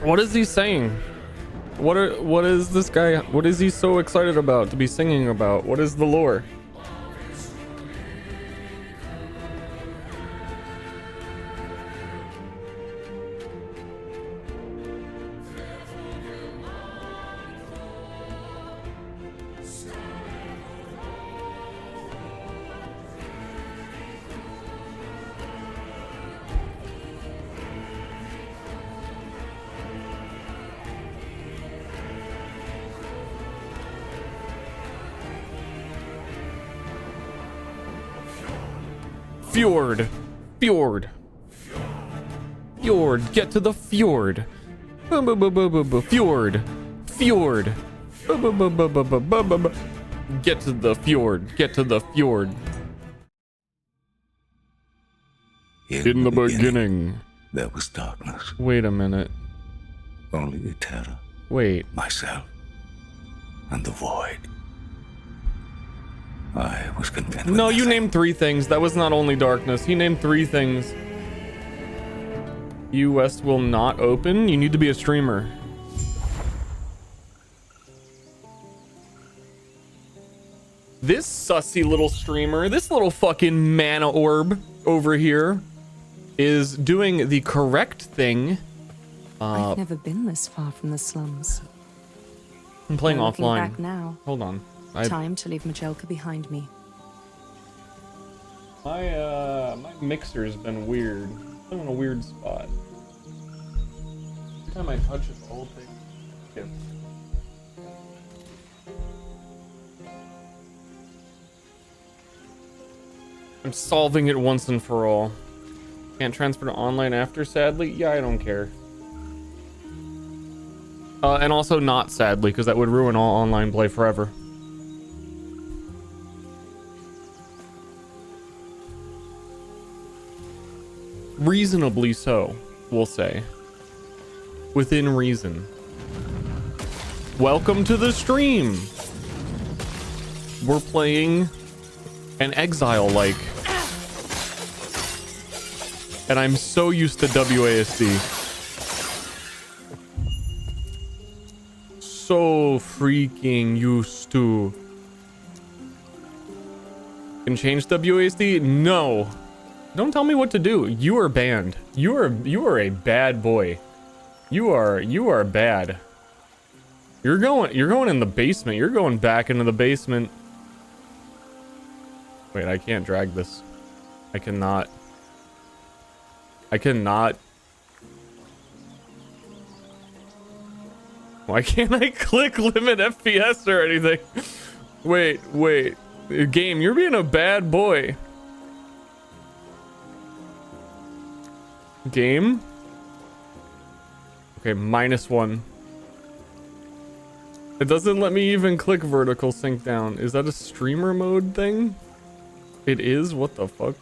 What is he saying? What is this guy? What is he so excited about to be singing about? What is the lore? Fjord. Fjord. Fjord. Get to the fjord. Fjord. Fjord. Get to the fjord. Get to the fjord. In the beginning, there was darkness. Wait a minute. Only terror. Wait. Myself. And the void. I was content with No, you nothing. named 3 things. That was not only darkness. He named 3 things. US will not open. You need to be a streamer. This sussy little streamer, this little fucking mana orb over here is doing the correct thing. I've never been this far from the slums. I'm playing Looking offline. back now. Hold on. Time to leave Majelka behind me. My mixer's been weird. I'm in a weird spot. Every time I touch it, the whole thing skips. I'm solving it once and for all. Can't transfer to online after, sadly. Yeah, I don't care. And also not sadly, because that would ruin all online play forever. Reasonably so, we'll say. Within reason. Welcome to the stream. We're playing an Exile-like. And I'm so used to WASD. So freaking used to. Can change WASD? No. Don't tell me what to do. You are banned. You are a bad boy. You are bad. You're going in the basement. You're going back into the basement. Wait, I can't drag this. I cannot. I cannot. Why can't I click limit FPS or anything? Wait. Game, you're being a bad boy. Game? Okay, -1. It doesn't let me even click vertical sync down. Is that a streamer mode thing? It is? What the fuck?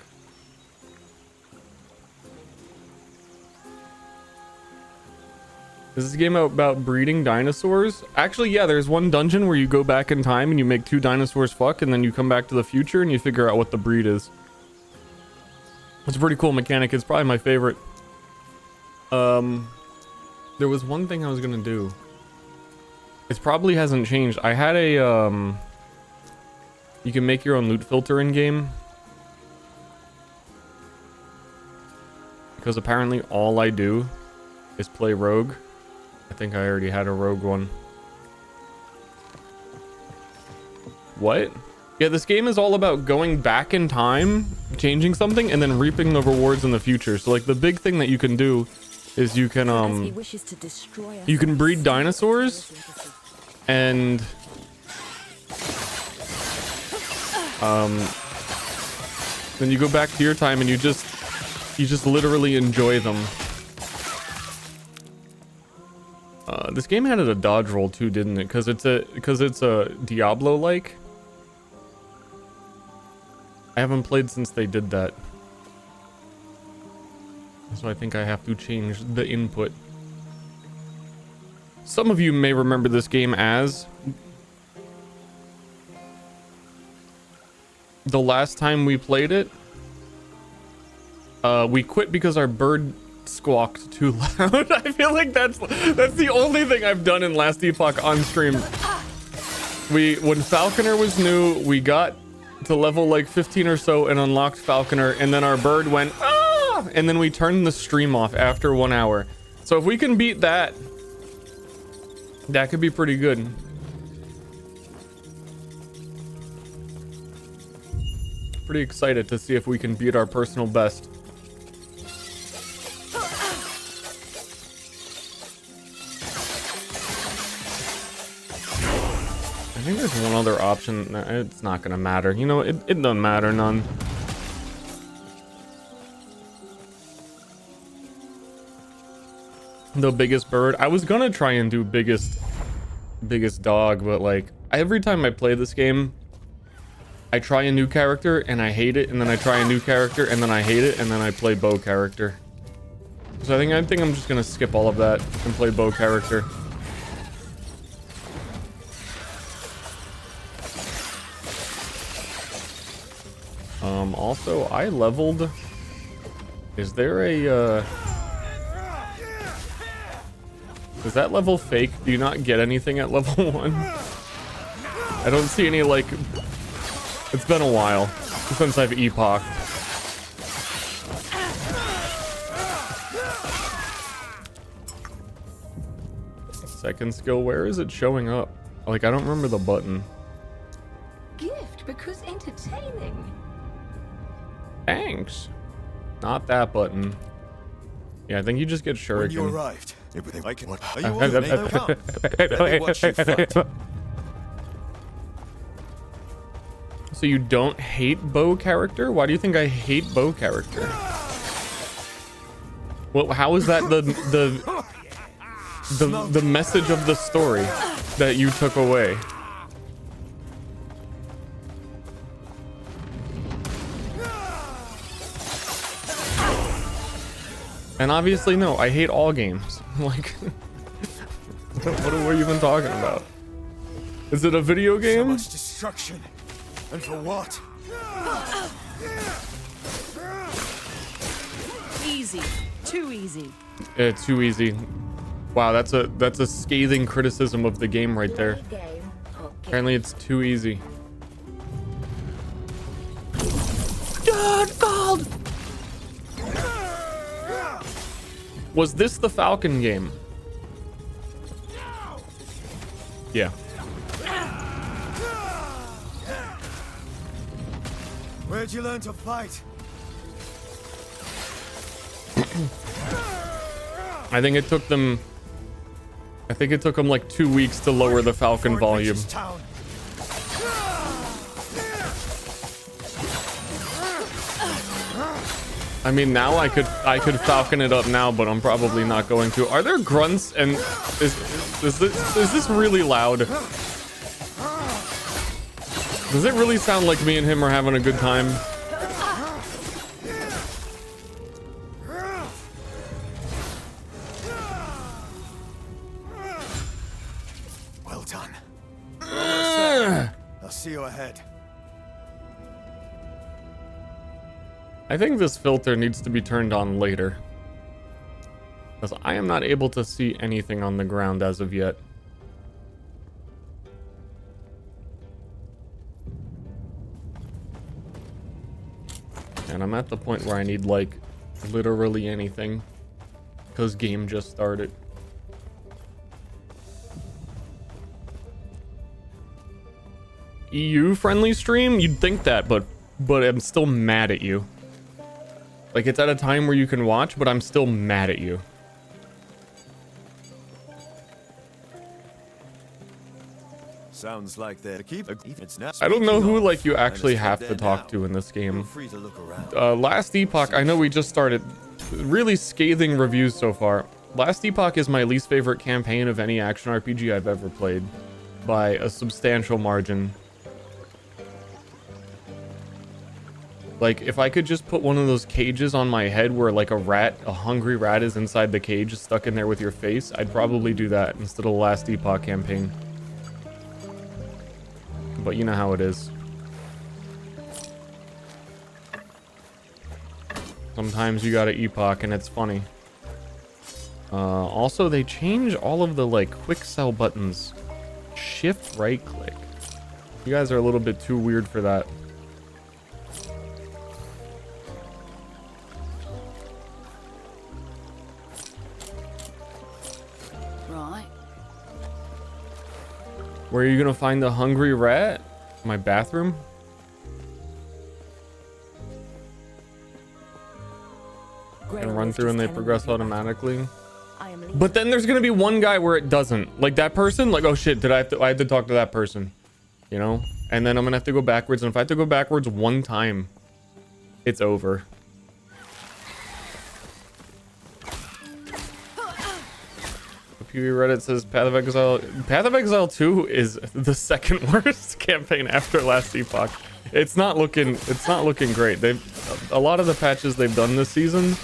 Is this game about breeding dinosaurs? Actually, yeah, there's one dungeon where you go back in time and you make 2 dinosaurs fuck, and then you come back to the future and you figure out what the breed is. It's a pretty cool mechanic. It's probably my favorite. There was one thing I was gonna do. It probably hasn't changed. I had a, you can make your own loot filter in game. Because apparently all I do is play rogue. I think I already had a rogue one. What? Yeah, this game is all about going back in time, changing something, and then reaping the rewards in the future. So like the big thing that you can do is you can breed dinosaurs, and then you go back to your time and you just literally enjoy them. This game had a dodge roll too, didn't it? Because it's a Diablo-like. I haven't played since they did that. So I think I have to change the input. Some of you may remember this game as the last time we played it. We quit because our bird squawked too loud. I feel like that's the only thing I've done in Last Epoch on stream. When Falconer was new, we got to level like 15 or so and unlocked Falconer, and then our bird went ah, and then we turned the stream off after 1 hour. So if we can beat that, that could be pretty good. Pretty excited to see if we can beat our personal best. I think there's one other option. It's not gonna matter. You know, it doesn't matter none. The biggest bird. I was gonna try and do biggest dog, but like every time I play this game, I try a new character and I hate it, and then I try a new character and then I hate it, and then I play bow character. So I think I'm just gonna skip all of that and play bow character. Also, I leveled. Is there a is that level fake? Do you not get anything at level 1? I don't see any, like, it's been a while since I've epoch'd. Second skill, where is it showing up? Like, I don't remember the button. Gift because entertaining. Thanks. Not that button. Yeah, I think you just get shuriken. When you arrived, everything I can. What are you on? Let me watch you fight. So you don't hate bow character? Why do you think I hate bow character? Well, how is that the message of the story that you took away? And obviously, no, I hate all games. Like, what are we even talking about? Is it a video So game? much destruction, and for what? Easy. Too easy. It's too easy. Wow, that's a scathing criticism of the game right there. Apparently, it's too easy. God! Was this the Falcon game? Yeah. Where'd you learn to fight? I think it took them like 2 weeks to lower the Falcon Fort volume. Rich's town. I mean, now I could Falcon it up now, but I'm probably not going to. Are there grunts? And is this really loud? Does it really sound like me and him are having a good time? Well done. I'll see you ahead. I think this filter needs to be turned on later, because I am not able to see anything on the ground as of yet. And I'm at the point where I need, like, literally anything, because game just started. EU friendly stream? You'd think that, but I'm still mad at you. Like, it's at a time where you can watch, but I'm still mad at you. Sounds like they're I don't know who, like, you actually have to talk to in this game. Free to look around. Last Epoch, I know we just started. Really scathing reviews so far. Last Epoch is my least favorite campaign of any action RPG I've ever played, by a substantial margin. Like, if I could just put one of those cages on my head where, like, a hungry rat is inside the cage stuck in there with your face, I'd probably do that instead of the Last Epoch campaign. But you know how it is. Sometimes you gotta epoch and it's funny. Also, they change all of the like quick sell buttons. Shift right click. You guys are a little bit too weird for that. Right. Where are you gonna find the hungry rat? My bathroom? And run through and they progress automatically. But then there's gonna be one guy where it doesn't. Like that person, like, oh shit, I have to talk to that person. You know? And then I'm gonna have to go backwards, and if I have to go backwards one time, it's over. PV Reddit says Path of Exile 2 is the second worst campaign after Last Epoch. It's not looking great. A lot of the patches they've done this season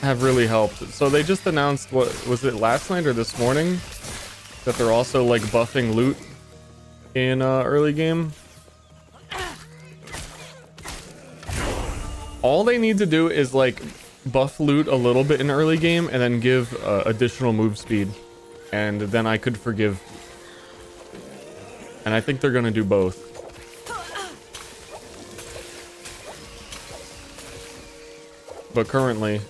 have really helped. So they just announced, what was it, last night or this morning, that they're also like buffing loot in early game. All they need to do is like buff loot a little bit in early game and then give additional move speed, and then I could forgive. And I think they're gonna do both. But currently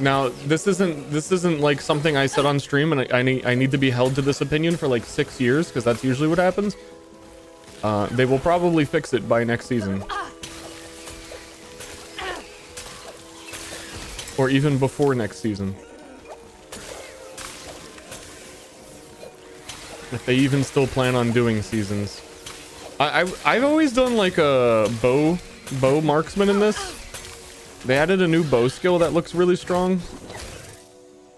now this isn't like something I said on stream, and I need to be held to this opinion for like 6 years, because that's usually what happens. They will probably fix it by next season, or even before next season, if they even still plan on doing seasons. I've always done like a bow marksman in this. They added a new bow skill that looks really strong.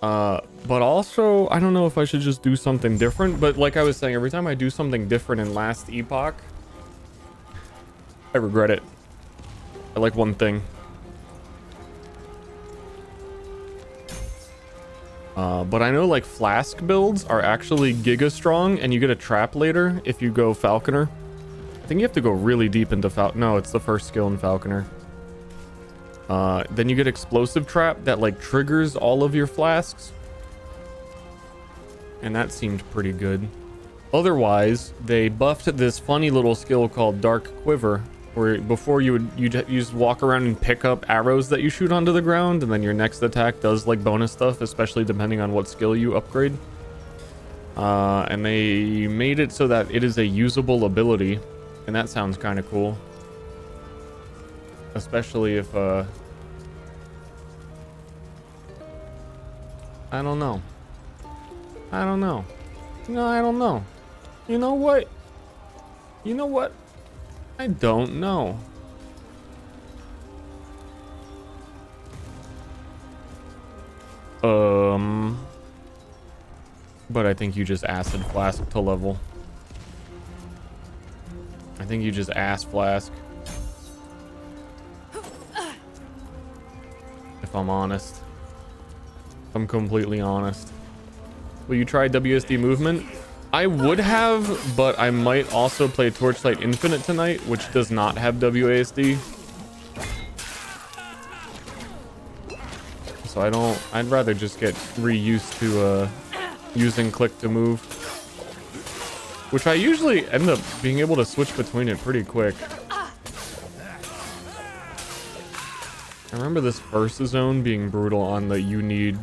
But also, I don't know if I should just do something different. But like I was saying, every time I do something different in Last Epoch, I regret it. I like one thing. But I know like flask builds are actually giga strong, and you get a trap later if you go Falconer. I think you have to go really deep into No, it's the first skill in Falconer. Then you get explosive trap that like triggers all of your flasks, and that seemed pretty good. Otherwise, they buffed this funny little skill called Dark Quiver, where before you just walk around and pick up arrows that you shoot onto the ground, and then your next attack does like bonus stuff, especially depending on what skill you upgrade. And they made it so that it is a usable ability, and that sounds kind of cool, especially if I don't know. No, I don't know. You know what? I don't know. But I think you just acid flask to level. I think you just ass flask. If I'm honest. I'm completely honest. Will you try WSD movement? I would have, but I might also play Torchlight Infinite tonight, which does not have WASD. So I'd rather just get reused to using click to move, which I usually end up being able to switch between it pretty quick. I remember this first zone being brutal on the you need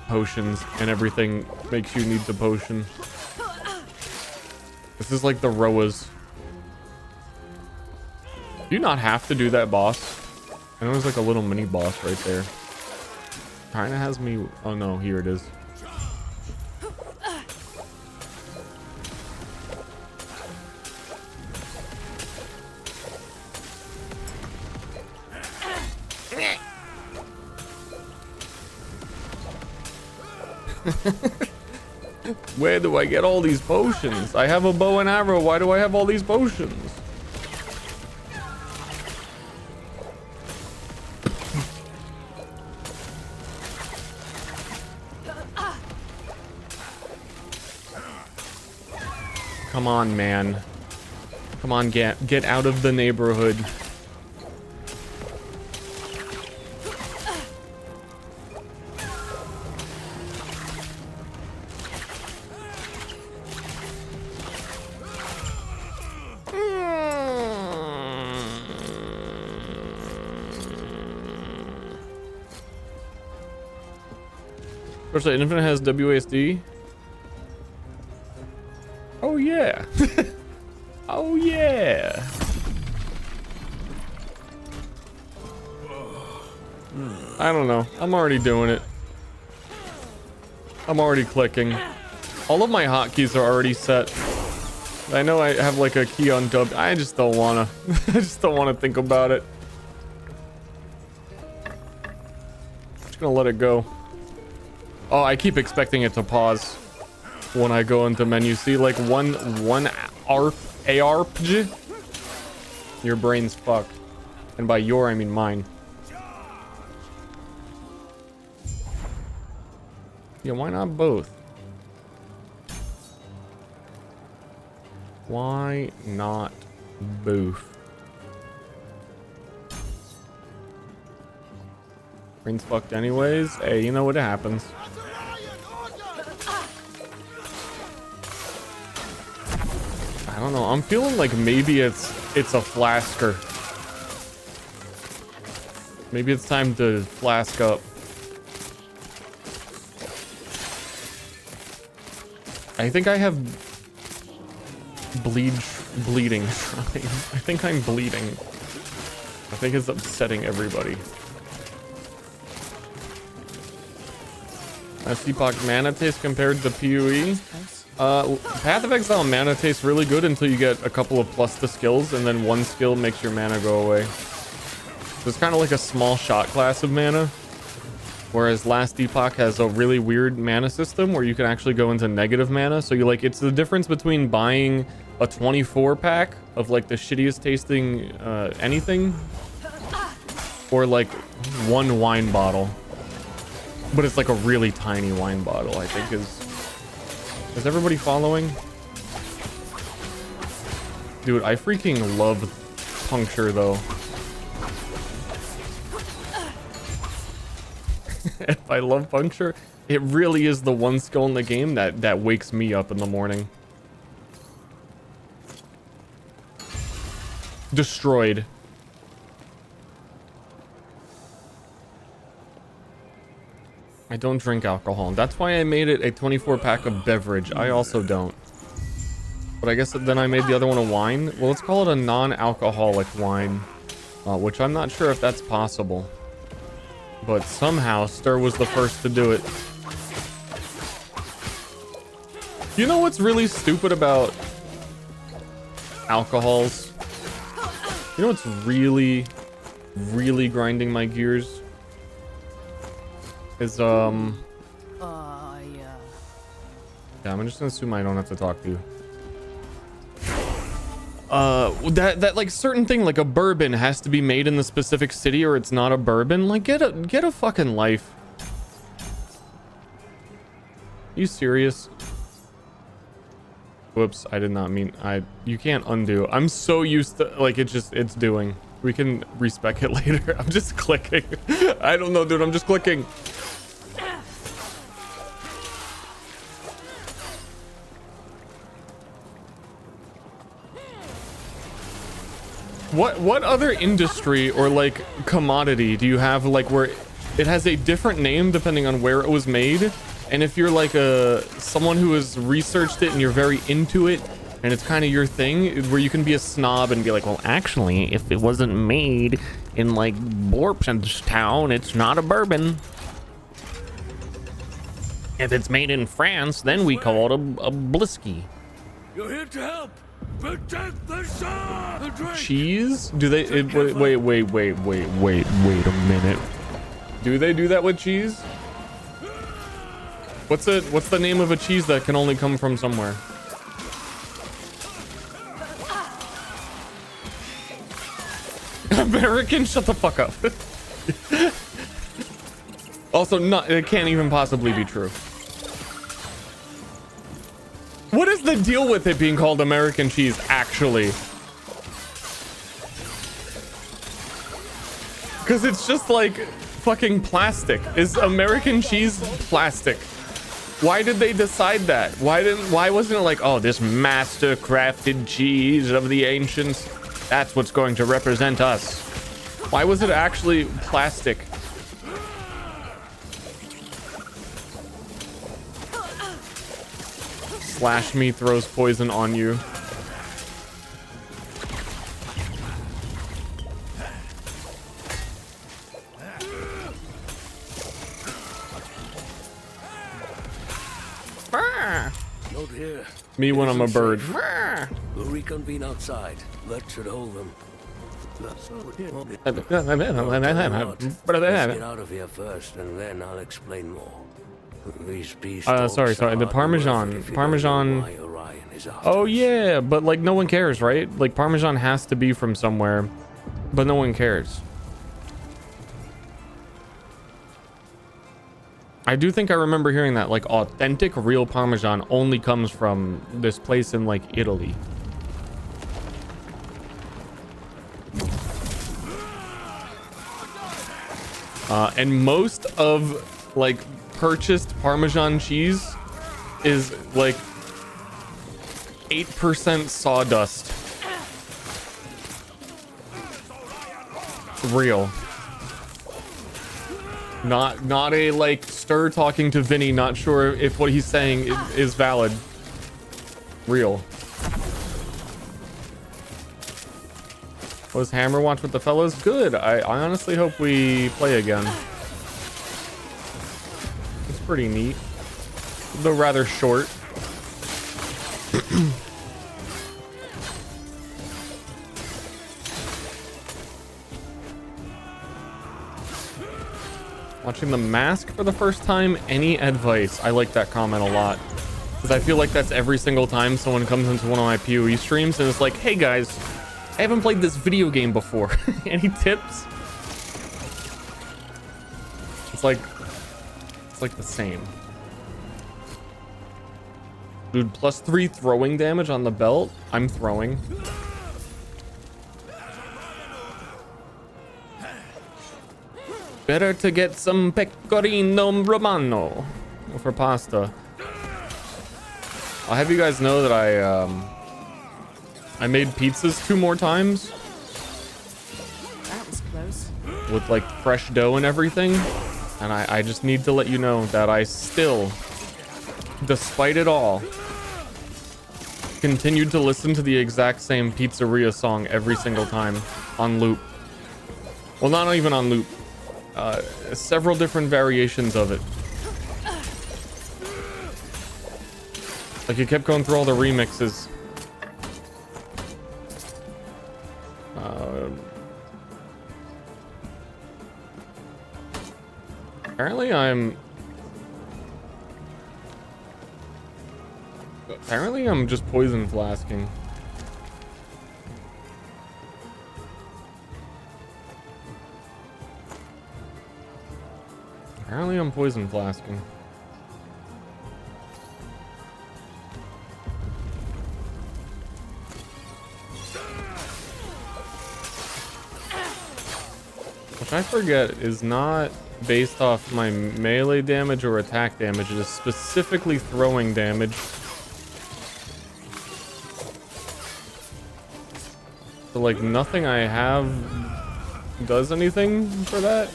potions, and everything makes you need the potion. This is like the Roas. Do you not have to do that boss? I know there's like a little mini boss right there. Kinda has me. Oh no, here it is. Where do I get all these potions? I have a bow and arrow. Why do I have all these potions? Come on, man. Come on, get out of the neighborhood. Torchlight Infinite has WASD. Oh yeah. Oh yeah. I don't know. I'm already doing it. I'm already clicking. All of my hotkeys are already set. I know I have like a key on dub. I just don't wanna. I just don't wanna think about it. Just gonna let it go. Oh, I keep expecting it to pause when I go into menu. See, like one ARPG. Your brain's fucked. And by your, I mean mine. Yeah, why not both? Why not both? Brain's fucked anyways. Hey, you know what happens. I don't know. I'm feeling like maybe it's a flasker. Maybe it's time to flask up. I think I have bleeding. I think I'm bleeding. I think it's upsetting everybody. Last Epoch mana taste compared to PoE. Path of Exile mana tastes really good until you get a couple of plus the skills, and then one skill makes your mana go away. So it's kind of like a small shot class of mana. Whereas Last Epoch has a really weird mana system where you can actually go into negative mana. So you like, it's the difference between buying a 24 pack of like the shittiest tasting anything, or like one wine bottle. But it's like a really tiny wine bottle, I think. Is everybody following? Dude, I freaking love puncture though. If I love puncture, it really is the one skill in the game that wakes me up in the morning. Destroyed. I don't drink alcohol. That's why I made it a 24 pack of beverage. I also don't. But I guess then I made the other one a wine. Well, let's call it a non-alcoholic wine, which I'm not sure if that's possible. But somehow Ster was the first to do it. You know what's really stupid about alcohols? You know what's really grinding my gears? Is yeah, I'm just gonna assume I don't have to talk to you. That like certain thing like a bourbon has to be made in the specific city or it's not a bourbon. Like get a fucking life. You serious? Whoops, I did not mean you can't undo. I'm so used to like it's doing. We can respec it later. I'm just clicking. I don't know, dude. I'm just clicking. What other industry or like commodity do you have like where it has a different name depending on where it was made? And if you're like someone who has researched it and you're very into it and it's kind of your thing, where you can be a snob and be like, well, actually, if it wasn't made in like Borpstown, it's not a bourbon. If it's made in France, then we call it a Blisky. You're here to help. Protect the shop. Cheese? Do they? Wait a minute. Do they do that with cheese? What's the name of a cheese that can only come from somewhere? American? Shut the fuck up. Also, it can't even possibly be true. What is the deal with it being called American cheese, actually? Because it's just like fucking plastic. Is American cheese plastic? Why did they decide that? Why wasn't it like, oh, this master crafted cheese of the ancients, that's what's going to represent us? Why was it actually plastic? Flash me throws poison on you. Not here. Me when I'm a bird. We'll reconvene outside. That should hold them. Let's get out of here first, and then I'll explain more. These beasts sorry. The Parmesan. Oh yeah, but like no one cares, right? Like Parmesan has to be from somewhere, but no one cares. I do think I remember hearing that like authentic real Parmesan only comes from this place in like Italy. And most of like purchased Parmesan cheese is like 8% sawdust. Real. Not a like Ster talking to Vinny, not sure if what he's saying is valid. Real. Was Hammer watch with the fellas? Good. I honestly hope we play again. It's pretty neat, though rather short. Watching The Mask for the first time, any advice? I like that comment a lot, because I feel like that's every single time someone comes into one of my PoE streams and it's like, hey guys, I haven't played this video game before. Any tips? It's like the same. Dude, +3 throwing damage on the belt. I'm throwing. Better to get some pecorino romano for pasta. I'll have you guys know that I made pizzas 2 more times. That was close. With like fresh dough and everything. And I just need to let you know that I still, despite it all, continued to listen to the exact same pizzeria song every single time on loop. Well, not even on loop. Several different variations of it. Like you kept going through all the remixes. Apparently I'm just poison flasking. Apparently I'm poison flasking. Which I forget is not based off my melee damage or attack damage. It is specifically throwing damage. So like nothing I have does anything for that.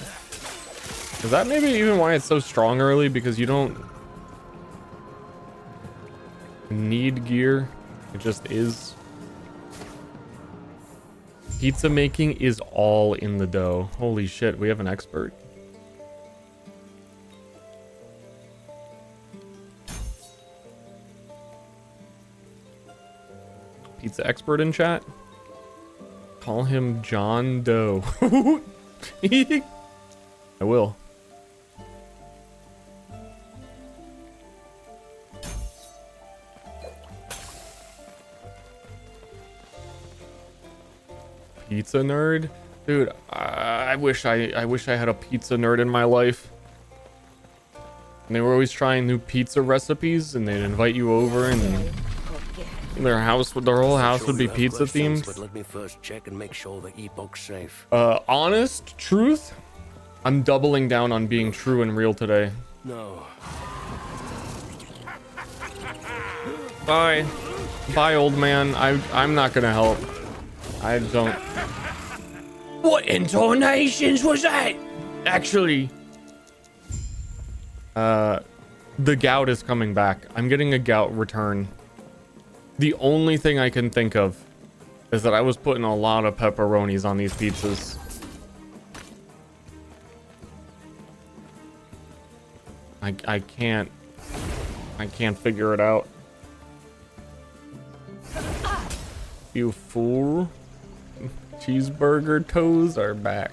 Is that maybe even why it's so strong early? Because you don't need gear. It just is. Pizza making is all in the dough. Holy shit, we have an expert. Pizza expert in chat? Call him John Doe. I will. Pizza nerd? Dude, I wish I had a pizza nerd in my life. And they were always trying new pizza recipes, and they'd invite you over, and their whole house would be pizza themed. But let me first check and make sure the Epoch's safe. Honest truth, I'm doubling down on being true and real today. No. Bye. Bye, old man. I'm not gonna help. I don't. What intonations was that? Actually, the gout is coming back. I'm getting a gout return The only thing I can think of is that I was putting a lot of pepperonis on these pizzas. I can't figure it out. You fool. Cheeseburger toes are back.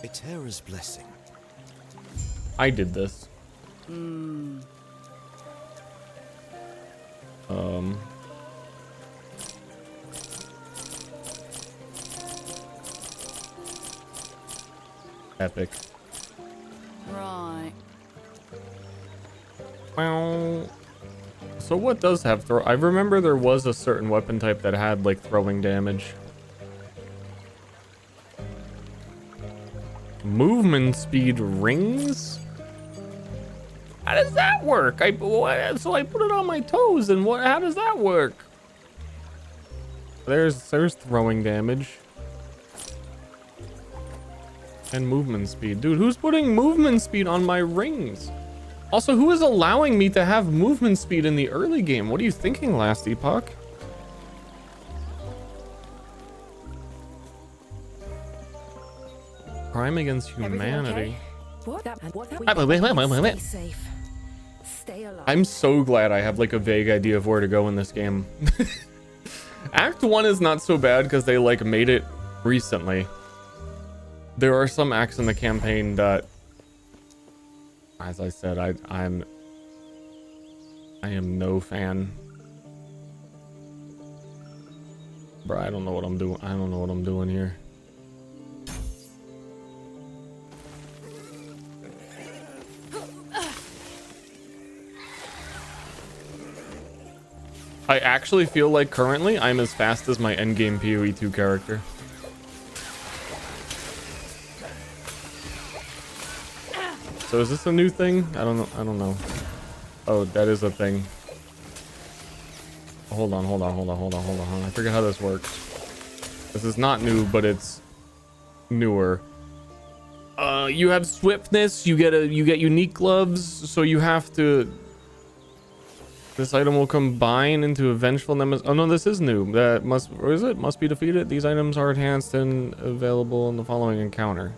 A terror's blessing. I did this. Epic. Right. Well, so what does have throw? I remember there was a certain weapon type that had like throwing damage. Movement speed rings? How does that work? So I put it on my toes, and what? How does that work? There's throwing damage. And movement speed. Dude, who's putting movement speed on my rings? Also, who is allowing me to have movement speed in the early game? What are you thinking, Last Epoch? Crime against humanity. Stay safe. Stay alive. I'm so glad I have like a vague idea of where to go in this game. Act 1 is not so bad because they like made it recently. There are some acts in the campaign that, as I said, I am no fan. Bro, I don't know what I'm doing. I don't know what I'm doing here. I actually feel like currently I'm as fast as my endgame PoE 2 character. So is this a new thing? I don't know. Oh, that is a thing. Hold on. I forget how this works. This is not new, but it's newer. You have swiftness, you get unique gloves, so you have to. This item will combine into a vengeful nemesis. Oh no, this is new. That must, or is it? Must be defeated. These items are enhanced and available in the following encounter.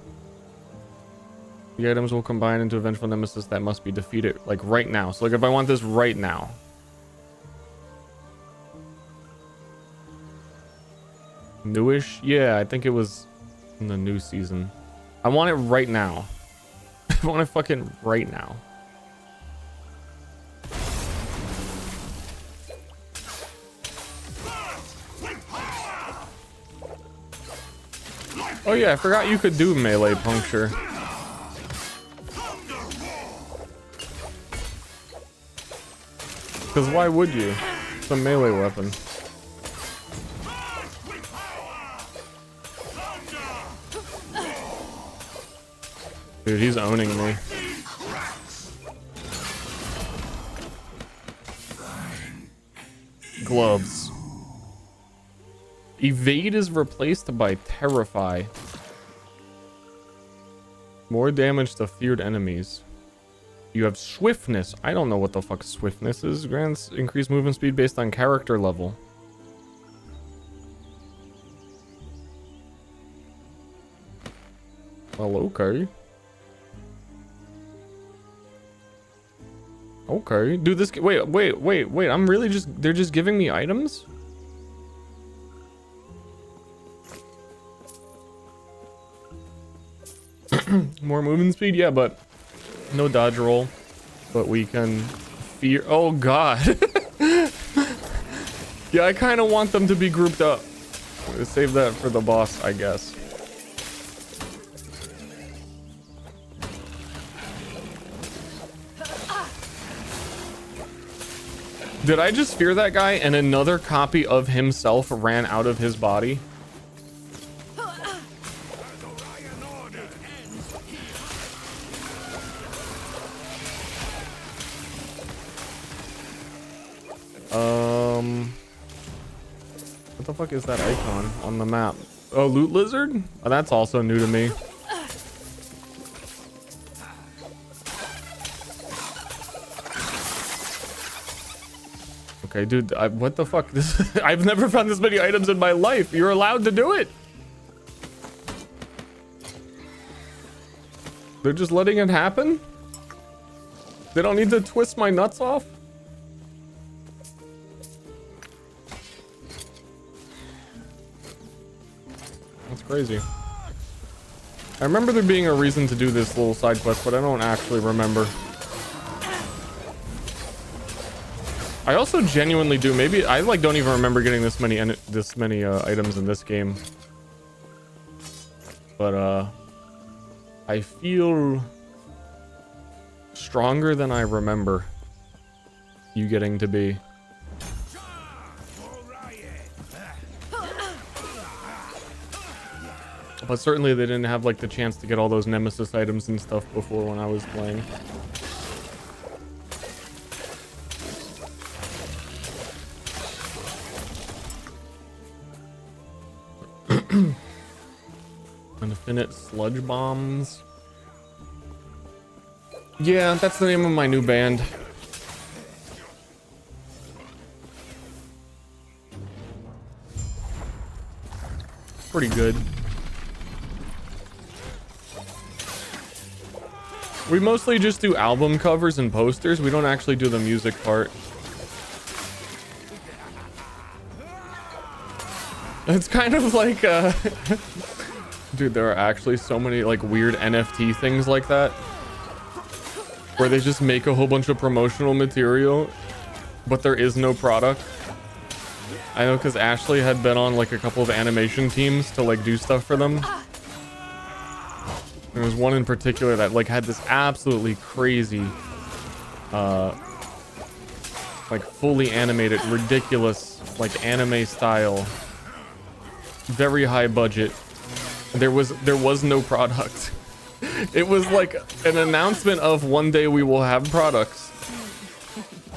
The items will combine into a vengeful nemesis that must be defeated, like right now. So like if I want this right now. Newish? Yeah, I think it was in the new season. I want it right now. I want it fucking right now. Oh yeah, I forgot you could do melee puncture. Because why would you? It's a melee weapon. Dude, he's owning me. Gloves. Evade is replaced by Terrify. More damage to feared enemies. You have Swiftness. I don't know what the fuck Swiftness is. Grants increased movement speed based on character level. Well, okay. Okay. Dude, this... Wait. I'm really just... They're just giving me items? More movement speed? Yeah, but... No dodge roll. But we can... Fear... Oh, God. Yeah, I kind of want them to be grouped up. We'll save that for the boss, I guess. Did I just fear that guy and another copy of himself ran out of his body? What the fuck is that icon on the map? Oh, loot lizard? Oh, that's also new to me. Okay, dude, what the fuck? I've never found this many items in my life. You're allowed to do it. They're just letting it happen? They don't need to twist my nuts off? That's crazy. I remember there being a reason to do this little side quest, but I don't actually remember. I also genuinely do. Maybe I like don't even remember getting this many items in this game. But I feel stronger than I remember you getting to be. But certainly they didn't have like the chance to get all those Nemesis items and stuff before when I was playing. Infinite sludge bombs. Yeah, that's the name of my new band. Pretty good. We mostly just do album covers and posters. We don't actually do the music part. It's kind of like dude, there are actually so many like weird NFT things like that where they just make a whole bunch of promotional material but there is no product. I know because Ashley had been on like a couple of animation teams to like do stuff for them. There was one in particular that like had this absolutely crazy like fully animated, ridiculous, like anime style, very high budget. There was no product. It was like an announcement of one day we will have products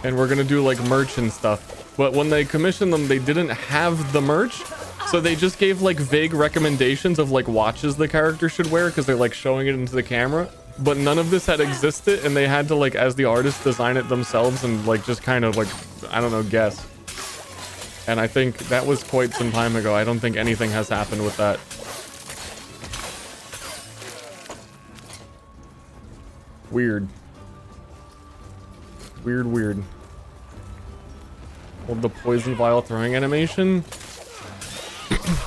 and we're gonna do like merch and stuff. But when they commissioned them, they didn't have the merch. So they just gave like vague recommendations of like watches the character should wear because they're like showing it into the camera. But none of this had existed and they had to like, as the artist, design it themselves and like just kind of like, I don't know, guess. And I think that was quite some time ago. I don't think anything has happened with that. Weird. Weird. Well, the poison vial throwing animation.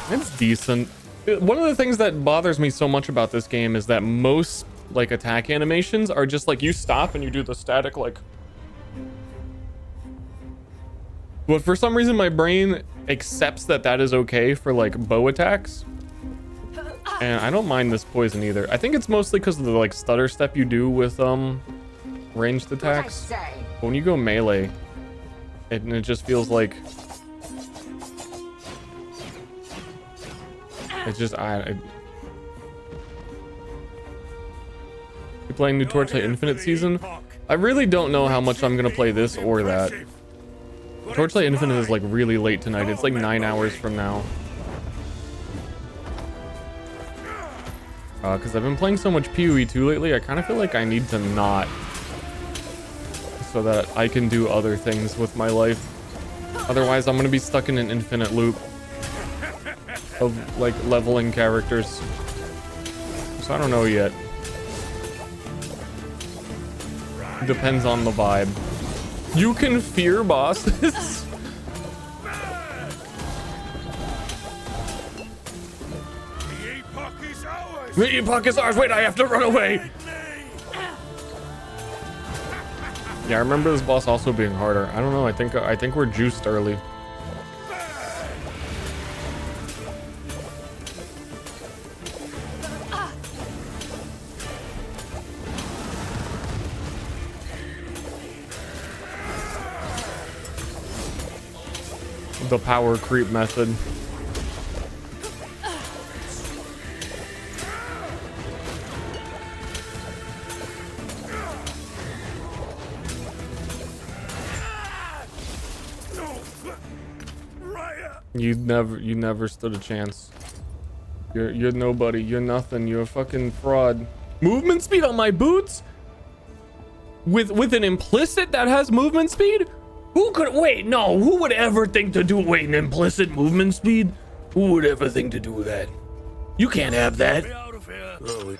It's decent. One of the things that bothers me so much about this game is that most like attack animations are just like you stop and you do the static like. But for some reason my brain accepts that that is okay for like bow attacks. And I don't mind this poison either. I think it's mostly because of the like stutter step you do with ranged attacks. When you go melee, it just feels like it's just you're playing new Torchlight Infinite season. I really don't know how much I'm gonna play this or that. Torchlight Infinite is like really late tonight. It's like 9 hours from now. Because I've been playing so much PoE 2 lately, I kind of feel like I need to not, so that I can do other things with my life. Otherwise, I'm gonna be stuck in an infinite loop of like leveling characters. So I don't know yet. Depends on the vibe. You can fear bosses. The epoch is ours. Wait, I have to run away. Yeah, I remember this boss also being harder. I don't know. I think we're juiced early. The power creep method. You never stood a chance. You're nobody. You're nothing. You're a fucking fraud. Movement speed on my boots? With an implicit that has movement speed? Who could wait? No, who would ever think to do an implicit movement speed? Who would ever think to do that? You can't have that. Get out of here. Oh,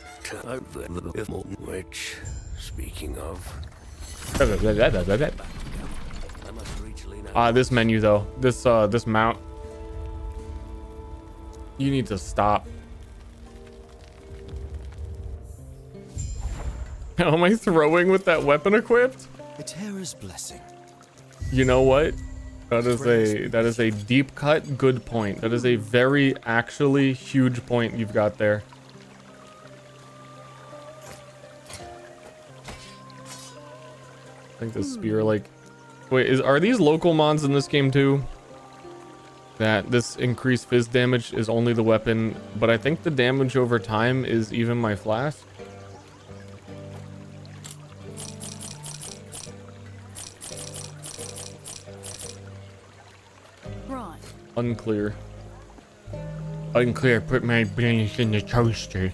which, speaking of, I must reach Lena. This menu though, this mount. You need to stop. How am I throwing with that weapon equipped? A terror's blessing. You know what? That is a deep cut good point. That is a very actually huge point you've got there. I think the spear like wait, are these local mods in this game too? That this increased fizz damage is only the weapon, but I think the damage over time is even my flask. Right. Unclear. Unclear. Put my brains in the toaster.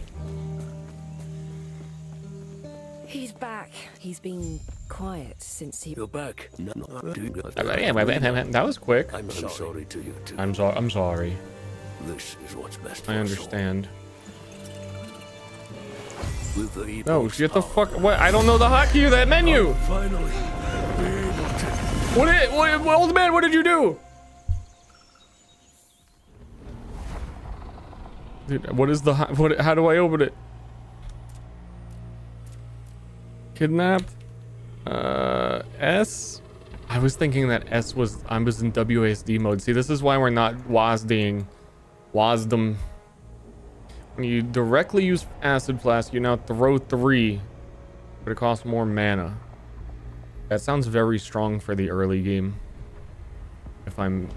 He's back. He's been quiet since he... You're back. No, That was quick. I'm sorry to you too. I'm sorry. This is what's best for I us all. understand. With the No, Epoch's get the power, fuck. What? I don't know the hotkey of that menu. finally be able to. What, old man? What did you do? Dude, what is the what? How do I open it? Kidnapped. S. I was thinking that S was. I was in WASD mode. See, this is why we're not WASDing. WASDom. When you directly use acid flask, you now throw 3, but it costs more mana. That sounds very strong for the early game. If I'm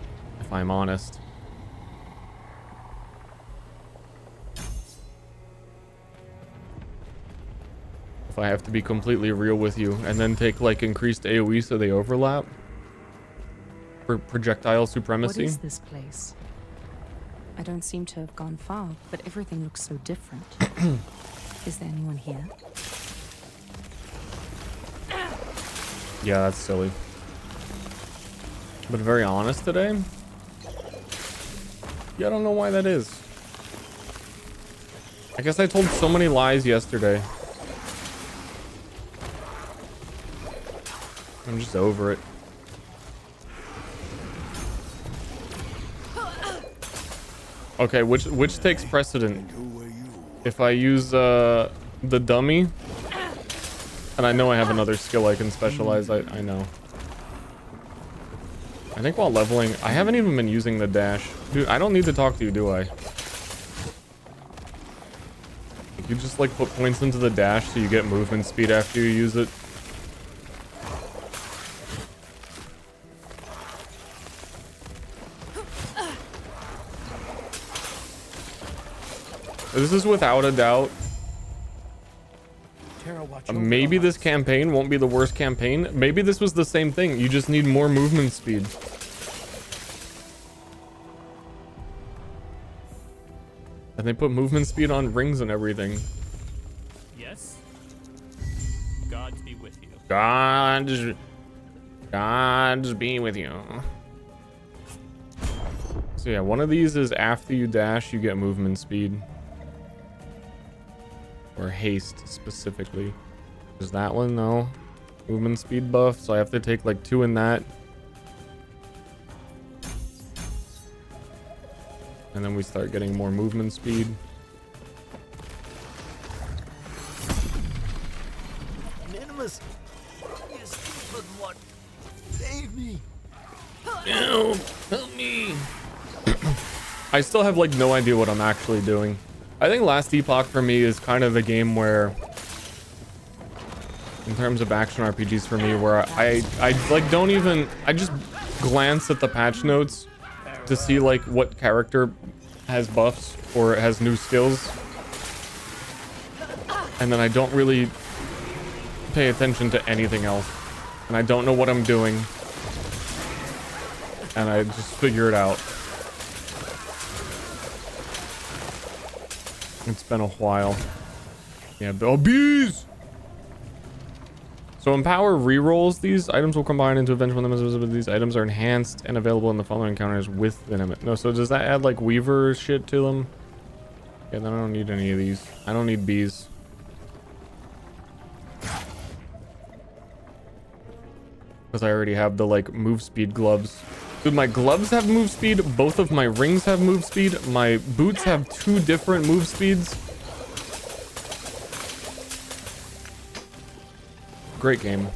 honest. If I have to be completely real with you, and then take like increased AoE so they overlap for projectile supremacy. What is this place? I don't seem to have gone far, but everything looks so different. Is there anyone here? Yeah, that's silly. But very honest today. Yeah, I don't know why that is. I guess I told so many lies yesterday. I'm just over it. Okay, which takes precedent? If I use the dummy, and I know I have another skill I can specialize. I know. I think while leveling, I haven't even been using the dash. Dude, I don't need to talk to you, do I? You just like put points into the dash so you get movement speed after you use it. This is without a doubt. Maybe this campaign won't be the worst campaign. Maybe this was the same thing. You just need more movement speed. And they put movement speed on rings and everything. Yes. Gods be with you. God's be with you. So yeah, one of these is after you dash, you get movement speed. Or haste specifically. Is that one? No. Movement speed buff, so I have to take like 2 in that. And then we start getting more movement speed. Anonymous. Yes, but what? Save me. Help! Help me! I still have like no idea what I'm actually doing. I think Last Epoch for me is kind of the game where, in terms of action RPGs for me, where I like don't even, I just glance at the patch notes to see like what character has buffs or has new skills, and then I don't really pay attention to anything else, and I don't know what I'm doing, and I just figure it out. It's been a while. Yeah, oh, bees! So Empower rerolls these items will combine into eventual enemies. These items are enhanced and available in the following encounters with the enemy. No, so does that add like Weaver shit to them? Yeah, then I don't need any of these. I don't need bees. Because I already have the like move speed gloves. Dude, my gloves have move speed. Both of my rings have move speed. My boots have 2 different move speeds. Great game.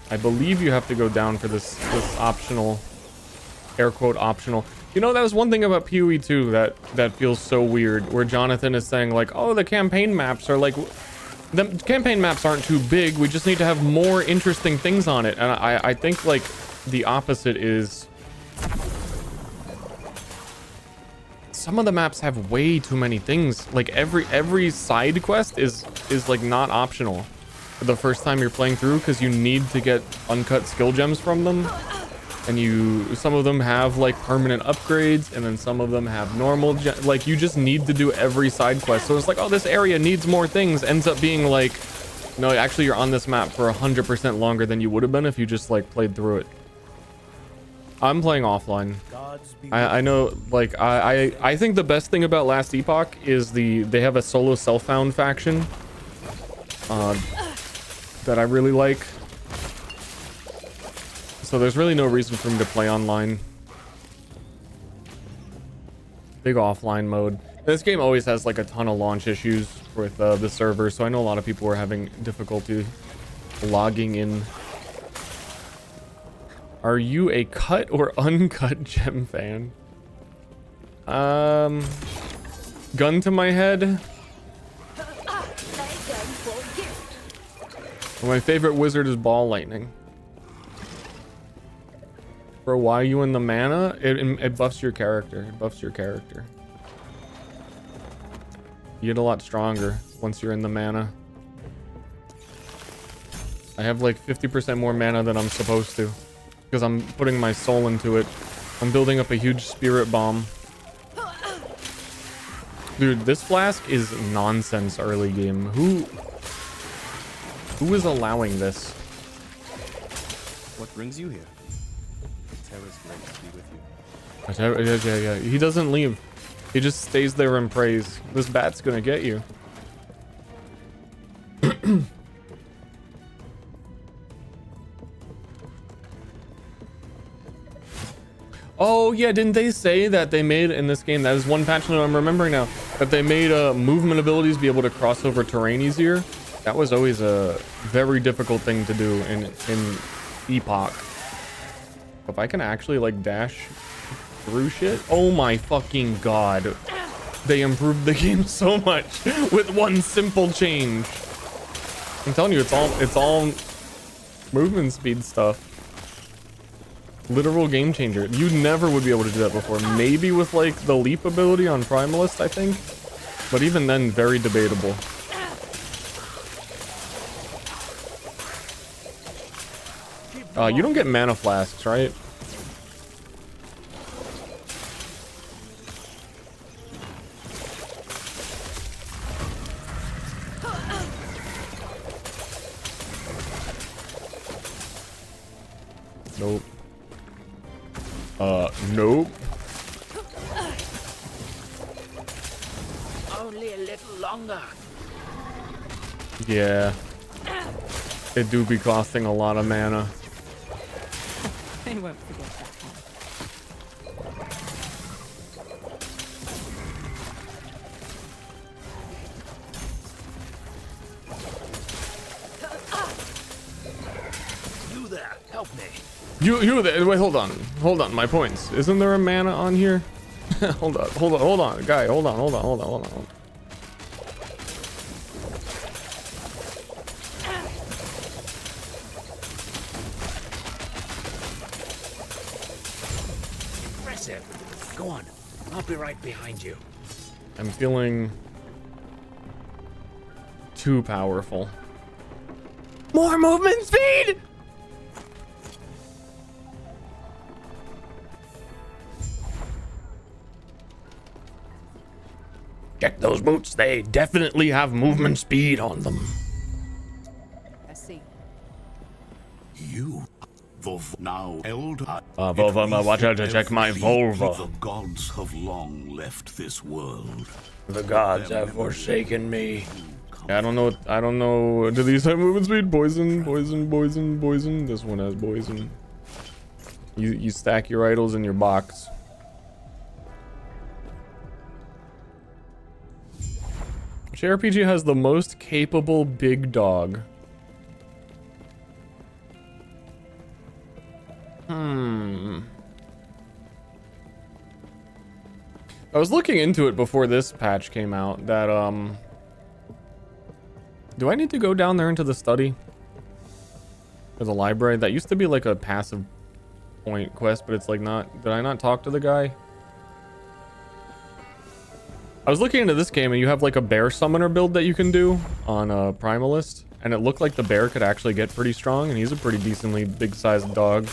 I believe you have to go down for this optional, air quote optional. You know, that was one thing about PoE 2 that feels so weird, where Jonathan is saying like, oh, the campaign maps are like, the campaign maps aren't too big. We just need to have more interesting things on it. And I think like the opposite is, some of the maps have way too many things. Like every side quest is like not optional the first time you're playing through, because you need to get uncut skill gems from them, and some of them have like permanent upgrades, and then some of them have normal like you just need to do every side quest. So it's like, oh, this area needs more things, ends up being like, no, actually you're on this map for 100% longer than you would have been if you just like played through it. I'm playing offline. I know, like I think the best thing about Last Epoch is they have a solo self-found faction that I really like. So there's really no reason for me to play online. Big offline mode. This game always has like a ton of launch issues with the server, so I know a lot of people are having difficulty logging in. Are you a cut or uncut gem fan? Gun to my head. My favorite wizard is Ball Lightning. Bro, why are you in the mana? It buffs your character. It buffs your character. You get a lot stronger once you're in the mana. I have like 50% more mana than I'm supposed to, because I'm putting my soul into it. I'm building up a huge spirit bomb. Dude, this flask is nonsense early game. Who is allowing this? What brings you here? Terra's great to be with you. Yeah. He doesn't leave. He just stays there and prays. This bat's gonna get you. Oh yeah, didn't they say that they made in this game, that is one patch note I'm remembering now, that they made movement abilities be able to cross over terrain easier? That was always a very difficult thing to do in Epoch. If I can actually like dash through shit, oh my fucking god, they improved the game so much with one simple change. I'm telling you, it's all movement speed stuff. Literal game changer. You never would be able to do that before. Maybe with like the leap ability on Primalist, I think, but even then, very debatable. You don't get mana flasks, right? Nope. Nope. Only a little longer. Yeah. It do be costing a lot of mana. They won't forget that one. You there, help me. You there, wait, hold on, my points. Isn't there a mana on here? hold on, guy, hold on. Impressive. Go on, I'll be right behind you. I'm feeling too powerful. More movement speed! check those boots. They definitely have movement speed on them. I see. You, now elder. Volva, watch out to check my vulva. The gods have long left this world. The gods have forsaken me. I don't know. Do these have movement speed? Poison. This one has poison. You stack your idols in your box. Which RPG has the most capable big dog? I was looking into it before this patch came out that do I need to go down there into the study? Or the library? That used to be like a passive point quest, but it's like not. Did I not talk to the guy? I was looking into this game and you have like a bear summoner build that you can do on a Primalist, and it looked like the bear could actually get pretty strong, and he's a pretty decently big sized dog.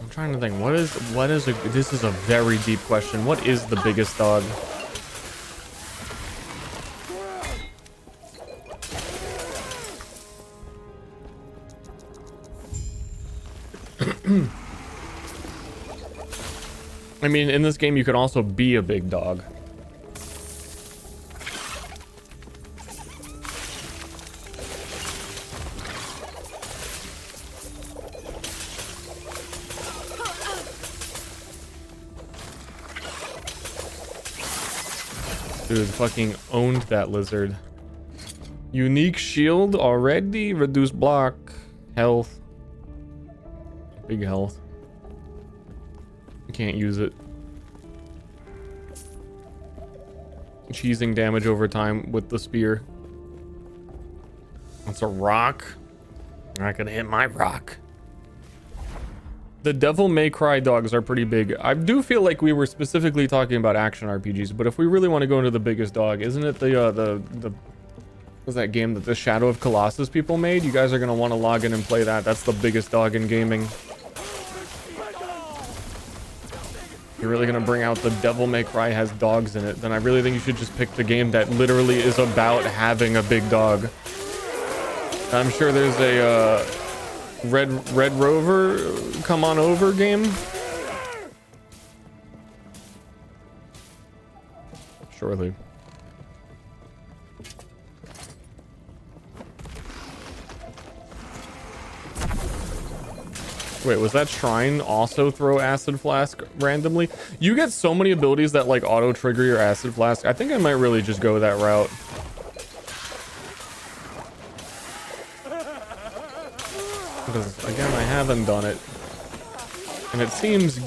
I'm trying to think, this is a very deep question. What is the biggest dog? I mean, in this game, you can also be a big dog. Dude, fucking owned that lizard. Unique shield already. Reduced block. Health. Big health. Can't use it. Cheesing damage over time with the spear. That's a rock. You're not gonna hit my rock. The Devil May Cry dogs are pretty big. I do feel like we were specifically talking about action RPGs, but if we really want to go into the biggest dog, isn't it the what's that game that the Shadow of Colossus people made? You guys are gonna want to log in and play that. That's the biggest dog in gaming. You're really gonna bring out the Devil May Cry has dogs in it, then I really think you should just pick the game that literally is about having a big dog. I'm sure there's a Red Rover come on over game. Surely. Wait, was that shrine also throw acid flask randomly? You get so many abilities that like auto trigger your acid flask. I think I might really just go that route. Because again, I haven't done it. And it seems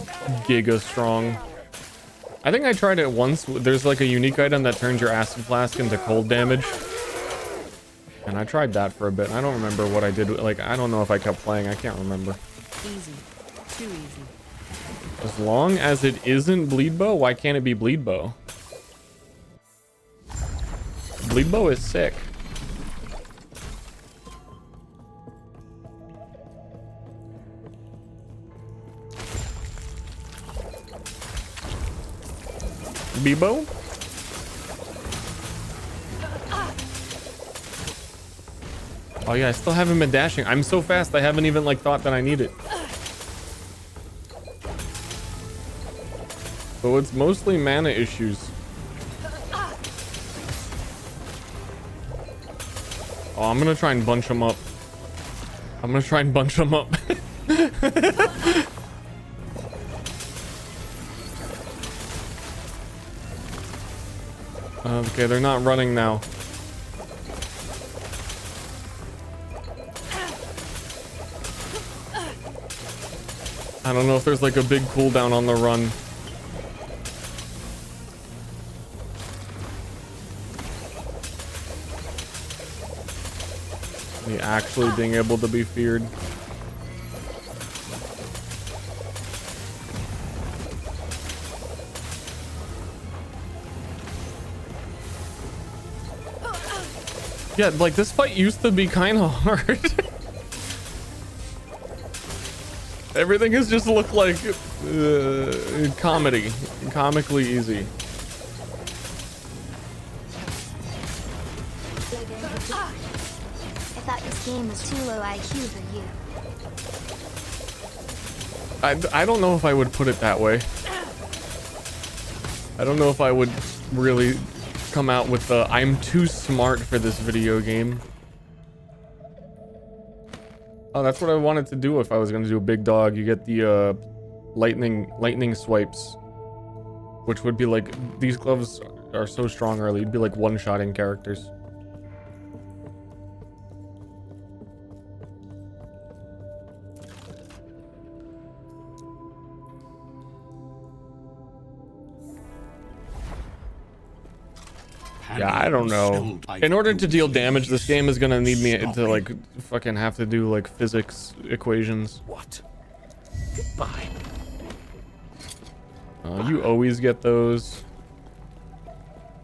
giga strong. I think I tried it once. There's like a unique item that turns your acid flask into cold damage. And I tried that for a bit. I don't remember what I did. Like, I don't know if I kept playing. I can't remember. Easy. Too easy. As long as it isn't bleed bow, why can't it be bleed bow? Bleed bow is sick. Bebo? Oh yeah, I still haven't been dashing. I'm so fast, I haven't even like thought that I need it. So it's mostly mana issues. Oh, I'm gonna try and bunch them up. Okay, they're not running now. I don't know if there's like a big cooldown on the run. Me actually being able to be feared. Yeah, like this fight used to be kind of hard. Everything has just looked like comically easy. I thought this game was too low IQ for you. I don't know if I would put it that way. I don't know if I would really come out with the I'm too smart for this video game. Oh, that's what I wanted to do if I was going to do a big dog. You get the lightning swipes, which would be like, these gloves are so strong early. You'd be like one-shotting characters. Yeah, I don't know. In order to deal damage, this game is gonna need me to like fucking have to do like physics equations. What? Goodbye. You always get those.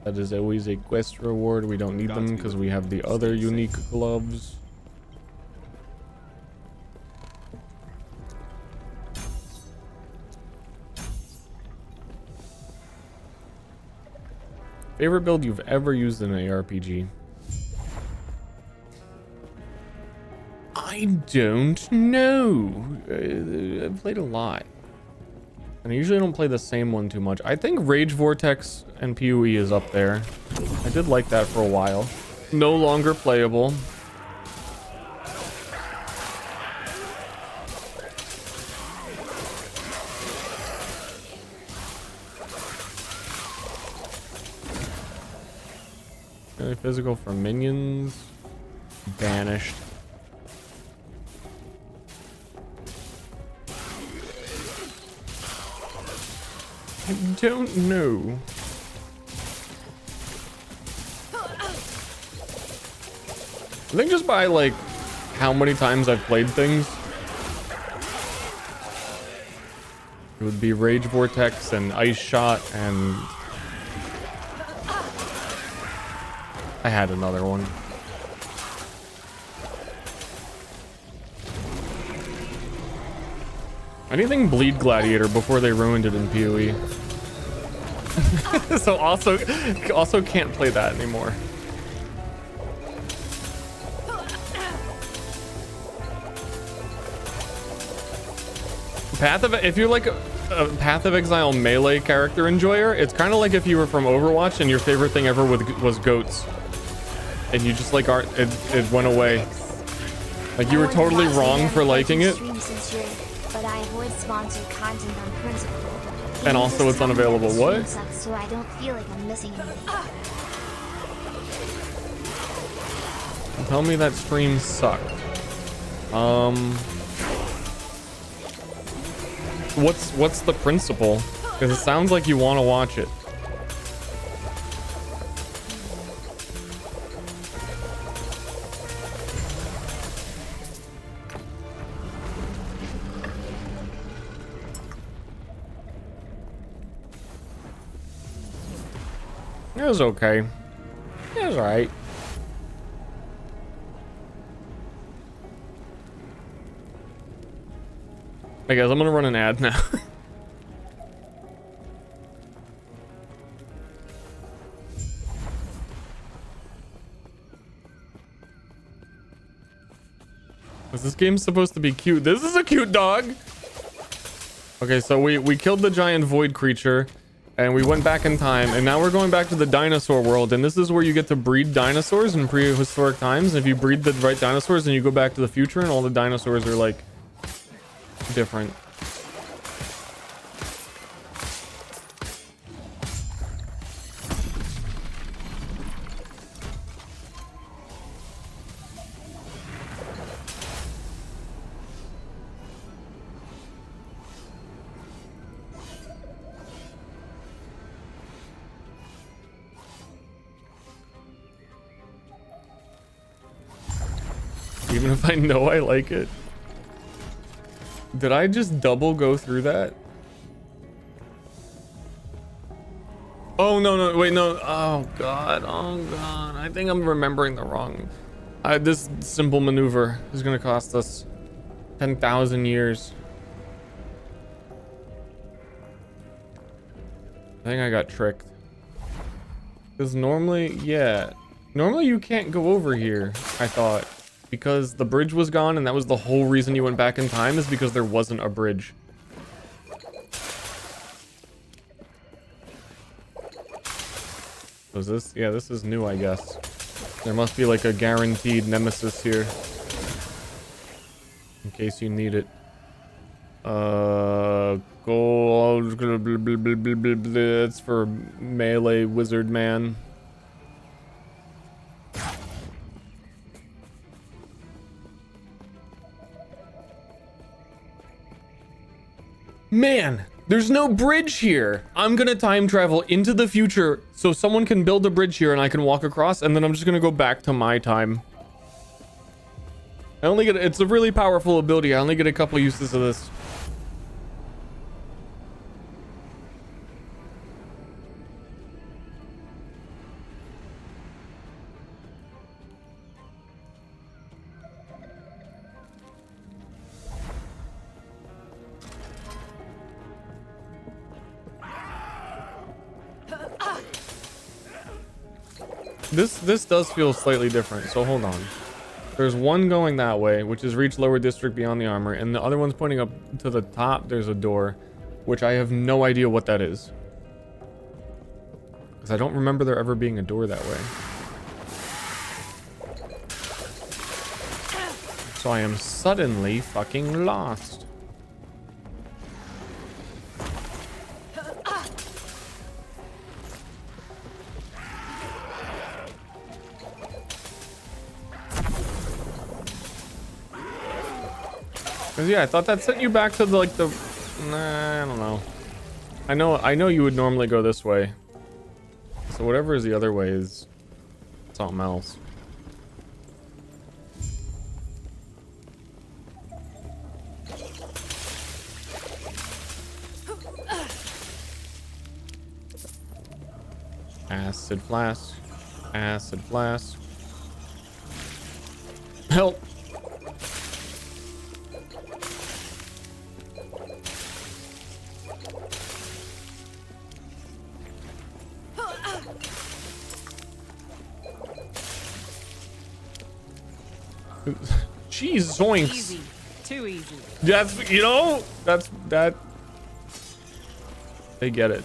That is always a quest reward. We don't need them because we have the other unique gloves. Favorite build you've ever used in an ARPG? I don't know. I've played a lot. And I usually don't play the same one too much. I think Rage Vortex and PoE is up there. I did like that for a while. No longer playable. Physical for minions. Banished. I don't know. I think just by like how many times I've played things, it would be Rage Vortex and Ice Shot, and I had another one. Anything Bleed Gladiator before they ruined it in PoE. So also can't play that anymore. If you're like a Path of Exile melee character enjoyer, it's kind of like if you were from Overwatch and your favorite thing ever was goats, and you just like it went away. Like you were totally wrong for liking it. But I avoid sponsored content on principle. And also it's unavailable. What? So I don't feel like I'm missing anything. Tell me that stream sucked. What's the principle? Because it sounds like you want to watch it. It was okay. It was alright. Hey guys, I'm gonna run an ad now. Is this game supposed to be cute? This is a cute dog. Okay, so we killed the giant void creature. And we went back in time, and now we're going back to the dinosaur world, and this is where you get to breed dinosaurs in prehistoric times. And if you breed the right dinosaurs, then you go back to the future, and all the dinosaurs are like different. Even if I know I like it. Did I just double go through that? Oh, Oh, no, wait, no. Oh, God. I think I'm remembering the wrong... this simple maneuver is going to cost us 10,000 years. I think I got tricked. Because normally, yeah. Normally you can't go over here, I thought. Because the bridge was gone and that was the whole reason you went back in time, is because there wasn't a bridge. Was this? Yeah, this is new, I guess. There must be like a guaranteed nemesis here. In case you need it. Gold. It's for melee wizard man. Man, there's no bridge here. I'm gonna time travel into the future so someone can build a bridge here and I can walk across, and then I'm just gonna go back to my time. I only get, it's a really powerful ability. I only get a couple uses of this. This does feel slightly different, so hold on. There's one going that way, which is reach lower district beyond the armor, and the other one's pointing up to the top. There's a door, which I have no idea what that is. Because I don't remember there ever being a door that way. So I am suddenly fucking lost. Cause yeah, I thought that sent you back to the, like the, nah, I don't know. I know you would normally go this way. So whatever is the other way is something else. Acid flask. Acid flask. Help. Jeez, zoinks. Easy. Too easy. That's, you know, that. They get it.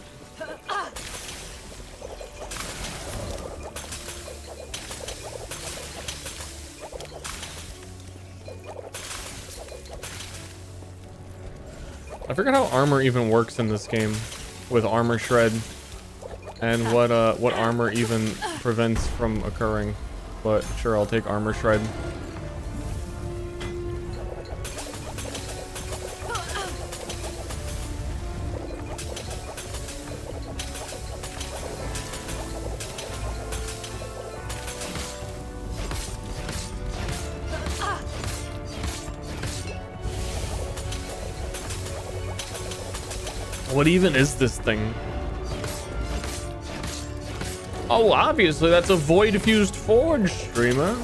I forget how armor even works in this game with armor shred and what armor even prevents from occurring, but sure, I'll take armor shred. What even is this thing? Oh, obviously that's a void fused forge, streamer.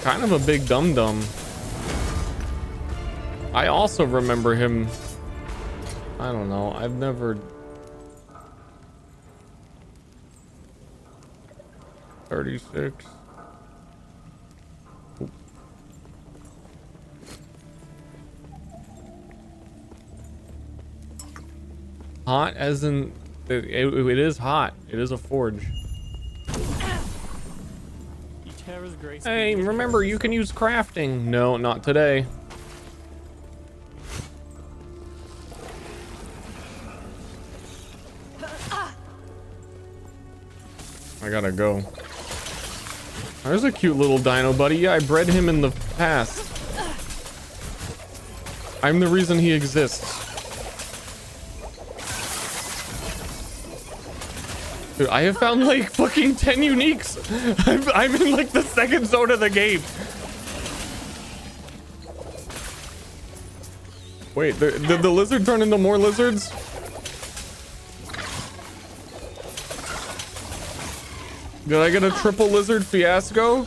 Kind of a big dum-dum. I also remember him. I don't know. I've never. 36. Hot as in it is hot. It is a forge. Hey, remember you can use crafting. No, not today. I gotta go. There's a cute little dino buddy. Yeah, I bred him in the past. I'm the reason he exists. Dude, I have found like fucking 10 uniques. I'm in like the second zone of the game. Wait, did the lizard turn into more lizards? Did I get a triple lizard fiasco?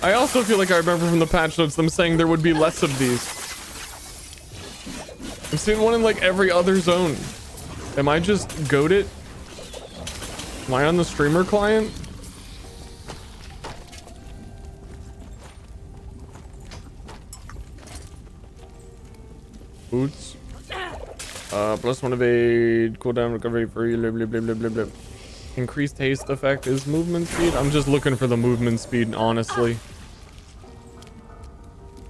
I also feel like I remember from the patch notes them saying there would be less of these. I've seen one in like every other zone. Am I just goated? Am I on the streamer client? Boots. +1 evade, cooldown, recovery free, blah, blah, blah, blah, blah, blah. Increased haste effect is movement speed. I'm just looking for the movement speed, honestly.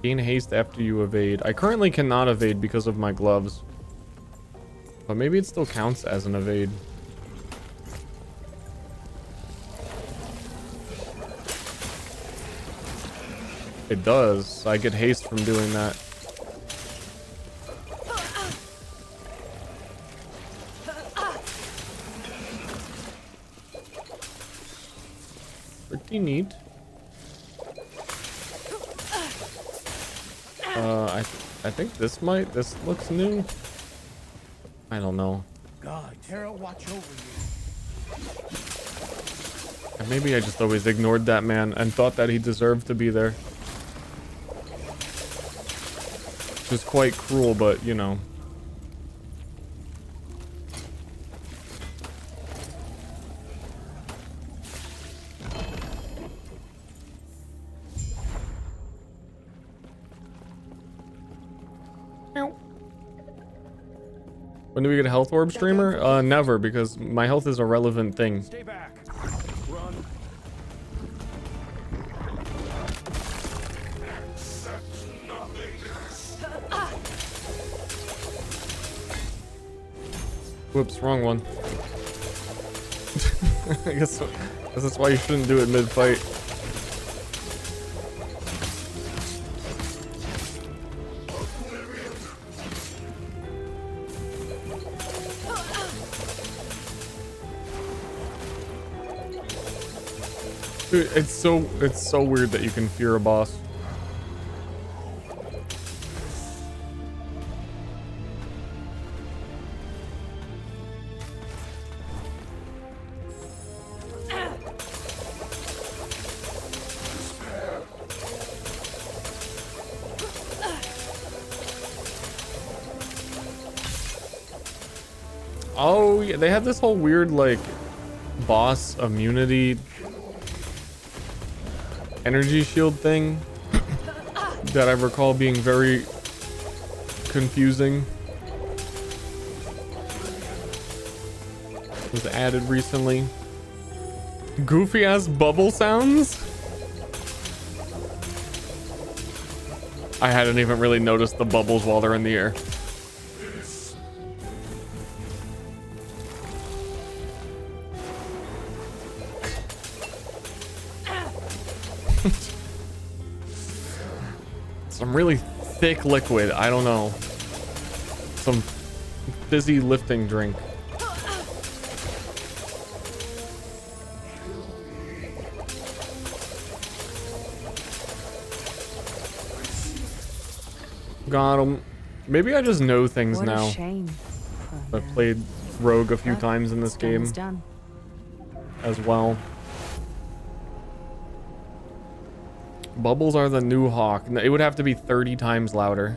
Gain haste after you evade. I currently cannot evade because of my gloves. But maybe it still counts as an evade. It does. I get haste from doing that. Pretty neat. I think this looks new. I don't know. God, Terra, watch over you. And maybe I just always ignored that man and thought that he deserved to be there. Which is quite cruel, but you know. When do we get a health orb streamer? Never, because my health is a relevant thing. Stay back. Run. Whoops, wrong one. I guess that's why you shouldn't do it mid-fight. Dude, it's so weird that you can fear a boss. Oh, yeah, they had this whole weird, like, boss immunity energy shield thing that I recall being very confusing. It was added recently. Goofy ass bubble sounds? I hadn't even really noticed the bubbles while they're in the air. Some really thick liquid. I don't know. Some fizzy lifting drink. Got him. Maybe I just know things What now. a shame. Poor I've man. played Rogue a few But times in this done game is done. as well. Bubbles are the new Hawk. It would have to be 30 times louder.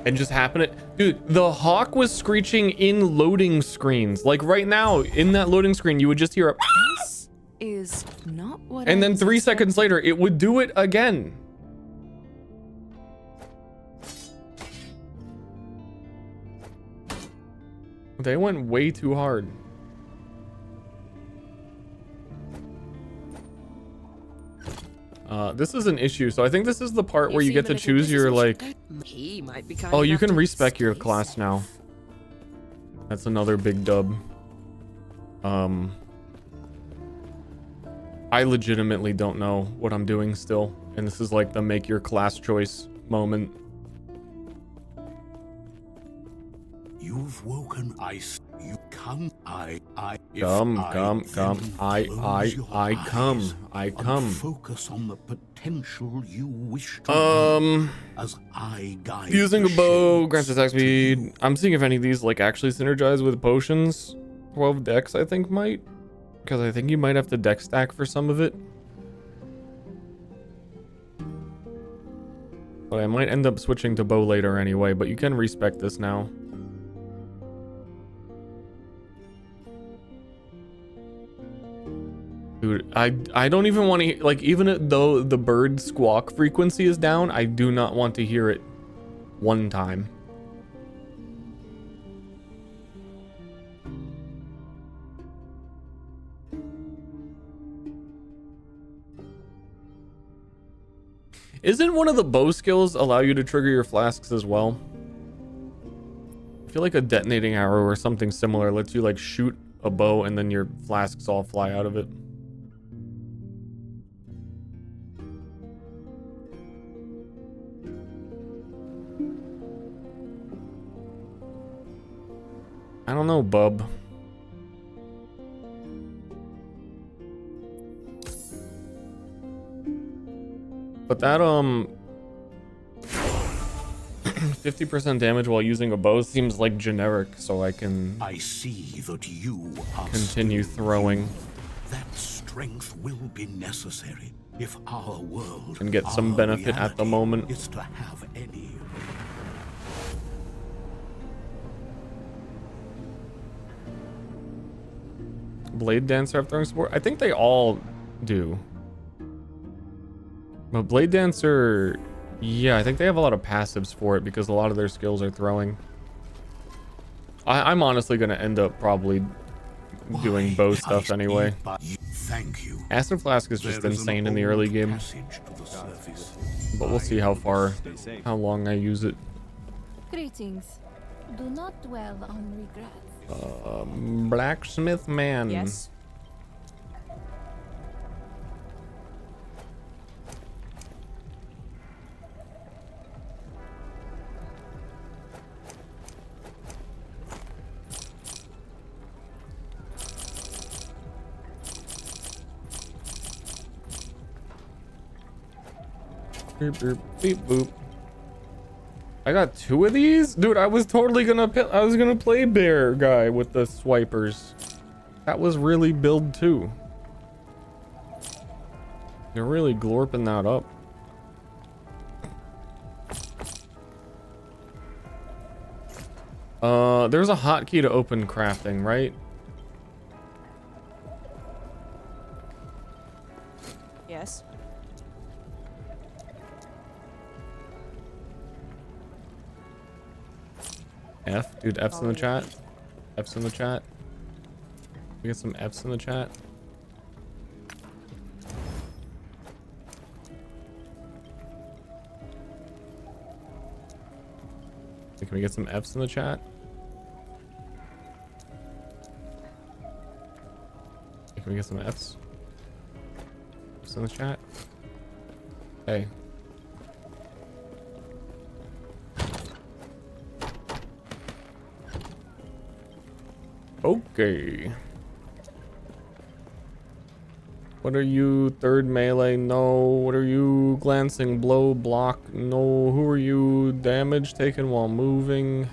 And just happen it. Dude, the Hawk was screeching in loading screens. Like right now, in that loading screen, you would just hear a This is not what and I then was 3 seconds expecting. later, it would do it again. They went way too hard. This is an issue. So I think this is the part where you get to choose your like. He might be kind Oh, you enough can to respec your stay class safe. now. That's another big dub. I legitimately don't know what I'm doing still, and this is like the make your class choice moment. You've woken ice. You come. If Come, I come, then come. close your I come. eyes I and come. Focus on the potential you wish to be as I guide. Using the a bow shades grants attack to you. speed. I'm seeing if any of these like actually synergize with potions. 12 dex I think might. Because I think you might have to deck stack for some of it. But I might end up switching to bow later anyway, but you can respec this now. Dude, I don't even want to, like, even though the bird squawk frequency is down, I do not want to hear it one time. Isn't one of the bow skills allow you to trigger your flasks as well? I feel like a detonating arrow or something similar lets you like shoot a bow and then your flasks all fly out of it. I don't know, bub. But that 50% damage while using a bow seems like generic, so I see that you are continue throwing. That strength will be necessary if our world and get some benefit at the moment. Is to have any. Blade Dancer have throwing support? I think they all do. But Blade Dancer, yeah, I think they have a lot of passives for it because a lot of their skills are throwing. I'm honestly going to end up probably doing bow stuff anyway. Thank you. Acid Flask is just insane in the early game. But we'll see how long I use it. Greetings. Do not dwell on regrets. Blacksmith man. Yes. Beep, boop, beep, boop. I got 2 of these? Dude, I was totally gonna play bear guy with the swipers. That was really build 2. You're really glorping that up. There's a hotkey to open crafting, right? Yes. F, dude, F's in the chat. F's in the chat. We get some F's in the chat. Can we get some F's in the chat? Can we get some F's? F's in the chat? Hey. Okay. What are you? Third melee? No. What are you? Glancing blow block? No. Who are you? Damage taken while moving?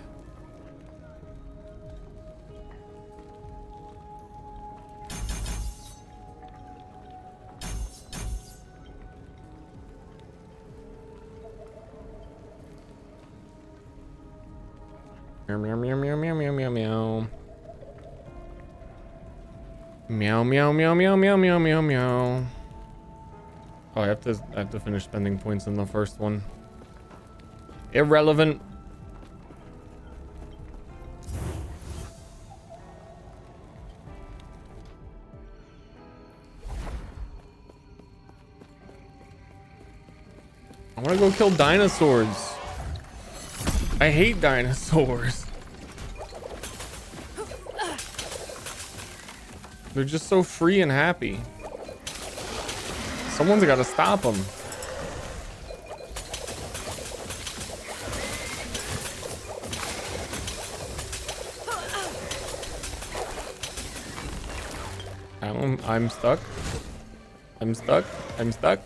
Meow meow meow meow meow meow meow meow. Meow meow meow meow meow meow meow meow. Oh, I have to finish spending points in the first one. Irrelevant. I want to go kill dinosaurs. I hate dinosaurs. They're just so free and happy. Someone's got to stop them. I'm stuck. I'm stuck. I'm stuck.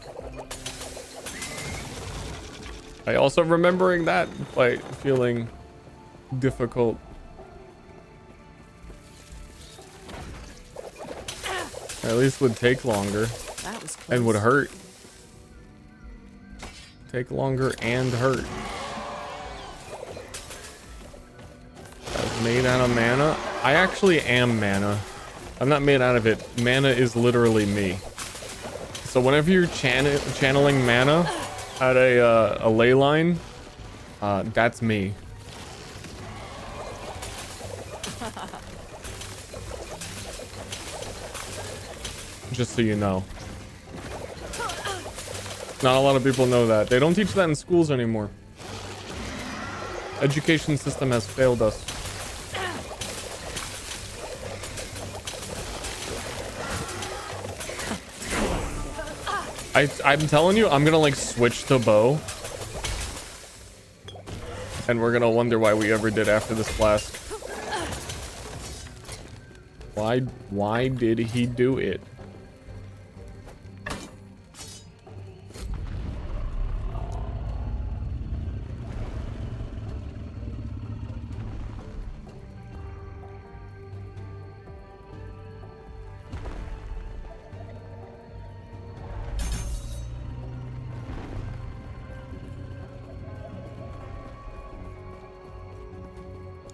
I also remembering that fight feeling difficult. Or at least would take longer. That was close. And would hurt. Take longer and hurt. That's made out of mana. I actually am mana. I'm not made out of it. Mana is literally me. So whenever you're channeling mana at a ley line, that's me. Just so you know. Not a lot of people know that. They don't teach that in schools anymore. Education system has failed us. I'm telling you, I'm gonna like switch to bow. And we're gonna wonder why we ever did after this class. Why did he do it?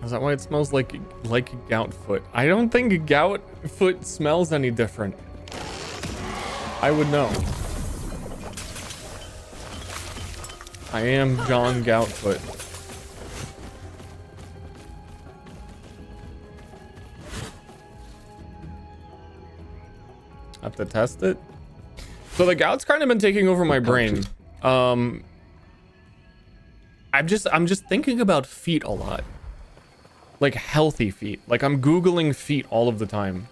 Is that why it smells like gout foot? I don't think gout foot smells any different. I would know. I am John Goutfoot. Have to test it. So the gout's kind of been taking over my brain. I'm just thinking about feet a lot. Like healthy feet. Like I'm Googling feet all of the time.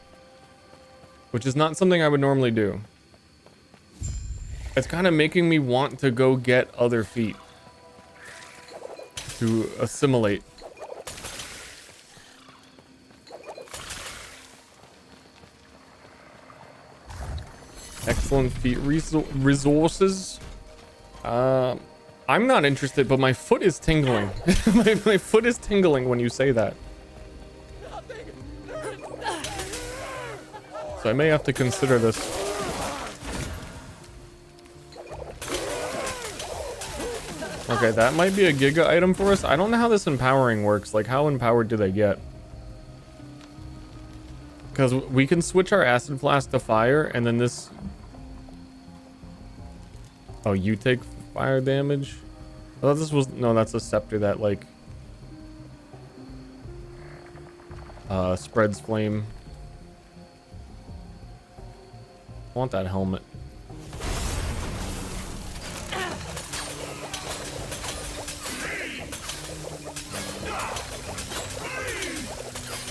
Which is not something I would normally do. It's kind of making me want to go get other feet. To assimilate. Excellent feet resources. I'm not interested, but my foot is tingling. my foot is tingling when you say that. So I may have to consider this. Okay, that might be a Giga item for us. I don't know how this empowering works. Like, how empowered do they get? Because we can switch our acid flask to fire, and then this... Oh, you take fire damage? I thought this was... No, that's a scepter that, like... spreads flame. I want that helmet.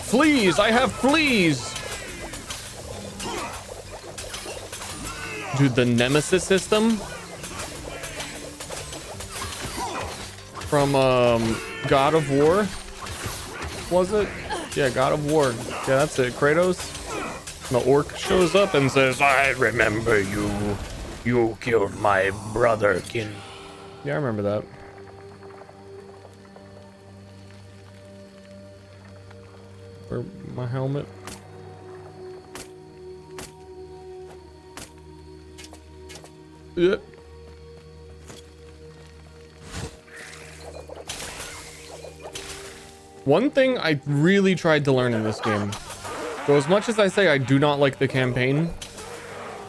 Fleas! I have fleas! Dude, the Nemesis system from God of War, was it? Yeah, God of War. Yeah, that's it. Kratos. The orc shows up and says, "I remember you. You killed my brother, kin." Yeah, I remember that. Where my helmet? Yep. One thing I really tried to learn in this game. So as much as I say I do not like the campaign,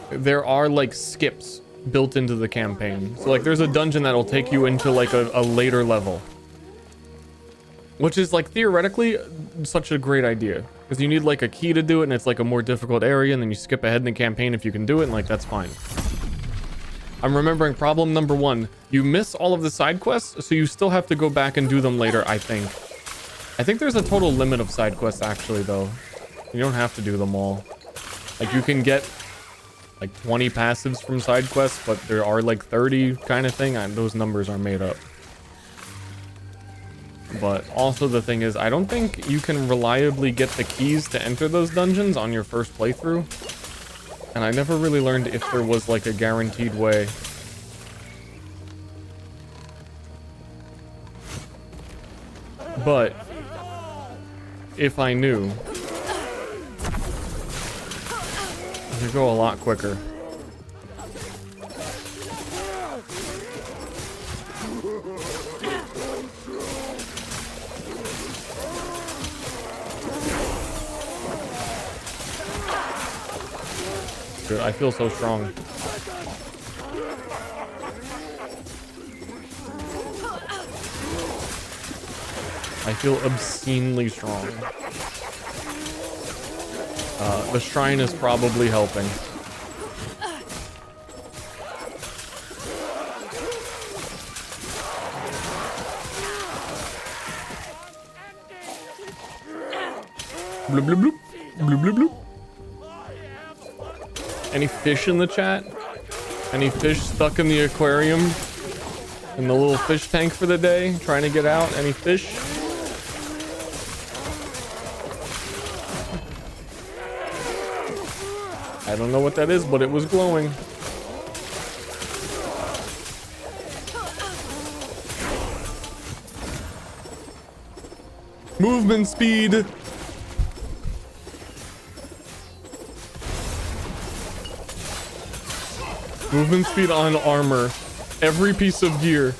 there are like skips built into the campaign. So like there's a dungeon that'll take you into like a later level. Which is like theoretically such a great idea. Because you need like a key to do it and it's like a more difficult area and then you skip ahead in the campaign if you can do it and like that's fine. I'm remembering problem number 1. You miss all of the side quests, so you still have to go back and do them later, I think. I think there's a total limit of side quests actually though. You don't have to do them all. Like you can get like 20 passives from side quests, but there are like 30 kind of thing, and those numbers are made up. But also the thing is, I don't think you can reliably get the keys to enter those dungeons on your first playthrough. And I never really learned if there was like a guaranteed way. But if I knew, They go a lot quicker. Dude, I feel so strong. I feel obscenely strong. The shrine is probably helping. Bloop, bloop, bloop. Bloop, bloop, bloop. Any fish in the chat? Any fish stuck in the aquarium? In the little fish tank for the day? Trying to get out? Any fish? I don't know what that is, but it was glowing. Movement speed. Movement speed on armor. Every piece of gear.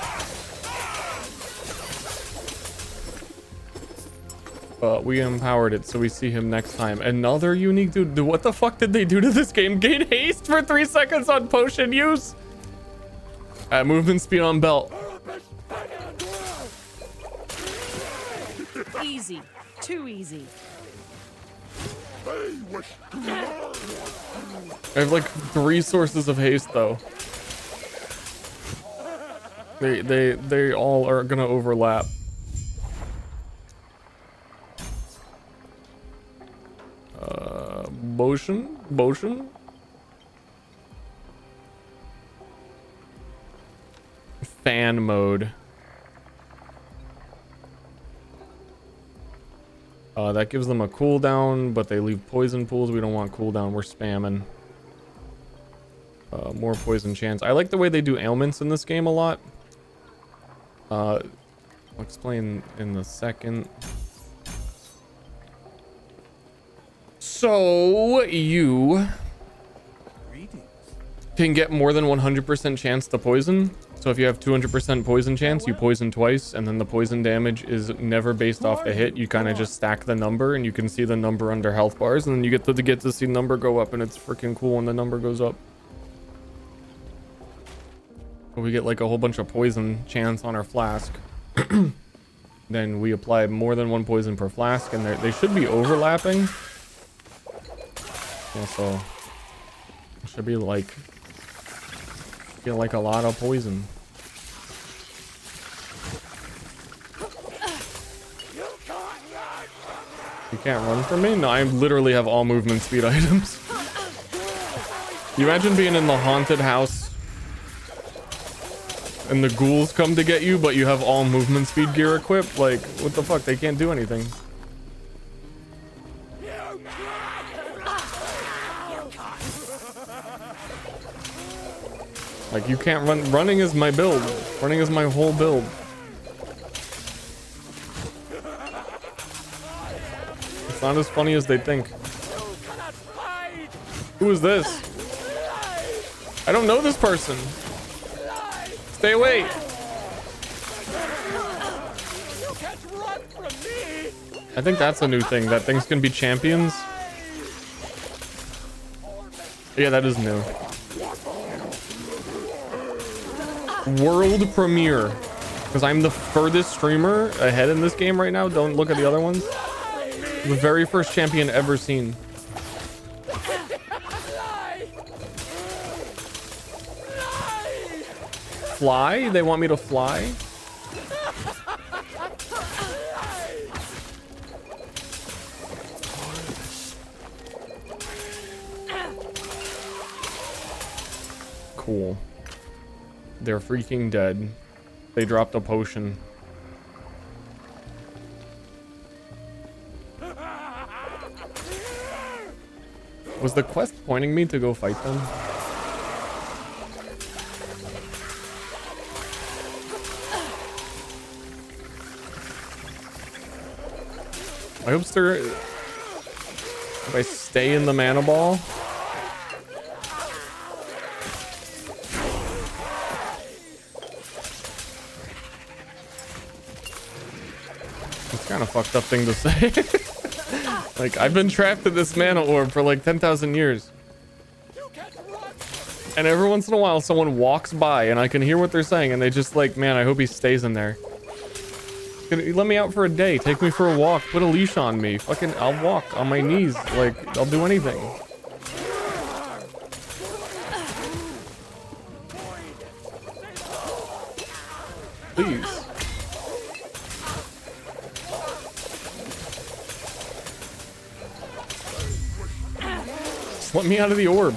We empowered it, so we see him next time. Another unique dude. What the fuck did they do to this game? Gain haste for 3 seconds on potion use. Movement speed on belt. Easy. Too easy. I have like 3 sources of haste though. They all are gonna overlap. Motion. Fan mode. That gives them a cooldown, but they leave poison pools. We don't want cooldown. We're spamming. More poison chance. I like the way they do ailments in this game a lot. I'll explain in a second. So you can get more than 100% chance to poison. So if you have 200% poison chance, you poison twice, and then the poison damage is never based off the hit. You kind of just stack the number, and you can see the number under health bars, and then you get to see number go up, and it's freaking cool when the number goes up. We get like a whole bunch of poison chance on our flask. Then we apply more than 1 poison per flask, and they should be overlapping. Yeah, so it should be like a lot of poison. You can't run from me? No, I literally have all movement speed items. You imagine being in the haunted house and the ghouls come to get you, but you have all movement speed gear equipped? Like, what the fuck? They can't do anything. Like, you can't run. Running is my build. Running is my whole build. It's not as funny as they think. Who is this? I don't know this person. Stay away. I think that's a new thing, that things can be champions. Yeah, that is new. World premiere, because I'm the furthest streamer ahead in this game right now. Don't look at the other ones. The very first champion ever seen. Fly? They want me to fly? Cool. They're freaking dead. They dropped a potion. Was the quest pointing me to go fight them? I hope Ster... If I stay in the mana ball, Kind of fucked up thing to say. Like, I've been trapped in this mana orb for like 10,000 years. And every once in a while, someone walks by and I can hear what they're saying. And they just like, man, I hope he stays in there. Let me out for a day. Take me for a walk. Put a leash on me. Fucking, I'll walk on my knees. Like, I'll do anything. Please. Just let me out of the orb.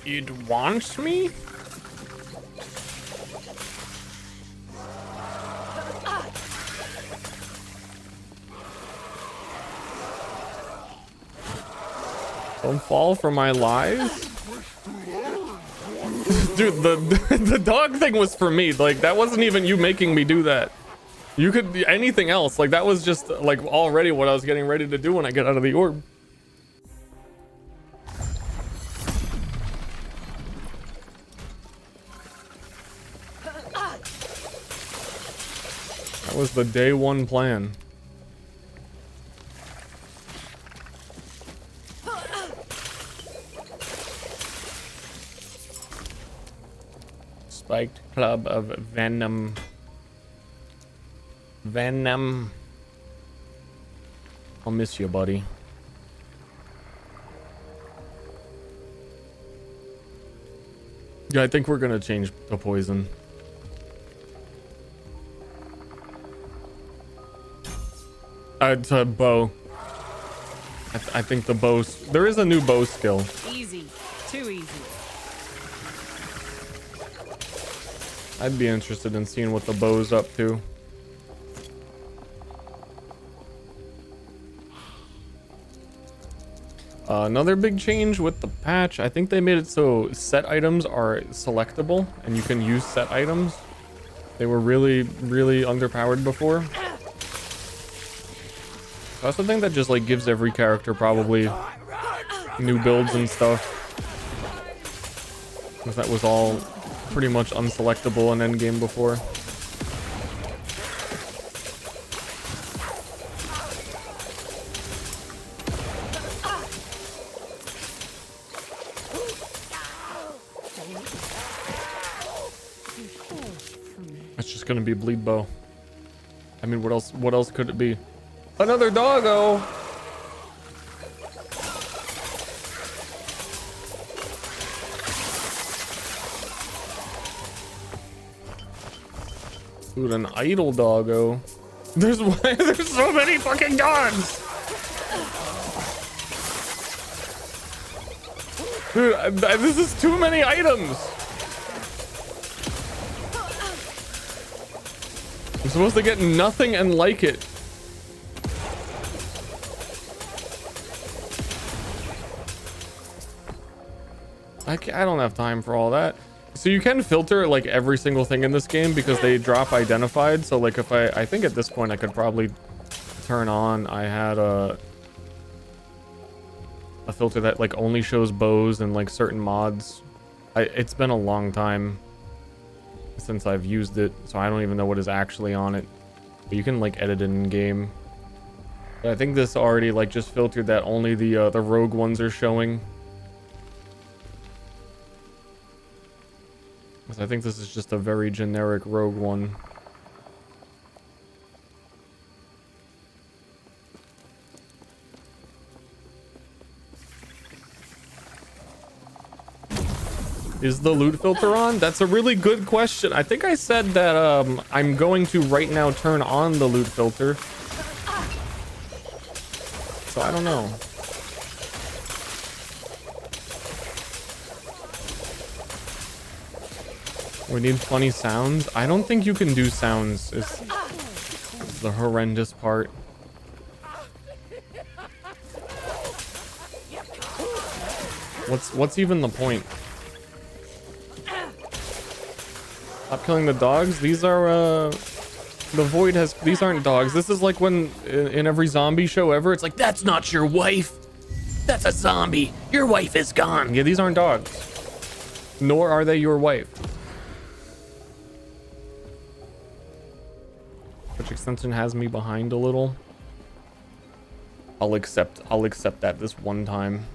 It wants me? Don't fall for my lies? Dude, the dog thing was for me. Like, that wasn't even you making me do that. You could, anything else. Like, that was just, like, already what I was getting ready to do when I get out of the orb. That was the day one plan. Spiked club of venom. Venom. I'll miss you, buddy. Yeah, I think we're gonna change the poison. To bow. I think the bow. There is a new bow skill. Easy. Too easy. I'd be interested in seeing what the bow's up to. Another big change with the patch. I think they made it so set items are selectable and you can use set items. They were really, really underpowered before. I also think that just like gives every character probably new builds and stuff. Because that was all pretty much unselectable in endgame before. It's just gonna be bleed bow. I mean, what else could it be? Another doggo. Dude, an idle doggo. There's so many fucking dogs. Dude, this is too many items. I'm supposed to get nothing and like it. I don't have time for all that. So you can filter like every single thing in this game because they drop identified. So like if I think at this point I could probably turn on, I had a filter that like only shows bows and like certain mods. It's been a long time since I've used it, so I don't even know what is actually on it. But you can like edit it in game. But I think this already like just filtered that only the rogue ones are showing. I think this is just a very generic rogue one. Is the loot filter on? That's a really good question. I think I said that I'm going to right now turn on the loot filter. So I don't know. We need funny sounds. I don't think you can do sounds. It's the horrendous part. What's even the point? Stop killing the dogs. These are the void has. These aren't dogs. This is like when in every zombie show ever, it's like, that's not your wife. That's a zombie. Your wife is gone. Yeah, these aren't dogs. Nor are they your wife. Which extension has me behind a little. I'll accept that this one time.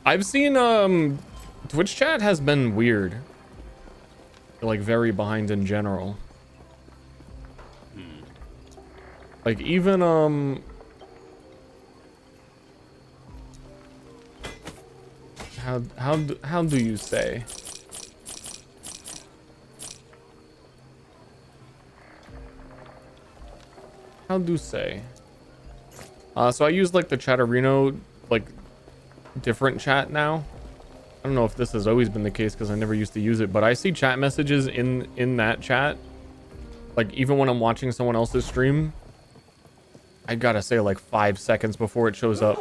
I've seen Twitch chat has been weird. Like very behind in general. Like even how do you say? How do say? So I use like the Chatterino, like different chat now. I don't know if this has always been the case because I never used to use it, but I see chat messages in that chat. Like even when I'm watching someone else's stream, I gotta say like 5 seconds before it shows up.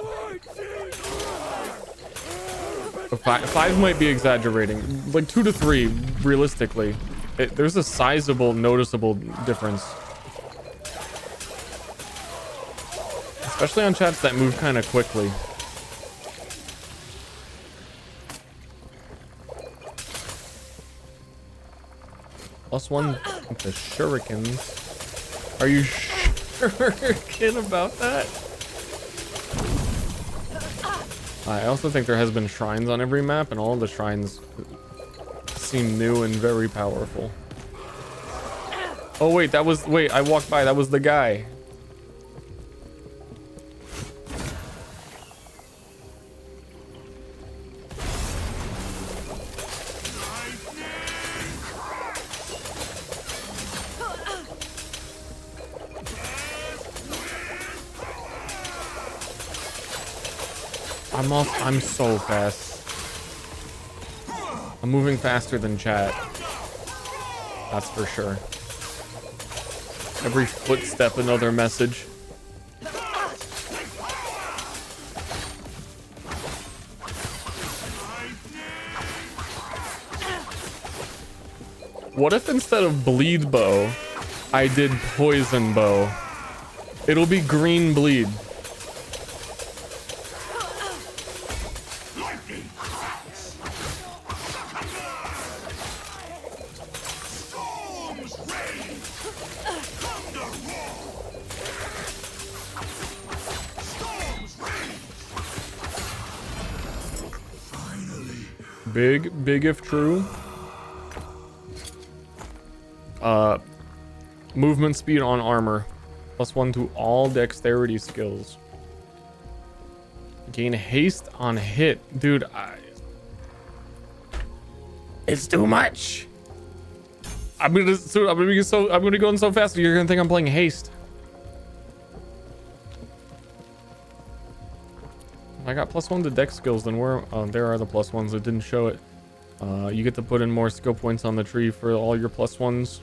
Five might be exaggerating, like 2 to 3 realistically. There's a sizable, noticeable difference. Especially on chats that move kind of quickly. +1 to shurikens. Are you shuriken about that? I also think there has been shrines on every map, and all the shrines seem new and very powerful. Oh wait, I walked by, that was the guy. I'm so fast. I'm moving faster than chat. That's for sure. Every footstep, another message. What if instead of bleed bow, I did poison bow? It'll be green bleed. Big if true. Movement speed on armor. +1 to all dexterity skills. Gain haste on hit. Dude, it's too much. I'm gonna go in so fast you're gonna think I'm playing haste. I got +1 to dex skills, then where? Oh, there are the +1s. It didn't show it. You get to put in more skill points on the tree for all your +1s.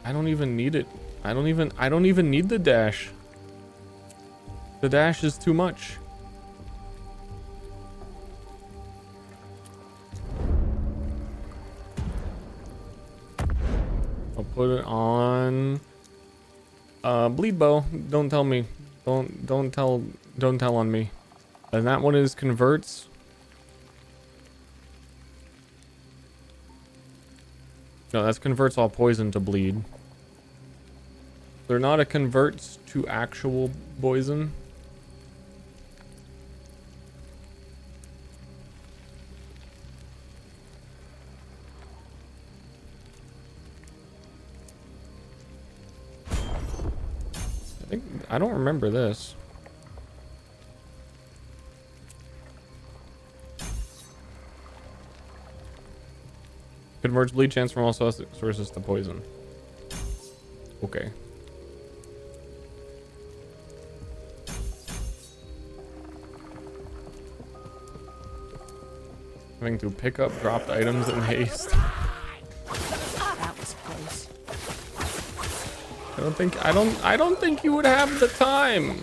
I don't even need it. I don't even need the dash. The dash is too much. I'll put it on bleed bow. Don't tell me. Don't tell on me. And that one is converts. No, that's converts all poison to bleed. They're not a converts to actual poison. I don't remember this. Converts bleed chance from all sources to poison. Okay. Having to pick up dropped items in haste. That was close. I don't think you would have the time.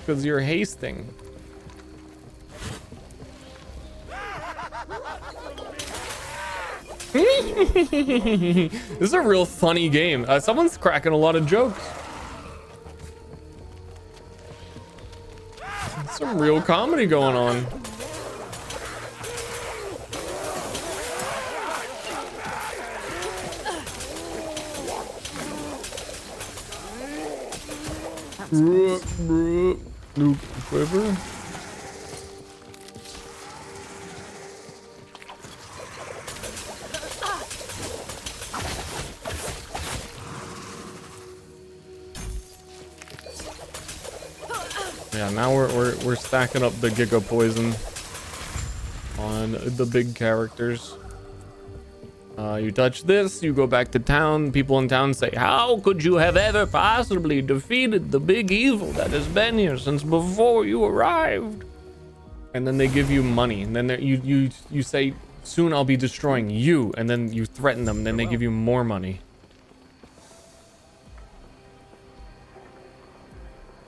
Because you're hasting. This is a real funny game. Someone's cracking a lot of jokes. some real comedy going on. New quiver. Yeah, now we're stacking up the Giga Poison on the big characters. You touch this, you go back to town. People in town say, "How could you have ever possibly defeated the big evil that has been here since before you arrived?" And then they give you money, and then you say, "Soon I'll be destroying you," and then you threaten them, and then they give you more money.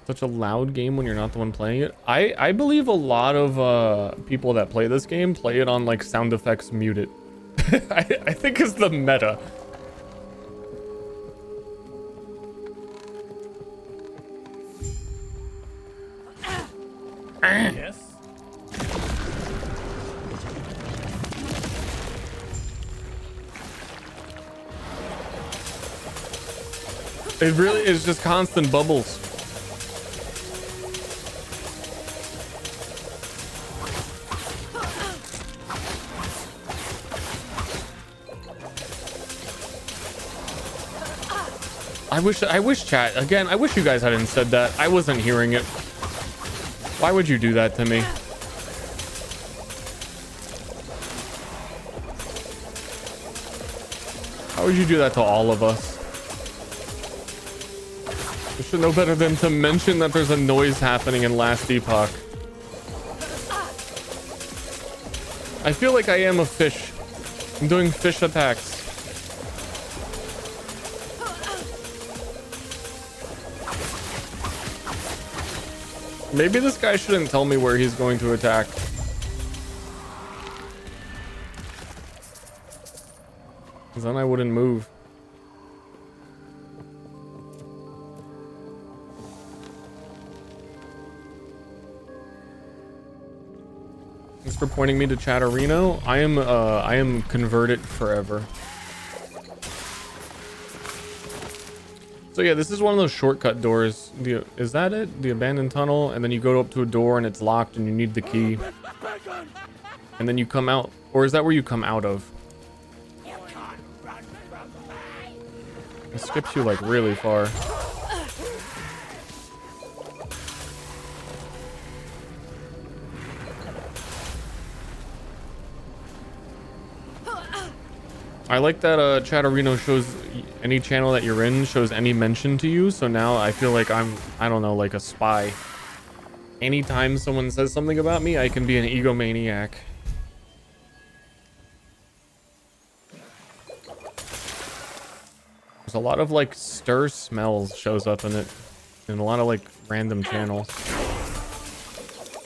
Such a loud game when you're not the one playing it. I believe a lot of people that play this game play it on like sound effects muted. I think it's the meta. Yes. It really is just constant bubbles. I wish chat, again, I wish you guys hadn't said that. I wasn't hearing it. Why would you do that to me? How would you do that to all of us? You should know better than to mention that there's a noise happening in Last Epoch. I feel like I am a fish. I'm doing fish attacks. Maybe this guy shouldn't tell me where he's going to attack. Because then I wouldn't move. Thanks for pointing me to Chatterino. I am converted forever. So yeah, this is one of those shortcut doors. Is that it? The abandoned tunnel, and then you go up to a door and it's locked and you need the key. And then you come out. Or is that where you come out of? It skips you like really far. I like that Chatterino shows any channel that you're in, shows any mention to you. So now I feel like I don't know, like a spy. Anytime someone says something about me, I can be an egomaniac. There's a lot of like Ster smells shows up in it, in a lot of like random channels.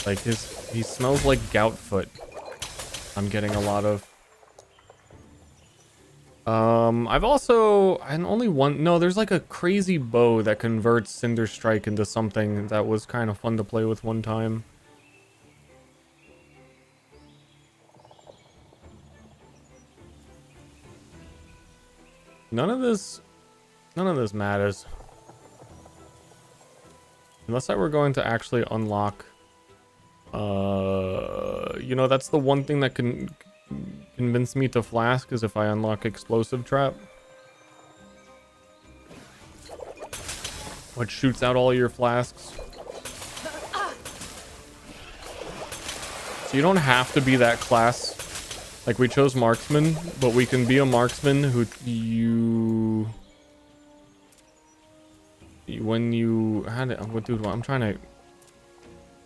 Like he smells like Goutfoot. I'm getting a lot of. I've also, and only one, no, there's like a crazy bow that converts Cinder Strike into something that was kind of fun to play with one time. None of this matters. Unless I were going to actually unlock, you know, that's the one thing that can convince me to flask is if I unlock Explosive Trap, which shoots out all your flasks. So you don't have to be that class. Like we chose Marksman, but we can be a Marksman who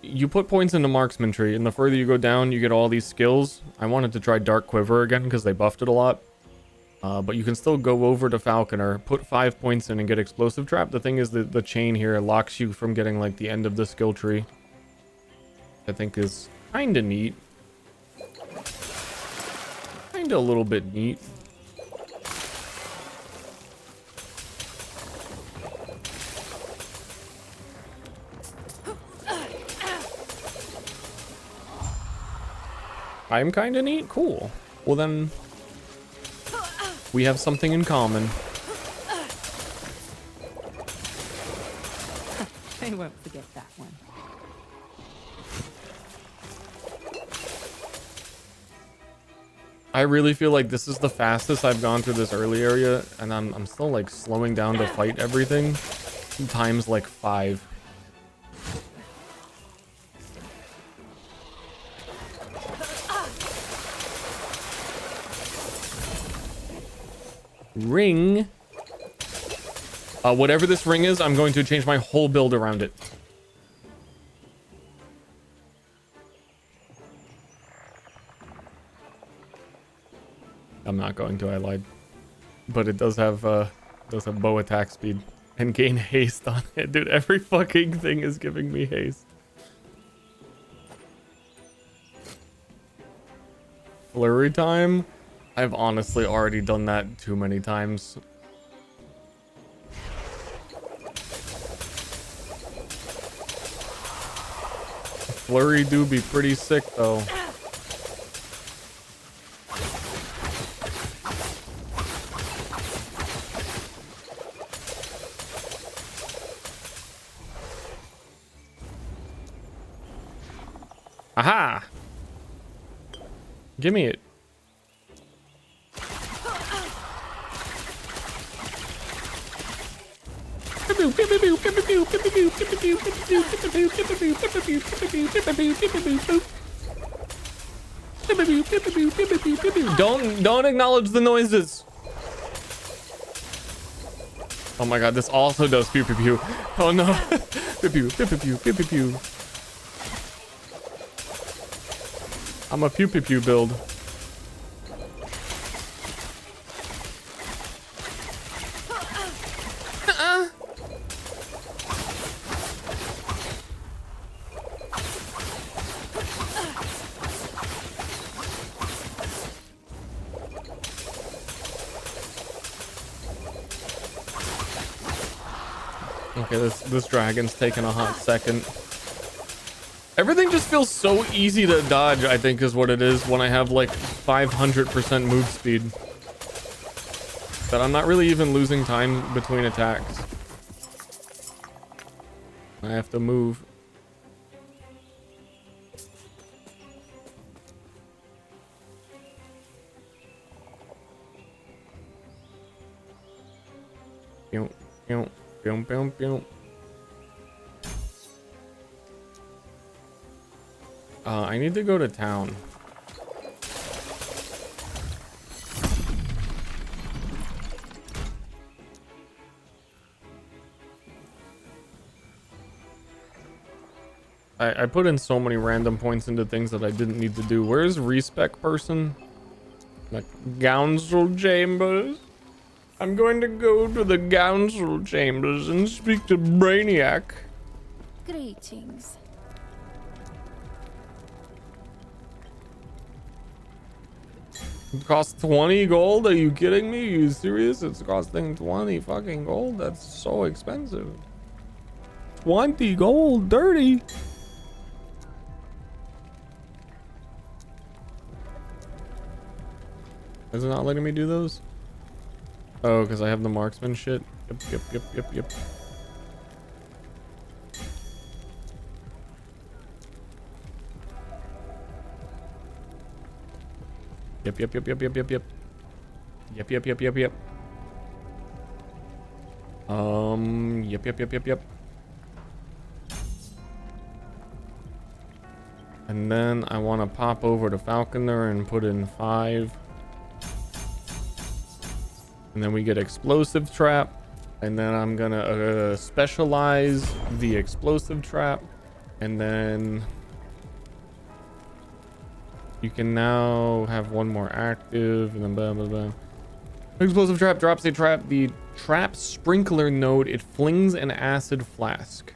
you put points into Marksman tree, and the further you go down, you get all these skills. I wanted to try Dark Quiver again because they buffed it a lot. But you can still go over to Falconer, put 5 points in and get Explosive Trap. The thing is that the chain here locks you from getting like the end of the skill tree. I think is kind of neat. Kind of a little bit neat. I'm kind of neat? Cool. Well then, we have something in common. I won't forget that one. I really feel like this is the fastest I've gone through this early area, and I'm still like slowing down to fight everything times like 5. Ring. Whatever this ring is, I'm going to change my whole build around it. I'm not going to, I lied. But it does have bow attack speed and gain haste on it. Dude, every fucking thing is giving me haste. Flurry time? I've honestly already done that too many times. Flurry do be pretty sick though. Aha! Give me it. Don't acknowledge the noises. Oh my god, this also does pew pew pew. Oh no. Pew pew pew pew pew pew pew. I'm a pew pew pew build. Okay, this dragon's taking a hot second. Everything just feels so easy to dodge, I think is what it is, when I have like 500% move speed. That I'm not really even losing time between attacks. I have to move. Pew, pew, pew, pew, pew. I need to go to town. I put in so many random points into things that I didn't need to do. Where's respec person? Like council chambers? I'm going to go to the council chambers and speak to Brainiac. Greetings. It costs 20 gold? Are you kidding me? Are you serious? It's costing 20 fucking gold? That's so expensive. 20 gold? Dirty. Is it not letting me do those? Oh, because I have the marksman shit. Yep. Yep. And then I want to pop over to Falconer and put in 5. And then we get explosive trap. And then I'm gonna specialize the explosive trap. And then you can now have one more active, and then blah blah blah. Explosive trap drops a trap. The trap sprinkler node, it flings an acid flask.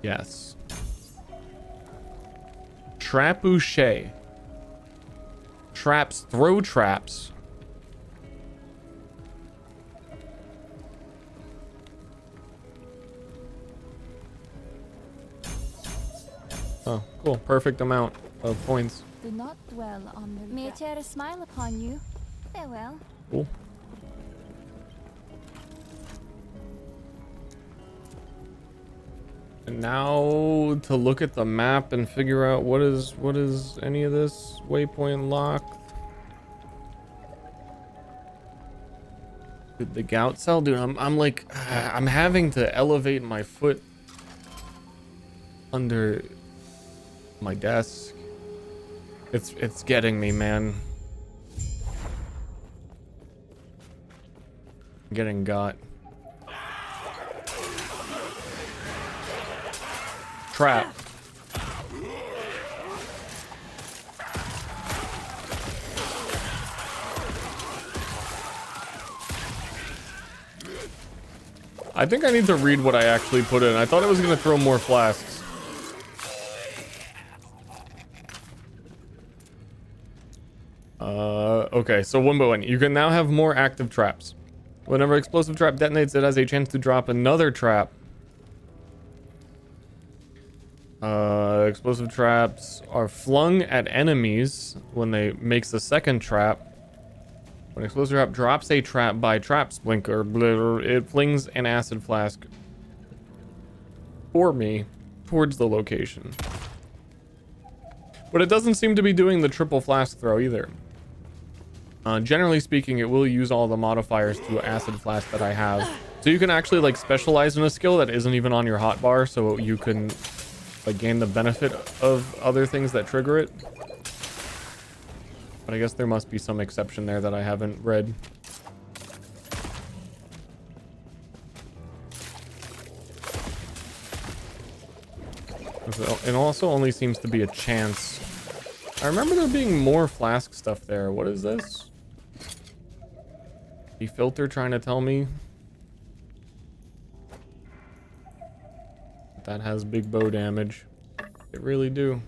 Yes. Trapouche. Traps, throw traps Oh, cool. Perfect amount of points. Do not dwell on the May Terra smile upon you. Farewell. Cool. And now to look at the map and figure out what is any of this waypoint locked. Dude, the gout cell, dude, I'm like I'm having to elevate my foot under my desk. It's getting me, man. I'm getting got. Trap. I think I need to read what I actually put in. I thought it was gonna throw more flasks. Okay, so 1 you can now have more active traps. Whenever explosive trap detonates, it has a chance to drop another trap. Explosive traps are flung at enemies when they makes the second trap. When explosive trap drops a trap by trap splinker, it flings an acid flask for me towards the location. But it doesn't seem to be doing the triple flask throw either. Generally speaking, it will use all the modifiers to acid flask that I have. So you can actually like specialize in a skill that isn't even on your hotbar, so you can like gain the benefit of other things that trigger it. But I guess there must be some exception there that I haven't read. It also only seems to be a chance. I remember there being more flask stuff there. What is this? The filter trying to tell me that has big bow damage. It really do.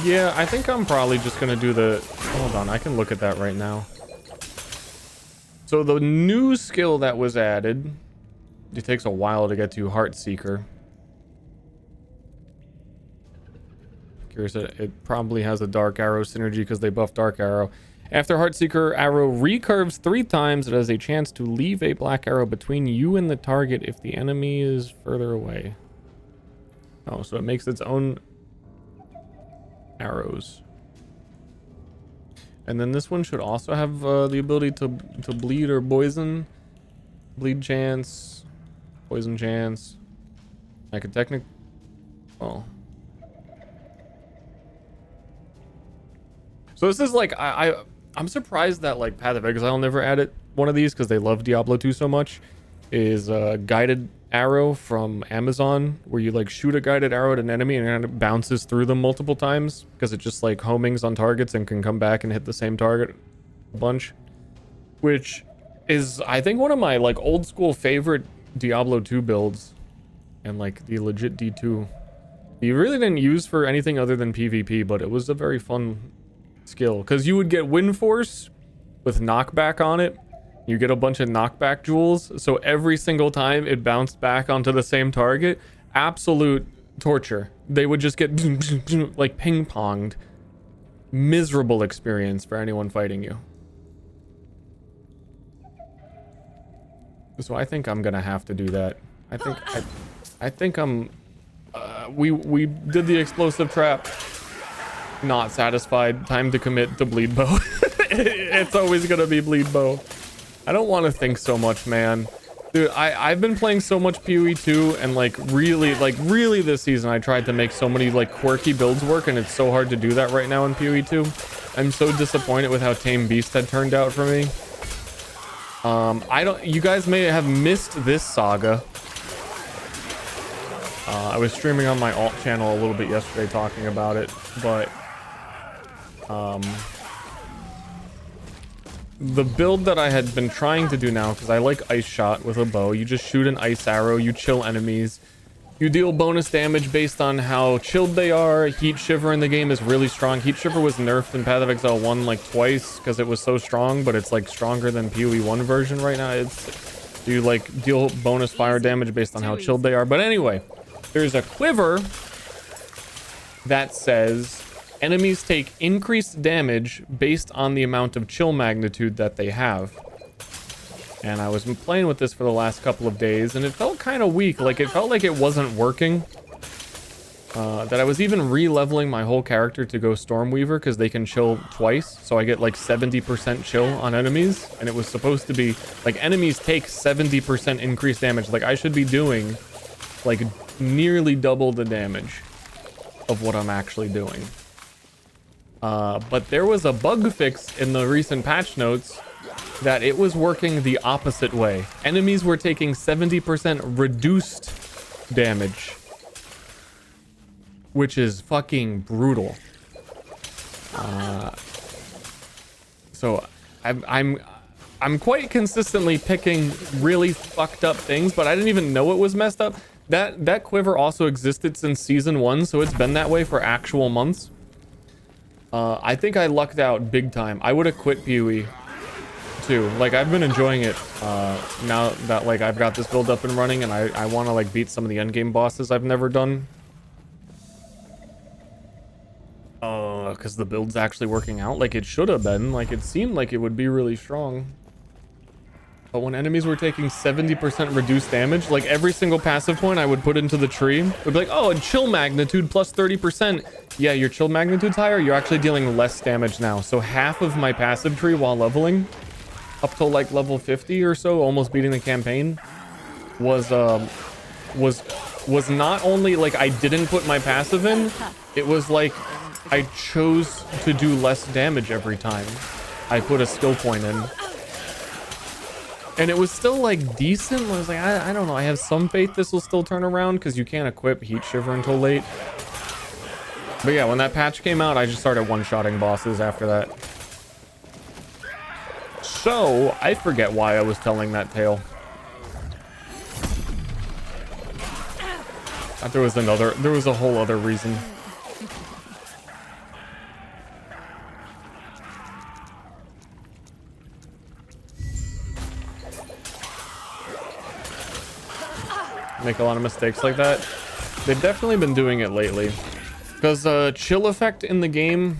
Yeah, I think I'm probably just gonna do the... Hold on, I can look at that right now. So the new skill that was added, it takes a while to get to Heart Seeker. Curious, it probably has a Dark Arrow synergy because they buffed Dark Arrow. After Heart Seeker arrow recurves 3 times, it has a chance to leave a black arrow between you and the target if the enemy is further away. Oh, so it makes its own arrows. And then this one should also have the ability to bleed or poison. Bleed chance, poison chance. I could technically... Well... So this is like, I'm surprised that like Path of Exile never added one of these because they love Diablo 2 so much. Is a guided arrow from Amazon where you like shoot a guided arrow at an enemy and it bounces through them multiple times because it just like homings on targets and can come back and hit the same target a bunch. Which is, I think, one of my like old school favorite Diablo 2 builds and like the legit D2. You really didn't use for anything other than PvP, but it was a very fun skill because you would get wind force with knockback on it. You get a bunch of knockback jewels, so every single time it bounced back onto the same target. Absolute torture. They would just get like ping-ponged. Miserable experience for anyone fighting you. So I think I'm gonna have to do that. I think I'm we did the explosive trap. Not satisfied. Time to commit to bleed bow. It's always gonna be bleed bow. I don't want to think so much, man. Dude, I've been playing so much PoE 2 and like really this season I tried to make so many like quirky builds work and it's so hard to do that right now in PoE 2. I'm so disappointed with how Tame Beast had turned out for me. You guys may have missed this saga. I was streaming on my alt channel a little bit yesterday talking about it, but the build that I had been trying to do now, because I like ice shot with a bow. You just shoot an ice arrow, you chill enemies, You deal bonus damage based on how chilled they are. Heat Shiver in the game is really strong. Heat Shiver was nerfed in Path of Exile 1 like twice because it was so strong, but it's like stronger than PoE 1 version right now. You like deal bonus fire damage based on how chilled they are. But anyway, there's a quiver that says enemies take increased damage based on the amount of chill magnitude that they have. And I was playing with this for the last couple of days, and it felt kind of weak. Like, it felt like it wasn't working. That I was even re-leveling my whole character to go Stormweaver, because they can chill twice. So I get, like, 70% chill on enemies. And it was supposed to be, like, enemies take 70% increased damage. Like, I should be doing, like, nearly double the damage of what I'm actually doing. But there was a bug fix in the recent patch notes that it was working the opposite way. Enemies were taking 70% reduced damage, which is fucking brutal. So I'm quite consistently picking really fucked up things, but I didn't even know it was messed up. That quiver also existed since season 1, so it's been that way for actual months. I think I lucked out big time. I would have quit PoE too. Like, I've been enjoying it now that like I've got this build up and running, and I want to like beat some of the endgame bosses I've never done. Because the build's actually working out like it should have been. Like, it seemed like it would be really strong. But when enemies were taking 70% reduced damage, like every single passive point I would put into the tree would be like, oh, and chill magnitude plus 30%. Yeah, your chill magnitude's higher. You're actually dealing less damage now. So half of my passive tree while leveling up till like level 50 or so, almost beating the campaign, was not only like I didn't put my passive in, it was like I chose to do less damage every time I put a skill point in. And it was still like decent. I was like, I don't know. I have some faith this will still turn around because you can't equip Heat Shiver until late. But yeah, when that patch came out, I just started one-shotting bosses after that. So I forget why I was telling that tale. There was a whole other reason. Make a lot of mistakes like that. They've definitely been doing it lately. Because chill effect in the game,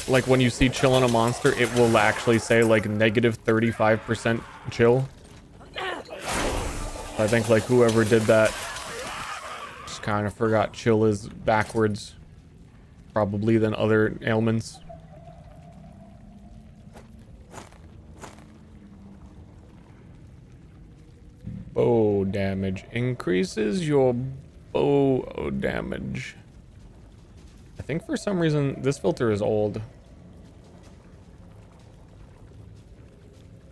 like when you see chill on a monster, it will actually say like negative 35% chill. I think like whoever did that just kind of forgot chill is backwards, probably, than other ailments. Bow damage increases your bow damage. I think for some reason this filter is old. I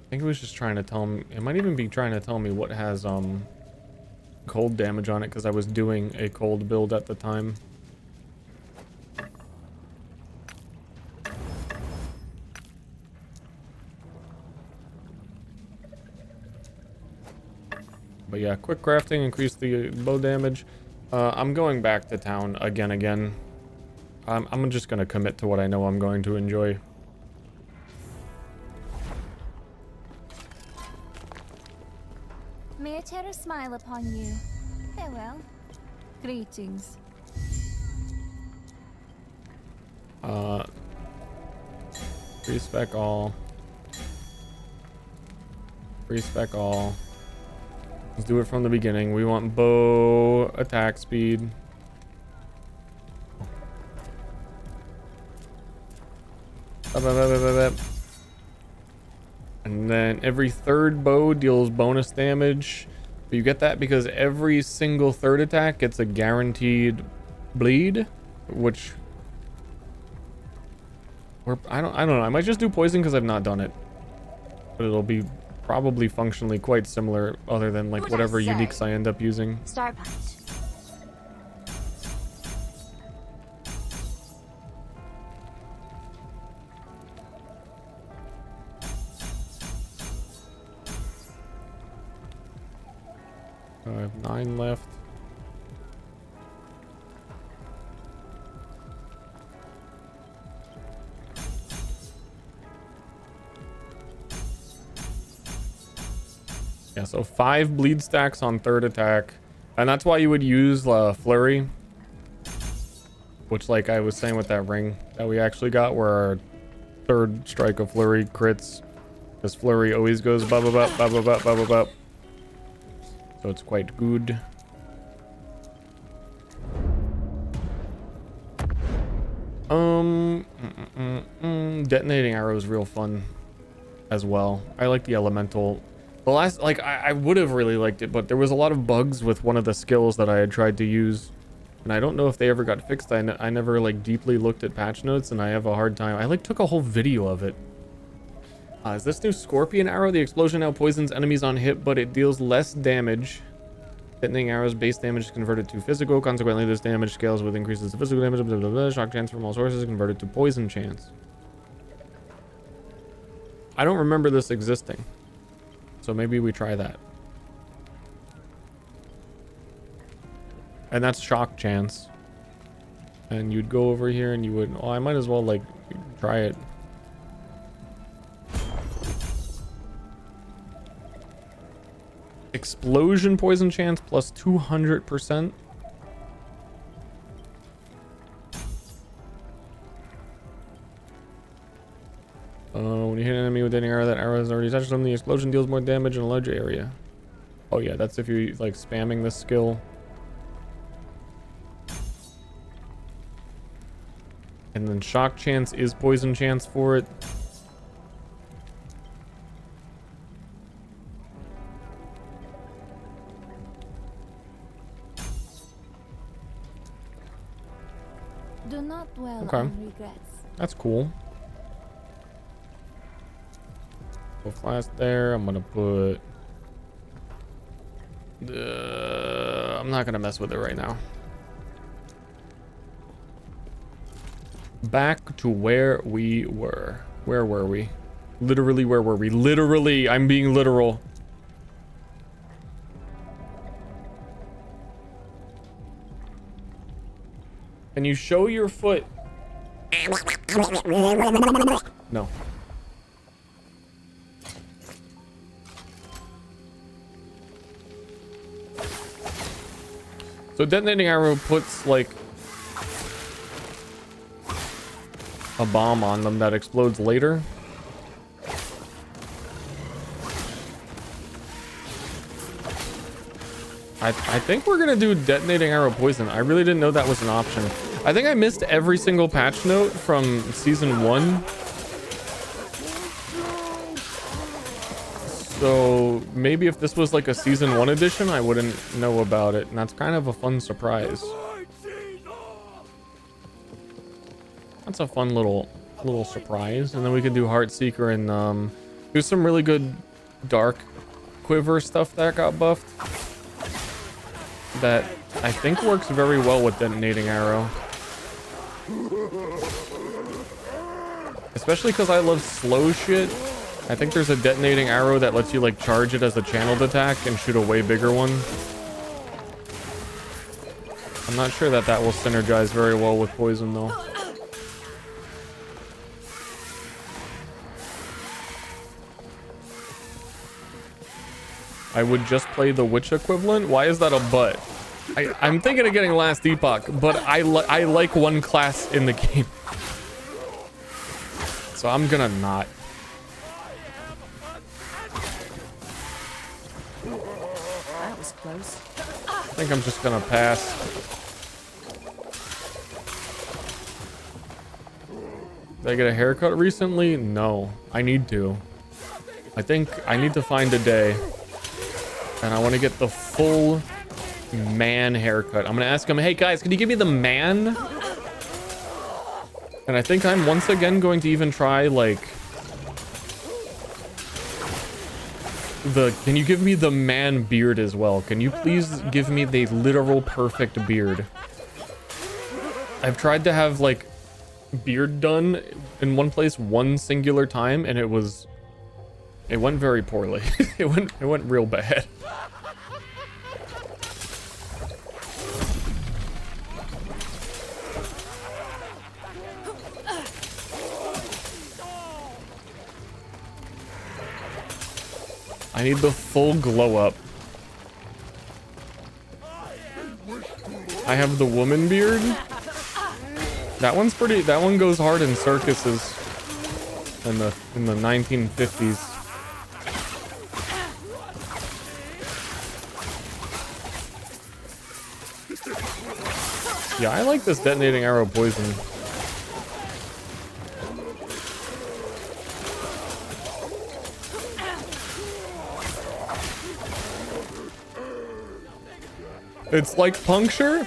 think it was just trying to tell me, it might even be trying to tell me what has cold damage on it, because I was doing a cold build at the time. But yeah, quick crafting, increase the bow damage. I'm going back to town again. I'm just gonna commit to what I know I'm going to enjoy. May I tear a smile upon you? Farewell. Greetings. Respec all. Respec all. Let's do it from the beginning. We want bow attack speed. And then every third bow deals bonus damage. But you get that because every single third attack gets a guaranteed bleed, which I don't know. I might just do poison because I've not done it, but it'll be probably functionally quite similar, other than like whatever uniques I end up using. Star punch. I have 9 left. Yeah, so 5 bleed stacks on 3rd attack. And that's why you would use Flurry. Which, like I was saying with that ring that we actually got, where our 3rd strike of Flurry crits. Because Flurry always goes bub bub bub bub bub bub bub. So it's quite good. Detonating arrow is real fun as well. I like the elemental. The last, like, I would have really liked it, but there was a lot of bugs with one of the skills that I had tried to use. And I don't know if they ever got fixed. I never, like, deeply looked at patch notes, and I have a hard time. I, like, took a whole video of it. Is this new Scorpion arrow? The explosion now poisons enemies on hit, but it deals less damage. Detonating arrows base damage is converted to physical. Consequently, this damage scales with increases the physical damage. Blah, blah, blah. Shock chance from all sources converted to poison chance. I don't remember this existing. So maybe we try that. And that's shock chance. And you'd go over here and you would... Oh, I might as well, like, try it. Explosion poison chance plus 200%. When you hit an enemy with any arrow, that arrow has already touched them. The explosion deals more damage in a larger area. Oh yeah, that's if you're like spamming this skill. And then shock chance is poison chance for it. Do not dwell Okay. on regrets. That's cool. Go flask there. I'm gonna put... I'm not gonna mess with it right now. Back to where we were. Where were we? Literally, where were we? Literally, I'm being literal. Can you show your foot? No. So detonating arrow puts like a bomb on them that explodes later. I think we're gonna do detonating arrow poison. I really didn't know that was an option. I think I missed every single patch note from season 1. So maybe if this was like a season 1 edition, I wouldn't know about it. And that's kind of a fun surprise. That's a fun little surprise. And then we could do Heartseeker and do some really good dark quiver stuff that got buffed. That I think works very well with detonating arrow. Especially because I love slow shit. I think there's a detonating arrow that lets you like charge it as a channeled attack and shoot a way bigger one. I'm not sure that will synergize very well with poison though. I would just play the witch equivalent. Why is that a but? I'm thinking of getting Last Epoch, but I like one class in the game. So I'm gonna not. That was close. I think I'm just gonna pass. Did I get a haircut recently? No, I need to. I think I need to find a day. And I want to get the full man haircut. I'm going to ask him, hey guys, can you give me the man? And I think I'm once again going to even try like can you give me the man beard as well? Can you please give me the literal perfect beard? I've tried to have like beard done in one place one singular time and it went very poorly. it went real bad. I need the full glow up. I have the woman beard. That one's pretty. That one goes hard in circuses in the 1950s. Yeah, I like this detonating arrow poison. It's like puncture,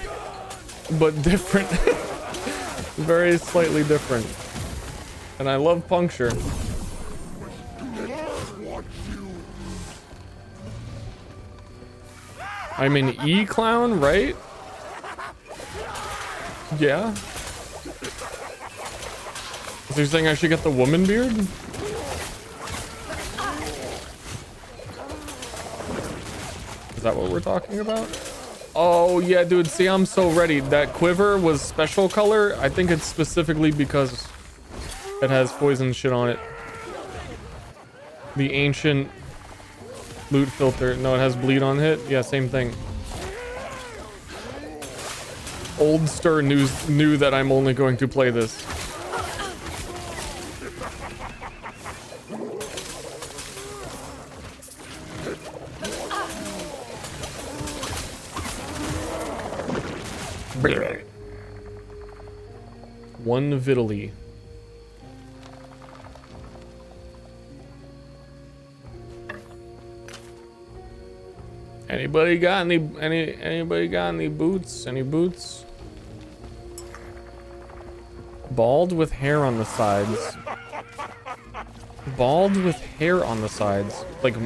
but different. Very slightly different. And I love puncture. I'm an E-clown, right? Yeah. So you're saying I should get the woman beard? Is that what we're talking about? Oh yeah, dude, see, I'm so ready. That quiver was special color. I think it's specifically because it has poison shit on it. The ancient loot filter. No, it has bleed on hit. Yeah, same thing. Old Ster knew that I'm only going to play this. One Vitally. Anybody got anybody got any boots? Any boots? Bald with hair on the sides. Bald with hair on the sides. Like,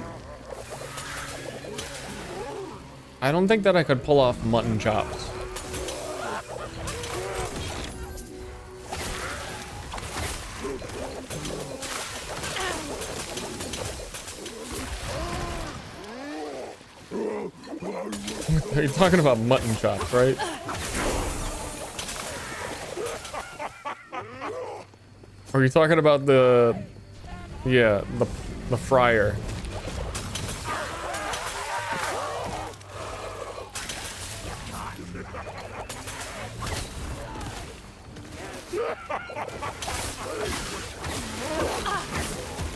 I don't think that I could pull off mutton chops. You're talking about mutton chops, right? Are you talking about the fryer?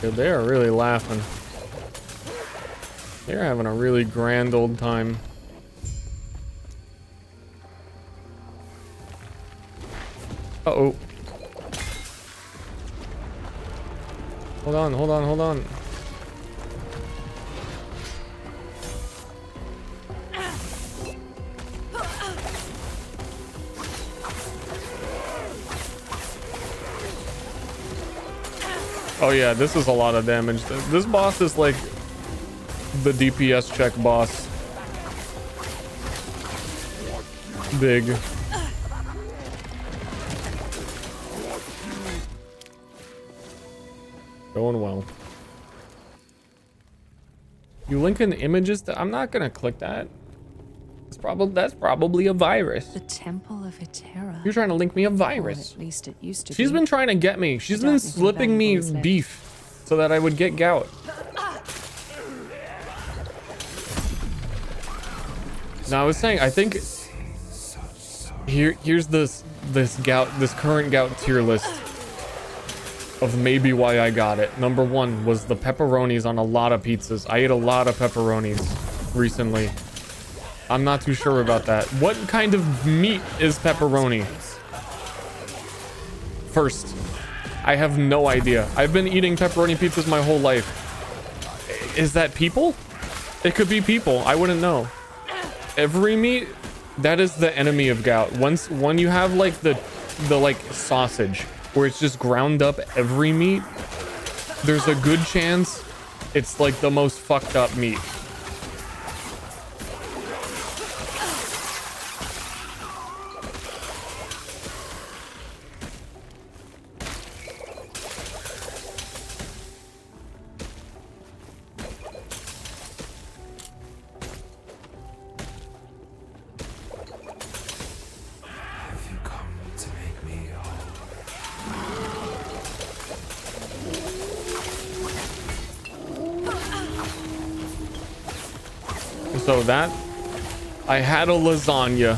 Dude, they are really laughing. They're having a really grand old time. Uh-oh. Hold on, hold on, hold on. Oh yeah, this is a lot of damage. This boss is like the DPS check boss. Big. Going well. You link in images to, I'm not gonna click that. That's probably a virus. The Temple of Hetera. You're trying to link me a virus. At least it used to She's be. been trying to get me. She's been slipping me beef so that I would get gout. Now I was saying, I think here's this current gout tier list of maybe why I got it. Number one was the pepperonis on a lot of pizzas. I ate a lot of pepperonis recently. I'm not too sure about that. What kind of meat is pepperoni? First, I have no idea. I've been eating pepperoni pizzas my whole life. Is that people? It could be people. I wouldn't know. Every meat, that is the enemy of gout. When you have like the like sausage where it's just ground up every meat, there's a good chance it's like the most fucked up meat. So that, I had a lasagna.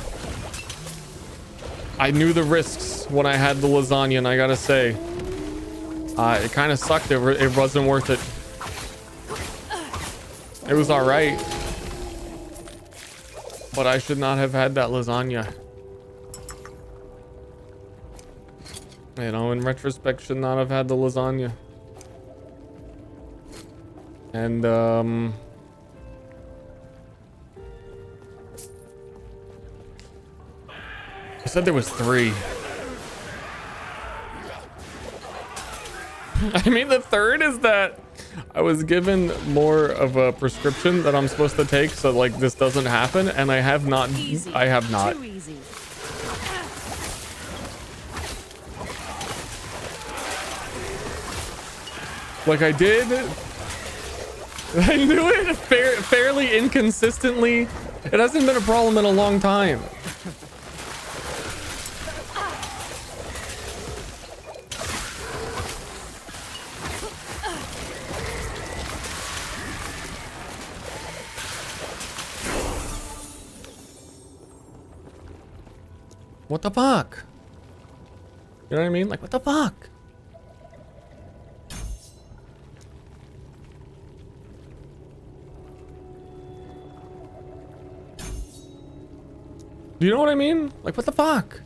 I knew the risks when I had the lasagna, and I gotta say, it kind of sucked. It wasn't worth it. It was all right, but I should not have had that lasagna. You know, in retrospect, should not have had the lasagna. And I said there was 3. I mean, the third is that I was given more of a prescription that I'm supposed to take, so like this doesn't happen, and I have not. Easy. I have not. Too easy. Like I did. I knew it fairly inconsistently. It hasn't been a problem in a long time. What the fuck? You know what I mean? Like, what the fuck? Do you know what I mean? Like, what the fuck?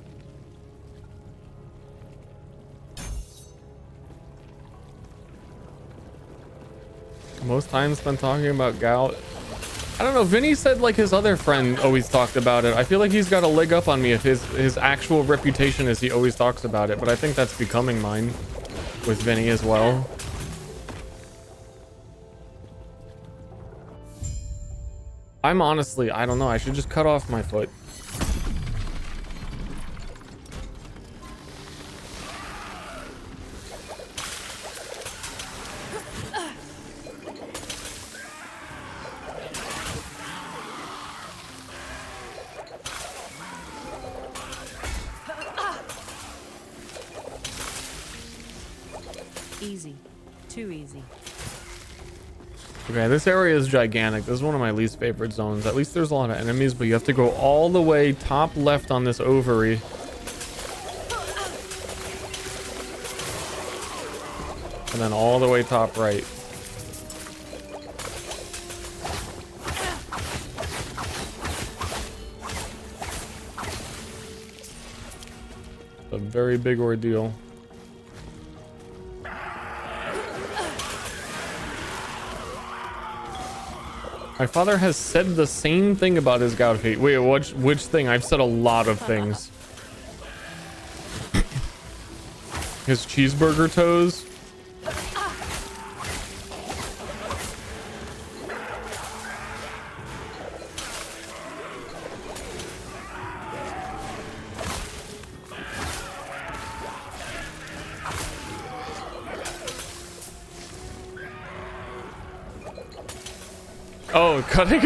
Most time spent talking about gout. I don't know. Vinny said like his other friend always talked about it. I feel like he's got a leg up on me if his actual reputation is he always talks about it. But I think that's becoming mine with Vinny as well. I'm honestly, I don't know. I should just cut off my foot. Easy. Too easy. Okay, this area is gigantic. This is one of my least favorite zones. At least there's a lot of enemies, but you have to go all the way top left on this ovary. And then all the way top right. A very big ordeal. My father has said the same thing about his gout feet. Wait, which thing? I've said a lot of things. His cheeseburger toes. Oh, cutting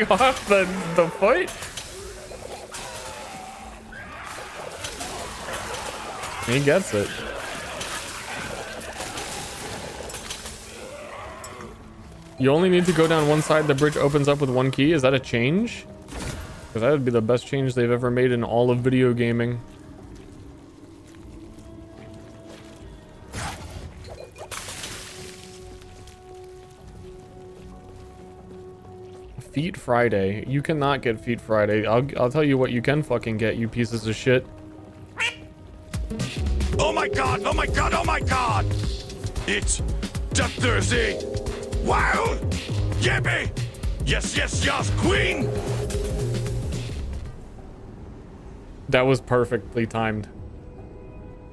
off the foot? He gets it. You only need to go down one side. The bridge opens up with one key. Is that a change? Because that would be the best change they've ever made in all of video gaming. Feet Friday. You cannot get Feet Friday. I'll tell you what you can fucking get, you pieces of shit. Oh my god! Oh my god! Oh my god! It's Dr. Z! Wow! Yippee! Yes, yes, yes, queen! That was perfectly timed.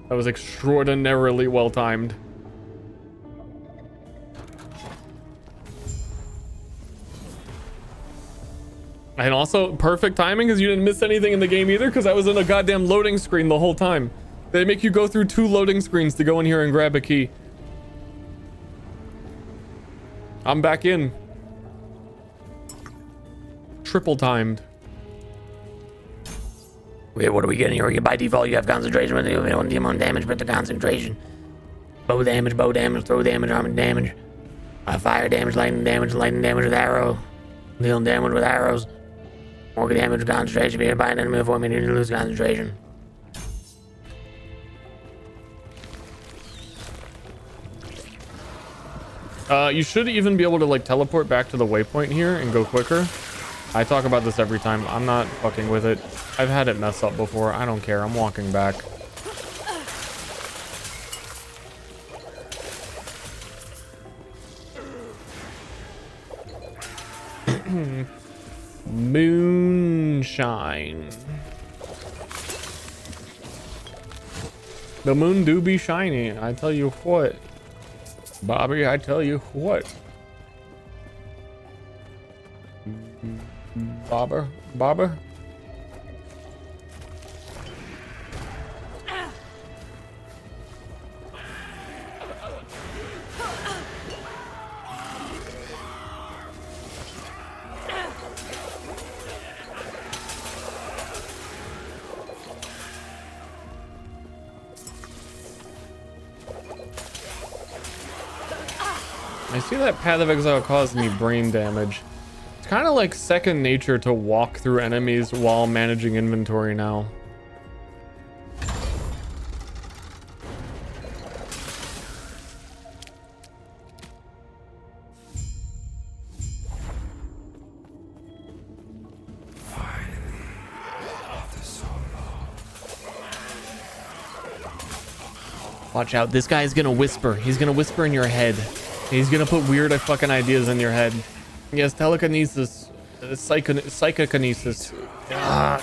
That was extraordinarily well timed. And also perfect timing because you didn't miss anything in the game either, because I was in a goddamn loading screen the whole time. They make you go through 2 loading screens to go in here and grab a key. I'm back in. Triple timed. Wait, what are we getting here? By default, you have concentration with the amount of damage, but the concentration. Bow damage, throw damage, armor damage. Fire damage, lightning damage with arrow. Deal damage with arrows. More damage concentration being by an enemy before me to lose concentration. You should even be able to like teleport back to the waypoint here and go quicker. I talk about this every time. I'm not fucking with it. I've had it mess up before. I don't care. I'm walking back. Moonshine. The moon do be shiny. I tell you what. Bobby, I tell you what. Bobber. I see that Path of Exile caused me brain damage. It's kind of like second nature to walk through enemies while managing inventory now. Watch out, this guy's gonna whisper. He's gonna whisper in your head. He's gonna put weird fucking ideas in your head. Yes, telekinesis, psychokinesis.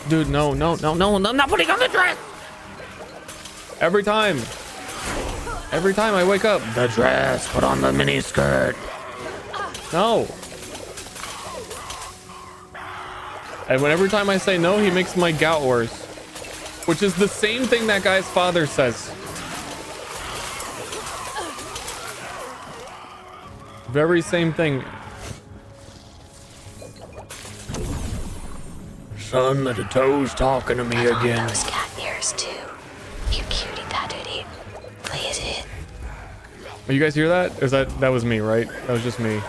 Dude, no, I'm not putting on the dress. Every time I wake up, The dress, put on the mini skirt. no. And every time I say no, he makes my gout worse, which is the same thing that guy's father says. Very same thing. Son of the toes talking to me again. Those cat ears too. You cutie that idiot. Please it. Oh, you guys hear that? Is that was me, right? That was just me.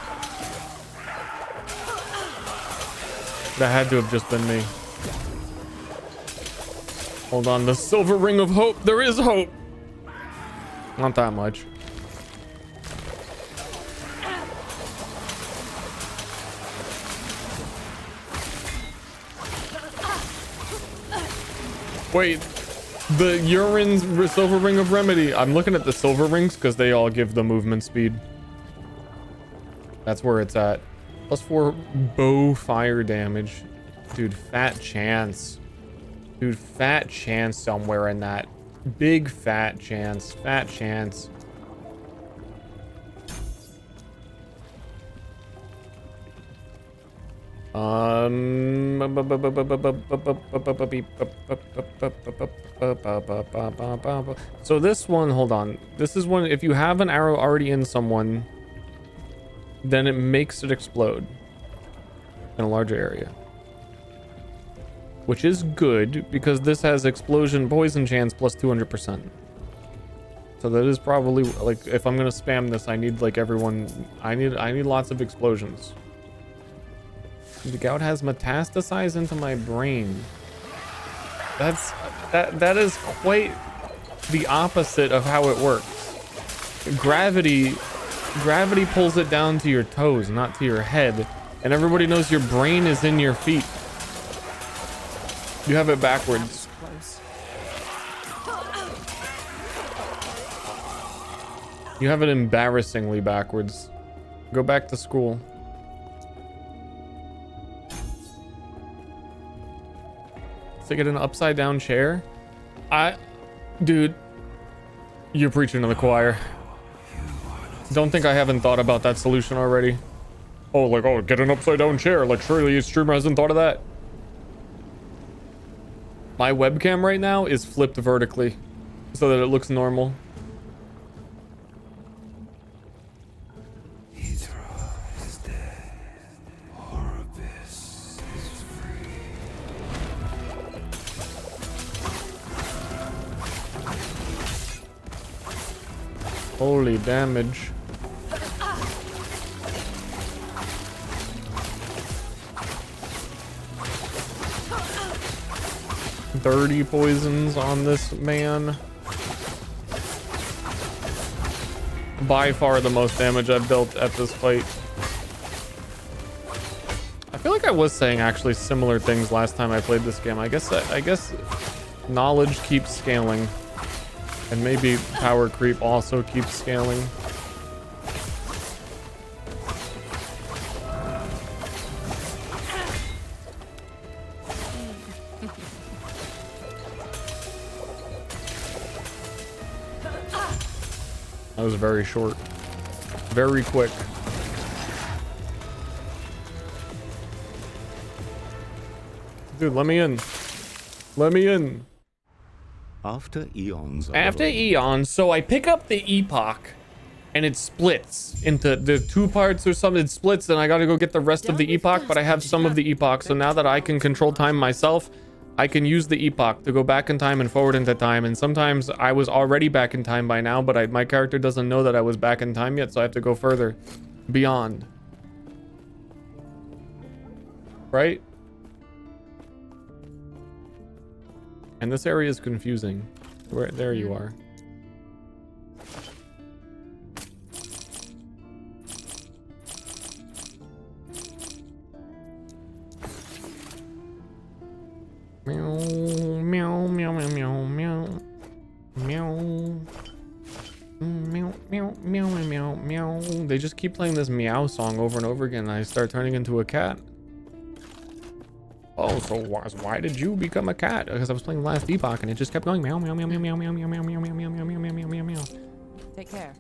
That had to have just been me. Hold on, the silver ring of hope. There is hope. Not that much. Wait, the urine's silver ring of remedy. I'm looking at the silver rings because they all give the movement speed. That's where it's at. +4 bow fire damage. Dude, fat chance. Dude, fat chance somewhere in that. Big fat chance. Fat chance. So this one, hold on. This is one, if you have an arrow already in someone, then it makes it explode in a larger area. Which is good because this has explosion poison chance plus 200%. So that is probably like, if I'm gonna spam this, I need like everyone, I need lots of explosions. The gout has metastasized into my brain. That is quite the opposite of how it works. Gravity pulls it down to your toes, not to your head. And everybody knows your brain is in your feet. You have it backwards. You have it embarrassingly backwards. Go back to school. To get an upside down chair? Dude, you're preaching to the choir. Don't think I haven't thought about that solution already. Oh, get an upside down chair. Like, surely your streamer hasn't thought of that. My webcam right now is flipped vertically so that it looks normal. Holy damage. 30 poisons on this man. By far the most damage I've dealt at this fight. I feel like I was saying actually similar things last time I played this game. I guess knowledge keeps scaling, and maybe power creep also keeps scaling. That was very short, very quick. Dude, let me in. Let me in. After eons. After eons, so I pick up the epoch, and it splits into the 2 parts or something. It splits, and I gotta go get the rest of the epoch, but I have some of the epoch. So now that I can control time myself, I can use the epoch to go back in time and forward into time. And sometimes I was already back in time by now, but my character doesn't know that I was back in time yet, so I have to go further beyond. Right? And this area is confusing. There you are. Meow, meow, meow, meow, meow, meow, meow, meow, meow, meow, meow, meow. They just keep playing this meow song over and over again, and I start turning into a cat. Oh, so why did you become a cat? Because I was playing Last Epoch, and it just kept going meow, meow, meow, meow, meow, meow, meow, meow, meow, meow, meow, meow, meow, meow, meow, meow. Take care.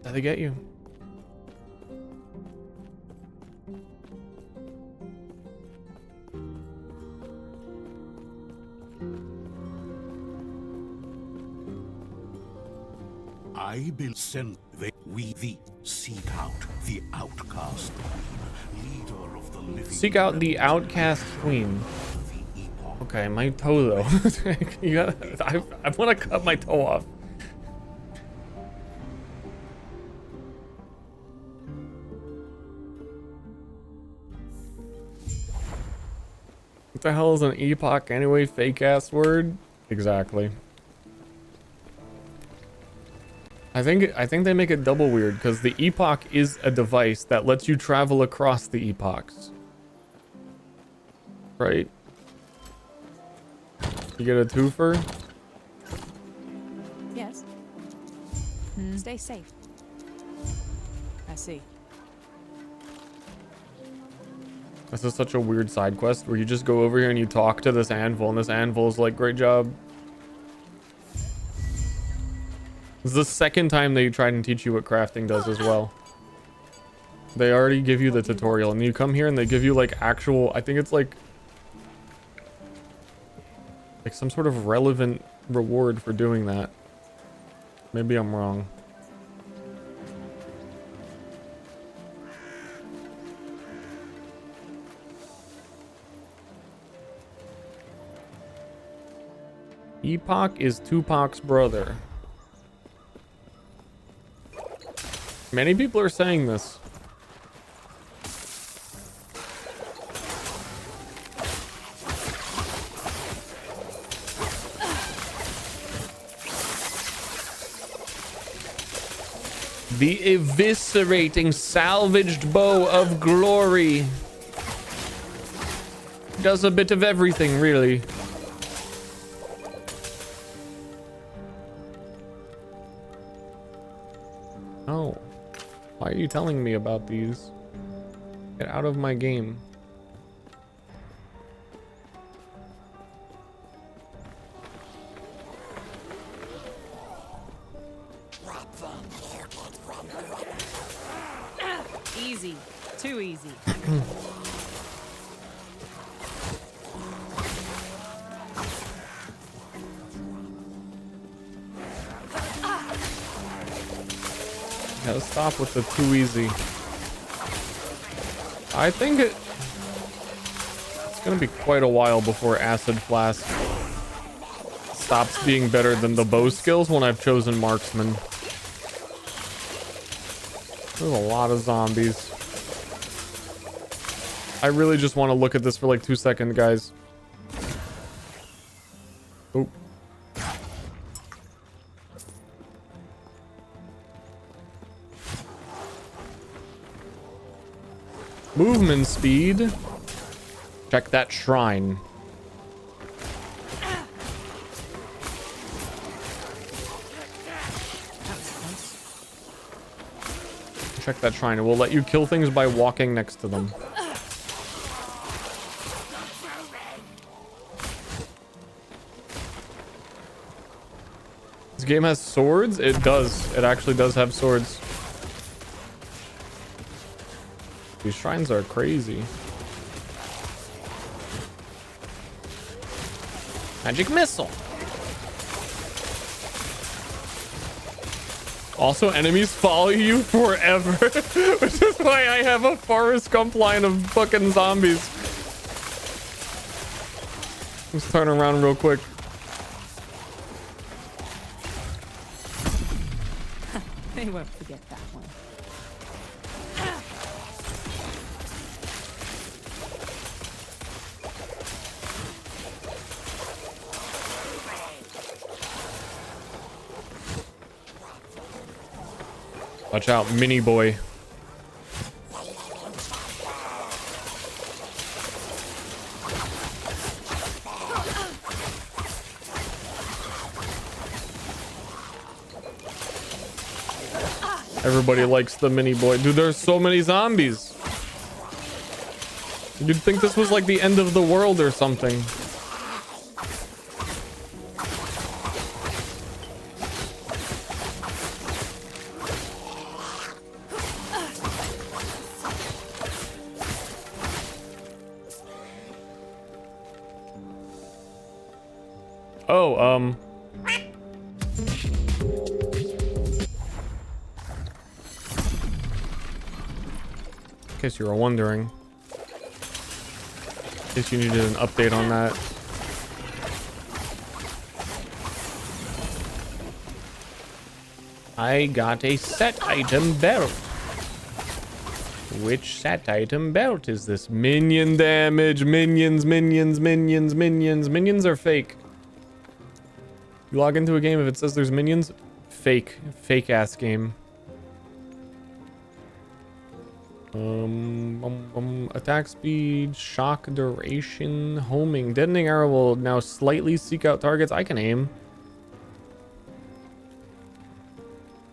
Did they get you? I will send we thee seek out the outcast queen, leader of the living. Seek out the outcast queen. Okay, my toe though. You gotta, I want to cut my toe off. What the hell is an epoch anyway? Fake ass word? Exactly. I think they make it double weird because the epoch is a device that lets you travel across the epochs. Right? You get a twofer? Yes. Stay safe. I see. This is such a weird side quest where you just go over here and you talk to this anvil, and this anvil is like, great job. This is the second time they tried and teach you what crafting does as well. They already give you the tutorial, and you come here and they give you like actual, I think it's like some sort of relevant reward for doing that. Maybe I'm wrong. Epoch is Tupac's brother. Many people are saying this. The eviscerating salvaged bow of glory. Does a bit of everything, really. Oh. Why are you telling me about these? Get out of my game. Easy. Too easy. Gotta stop with the too easy. I think it's gonna be quite a while before Acid Flask stops being better than the bow skills when I've chosen Marksman. There's a lot of zombies. I really just want to look at this for like 2 seconds, guys. Oh. Movement speed. Check that shrine. Check that shrine. It will let you kill things by walking next to them. This game has swords? It does. It actually does have swords. These shrines are crazy. Magic missile. Also, enemies follow you forever, which is why I have a Forrest Gump line of fucking zombies. Let's turn around real quick. They won't forget that one. Watch out, mini boy. Everybody likes the mini boy. Dude, there's so many zombies. You'd think this was like the end of the world or something. Oh, in case you were wondering. In case you needed an update on that. I got a set item belt. Which set item belt is this? Minion damage. Minions, minions, minions, minions. Minions are fake. You log into a game, if it says there's minions, fake. Fake ass game. Attack speed, shock duration, homing. Deadening arrow will now slightly seek out targets. I can aim.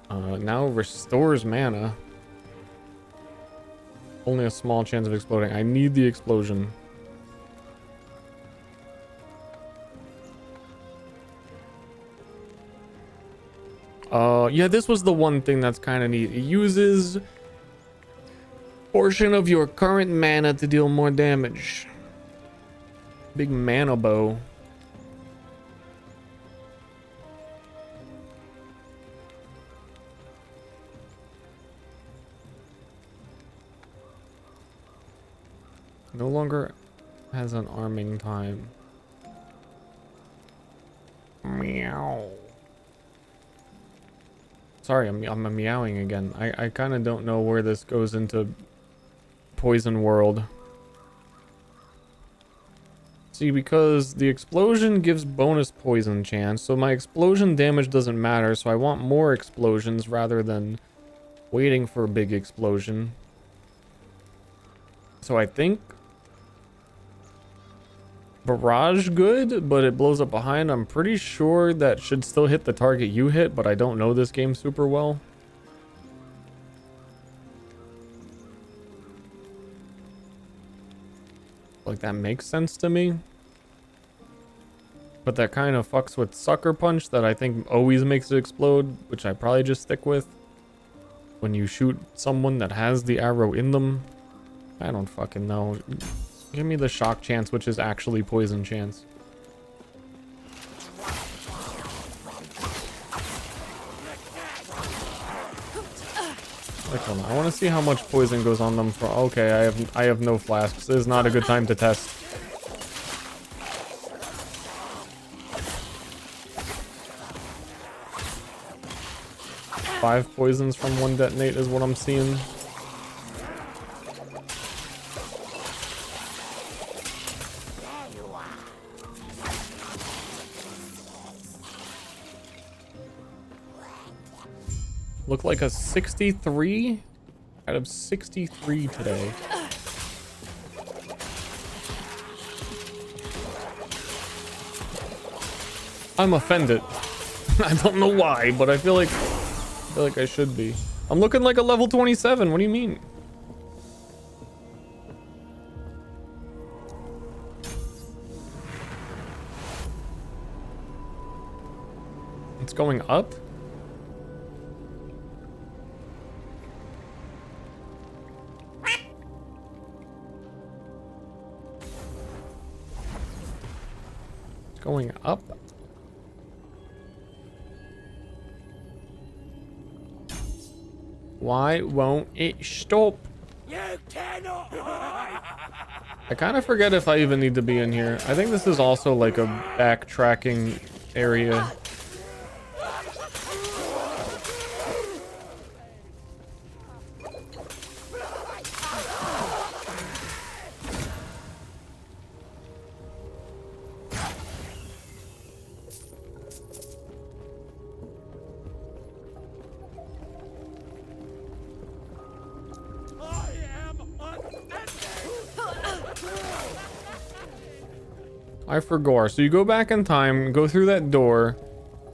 Now restores mana. Only a small chance of exploding. I need the explosion. Yeah, this was the one thing that's kind of neat. It uses portion of your current mana to deal more damage. Big mana bow. No longer has an arming time. Meow. Sorry, I'm meowing again. I kind of don't know where this goes into Poison World. See, because the explosion gives bonus poison chance, so my explosion damage doesn't matter, so I want more explosions rather than waiting for a big explosion. So I think barrage good, but it blows up behind. I'm pretty sure that should still hit the target you hit, but I don't know this game super well. Like, that makes sense to me. But that kind of fucks with Sucker Punch that I think always makes it explode, which I probably just stick with. When you shoot someone that has the arrow in them. I don't fucking know. Give me the shock chance, which is actually poison chance. Like, hold on. I want to see how much poison goes on them for. Okay, I have no flasks. This is not a good time to test. Five poisons from one detonate is what I'm seeing. Look like a 63 out of 63 today. I'm offended. I don't know why, but I feel like I should be. I'm looking like a level 27. What do you mean? It's going up? It's going up? Why won't it stop? You cannot hide. I kind of forget if I even need to be in here. I think this is also like a backtracking area. I forgot. So you go back in time, go through that door,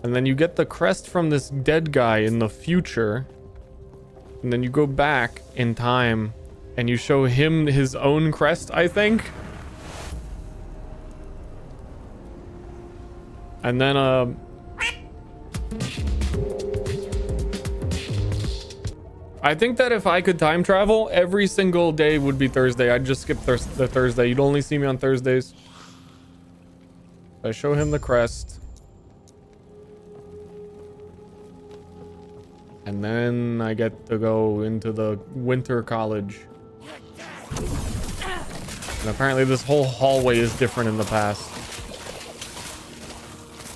and then you get the crest from this dead guy in the future. And then you go back in time and you show him his own crest, I think. And then I think that if I could time travel, every single day would be Thursday. I'd just skip the Thursday. You'd only see me on Thursdays. I show him the crest. And then I get to go into the winter college. And apparently this whole hallway is different in the past.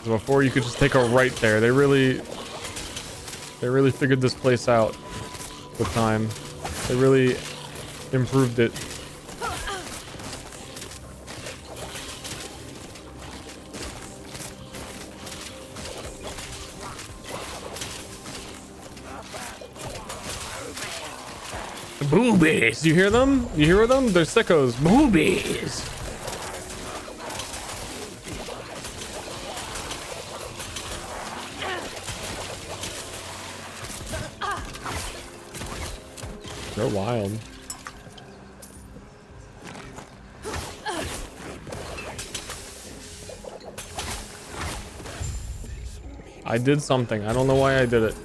Before you could just take a right there. They really figured this place out with time. They really improved it. Boobies! You hear them? You hear them? They're sickos. Boobies! They're wild. I did something. I don't know why I did it.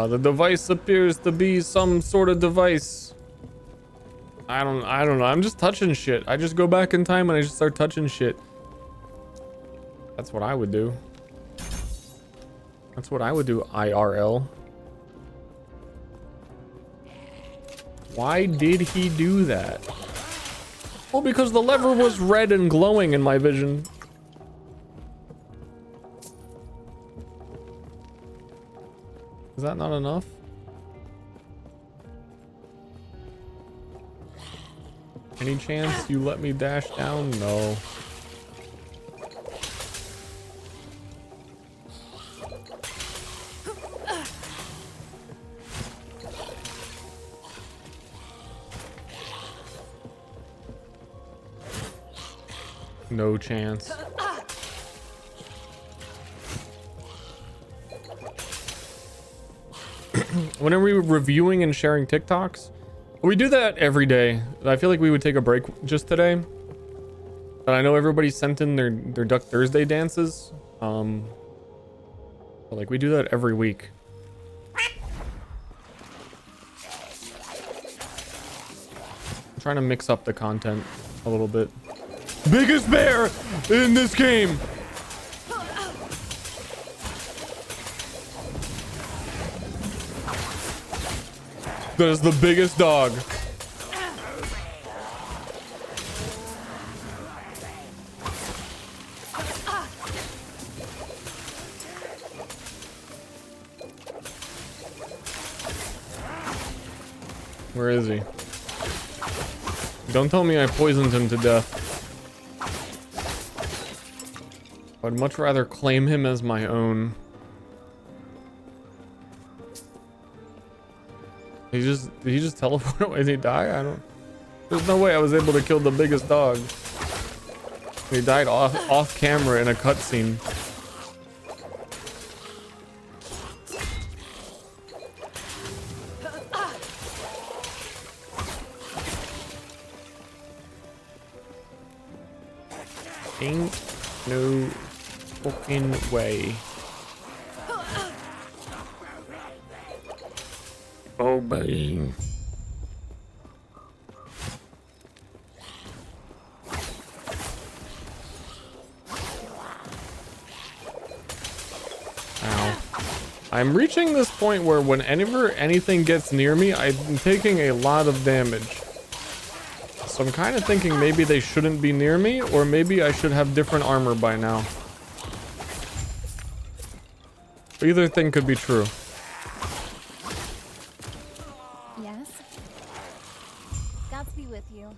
The device appears to be some sort of device. I don't know. I'm just touching shit. I just go back in time and I just start touching shit. That's what I would do. That's what I would do, IRL. Why did he do that? Well, because the lever was red and glowing in my vision. Is that not enough? Any chance you let me dash down? No. No chance. When are we reviewing and sharing TikToks? We do that every day. I feel like we would take a break just today. But I know everybody sent in their Duck Thursday dances. But like we do that every week. I'm trying to mix up the content a little bit. Biggest bear in this game. That is the biggest dog. Where is he? Don't tell me I poisoned him to death. I'd much rather claim him as my own. Did he just teleport away? Did he die? I don't... There's no way I was able to kill the biggest dog. He died off camera in a cutscene. Ain't no fucking way. Oh, buddy. Ow. I'm reaching this point where whenever anything gets near me, I'm taking a lot of damage. So I'm kind of thinking maybe they shouldn't be near me, or maybe I should have different armor by now. Either thing could be true. Yes. God's be with you.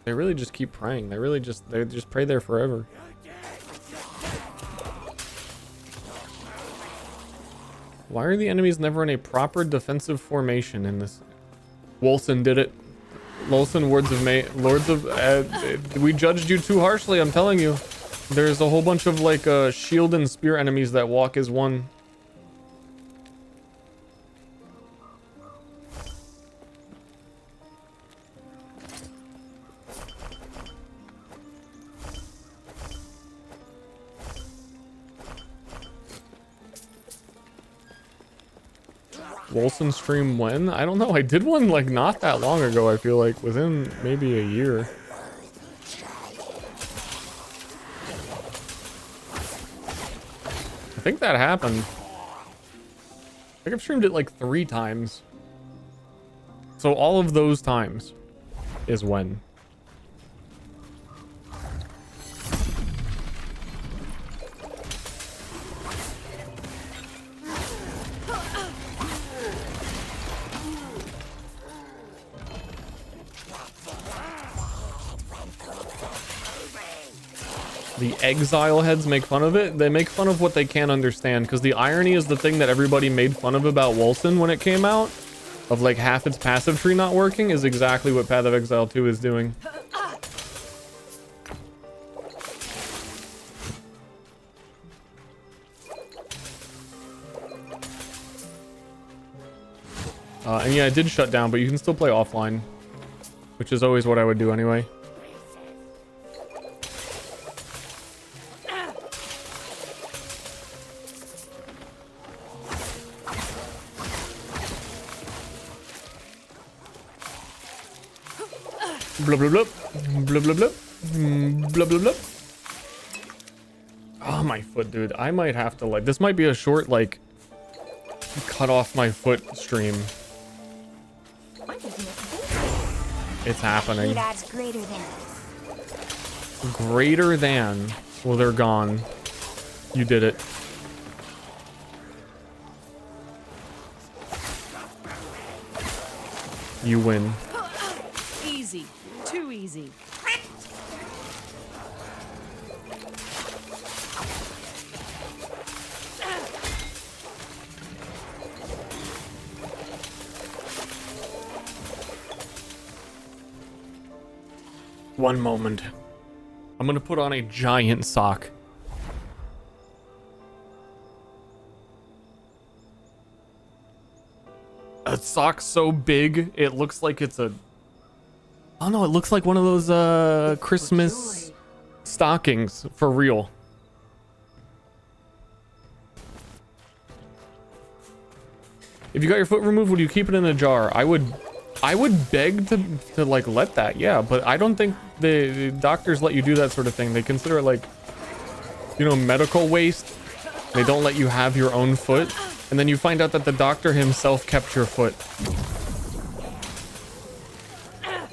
They really just keep praying. They just pray there forever. Why are the enemies never in a proper defensive formation in this? Wolson did it. Wolson, we judged you too harshly, I'm telling you. There's a whole bunch of like shield and spear enemies that walk as one. Wolson stream when? I don't know. I did one like not that long ago. I feel like within maybe a year. I think that happened. I think I've streamed it like 3 times. So all of those times is when. The exile heads make fun of it. They make fun of what they can't understand, because the irony is the thing that everybody made fun of about Wolson when it came out, of like half its passive tree not working, is exactly what Path of Exile 2 is doing. And yeah, it did shut down, but you can still play offline, which is always what I would do anyway. Blah blah blah blah blah blah blah blah blah. Oh, my foot, dude. I might have to like, this might be a short like cut off my foot stream. It's happening. Greater than. Greater than. Well, they're gone. You did it. You win. Easy. Too easy. One moment. I'm gonna put on a giant sock. A sock so big, it looks like it's a... Oh no, it looks like one of those Christmas stockings, for real. If you got your foot removed, would you keep it in a jar? I would beg to like let that, yeah, but I don't think the doctors let you do that sort of thing. They consider it like, you know, medical waste. They don't let you have your own foot, and then you find out that the doctor himself kept your foot.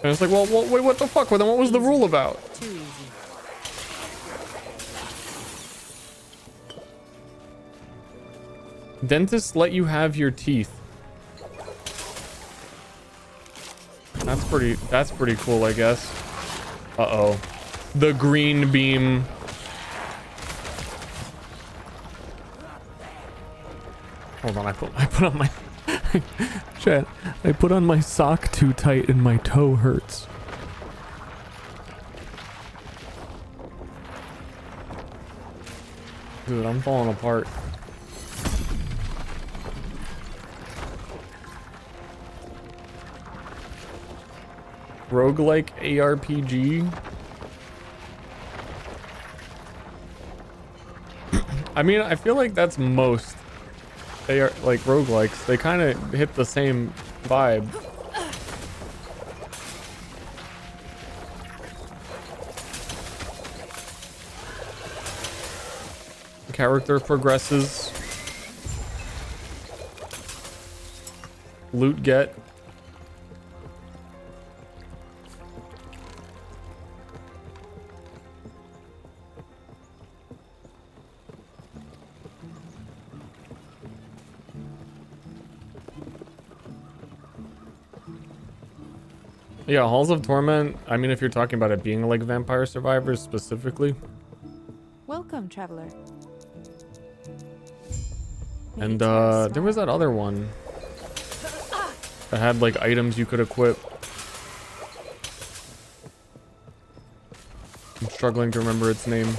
And it's like, well, wait, what the fuck? Well, then what was the rule about? Too easy. Dentists let you have your teeth. That's pretty cool, I guess. Uh-oh. The green beam. Hold on, I put on my chat. I put on my sock too tight and my toe hurts. Dude, I'm falling apart. Roguelike ARPG. I mean, I feel like that's most. They are like roguelikes. They kind of hit the same vibe. The character progresses. Loot get. Yeah, Halls of Torment, I mean, if you're talking about it being like Vampire Survivors specifically. Welcome, traveler. And there was that other one that had like items you could equip. I'm struggling to remember its name.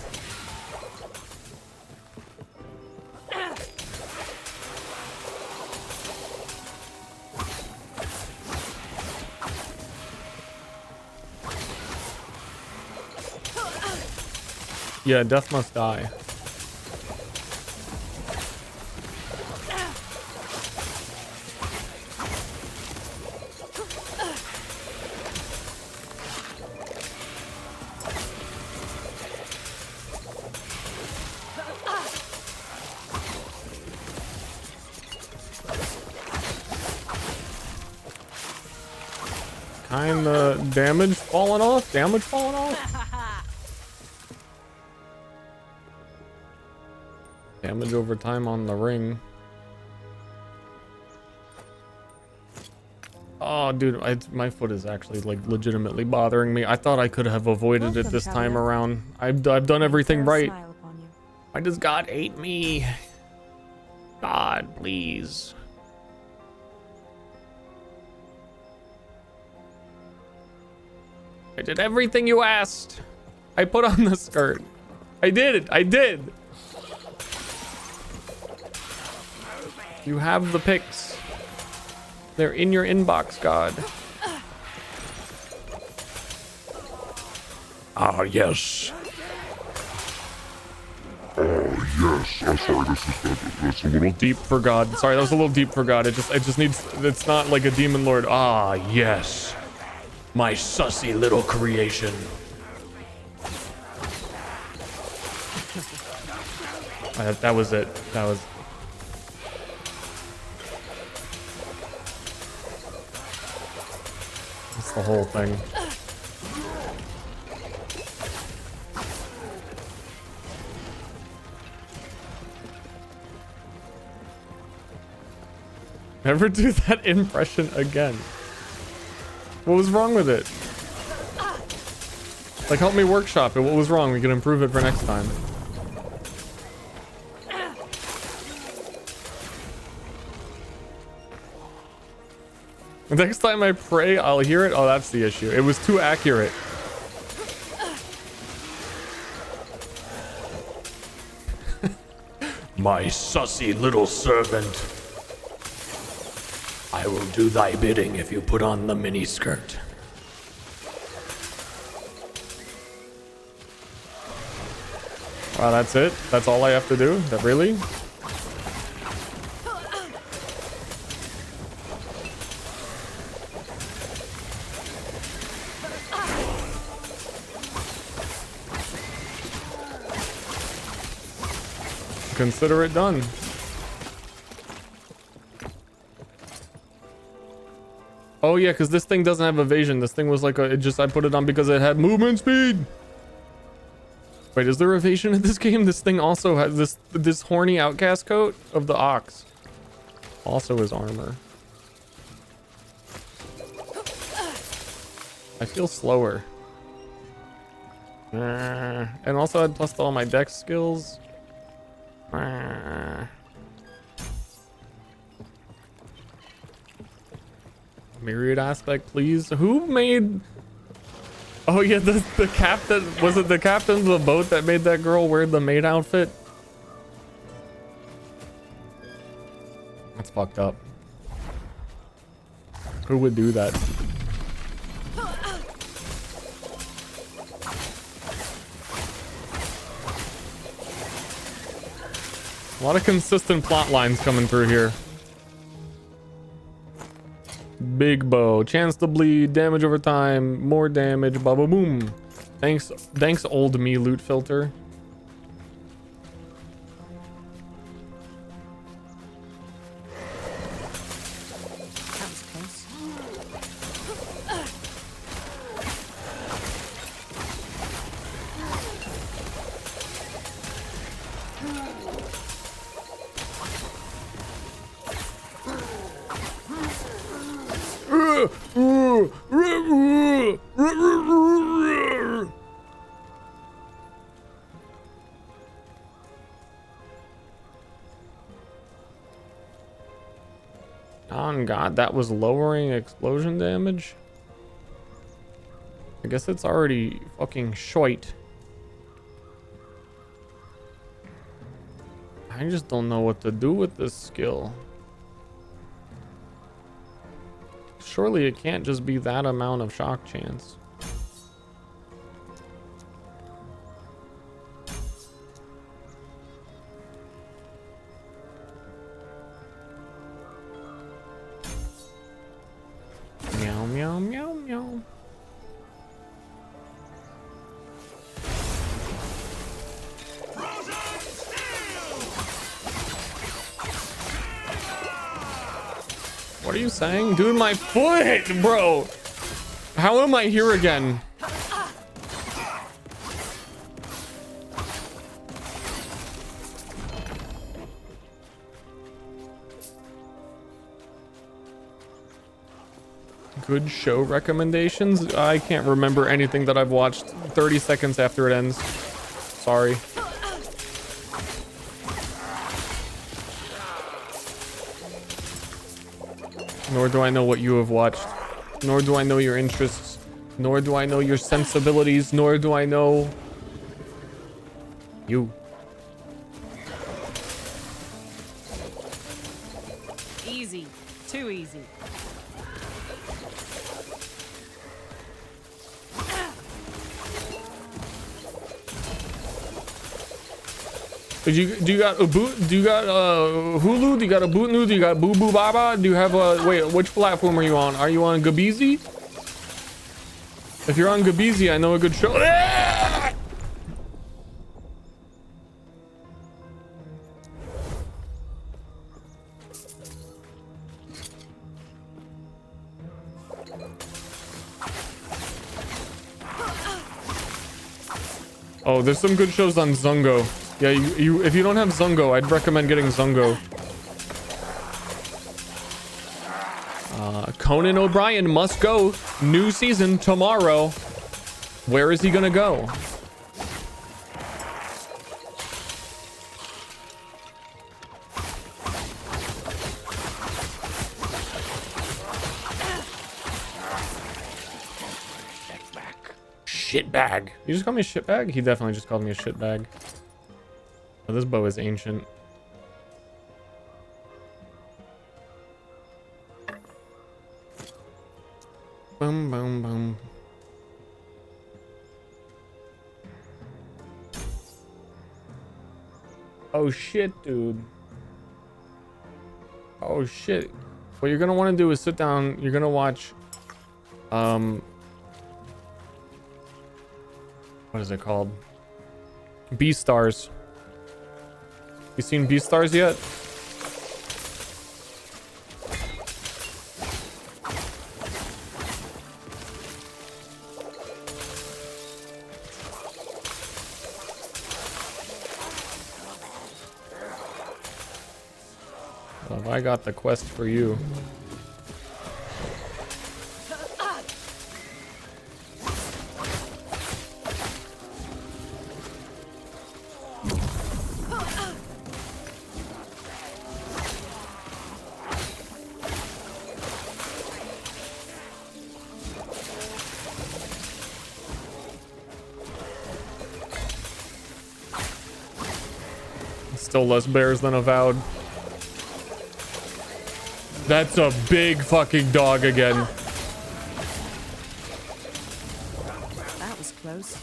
Yeah, Death Must Die. Kinda damage falling off? Damage falling off? Damage over time on the ring. Oh, dude, my foot is actually like legitimately bothering me. I thought I could have avoided it this time around. I've done everything right. Why does God hate me? God, please. I did everything you asked. I put on the skirt. I did it. I did. You have the pics. They're in your inbox, God. Ah, yes. Oh, yes. I'm sorry, that's a little deep for God. Sorry, that was a little deep for God. It just needs, it's not like a demon lord. Ah, yes. My sussy little creation. That was it. That was... That's the whole thing. Never do that impression again. What was wrong with it? Like, help me workshop it. What was wrong? We can improve it for next time. Next time I pray, I'll hear it. Oh, that's the issue. It was too accurate. My sussy little servant. I will do thy bidding if you put on the miniskirt. Wow, that's it? That's all I have to do? That really? Consider it done. Oh yeah, because this thing doesn't have evasion. This thing was like a, I put it on because it had movement speed. Wait, is there evasion in this game? This thing also has this horny outcast coat of the ox. Also is armor. I feel slower. And also I'd plus all my dex skills. Myriad aspect, please. Who made... Oh yeah, the captain... Was it the captain of the boat that made that girl wear the maid outfit? That's fucked up. Who would do that? A lot of consistent plot lines coming through here. Big bow, chance to bleed, damage over time, more damage, baba boom. Thanks old me loot filter. That was close. On God, that was lowering explosion damage. I guess it's already fucking shite. I just don't know what to do with this skill. Surely it can't just be that amount of shock chance. Meow, meow, meow, meow. What are you saying? Dude, my foot, bro. How am I here again? Good show recommendations? I can't remember anything that I've watched 30 seconds after it ends. Sorry. Nor do I know what you have watched. Nor do I know your interests. Nor do I know your sensibilities. Nor do I know you. Easy. Too easy. Do you got a boot? Do you got Hulu? Do you got a Bootnu? Do you got Boo Boo Baba? Do you have a wait? Which platform are you on? Are you on Gabizi? If you're on Gabizi, I know a good show. Oh, there's some good shows on Zungo. Yeah, if you don't have Zungo, I'd recommend getting Zungo. Conan O'Brien must go. New season tomorrow. Where is he gonna go? Shitbag. You just call me a shitbag? He definitely just called me a shitbag. Oh, this bow is ancient. Boom, boom, boom. Oh shit, dude. Oh shit. What you're gonna want to do is sit down. You're gonna watch what is it called? Beastars. You seen Beastars yet? Well, have I got the quest for you? Still less bears than Avowed. That's a big fucking dog again. That was close.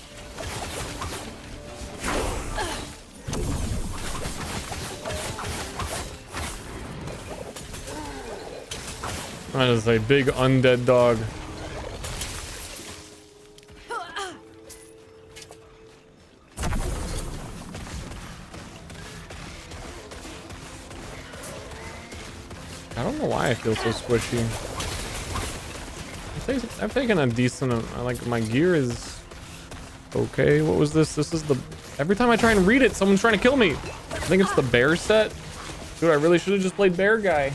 That is a big undead dog. I don't know why I feel so squishy. I've taken a decent, like, my gear is okay. What was this? This is the, every time I try and read it, someone's trying to kill me. I think it's the bear set. Dude, I really should have just played bear guy.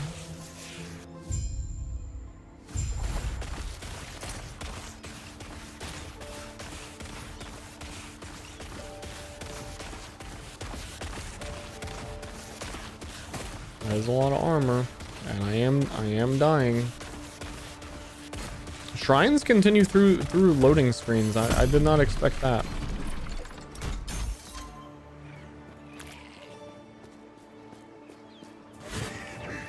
There's a lot of armor, and I am dying. Shrines continue through loading screens. I did not expect that.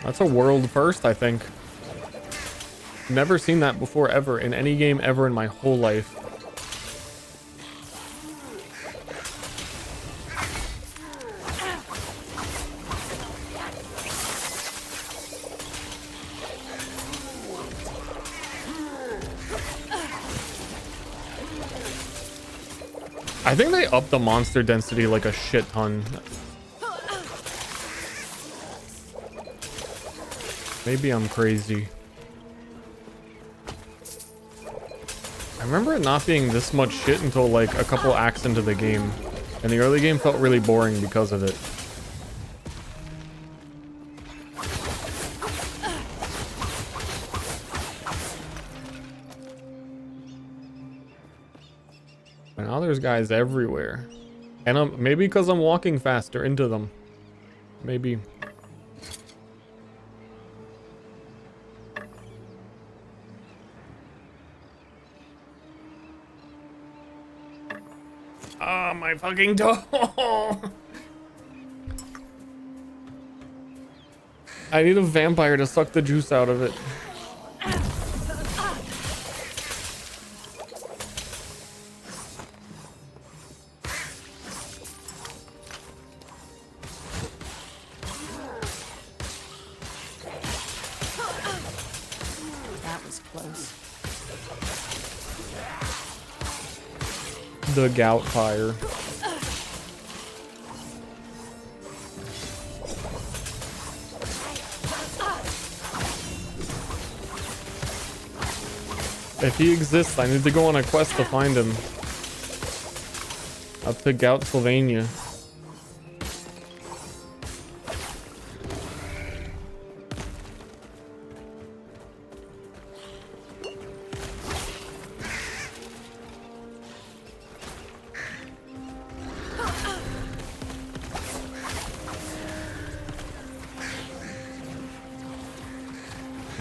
That's a world first, I think. Never seen that before ever in any game ever in my whole life. I think they upped the monster density like a shit ton. Maybe I'm crazy. I remember it not being this much shit until like a couple acts into the game. And the early game felt really boring because of it. Now there's guys everywhere. And maybe because I'm walking faster into them. Maybe. Ah, my fucking toe. I need a vampire to suck the juice out of it. The gout fire. If he exists, I need to go on a quest to find him. Up to Gout, Sylvania.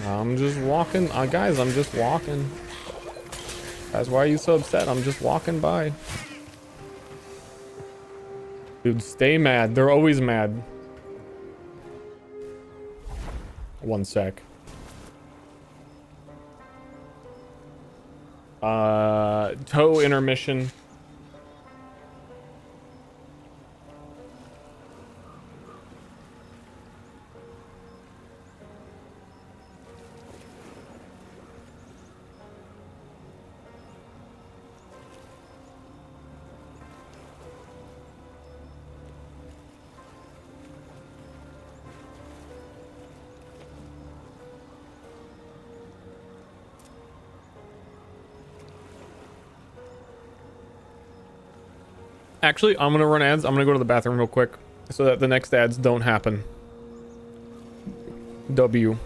I'm just walking. Guys, I'm just walking. Guys, why are you so upset? I'm just walking by. Dude, stay mad. They're always mad. One sec. Toe intermission. Actually, I'm gonna run ads. I'm gonna go to the bathroom real quick so that the next ads don't happen. W.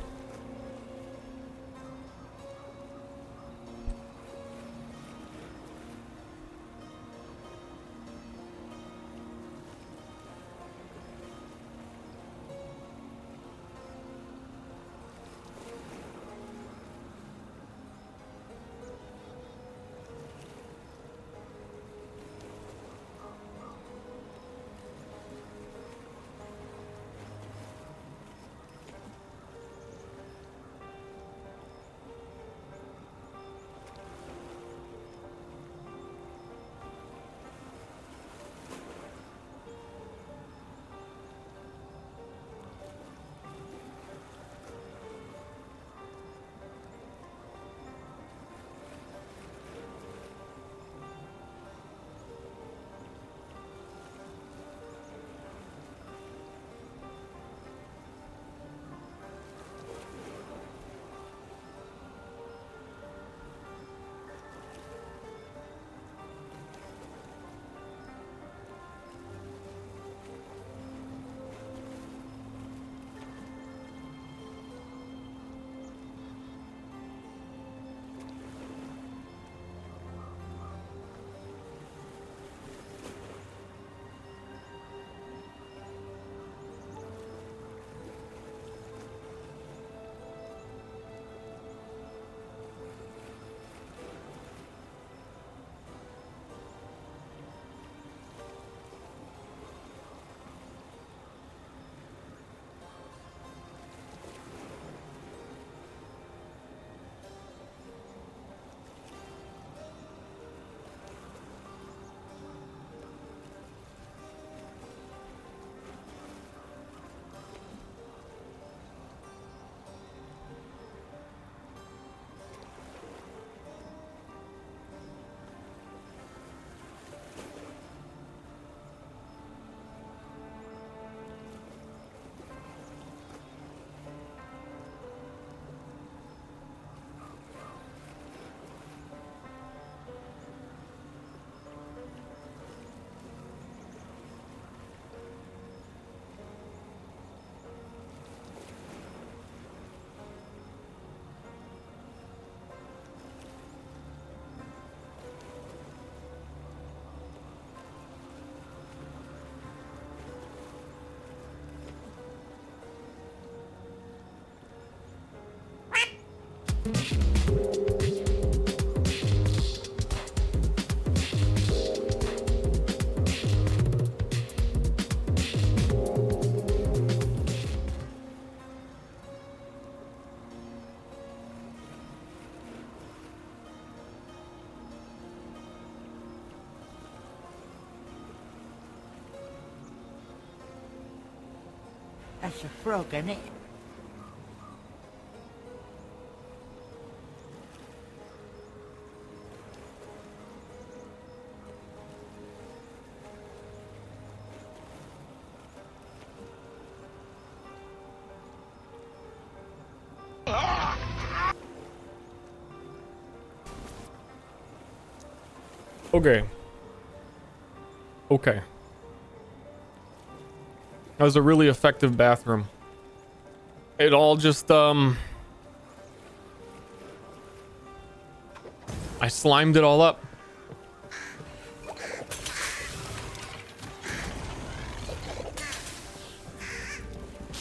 That's a frog, isn't it? Okay. Okay. That was a really effective bathroom. It all just, I slimed it all up.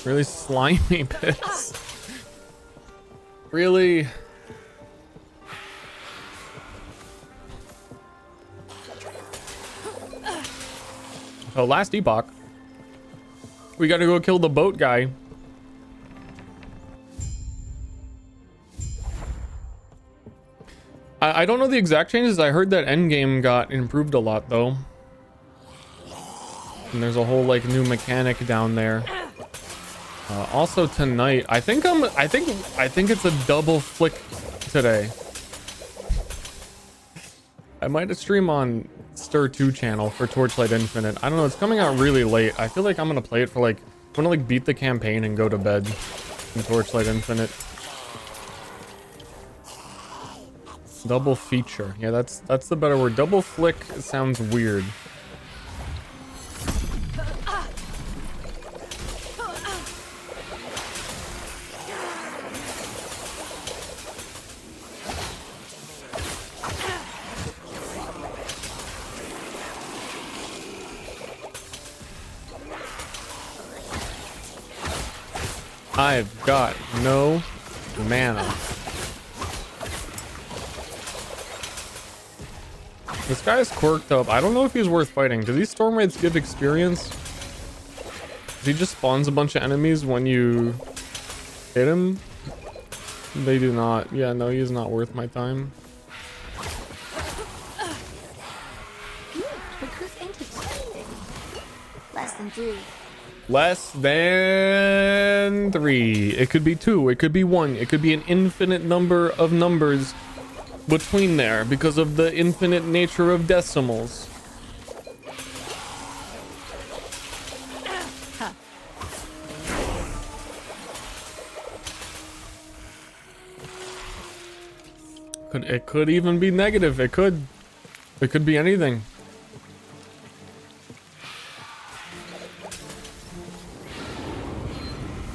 Really slimy bits. Really? Oh, Last Epoch. We gotta go kill the boat guy. I don't know the exact changes. I heard that endgame got improved a lot though. And there's a whole like new mechanic down there. Also tonight, I think it's a double flick today. I might stream on Ster 2 channel for Torchlight Infinite. I don't know, it's coming out really late. I feel like I'm gonna play it for like, I'm gonna like beat the campaign and go to bed in Torchlight Infinite. Double feature. Yeah, that's the better word. Double flick sounds weird. I've got no mana. This guy's quirked up. I don't know if he's worth fighting. Do these storm raids give experience? He just spawns a bunch of enemies when you hit him. They do not. Yeah, no, he's not worth my time. Less than 3. Less than 3. It could be 2. It could be 1. It could be an infinite number of numbers between there because of the infinite nature of decimals. It could even be negative. It could be anything.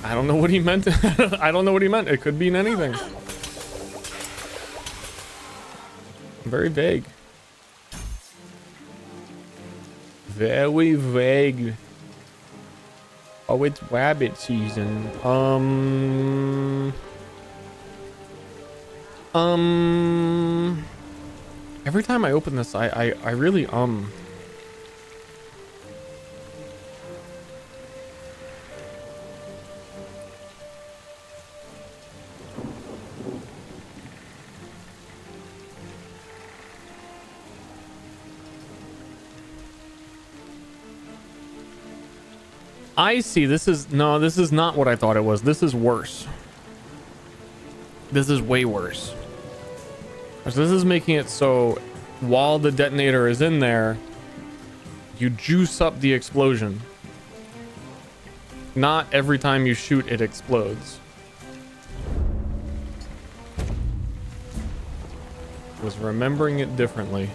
I don't know what he meant. I don't know what he meant. It could mean anything. Very vague. Very vague. Oh, it's rabbit season. Every time I open this, I really I see. This is not what I thought it was. This is worse. This is way worse. So this is making it so while the detonator is in there, you juice up the explosion. Not every time you shoot, it explodes. Was remembering it differently.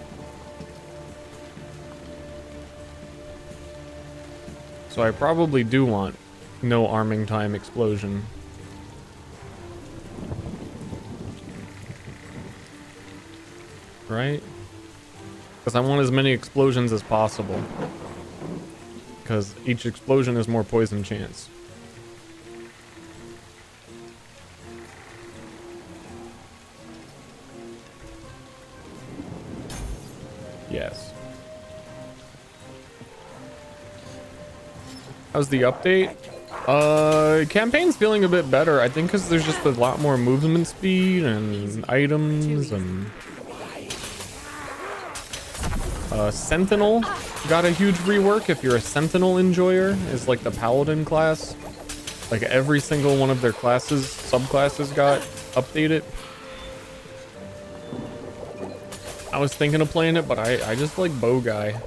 So I probably do want no arming time explosion. Right? Because I want as many explosions as possible. Because each explosion is more poison chance. Yes. How's the update? Campaign's feeling a bit better. I think because there's just a lot more movement speed and items and... Sentinel got a huge rework. If you're a Sentinel enjoyer, is like the Paladin class. Like every single one of their classes, subclasses got updated. I was thinking of playing it, but I just like bow guy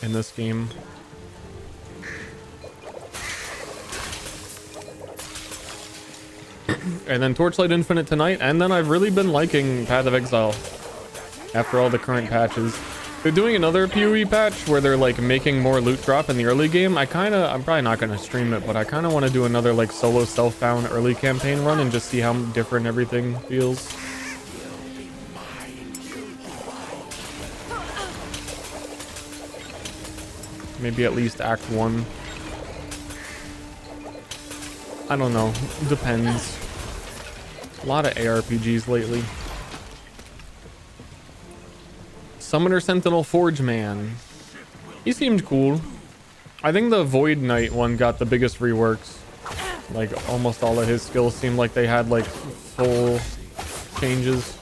in this game. And then Torchlight Infinite tonight, and then I've really been liking Path of Exile after all the current patches. They're doing another PoE patch where they're like making more loot drop in the early game. I'm probably not gonna stream it, but I kind of want to do another like solo self-bound early campaign run and just see how different everything feels. Maybe at least Act 1. I don't know. Depends. A lot of ARPGs lately. Summoner Sentinel Forge Man. He seemed cool. I think the Void Knight one got the biggest reworks. Like almost all of his skills seemed like they had like full changes.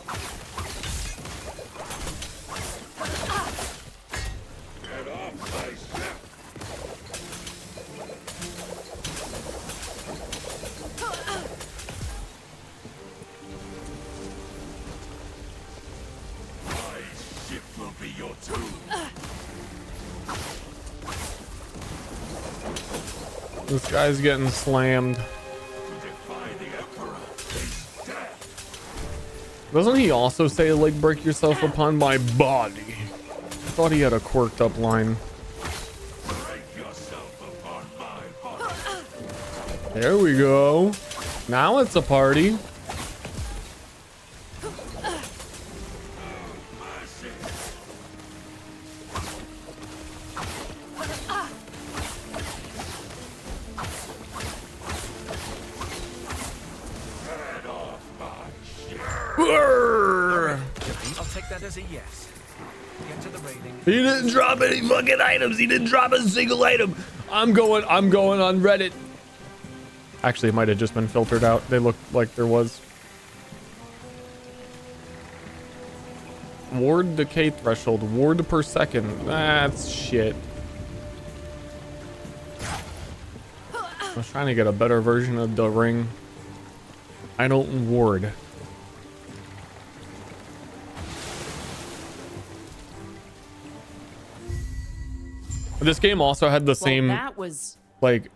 This guy's getting slammed. Doesn't he also say, like, break yourself upon my body? I thought he had a quirked up line. There we go. Now it's a party. He didn't drop any fucking items. He didn't drop a single item. I'm going on Reddit. Actually, it might have just been filtered out. They looked like there was. Ward decay threshold. Ward per second. That's shit. I was trying to get a better version of the ring. I don't ward. This game also had the same, that was... like,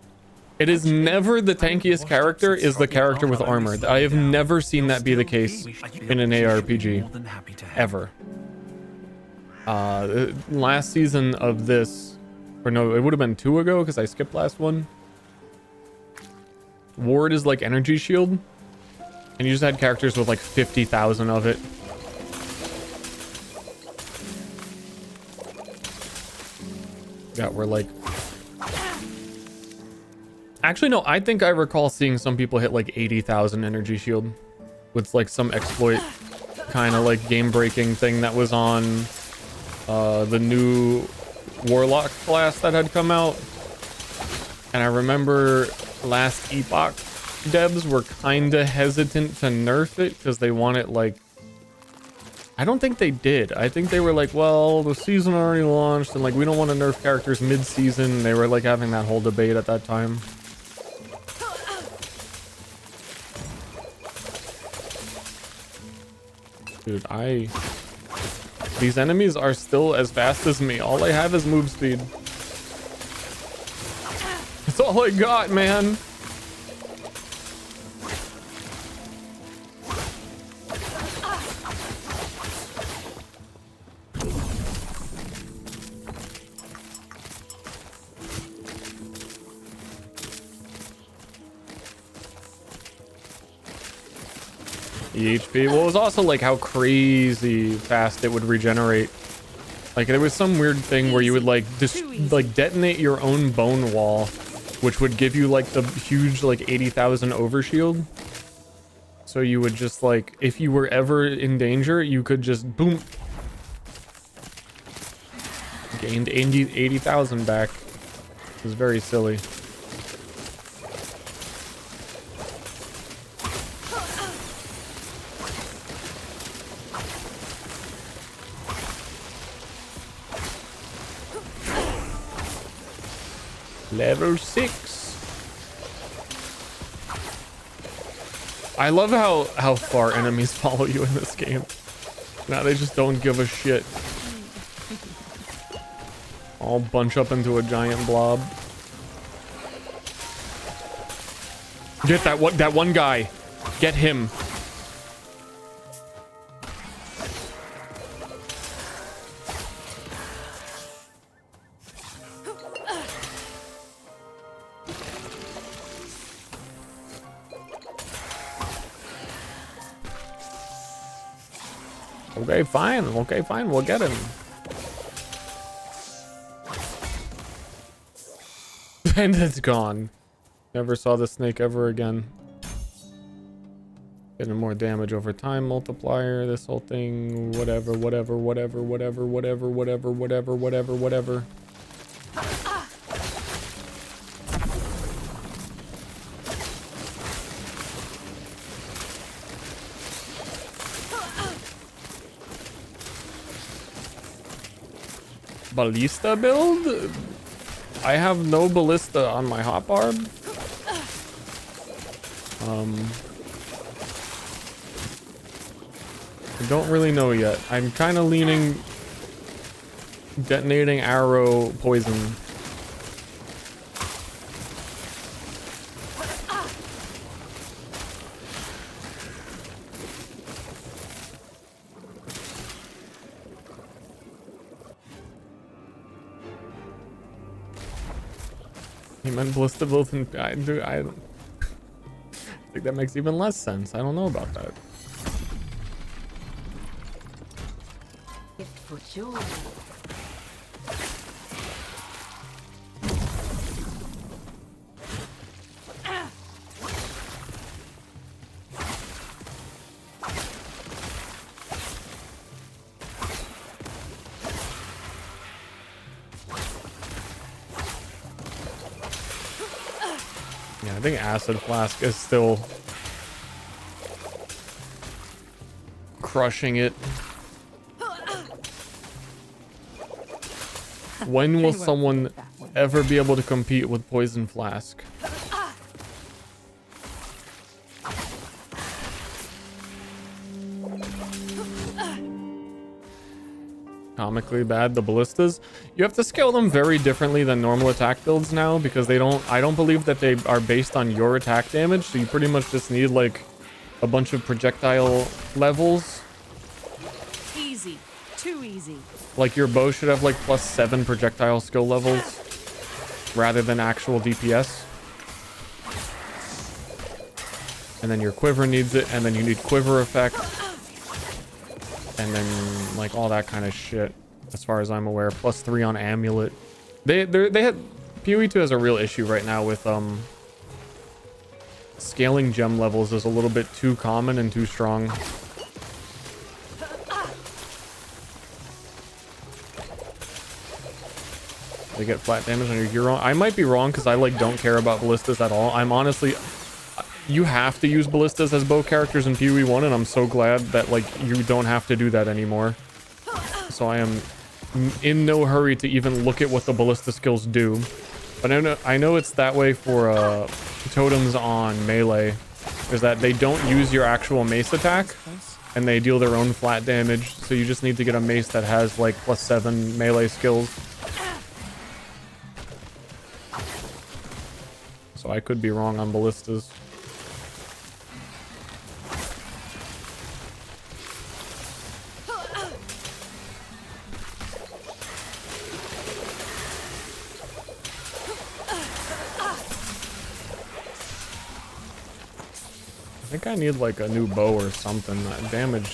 it is never the tankiest character is the character with armor. I have never seen that be the case in an ARPG, ever. Last season of this, or no, it would have been 2 ago because I skipped last one. Ward is like energy shield, and you just had characters with like 50,000 of it. Yeah, we're like... Actually, no, I think I recall seeing some people hit like 80,000 energy shield with like some exploit kind of like game-breaking thing that was on the new Warlock class that had come out. And I remember Last Epoch devs were kind of hesitant to nerf it because they wanted like... I don't think they did. I think they were like, well, the season already launched and like we don't want to nerf characters mid-season. They were like having that whole debate at that time. Dude, these enemies are still as fast as me. All I have is move speed. That's all I got, man. HP. Well, it was also like how crazy fast it would regenerate. Like there was some weird thing where you would like just like detonate your own bone wall, which would give you like the huge like 80,000 overshield. So you would just like, if you were ever in danger, you could just boom. Gained 80,000 back. It was very silly. Level 6. I love how far enemies follow you in this game. Now they just don't give a shit. All bunch up into a giant blob. Get that one guy. Get him. Okay, fine. Okay, fine. We'll get him. And it's gone. Never saw the snake ever again. Getting more damage over time multiplier. This whole thing. Whatever. Ballista build? I have no ballista on my hotbar. I don't really know yet. I'm kind of leaning detonating arrow poison. He meant ballista build, and I think that makes even less sense. I don't know about that. For sure. Yeah, I think acid flask is still crushing it. When will someone ever be able to compete with Poison Flask? Comically bad, the ballistas. You have to scale them very differently than normal attack builds now, because I don't believe that they are based on your attack damage, so you pretty much just need like a bunch of projectile levels. Easy. Too easy. Like your bow should have like +7 projectile skill levels rather than actual DPS. And then your quiver needs it, and then you need quiver effect. And then like all that kind of shit, as far as I'm aware. +3 on amulet. They had PoE 2 has a real issue right now with scaling gem levels is a little bit too common and too strong. They get flat damage on your hero. I might be wrong because I like don't care about ballistas at all. I'm honestly, you have to use ballistas as bow characters in PoE 1, and I'm so glad that like you don't have to do that anymore. So I am in no hurry to even look at what the ballista skills do. But I know it's that way for totems on melee, is that they don't use your actual mace attack, and they deal their own flat damage. So you just need to get a mace that has like +7 melee skills. So I could be wrong on ballistas. I think I need like a new bow or something. That damage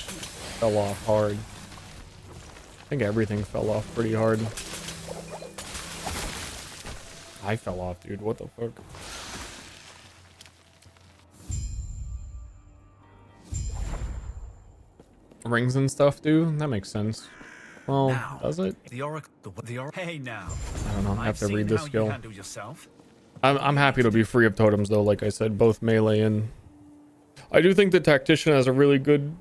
fell off hard. I think everything fell off pretty hard. I fell off, dude. What the fuck? Rings and stuff, dude. That makes sense. Well, does it? Hey now. I don't know. I have to read this skill. Yourself. I'm happy to be free of totems though, like I said, both melee and... I do think the tactician has a really good...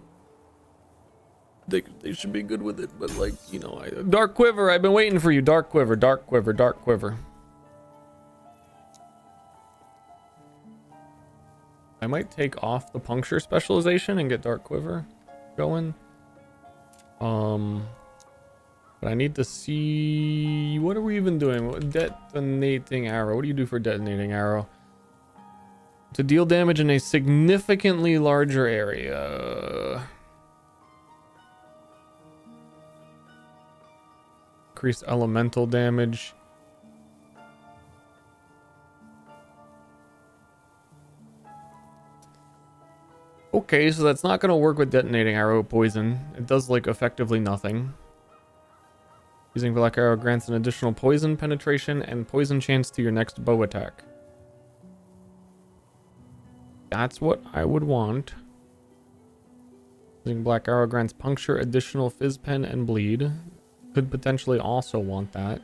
They should be good with it, but like, you know, Dark Quiver, I've been waiting for you. Dark Quiver, Dark Quiver, Dark Quiver. I might take off the puncture specialization and get Dark Quiver going. But I need to see... What are we even doing? Detonating arrow. What do you do for detonating arrow? To deal damage in a significantly larger area. Increased elemental damage. Okay, so that's not going to work with detonating arrow poison. It does like effectively nothing. Using Black Arrow grants an additional poison penetration and poison chance to your next bow attack. That's what I would want. Using Black Arrow grants puncture, additional fizz pen, and bleed. Could potentially also want that.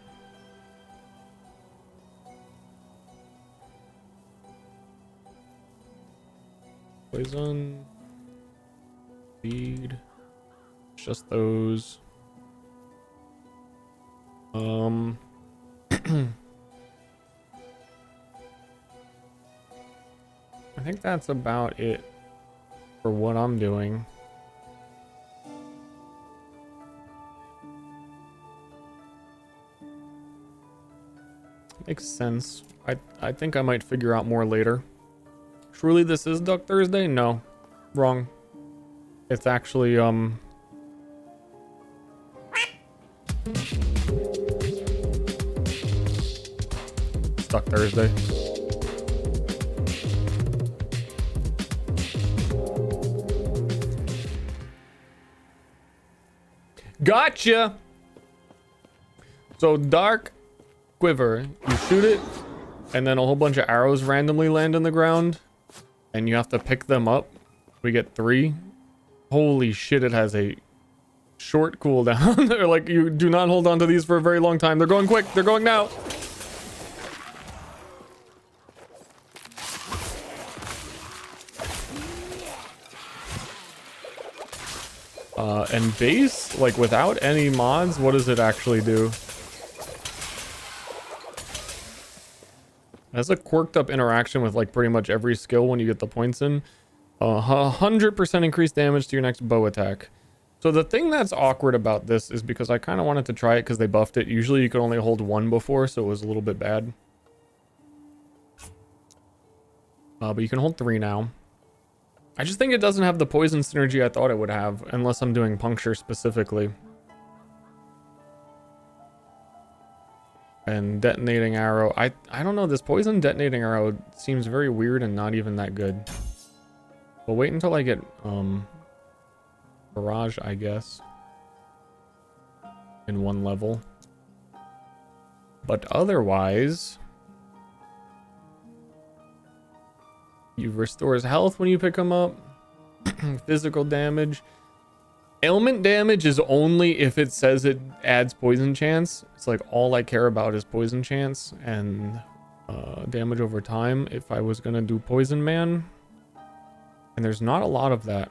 Poison. Bleed. Just those. I think that's about it for what I'm doing. Makes sense. I think I might figure out more later. Truly this is Duck Thursday? No. Wrong. It's actually Duck Thursday. Gotcha! So Dark Quiver, you shoot it, and then a whole bunch of arrows randomly land on the ground, and you have to pick them up. We get 3. Holy shit, it has a short cooldown. They're like, you do not hold on to these for a very long time. They're going quick. They're going now. And base, like without any mods, what does it actually do? It has a quirked up interaction with like pretty much every skill when you get the points in. 100% increased damage to your next bow attack. So the thing that's awkward about this is because I kind of wanted to try it because they buffed it. Usually you could only hold 1 before, so it was a little bit bad. But you can hold 3 now. I just think it doesn't have the poison synergy I thought it would have, unless I'm doing puncture specifically. And detonating arrow. I don't know, this poison detonating arrow seems very weird and not even that good. We'll wait until I get barrage, I guess, in 1 level. But otherwise, you restores health when you pick them up. Physical damage. Ailment damage is only if it says it adds poison chance. It's like all I care about is poison chance and damage over time if I was gonna do Poison Man. And there's not a lot of that.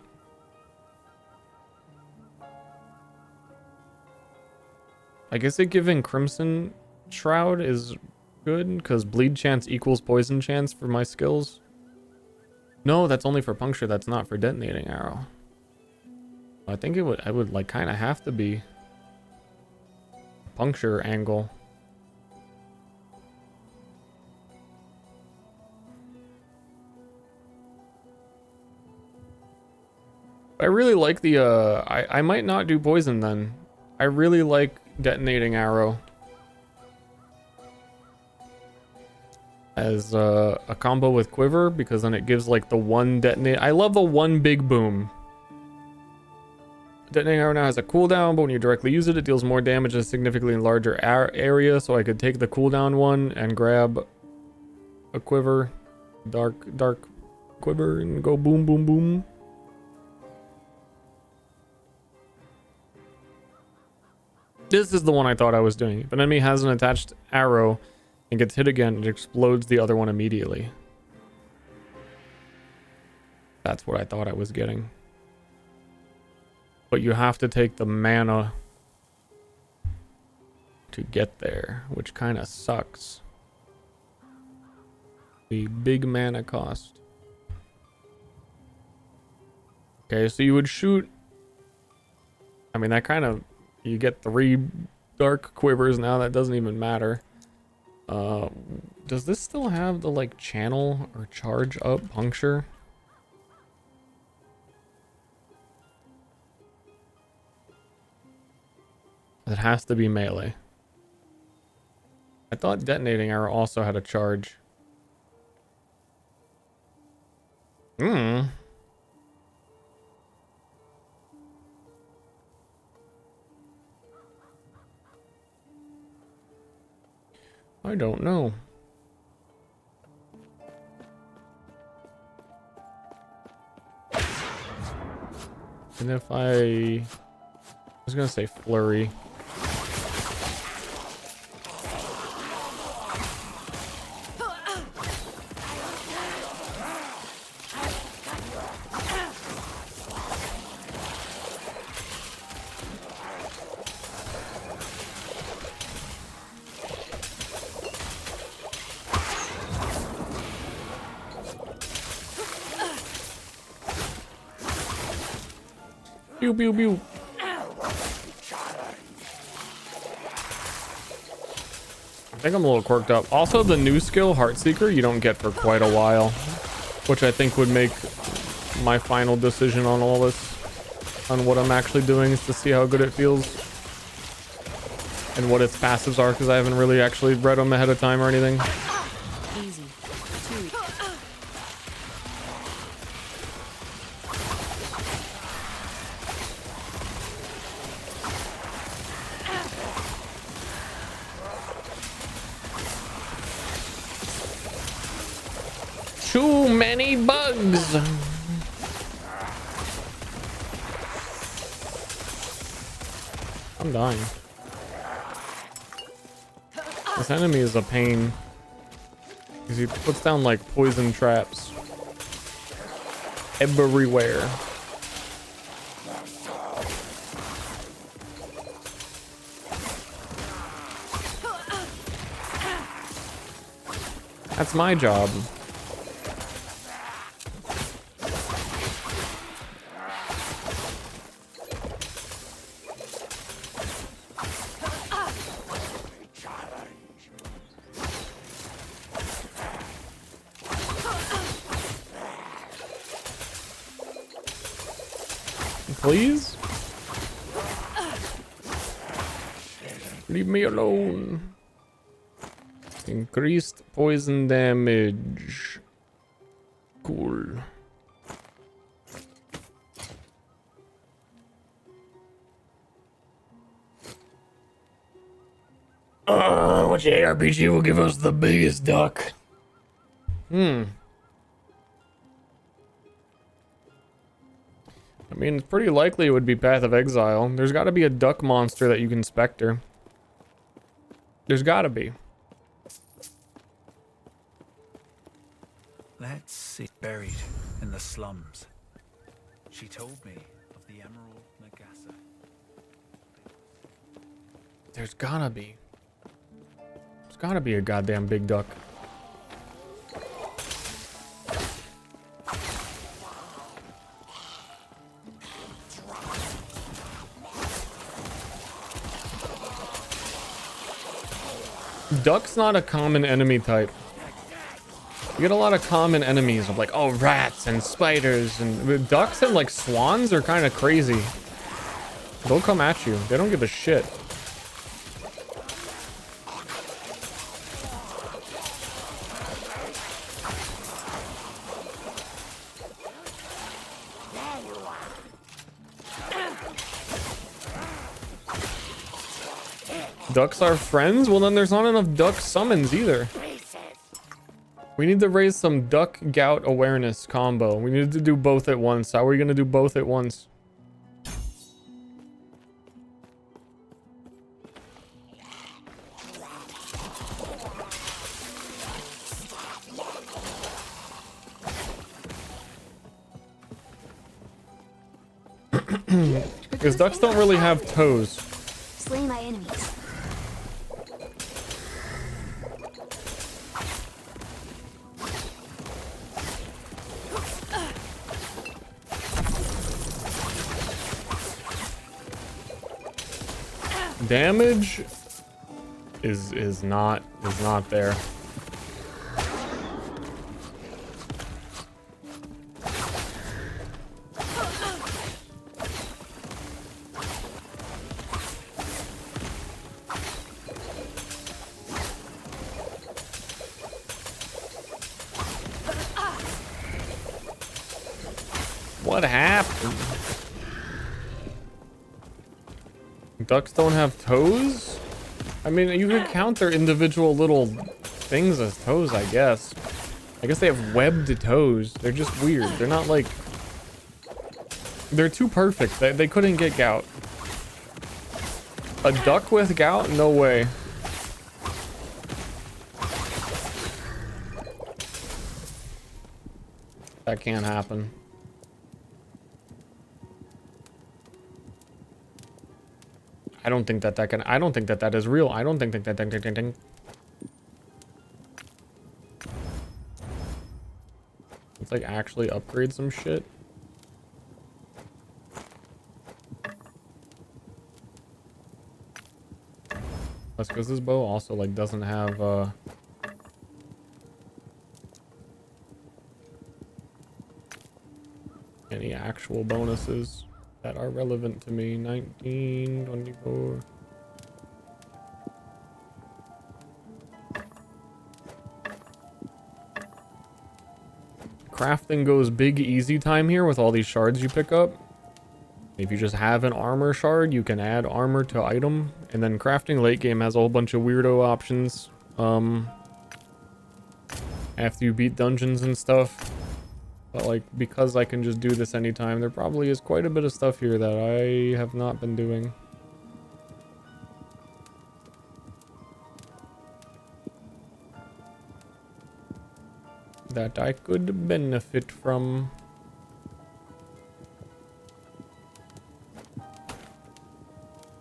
I guess it giving Crimson Shroud is good because bleed chance equals poison chance for my skills. No, that's only for puncture. That's not for detonating arrow. I think I would like kind of have to be puncture angle. I really like the I might not do poison then. I really like detonating arrow as a combo with quiver, because then it gives like the 1 detonate. I love the 1 big boom. Detonating arrow now has a cooldown, but when you directly use it, it deals more damage in a significantly larger area. So I could take the cooldown one and grab a quiver, dark quiver, and go boom, boom, boom. This is the one I thought I was doing. If an enemy has an attached arrow and gets hit again, it explodes the other one immediately. That's what I thought I was getting. But you have to take the mana to get there, which kind of sucks. The big mana cost. Okay, so you would shoot... I mean, that kind of... You get 3 dark quivers now, that doesn't even matter. Does this still have the, like, channel or charge up puncture? It has to be melee. I thought detonating arrow also had a charge. I don't know. And if I was gonna say flurry. Pew pew pew. I think I'm a little quirked up. Also, the new skill, Heartseeker, you don't get for quite a while, which I think would make my final decision on all this, on what I'm actually doing, is to see how good it feels and what its passives are, because I haven't really actually read them ahead of time or anything. Easy. Too many bugs. I'm dying. This enemy is a pain because he puts down like poison traps everywhere. That's my job. Please? Leave me alone. Increased poison damage. Cool. Which ARPG will give us the biggest duck? I mean, it's pretty likely it would be Path of Exile. There's got to be a duck monster that you can specter. There's got to be. Let's see. Buried in the slums. She told me of the Emerald Nagasa. There's gotta be. There's gotta be a goddamn big duck. Duck's not a common enemy type. You get a lot of common enemies of like, oh, rats and spiders, and ducks and like swans are kind of crazy. They'll come at you. They don't give a shit. Ducks are friends? Well, then there's not enough duck summons either. We need to raise some duck gout awareness combo. We need to do both at once. How are we gonna do both at once? Because ducks don't really have toes. Slay my enemies. Damage is not there. What happened? Ducks don't have toes? I mean, you could count their individual little things as toes, I guess. I guess they have webbed toes. They're just weird. They're not like... They're too perfect. They couldn't get gout. A duck with gout? No way. That can't happen. I don't think that can. I don't think that is real. I don't think that. Let's like actually upgrade some shit. That's because this bow also like doesn't have any actual bonuses that are relevant to me. 19, 24. Crafting goes big easy time here with all these shards you pick up. If you just have an armor shard, you can add armor to item. And then crafting late game has a whole bunch of weirdo options. After you beat dungeons and stuff. But like, because I can just do this anytime, there probably is quite a bit of stuff here that I have not been doing. That I could benefit from.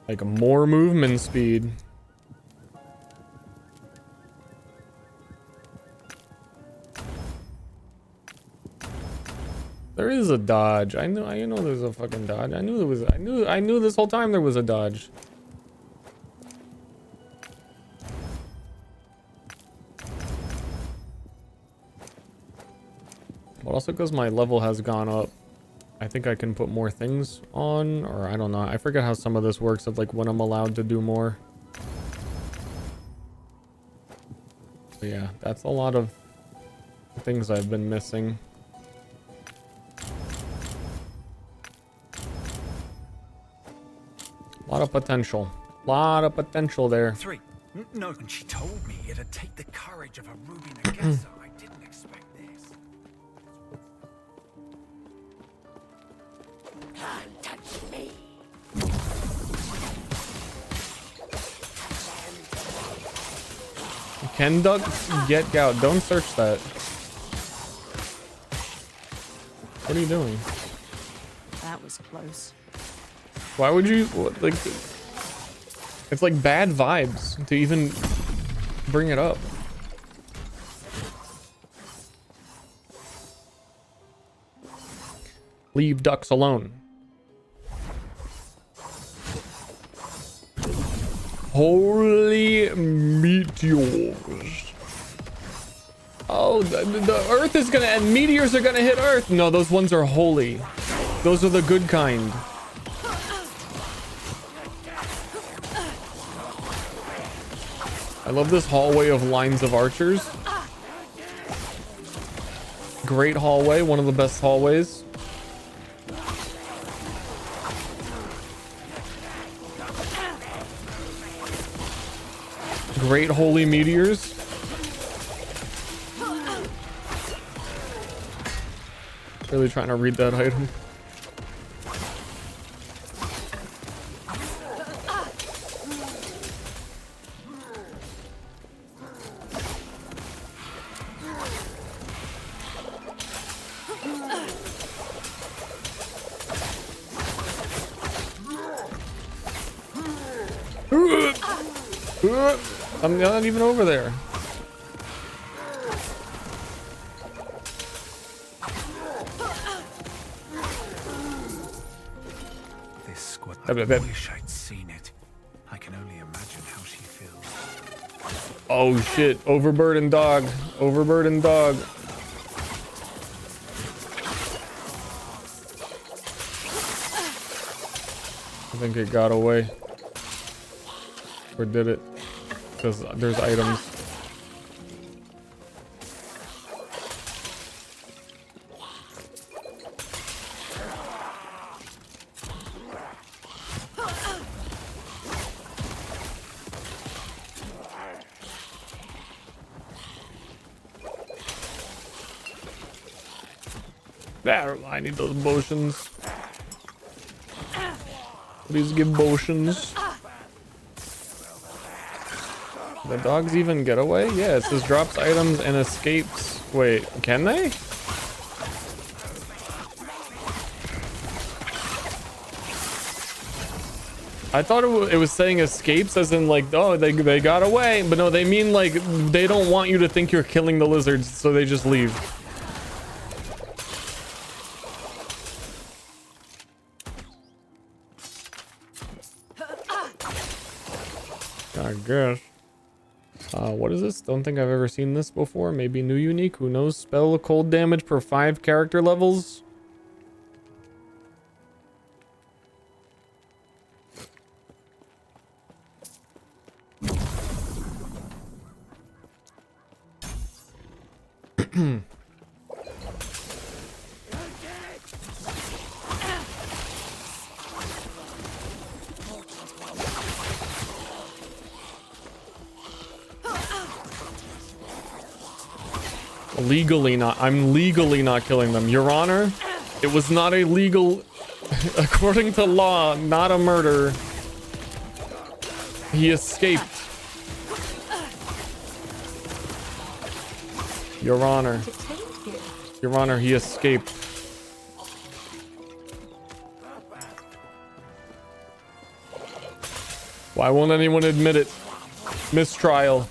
Like more movement speed. There is a dodge. I know there's a fucking dodge. I knew this whole time there was a dodge. But also because my level has gone up, I think I can put more things on, or I don't know. I forget how some of this works of like when I'm allowed to do more. But yeah, that's a lot of things I've been missing. A lot of potential. A lot of potential there. 3. No, and she told me it'd take the courage of a Ruby Nagasa. I didn't expect this. Can't touch me. Can ducks get gout? Don't search that. What are you doing? That was close. Why would you, like, it's like bad vibes to even bring it up. Leave ducks alone. Holy meteors. Oh, the earth is gonna, and meteors are gonna hit earth. No, those ones are holy. Those are the good kind. I love this hallway of lines of archers. Great hallway, one of the best hallways. Great holy meteors. Really trying to read that item. I'm not even over there. This squad. I I wish I'd seen it. I can only imagine how she feels. Oh shit, overburdened dog. Overburdened dog. I think it got away. Or did it? Because there's items. There, I need those potions. Please give potions. The dogs even get away? Yeah, it says drops items and escapes. Wait, can they? I thought it was saying escapes as in like, oh, they got away. But no, they mean like they don't want you to think you're killing the lizards, so they just leave. I guess. What is this? Don't think I've ever seen this before. Maybe new unique. Who knows? Spell cold damage per 5 character levels. Legally not. I'm legally not killing them. Your Honor, it was not a legal, according to law, not a murder. He escaped. Your Honor. Your Honor, he escaped. Why won't anyone admit it? Mistrial.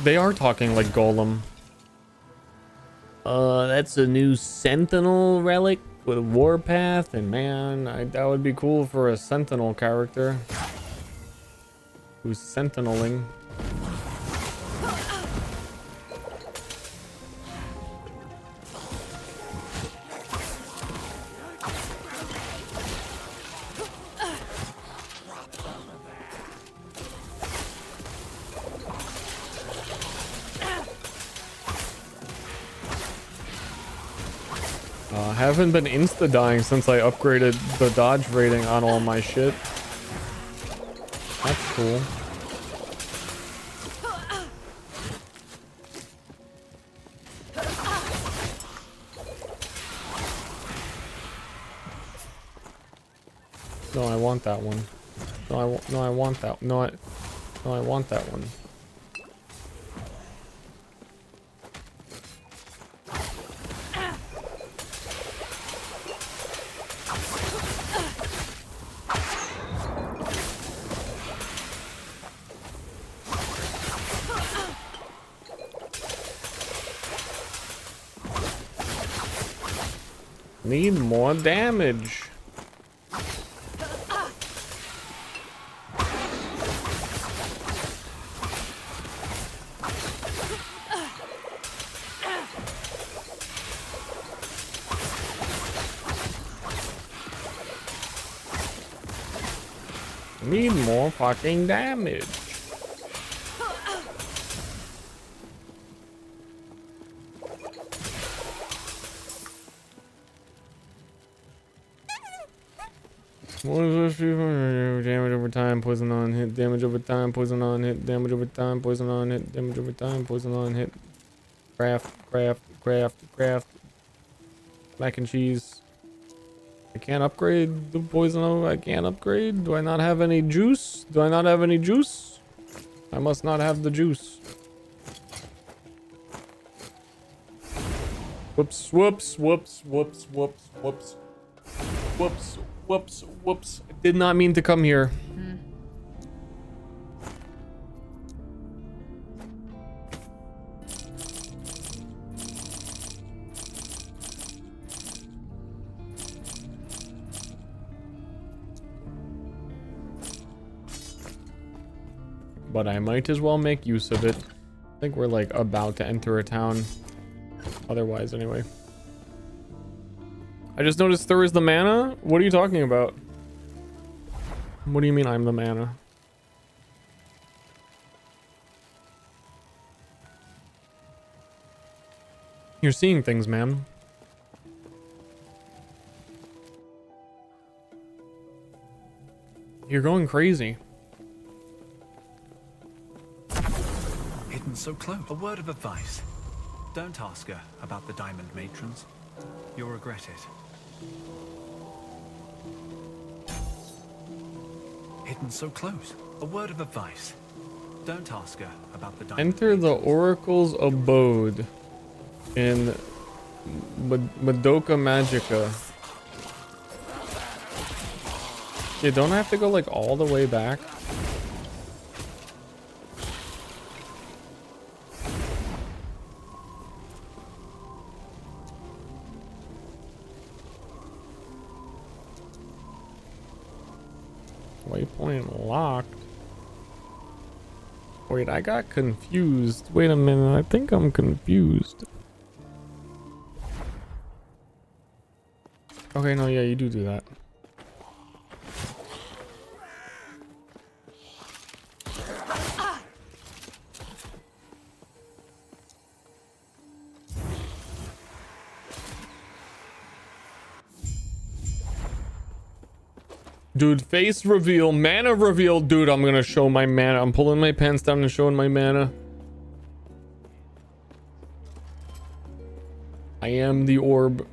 They are talking like Golem. That's a new Sentinel relic with Warpath, and man, that would be cool for a Sentinel character who's sentineling. I haven't been insta-dying since I upgraded the dodge rating on all my shit. That's cool. No, I want that one. No, I want that. No, I want that one. Need more damage. Need more fucking damage. What is this? Damage over time, poison on hit, damage over time, poison on hit, damage over time, poison on hit, damage over time, poison on hit. Craft. Mac and cheese. I can't upgrade the poison. I can't upgrade. Do I not have any juice? Do I not have any juice? I must not have the juice. Whoops, whoops, whoops, whoops, whoops, whoops. Whoops, whoops, whoops. I did not mean to come here. But I might as well make use of it. I think we're like about to enter a town. Otherwise, anyway. I just noticed there is the mana. What are you talking about? What do you mean I'm the mana? You're seeing things, man. You're going crazy. Hidden so close. A word of advice. Don't ask her about the diamond matrons. You'll regret it. Hidden so close. A word of advice. Don't ask her about the diamond. Enter the Oracle's abode in Madoka Magica. Yeah, don't I have to go like all the way back? Waypoint locked. Wait, I got confused. Wait a minute, I think I'm confused. Okay, no, yeah, you do that. Dude, face reveal, mana reveal. Dude, I'm gonna show my mana. I'm pulling my pants down and showing my mana. I am the orb.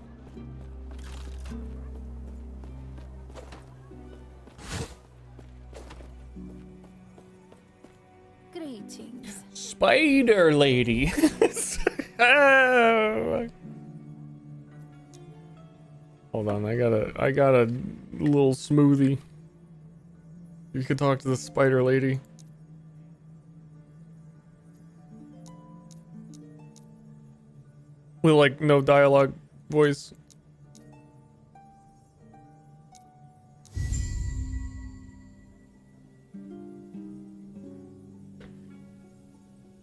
Greetings. Spider lady. Hold on, I got a little smoothie. You could talk to the spider lady. With like no dialogue voice.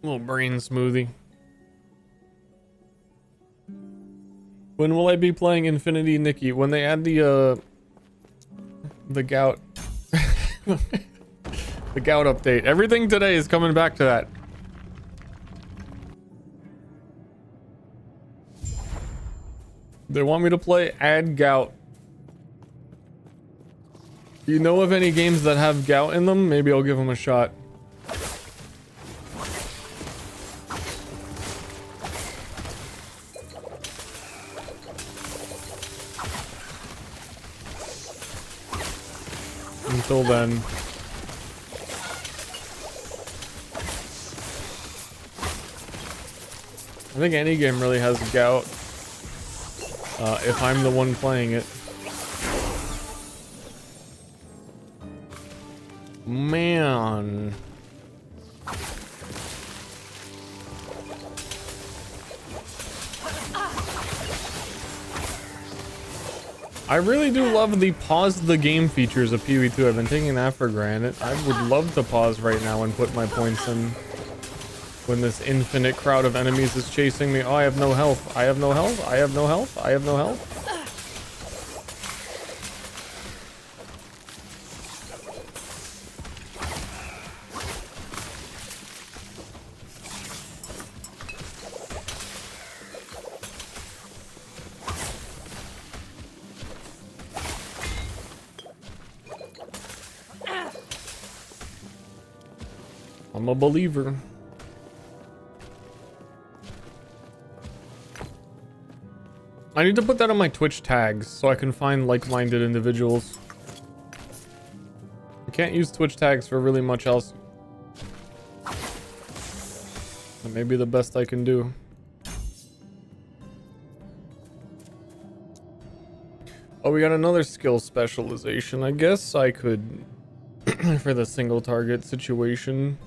Little brain smoothie. When will I be playing Infinity Nikki? When they add the gout the gout update. Everything today is coming back to that. They want me to play add gout. Do you know of any games that have gout in them? Maybe I'll give them a shot. Until then. I think any game really has gout. If I'm the one playing it. Man. I really do love the pause the game features of PvE2. I've been taking that for granted. I would love to pause right now and put my points in when this infinite crowd of enemies is chasing me. Oh, I have no health. I have no health. I have no health. I have no health. I'm a believer. I need to put that on my Twitch tags so I can find like-minded individuals. I can't use Twitch tags for really much else. That may be the best I can do. Oh, we got another skill specialization. I guess I could, for the single target situation,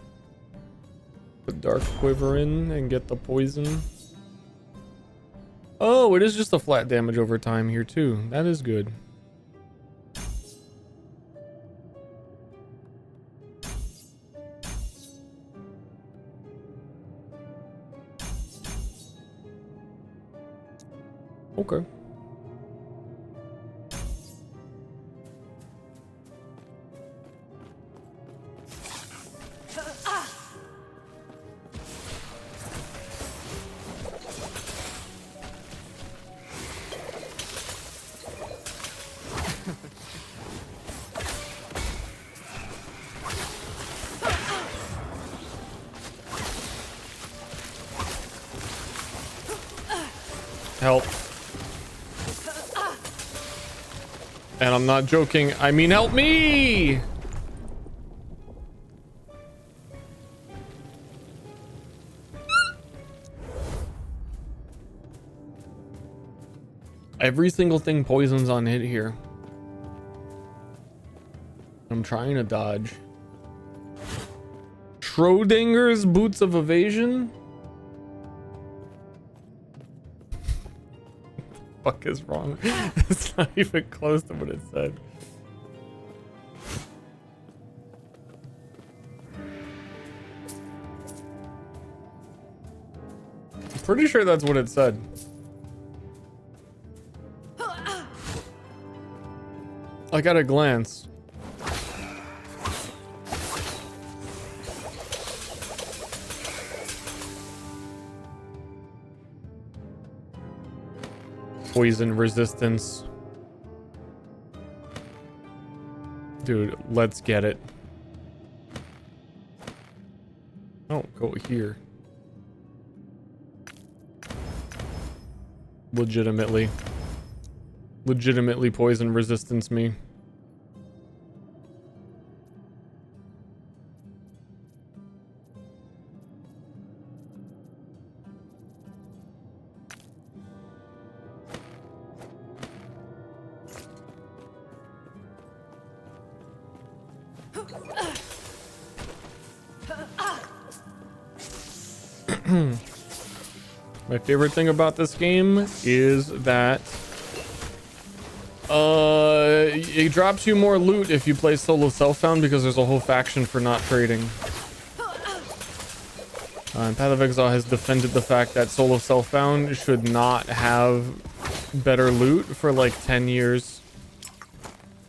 put Dark Quiver in and get the poison. Oh, it is just a flat damage over time here too. That is good. Okay. Help. And I'm not joking. I mean, help me! Every single thing poisons on hit here. I'm trying to dodge. Schrodinger's Boots of Evasion? Fuck is wrong? It's not even close to what it said. I'm pretty sure that's what it said. I got a glance. Poison resistance. Dude, let's get it. Oh, go here. Legitimately poison resistance me. My favorite thing about this game is that it drops you more loot if you play solo self-found because there's a whole faction for not trading. And Path of Exile has defended the fact that solo self-found should not have better loot for like 10 years.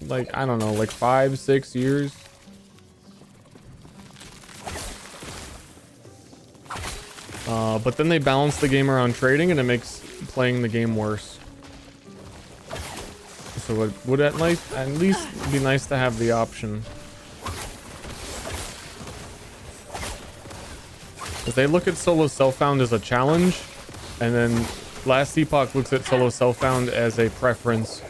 Like, I don't know, like 5-6 years. But then they balance the game around trading and it makes playing the game worse. So it would at least be nice to have the option. Because they look at solo self-found as a challenge, and then Last Epoch looks at solo self-found as a preference.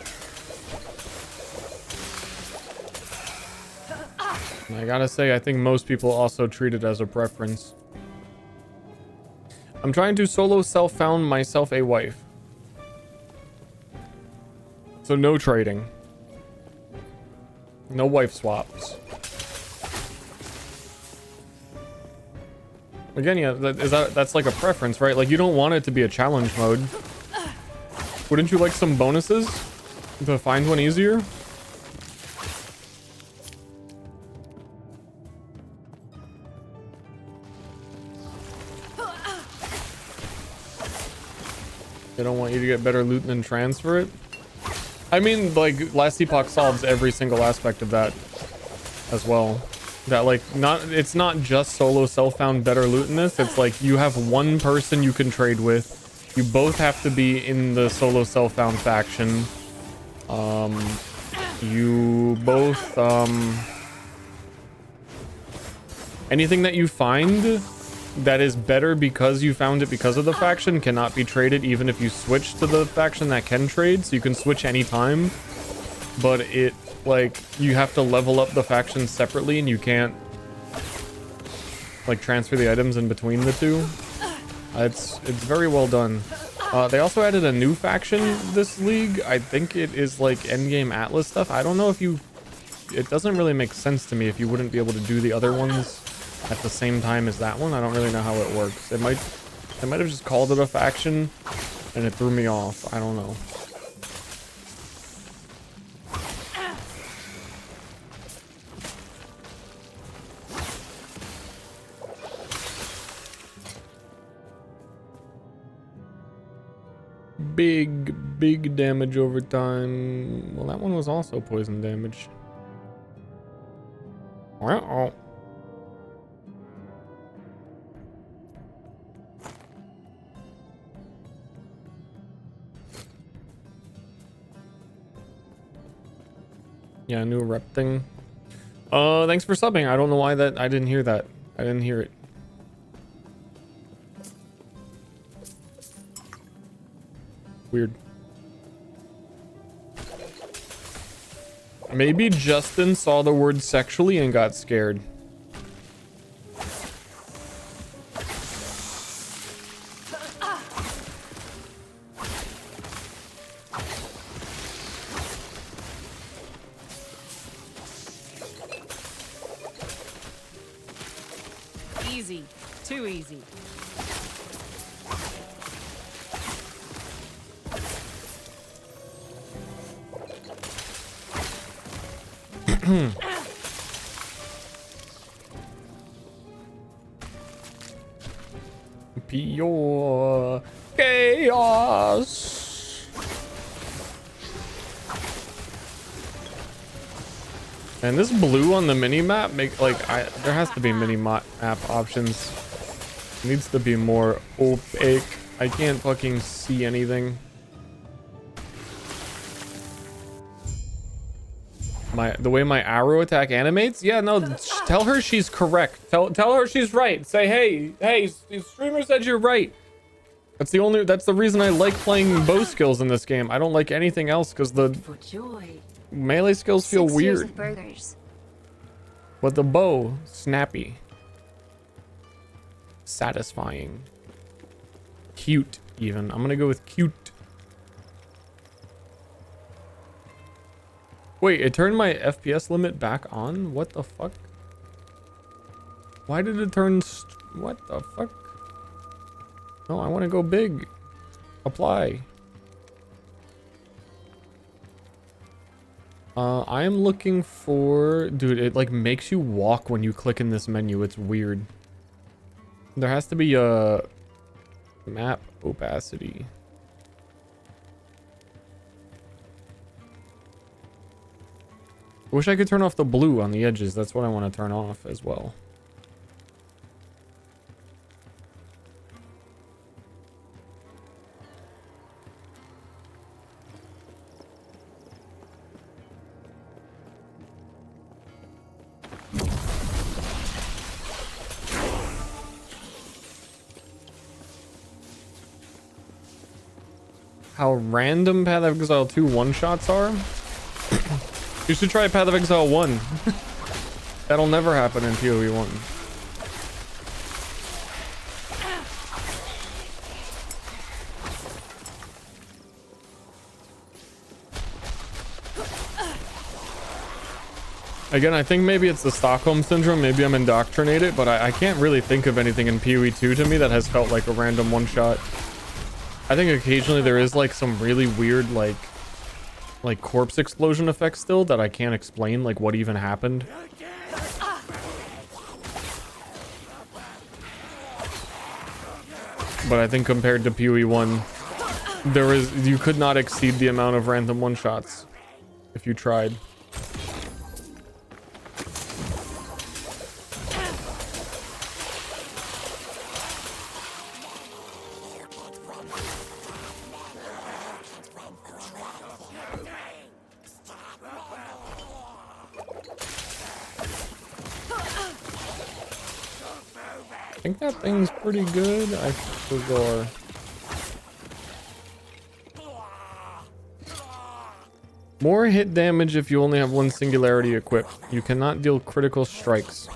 And I gotta say, I think most people also treat it as a preference. I'm trying to solo self-found myself a wife. So no trading. No wife swaps. Again, yeah, that's like a preference, right? Like, you don't want it to be a challenge mode. Wouldn't you like some bonuses to find one easier? They don't want you to get better loot and then transfer it. I mean, like, Last Epoch solves every single aspect of that as well. That, like, it's not just solo self-found better loot in this. It's like you have one person you can trade with. You both have to be in the solo self-found faction. You both, anything that you find that is better because you found it because of the faction cannot be traded even if you switch to the faction that can trade. So you can switch anytime, but it, like, you have to level up the factions separately and you can't like transfer the items in between the two. It's very well done. They also added a new faction this league. I think it is like endgame Atlas stuff. I don't know if you... It doesn't really make sense to me if you wouldn't be able to do the other ones at the same time as that one. I don't really know how it works. They might have just called it a faction and it threw me off. I don't know. Big damage over time. Well, that one was also poison damage. Uh-oh. Yeah, new rep thing. Thanks for subbing. I don't know why that... I didn't hear that. I didn't hear it. Weird. Maybe Justin saw the word sexually and got scared. Easy. Too easy. Pure chaos. And this blue on the mini map make like there has to be mini map options. It needs to be more opaque. I can't fucking see anything. The way my arrow attack animates? Yeah, no, tell her she's correct. Tell her she's right. Say, hey, the streamer said you're right. That's the reason I like playing bow skills in this game. I don't like anything else because the melee skills feel weird. But the bow, snappy. Satisfying. Cute, even. I'm gonna go with cute. Wait, it turned my FPS limit back on? What the fuck? Why did it turn... What the fuck? No, I want to go big. Apply. I am looking for... Dude, it like makes you walk when you click in this menu. It's weird. There has to be a... Map opacity. I wish I could turn off the blue on the edges. That's what I want to turn off as well. How random Path of Exile 2 one-shots are? You should try Path of Exile 1. That'll never happen in PoE 1. Again, I think maybe it's the Stockholm Syndrome. Maybe I'm indoctrinated, but I can't really think of anything in PoE 2 to me that has felt like a random one-shot. I think occasionally there is like some really weird like corpse explosion effects still that I can't explain, like what even happened. But I think compared to PoE 1, you could not exceed the amount of random one-shots if you tried. I think that thing's pretty good. I forgot. More hit damage if you only have one singularity equipped. You cannot deal critical strikes.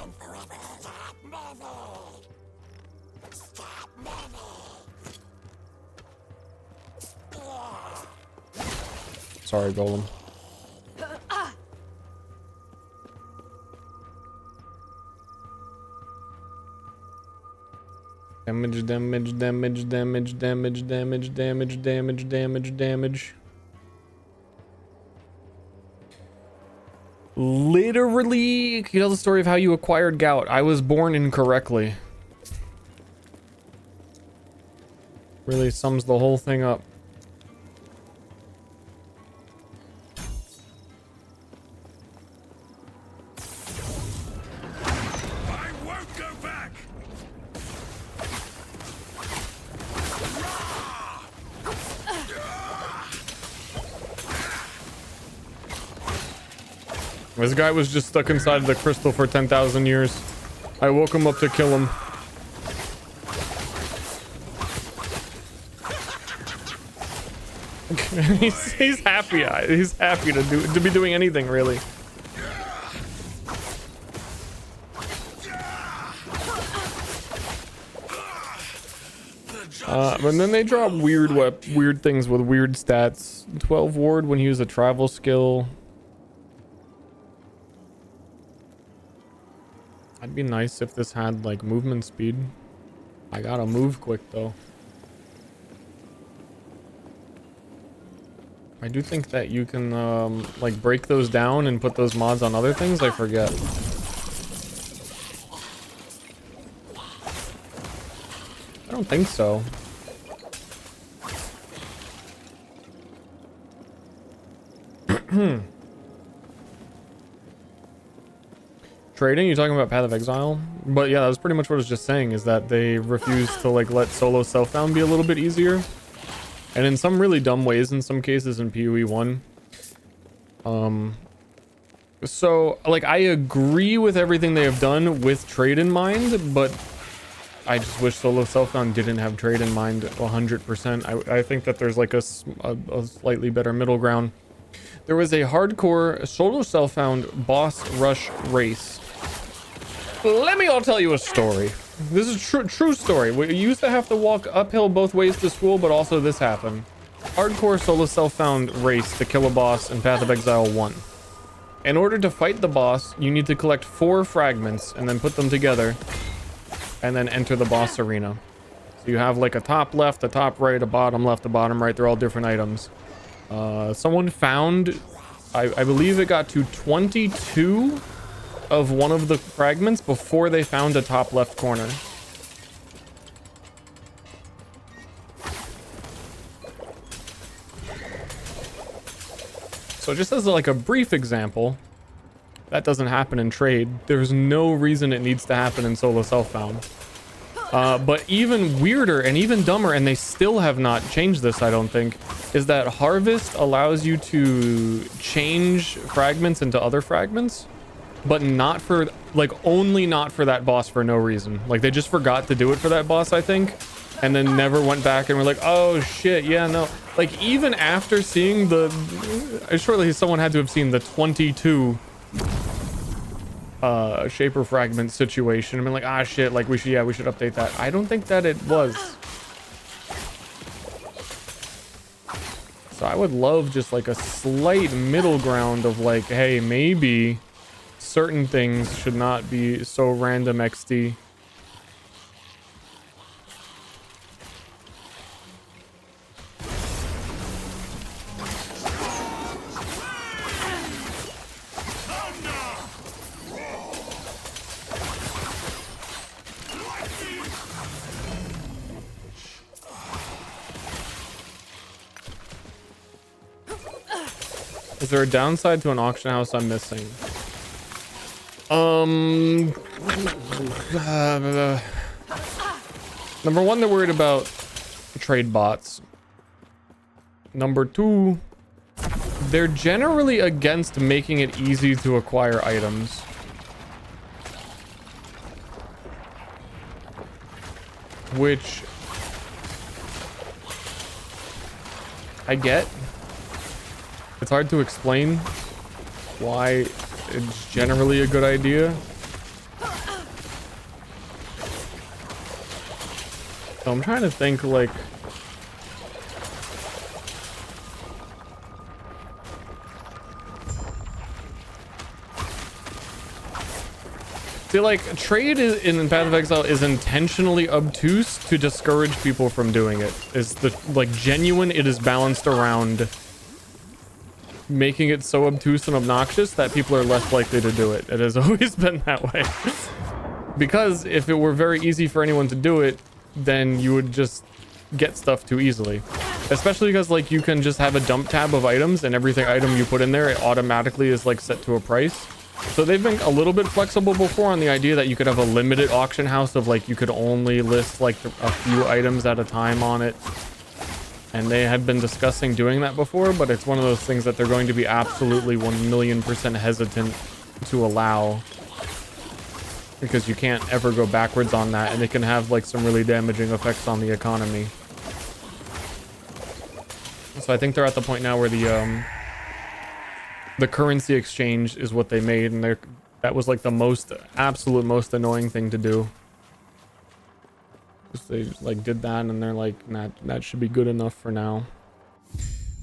sorry, Golem. Damage, damage, damage, damage, damage, damage, damage, damage, damage, damage. Literally, can you tell the story of how you acquired gout? I was born incorrectly. Really sums the whole thing up. I won't go back. This guy was just stuck inside of the crystal for 10,000 years. I woke him up to kill him. he's happy. He's happy to be doing anything, really. And then they drop weird things with weird stats. 12 ward when you use a travel skill. It'd be nice if this had like movement speed. I gotta move quick though. I do think that you can like break those down and put those mods on other things. I forget. I don't think so. Trading? You talking about Path of Exile? But yeah, that was pretty much what I was just saying, is that they refuse to like let solo self-found be a little bit easier. And in some really dumb ways in some cases in PoE 1. So like I agree with everything they have done with trade in mind, but I just wish solo self-found didn't have trade in mind 100%. I think that there's like a slightly better middle ground. There was a hardcore solo self-found boss rush race. Let me all tell you a story. This is a true story. We used to have to walk uphill both ways to school, but also this happened. Hardcore solo self-found race to kill a boss in Path of Exile 1. In order to fight the boss, you need to collect 4 fragments and then put them together and then enter the boss arena. So you have like a top left, a top right, a bottom left, a bottom right. They're all different items. Someone found, I believe it got to 22 of one of the fragments before they found a top left corner. So just as like a brief example, that doesn't happen in trade. There's no reason it needs to happen in solo self-found. But even weirder and even dumber, and they still have not changed this, I don't think, is that Harvest allows you to change fragments into other fragments, but not for, like, only not for that boss for no reason. Like, they just forgot to do it for that boss, I think, and then never went back and were like, oh shit, yeah, no. Like, even after seeing the, surely someone had to have seen the 22 shaper fragment situation. I mean, like, ah shit, like we should update that. I don't think that it was. So I would love just like a slight middle ground of like, hey, maybe certain things should not be so random XD. Is there a downside to an auction house I'm missing? Number one, they're worried about trade bots. Number two, they're generally against making it easy to acquire items. Which I get. It's hard to explain why it's generally a good idea. So I'm trying to think, like, See, like, trade in Path of Exile is intentionally obtuse to discourage people from doing it. Is the, like, genuine, it is balanced around making it so obtuse and obnoxious that people are less likely to do it. It has always been that way. Because if it were very easy for anyone to do it, then you would just get stuff too easily. Especially because, like, you can just have a dump tab of items, and everything item you put in there, it automatically is, like, set to a price. So they've been a little bit flexible before on the idea that you could have a limited auction house of, like, you could only list, like, a few items at a time on it. And they had been discussing doing that before, but it's one of those things that they're going to be absolutely 1,000,000% hesitant to allow. Because you can't ever go backwards on that, and it can have, like, some really damaging effects on the economy. So I think they're at the point now where the currency exchange is what they made, and that was, like, the absolute most annoying thing to do. They, like, did that, and they're like, nah, that should be good enough for now.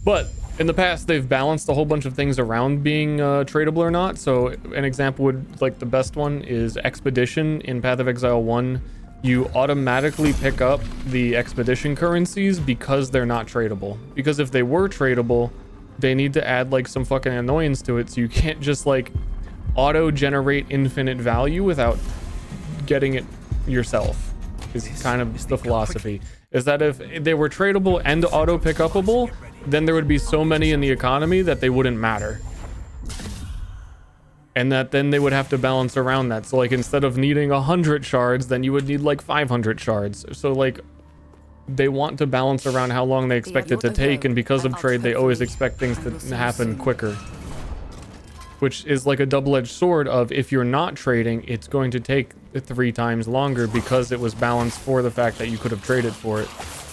But in the past, they've balanced a whole bunch of things around being tradable or not. So an example would, like, the best one is Expedition in Path of Exile 1. You automatically pick up the Expedition currencies because they're not tradable. Because if they were tradable, they need to add, like, some fucking annoyance to it, so you can't just, like, auto-generate infinite value without getting it yourself. Is kind of the philosophy. Is that if they were tradable and auto-pick-upable, then there would be so many in the economy that they wouldn't matter. And that then they would have to balance around that. So, like, instead of needing 100 shards, then you would need, like, 500 shards. So, like, they want to balance around how long they expect it to take, and because of trade, they always expect things to happen quicker. Which is like a double-edged sword of, if you're not trading, it's going to take 3 times longer because it was balanced for the fact that you could have traded for it.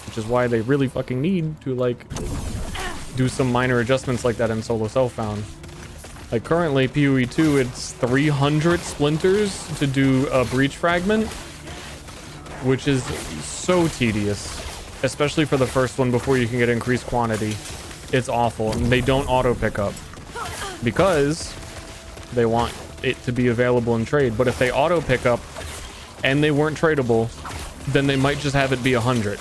Which is why they really fucking need to, like, do some minor adjustments like that in Solo Self-Found. Like, currently, PoE 2, it's 300 splinters to do a breach fragment, which is so tedious. Especially for the first one before you can get increased quantity. It's awful, and they don't auto-pick up. Because they want it to be available in trade. But if they auto pick up and they weren't tradable, then they might just have it be 100,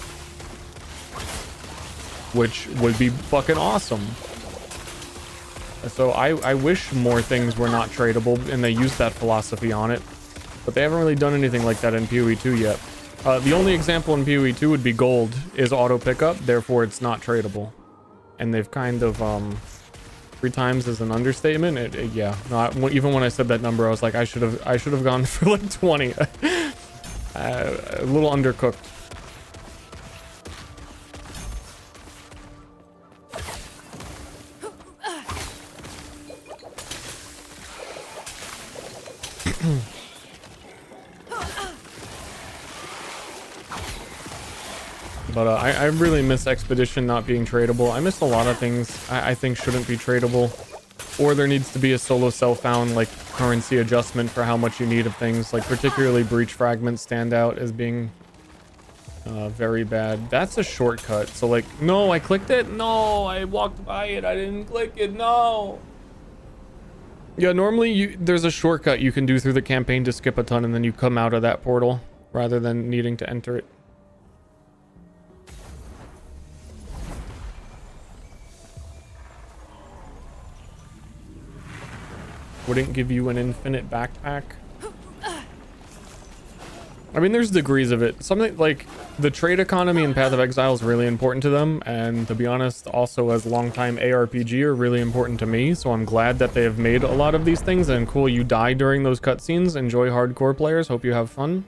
which would be fucking awesome. So I wish more things were not tradable and they used that philosophy on it, but they haven't really done anything like that in PoE 2 yet. The only example in PoE 2 would be gold is auto pickup, therefore it's not tradable. And they've kind of 3 times is an understatement. Yeah, no, even when I said that number, I was like, I should have gone for like 20. A little undercooked. But I really miss Expedition not being tradable. I miss a lot of things I think shouldn't be tradable. Or there needs to be a Solo Self-Found, like, currency adjustment for how much you need of things. Like, particularly Breach Fragments stand out as being very bad. That's a shortcut. So, like, no, I clicked it? No, I walked by it. I didn't click it. No. Yeah, normally there's a shortcut you can do through the campaign to skip a ton, and then you come out of that portal rather than needing to enter it. Wouldn't give you an infinite backpack. I mean, there's degrees of it. Something like the trade economy in Path of Exile is really important to them, and to be honest, also as longtime ARPG are really important to me, so I'm glad that they have made a lot of these things. And cool, you die during those cutscenes. Enjoy, hardcore players. Hope you have fun.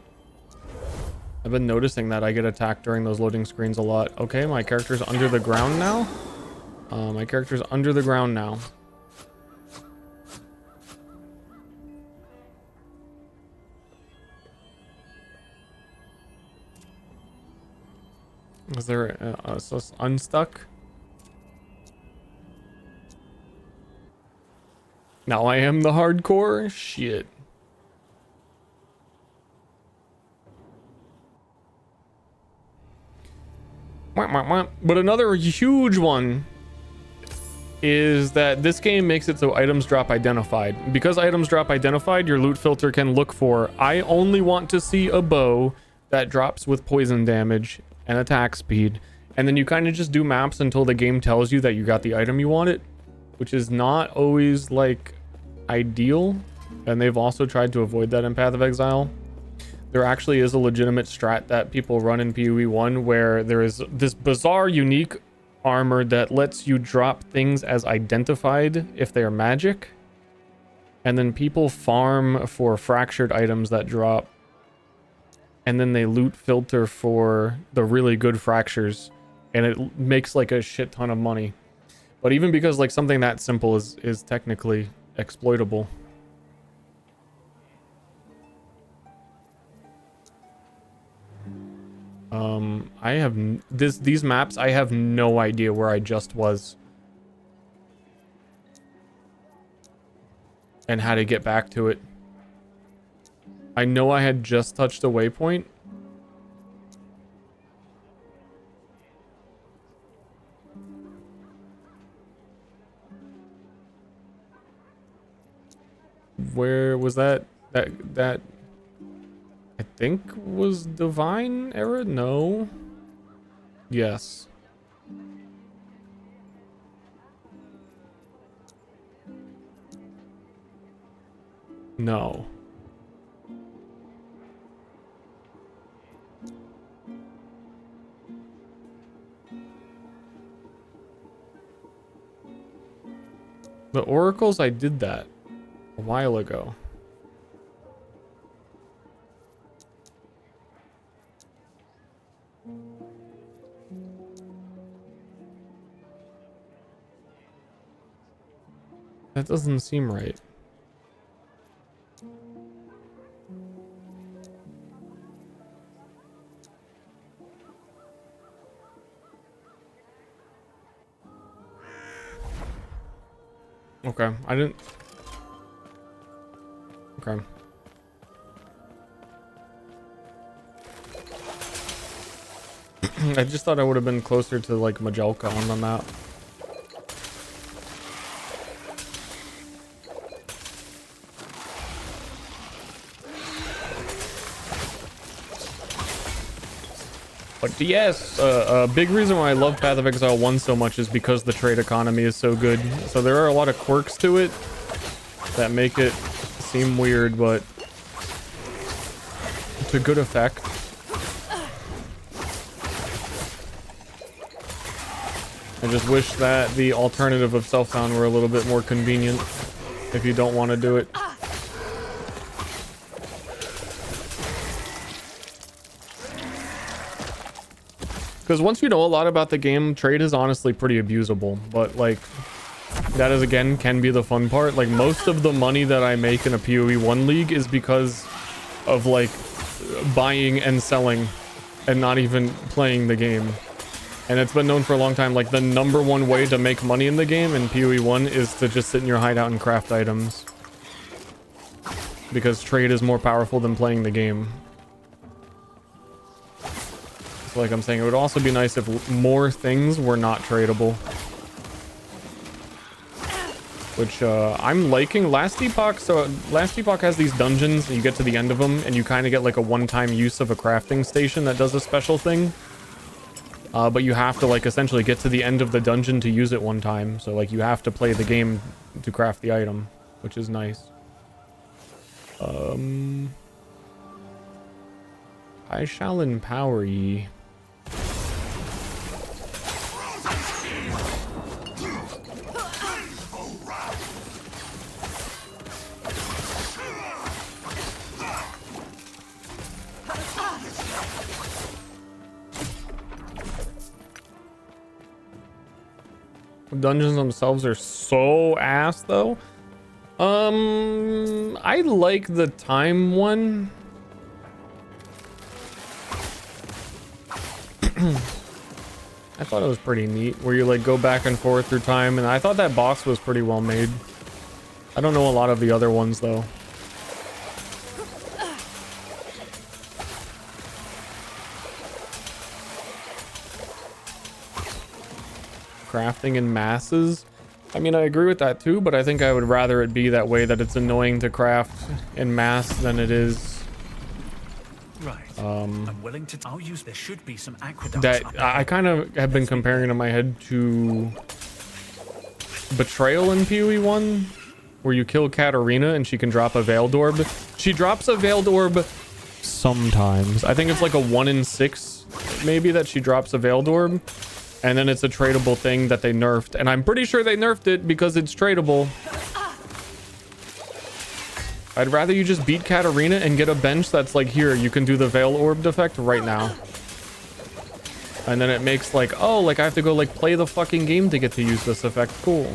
I've been noticing that I get attacked during those loading screens a lot. Okay, my character's under the ground now. My character's under the ground now. Is there unstuck? Now I am the hardcore? Shit. But another huge one is that this game makes it so items drop identified. Because items drop identified, your loot filter can look for, I only want to see a bow that drops with poison damage and attack speed. And then you kind of just do maps until the game tells you that you got the item you wanted, which is not always like ideal. And they've also tried to avoid that in Path of Exile. There actually is a legitimate strat that people run in PoE 1 where there is this bizarre, unique armor that lets you drop things as identified if they are magic. And then people farm for fractured items that drop. And then they loot filter for the really good fractures. And it makes like a shit ton of money. But even because like something that simple is technically exploitable. I have these maps, I have no idea where I just was and how to get back to it. I know I had just touched a waypoint. Where was that? That I think was Divine Era? No. Yes. No. The Oracles, I did that a while ago. That doesn't seem right. Okay, I didn't... Okay. I just thought I would have been closer to like Majelka on the map. But yes, a big reason why I love Path of Exile 1 so much is because the trade economy is so good. So there are a lot of quirks to it that make it seem weird, but to good effect. I just wish that the alternative of self-found were a little bit more convenient if you don't want to do it. Because once you know a lot about the game, trade is honestly pretty abusable. But like, that is again can be the fun part. Like most of the money that I make in a PoE 1 league is because of like buying and selling and not even playing the game. And it's been known for a long time, like the #1 way to make money in the game in PoE 1 is to just sit in your hideout and craft items. Because trade is more powerful than playing the game. So like I'm saying, it would also be nice if more things were not tradable. Which I'm liking. Last Epoch, so Last Epoch has these dungeons, and you get to the end of them, and you kind of get like a one-time use of a crafting station that does a special thing. But you have to like essentially get to the end of the dungeon to use it one time. So like you have to play the game to craft the item, which is nice. I shall empower ye. Dungeons themselves are so ass though. I like the time one. I thought it was pretty neat where you like go back and forth through time, and I thought that boss was pretty well made. I don't know a lot of the other ones though. Crafting in masses. I mean, I agree with that too, but I think I would rather it be that way, that it's annoying to craft in mass than it is. Right. I'm willing to. I'll use. There should be some aqueducts. That I kind of have been comparing it in my head to Betrayal in PoE 1, where you kill Katarina and she can drop a Veiled Orb. She drops a Veiled Orb sometimes. I think it's like a 1 in 6 maybe that she drops a Veiled Orb. And then it's a tradable thing that they nerfed. And I'm pretty sure they nerfed it because it's tradable. I'd rather you just beat Katarina and get a bench that's like, here, you can do the Veil Orbed effect right now. And then it makes like, oh, like I have to go like play the fucking game to get to use this effect. Cool.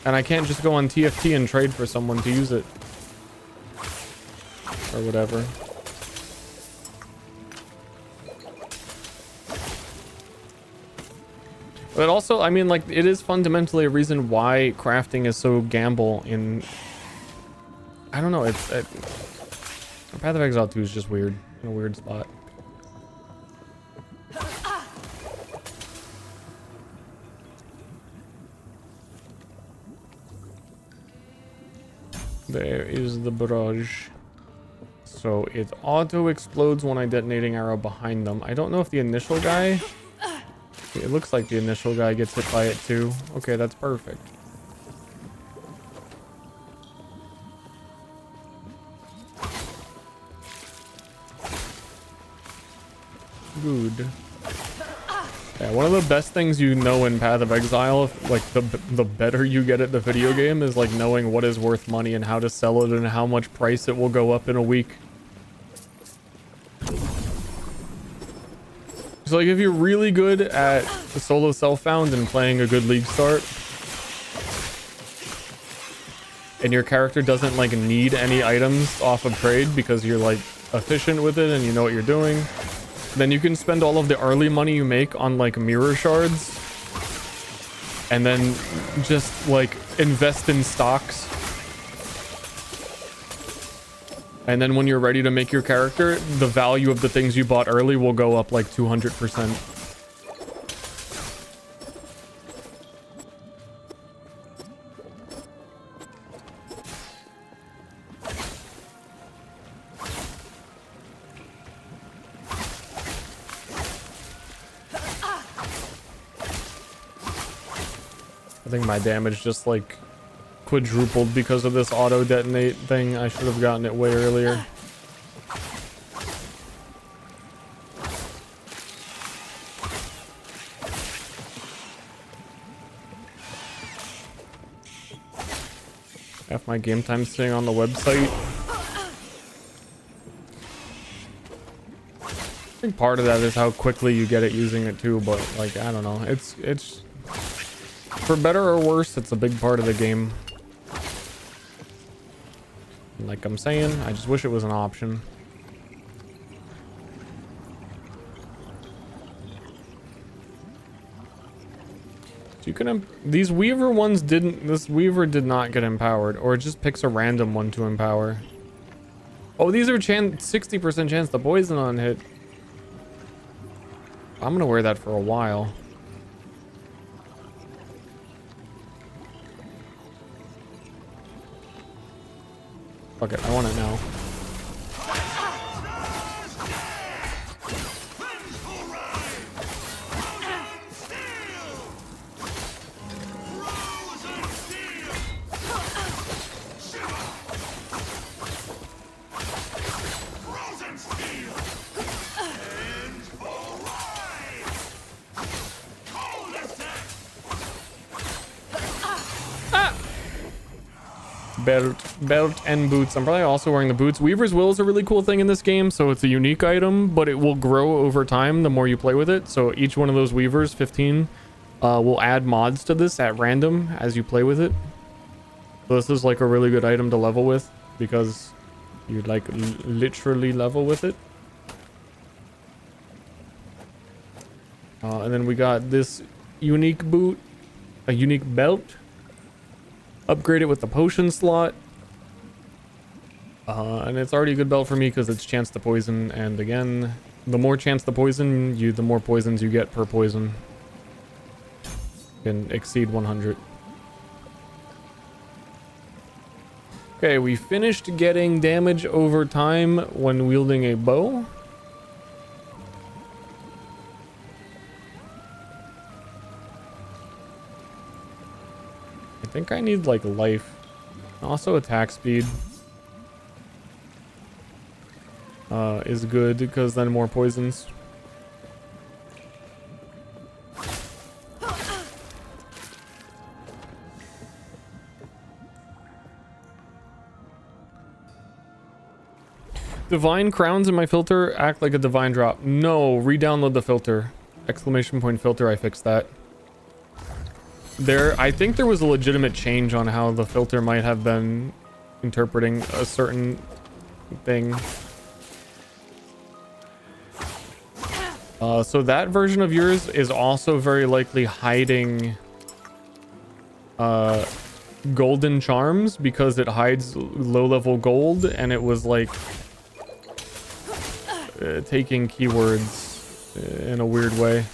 And I can't just go on TFT and trade for someone to use it. Or whatever. But also, I mean, like, it is fundamentally a reason why crafting is so gamble in... I don't know, it's... Path of Exile 2 is just weird. In a weird spot. There is the barrage. So it auto-explodes when I detonating arrow behind them. I don't know if the initial guy... It looks like the initial guy gets hit by it too. Okay, that's perfect. Good. Yeah, one of the best things you know in Path of Exile, like the better you get at the video game, is like knowing what is worth money and how to sell it and how much price it will go up in a week. So like if you're really good at the solo self-found and playing a good league start, and your character doesn't like need any items off of trade because you're like efficient with it and you know what you're doing, then you can spend all of the early money you make on like mirror shards and then just like invest in stocks. And then when you're ready to make your character, the value of the things you bought early will go up like 200%. I think my damage just like quadrupled because of this auto detonate thing. I should have gotten it way earlier. Half my game time sitting on the website. I think part of that is how quickly you get it using it too, but like I don't know. It's for better or worse, it's a big part of the game. Like I'm saying, I just wish it was an option. So you can these Weaver ones didn't. This Weaver did not get empowered, or it just picks a random one to empower. Oh, these are 60% chance to poison on hit. I'm gonna wear that for a while. Fuck it, I want it now. Belt and boots. I'm probably also wearing the boots. Weaver's Will is a really cool thing in this game, so it's a unique item, but it will grow over time the more you play with it. So each one of those Weavers, 15, will add mods to this at random as you play with it. So this is like a really good item to level with because you like literally level with it. And then we got this unique boot, a unique belt. Upgrade it with the potion slot. And it's already a good belt for me because it's chance to poison. And again, the more chance to poison, the more poisons you get per poison. Can exceed 100. Okay, we finished getting damage over time when wielding a bow. I think I need like life. Also attack speed is good because then more poisons. Divine crowns in my filter act like a divine drop. No, re-download the filter. Exclamation point filter, I fixed that. I think there was a legitimate change on how the filter might have been interpreting a certain thing. So that version of yours is also very likely hiding golden charms because it hides low-level gold, and it was like taking keywords in a weird way.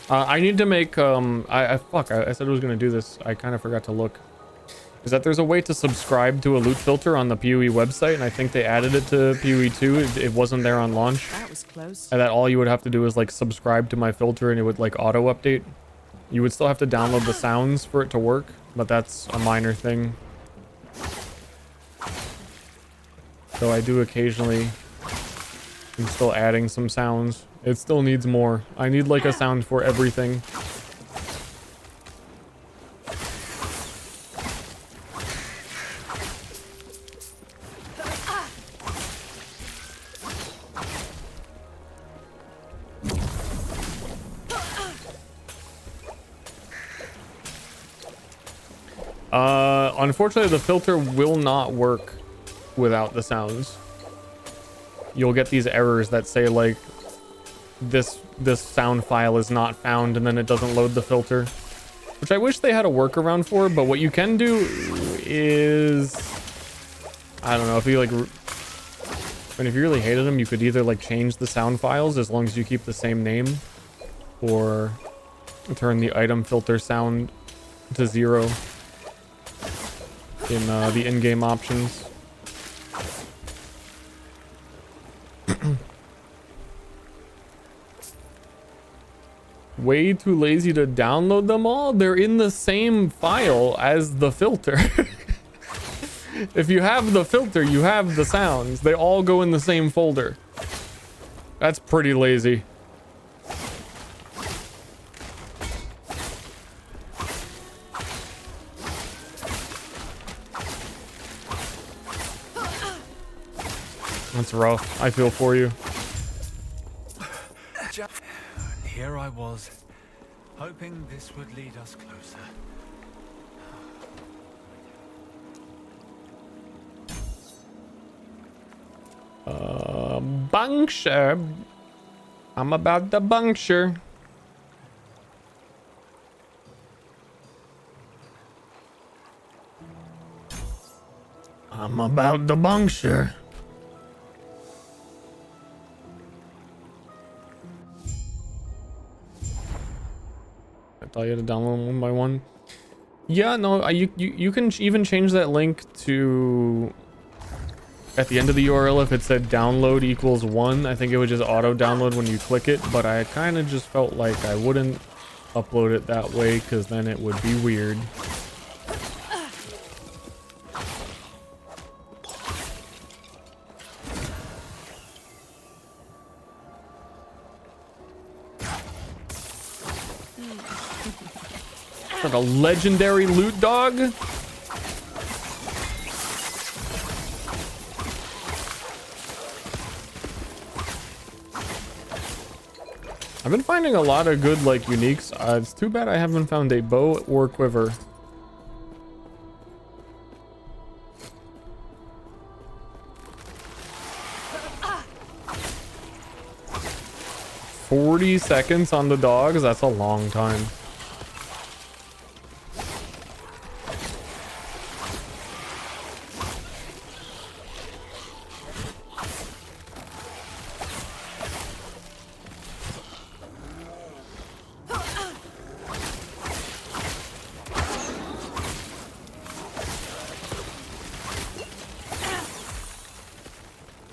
I need to make fuck, I said I was gonna do this. I kind of forgot to look. Is that there's a way to subscribe to a loot filter on the PoE website, and I think they added it to PoE 2. It wasn't there on launch. That was close. And that all you would have to do is like subscribe to my filter and it would like auto update. You would still have to download the sounds for it to work, but that's a minor thing. So I do occasionally, I'm still adding some sounds. It still needs more. I need like a sound for everything. Unfortunately, the filter will not work without the sounds. You'll get these errors that say like this sound file is not found, and then it doesn't load the filter, which I wish they had a workaround for. But what you can do is, I don't know, if you like, and if you really hated them, you could either like change the sound files as long as you keep the same name, or turn the item filter sound to 0 in the in-game options. Way too lazy to download them all? They're in the same file as the filter. If you have the filter, you have the sounds. They all go in the same folder. That's pretty lazy. That's rough. I feel for you. Here I was, hoping this would lead us closer. Puncture. I'm about the puncture. I'm about the puncture. I thought you had to download them one by one. Yeah, no, you can even change that link to at the end of the URL. If it said download equals 1, I think it would just auto download when you click it, but I kind of just felt like I wouldn't upload it that way because then it would be weird. Like a legendary loot dog. I've been finding a lot of good like uniques. It's too bad I haven't found a bow or quiver. $40 seconds on the dogs. That's a long time.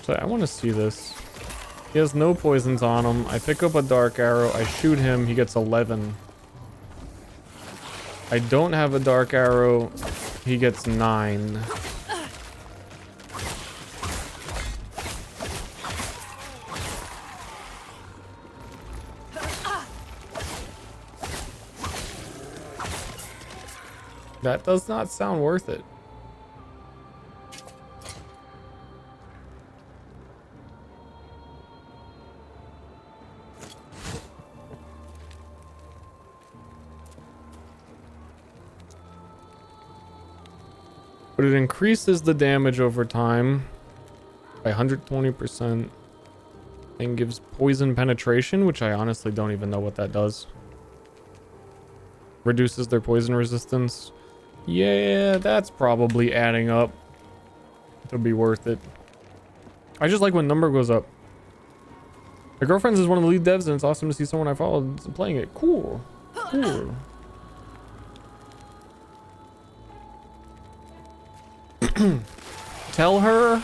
Actually, I want to see this. He has no poisons on him. I pick up a dark arrow. I shoot him. He gets 11. I don't have a dark arrow. He gets 9. That does not sound worth it. But it increases the damage over time by 120% and gives poison penetration, which I honestly don't even know what that does. Reduces their poison resistance. Yeah, that's probably adding up to be worth it. I just like when number goes up. My girlfriend's is one of the lead devs, and it's awesome to see someone I followed playing it. Cool. Cool. Tell her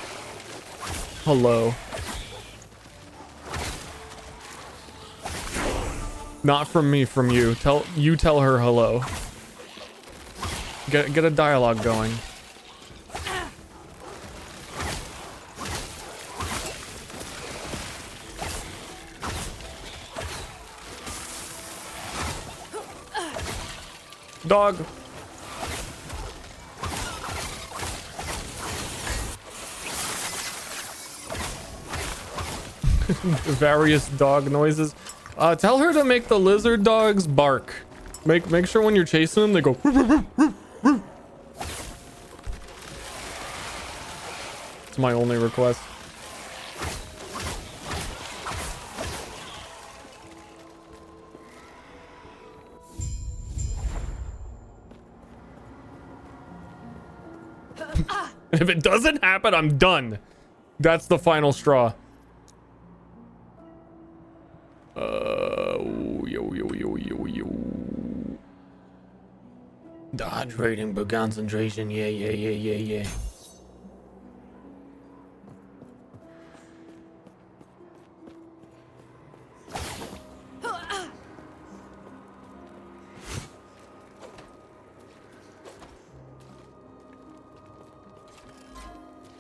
hello. Not from me, from you. Tell her hello. Get a dialogue going. Dog. Various dog noises. Tell her to make the lizard dogs bark. Make sure when you're chasing them, they go. It's my only request. If it doesn't happen, I'm done. That's the final straw. Yo. Dodge rating, but concentration. Yeah.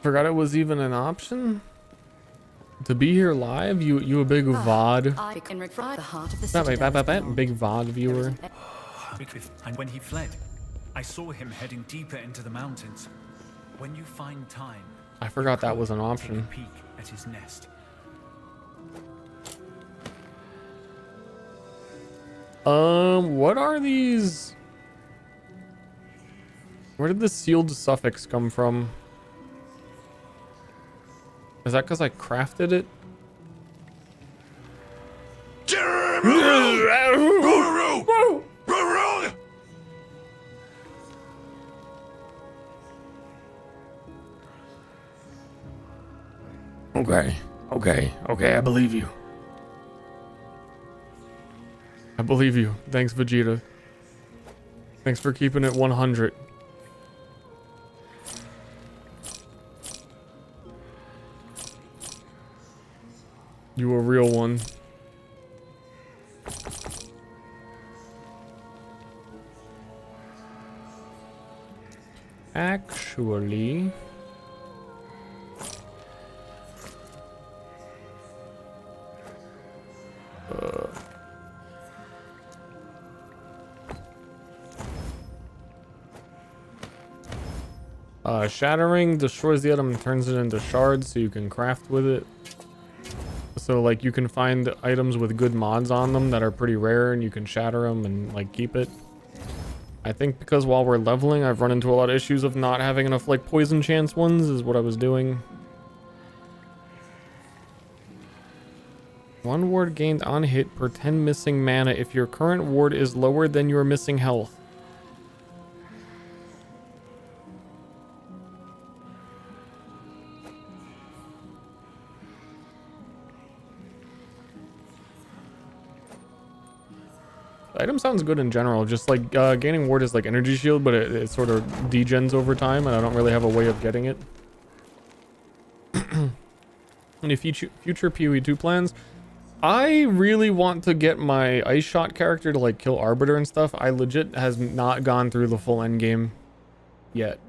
Forgot it was even an option to be here live. You a big VOD. I can refry the heart of the Big VOD viewer. And when he fled, I saw him heading deeper into the mountains. When you find time, I forgot that was an option. peek at his nest. What are these? Where did the sealed suffix come from? Is that because I crafted it? Okay, I believe you. I believe you. Thanks, Vegeta. Thanks for keeping it 100. You a real one. Actually, shattering destroys the item and turns it into shards so you can craft with it. So like you can find items with good mods on them that are pretty rare and you can shatter them and like keep it. I think because while we're leveling, I've run into a lot of issues of not having enough like poison chance ones is what I was doing. One ward gained on hit per 10 missing mana if your current ward is lower than your missing health. The item sounds good in general, just like gaining ward is like energy shield, but it sort of degens over time and I don't really have a way of getting it. Any future PoE 2 plans? I really want to get my ice shot character to like kill Arbiter and stuff. I legit has not gone through the full end game yet.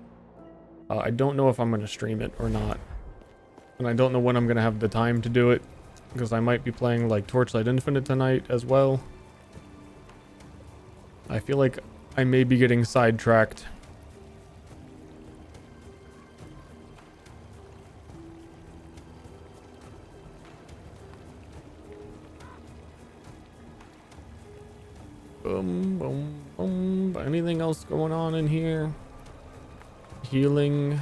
I don't know if I'm going to stream it or not. And I don't know when I'm going to have the time to do it, because I might be playing like Torchlight Infinite tonight as well. I feel like I may be getting sidetracked. Boom, boom, boom. Anything else going on in here? Healing.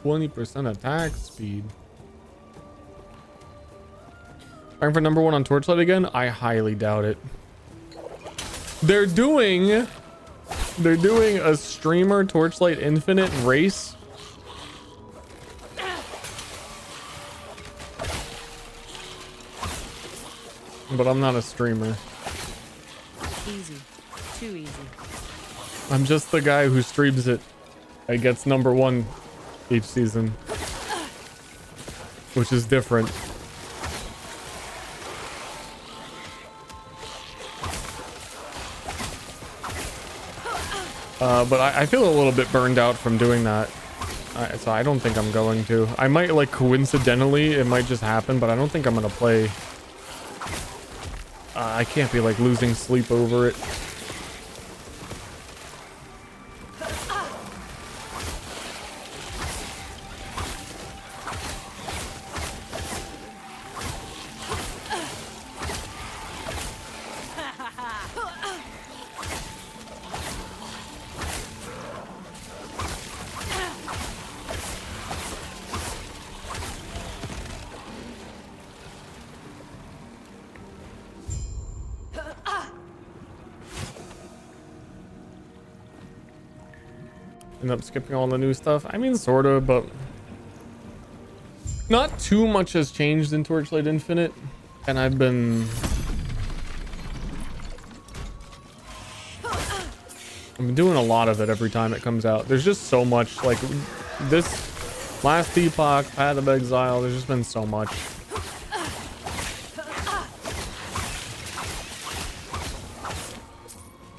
20% attack speed. Trying for number 1 on Torchlight again? I highly doubt it. They're doing a streamer Torchlight Infinite race. But I'm not a streamer. Easy. Too easy. I'm just the guy who streams it and gets number 1 each season. Which is different. But I feel a little bit burned out from doing that. So I don't think I'm going to. I might, like, coincidentally, it might just happen, but I don't think I'm going to play. I can't be, like, losing sleep over it. End up skipping all the new stuff. I mean, sort of, but not too much has changed in Torchlight Infinite, and I've been doing a lot of it every time it comes out. There's just so much, like this Last Epoch, Path of Exile. There's just been so much.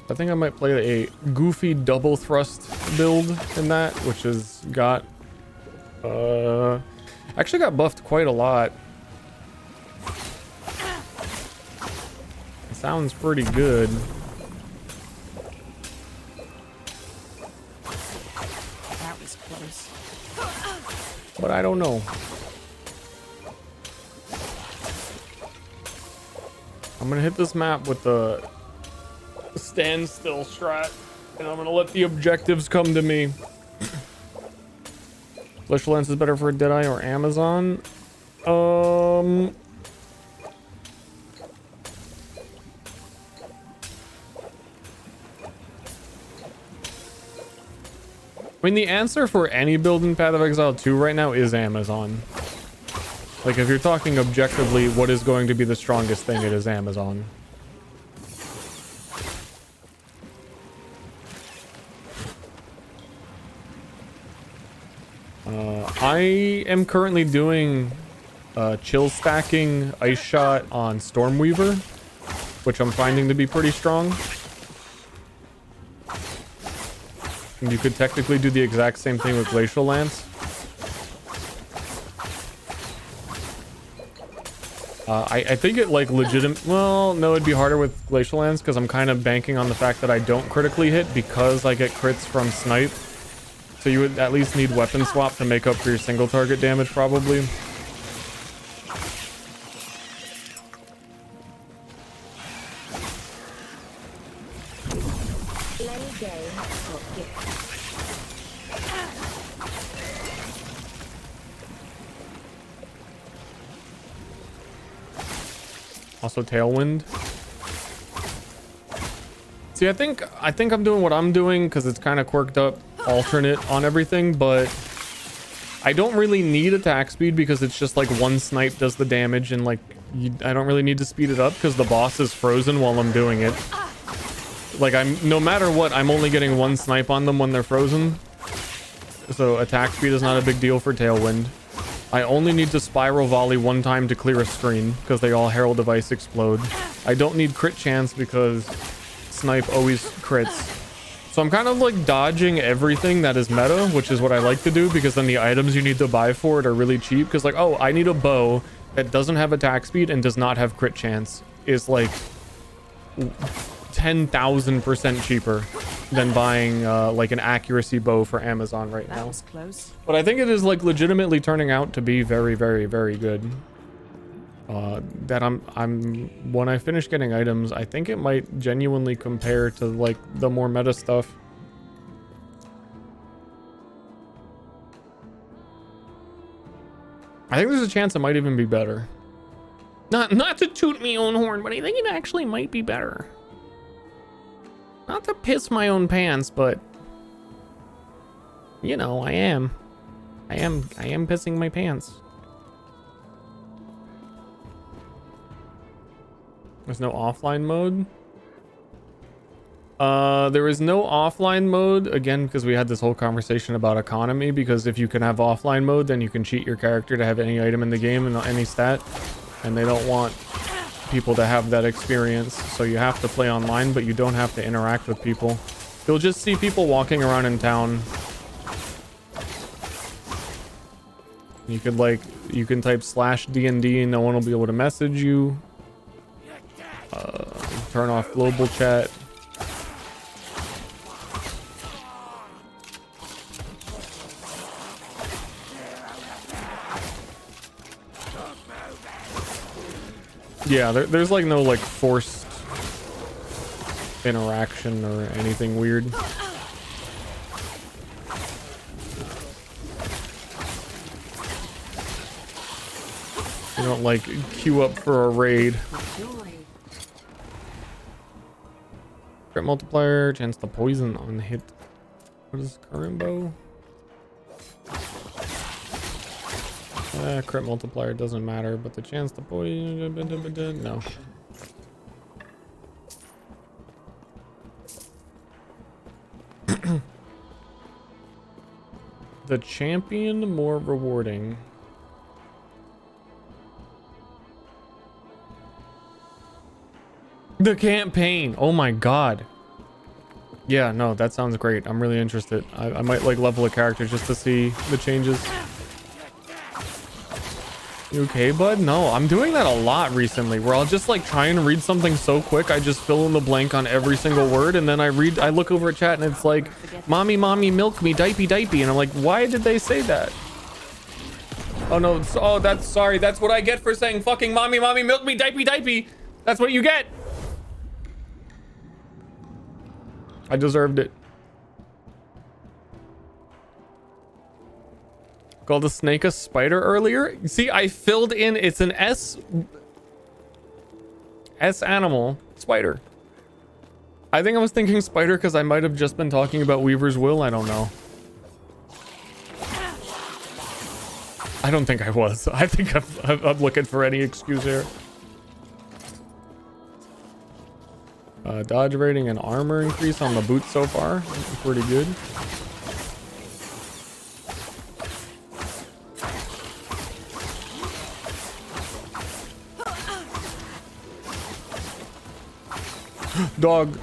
I think I might play a goofy double thrust build in that, which has got actually got buffed quite a lot. It sounds pretty good. That was close. But I don't know. I'm gonna hit this map with the standstill strat, and I'm gonna let the objectives come to me. Celestial Lance is better for Deadeye or Amazon. I mean, the answer for any build in Path of Exile 2 right now is Amazon. Like, if you're talking objectively, what is going to be the strongest thing, it is Amazon. I am currently doing chill stacking ice shot on Stormweaver, which I'm finding to be pretty strong. And you could technically do the exact same thing with Glacial Lance. I think it like well, no, it'd be harder with Glacial Lance because I'm kind of banking on the fact that I don't critically hit because I get crits from snipe. So you would at least need weapon swap to make up for your single target damage, probably. Also Tailwind. See, I think I'm doing what I'm doing because it's kind of quirked up alternate on everything, but I don't really need attack speed because it's just like one snipe does the damage, and like I don't really need to speed it up because the boss is frozen while I'm doing it. Like, no matter what, I'm only getting one snipe on them when they're frozen. so attack speed is not a big deal for Tailwind. I only need to spiral volley one time to clear a screen because they all Herald of Ice explode. I don't need crit chance because snipe always crits. So I'm kind of like dodging everything that is meta, which is what I like to do, because then the items you need to buy for it are really cheap. Because like, oh, I need a bow that doesn't have attack speed and does not have crit chance. Is like 10,000% cheaper than buying like an accuracy bow for Amazon right now. That was close. But I think it is like legitimately turning out to be very, very, very good. That I'm when I finish getting items, I think it might genuinely compare to like the more meta stuff. I think there's a chance it might even be better. Not to toot my own horn, but I think it actually might be better. Not to piss my own pants, but you know, I am pissing my pants. There's no offline mode. There is no offline mode, again, because we had this whole conversation about economy, because if you can have offline mode, then you can cheat your character to have any item in the game and any stat, and they don't want people to have that experience. So you have to play online, but you don't have to interact with people. You'll just see people walking around in town. You could like, you can type /DND and no one will be able to message you. Turn off global chat. Yeah, there's like no like forced interaction or anything weird. You don't like queue up for a raid. Crit multiplier, chance to poison on hit. What is current bow? Crit multiplier doesn't matter, but the chance to poison, no. The champion more rewarding. The campaign. Oh my god. Yeah, no, that sounds great. I'm really interested. I might like level a character just to see the changes. You okay, bud? No, I'm doing that a lot recently, where I'll just like try and read something so quick I just fill in the blank on every single word, and then I look over at chat and it's like, mommy, milk me, dipey, and I'm like, why did they say that? Oh no, sorry, that's what I get for saying fucking mommy, milk me, dipey. That's what you get. I deserved it. Called a snake a spider earlier. See, I filled in, it's an S animal, spider. I think I was thinking spider because I might have just been talking about Weaver's Will. I don't know. I don't think I was. I think I'm looking for any excuse here. Dodge rating and armor increase on the boots so far. Pretty good. Dog.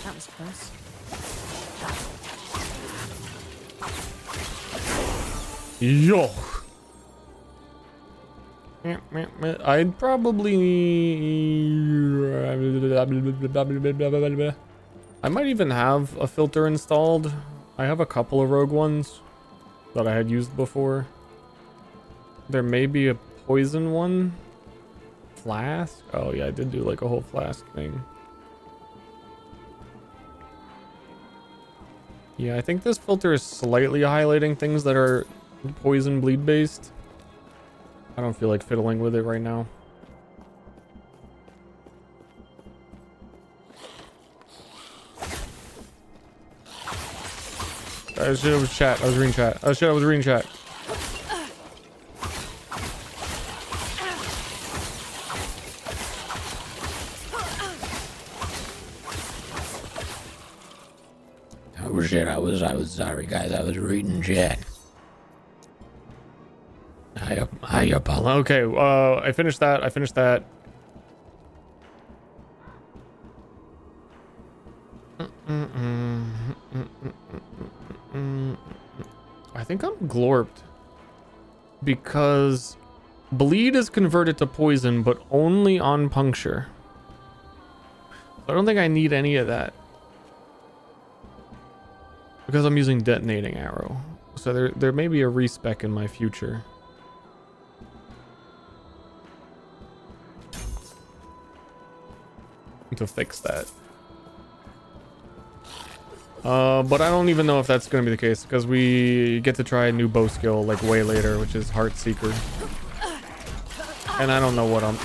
That was close. Yo. I'd probably... I might even have a filter installed. I have a couple of rogue ones that I had used before. There may be a poison one. Flask? Oh yeah, I did do like a whole flask thing. Yeah, I think this filter is slightly highlighting things that are poison bleed based. I don't feel like fiddling with it right now. I was chat. I was reading chat. Oh shit, I was reading chat. Oh shit, I was sorry guys, I was reading chat. I apologize. Okay, I finished that. I think I'm glorped because bleed is converted to poison, but only on puncture. So I don't think I need any of that because I'm using detonating arrow. So there may be a respec in my future. To fix that. But I don't even know if that's going to be the case because we get to try a new bow skill like way later, which is Heart Seeker. And I don't know what I'm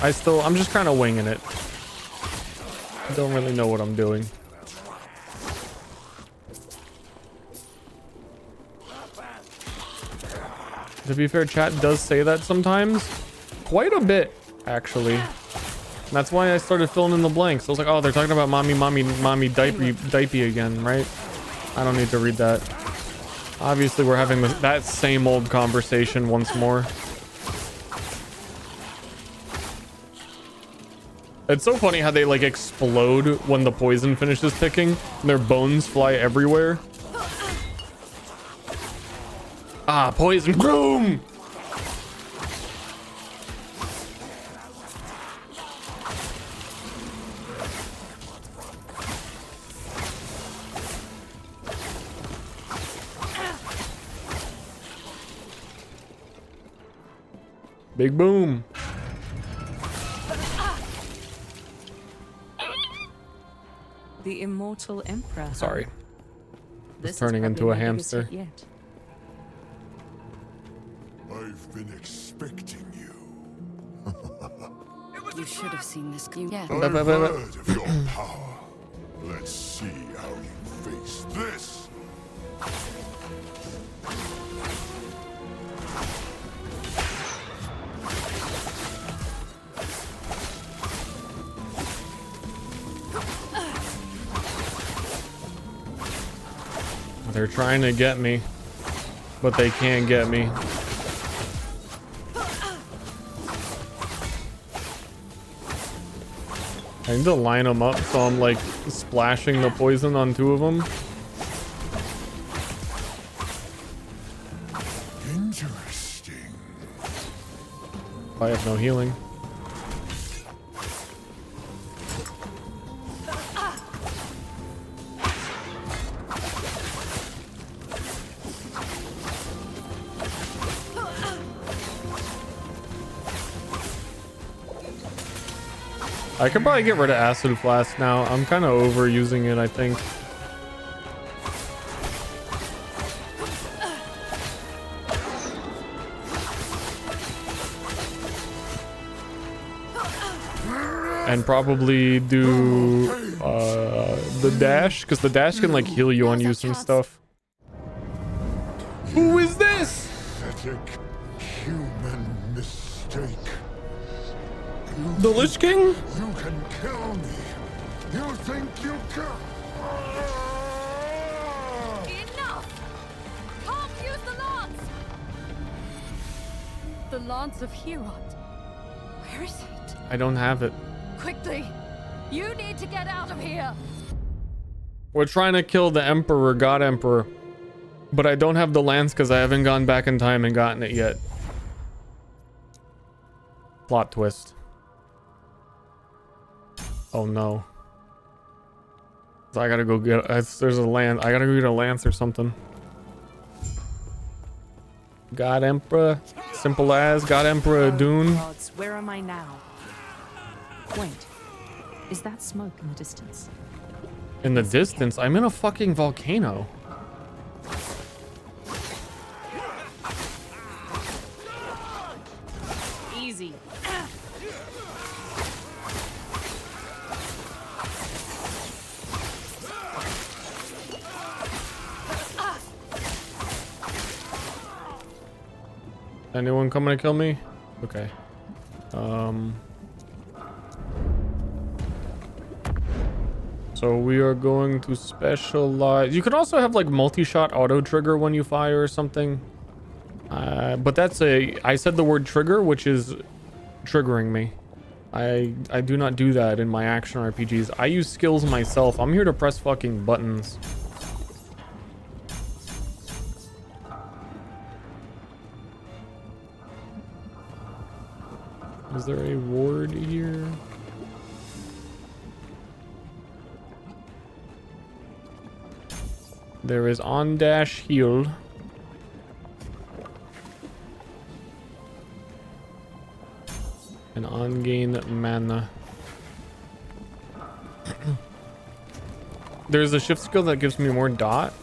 just kind of winging it. I don't really know what I'm doing. To be fair, chat does say that sometimes. Quite a bit, actually. And that's why I started filling in the blanks. I was like, oh, they're talking about mommy, diaper again, right? I don't need to read that. Obviously, we're having that same old conversation once more. It's so funny how they like explode when the poison finishes ticking and their bones fly everywhere. Ah, poison. Boom! Big boom. The immortal emperor. Sorry. This turning into a hamster. Yet. I've been expecting you. You should have seen this. Yeah. I've heard of your power. Let's see how you face this. They're trying to get me, but they can't get me. I need to line them up so I'm like splashing the poison on two of them. Interesting. I have no healing. I could probably get rid of Acid Flask now. I'm kind of overusing it, I think. And probably do the dash, because the dash can like heal you on use and stuff. Who is this? Pathetic human mistake. The Lich King? You can kill me. You think you can? Enough! Can't use the lance! The lance of Herod. Where is it? I don't have it. Quickly! You need to get out of here! We're trying to kill the Emperor, God Emperor. But I don't have the lance because I haven't gone back in time and gotten it yet. Plot twist. Oh no. So I gotta go get, there's a lance. I gotta go get a lance or something. God Emperor. Simple as God Emperor Dune. Gods, where am I now? Wait. Is that smoke in the distance? In the distance? I'm in a fucking volcano. Easy. Anyone coming to kill me? Okay. So we are going to specialize. You could also have like multi-shot auto trigger when you fire or something. But that's I said the word trigger, which is triggering me. I do not do that in my action RPGs. I use skills myself. I'm here to press fucking buttons. Is there a ward here? There is on dash heal. And on gain mana. There's a shift skill that gives me more dot.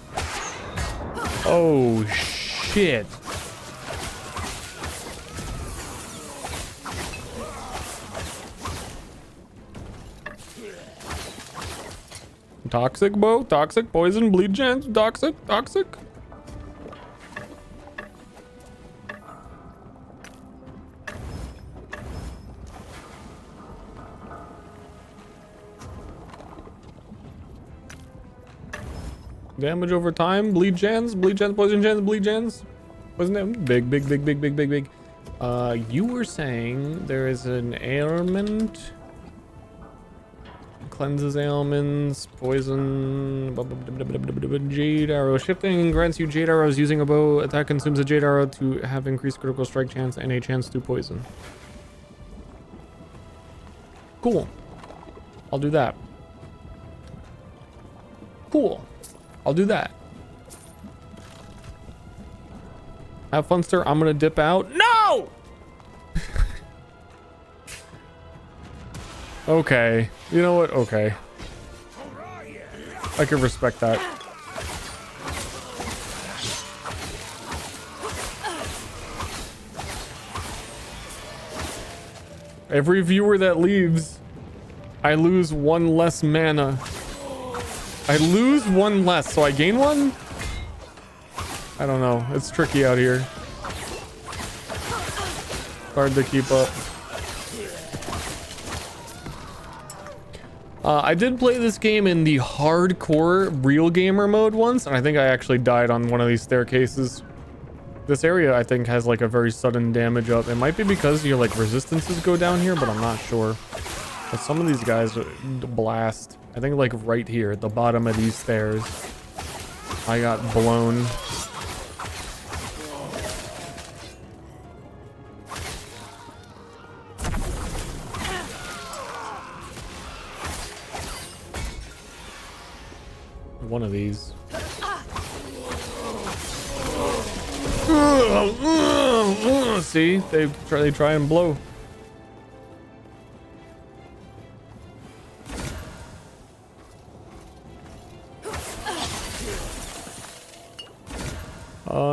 Oh shit. Toxic bow, toxic poison, bleed chance, toxic. Damage over time, bleed chance, poison chance, bleed chance. Wasn't it big? You were saying there is an ailment. Cleanses ailments, poison, jade arrow. Shifting grants you jade arrows using a bow. Attack consumes a jade arrow to have increased critical strike chance and a chance to poison. Cool. I'll do that. Cool. I'll do that. Have fun, Ster. I'm gonna dip out. No! Okay. You know what? Okay. I can respect that. Every viewer that leaves, I lose one less mana. I lose one less, so I gain one? I don't know. It's tricky out here. Hard to keep up. I did play this game in the hardcore real gamer mode once, and I think I actually died on one of these staircases. This area, I think, has like a very sudden damage up. It might be because your like resistances go down here, but I'm not sure. But some of these guys blast. I think like right here at the bottom of these stairs, I got blown. One of these. See, they try and blow.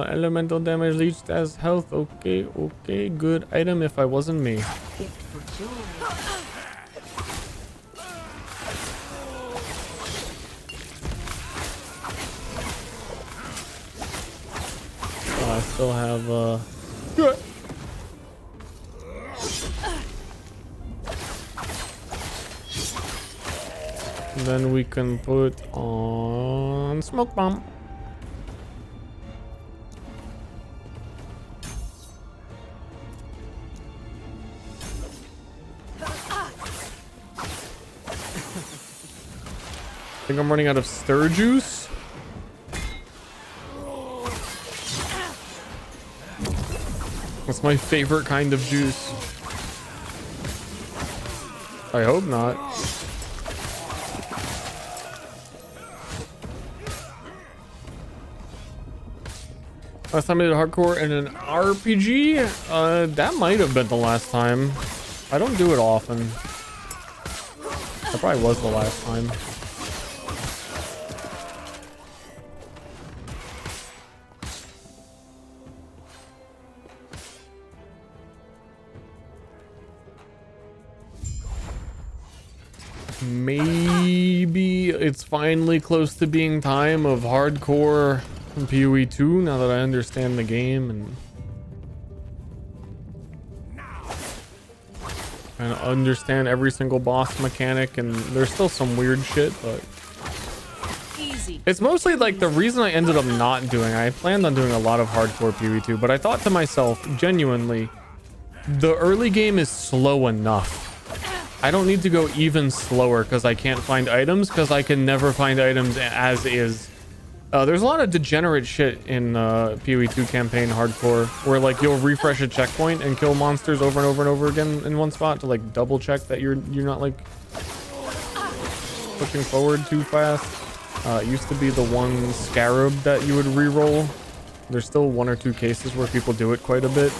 Elemental damage leached as health. Okay, good item if I wasn't me. I still have then we can put on smoke bomb. I think I'm running out of Ster juice. That's my favorite kind of juice. I hope not. Last time I did hardcore in an RPG? That might have been the last time. I don't do it often. That probably was the last time. Maybe it's finally close to being time of hardcore PoE 2 now that I understand the game and understand every single boss mechanic, and there's still some weird shit, but Easy. It's mostly like the reason I ended up not doing. I planned on doing a lot of hardcore PvE2, but I thought to myself, genuinely, the early game is slow enough. I don't need to go even slower because I can't find items, because I can never find items as is. There's a lot of degenerate shit in PoE2 campaign hardcore where like you'll refresh a checkpoint and kill monsters over and over and over again in one spot to like double check that you're not like pushing forward too fast. It used to be the one scarab that you would re-roll. There's still 1 or 2 cases where people do it quite a bit.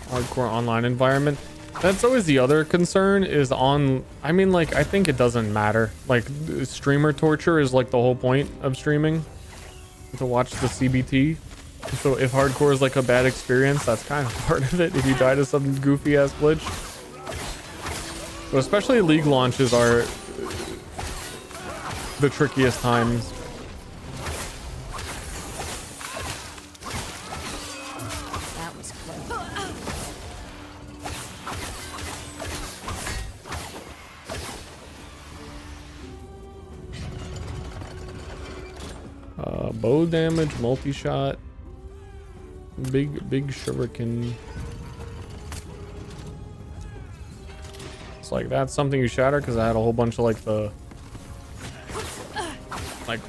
Hardcore online environment. That's always the other concern is on, I mean, like, I think it doesn't matter. Like, streamer torture is like the whole point of streaming, to watch the CBT. So if hardcore is like a bad experience, that's kind of part of it. If you die to some goofy ass glitch. But especially League launches are the trickiest times. Bow damage, multi-shot, big shuriken. It's like that's something you shatter because I had a whole bunch of like the like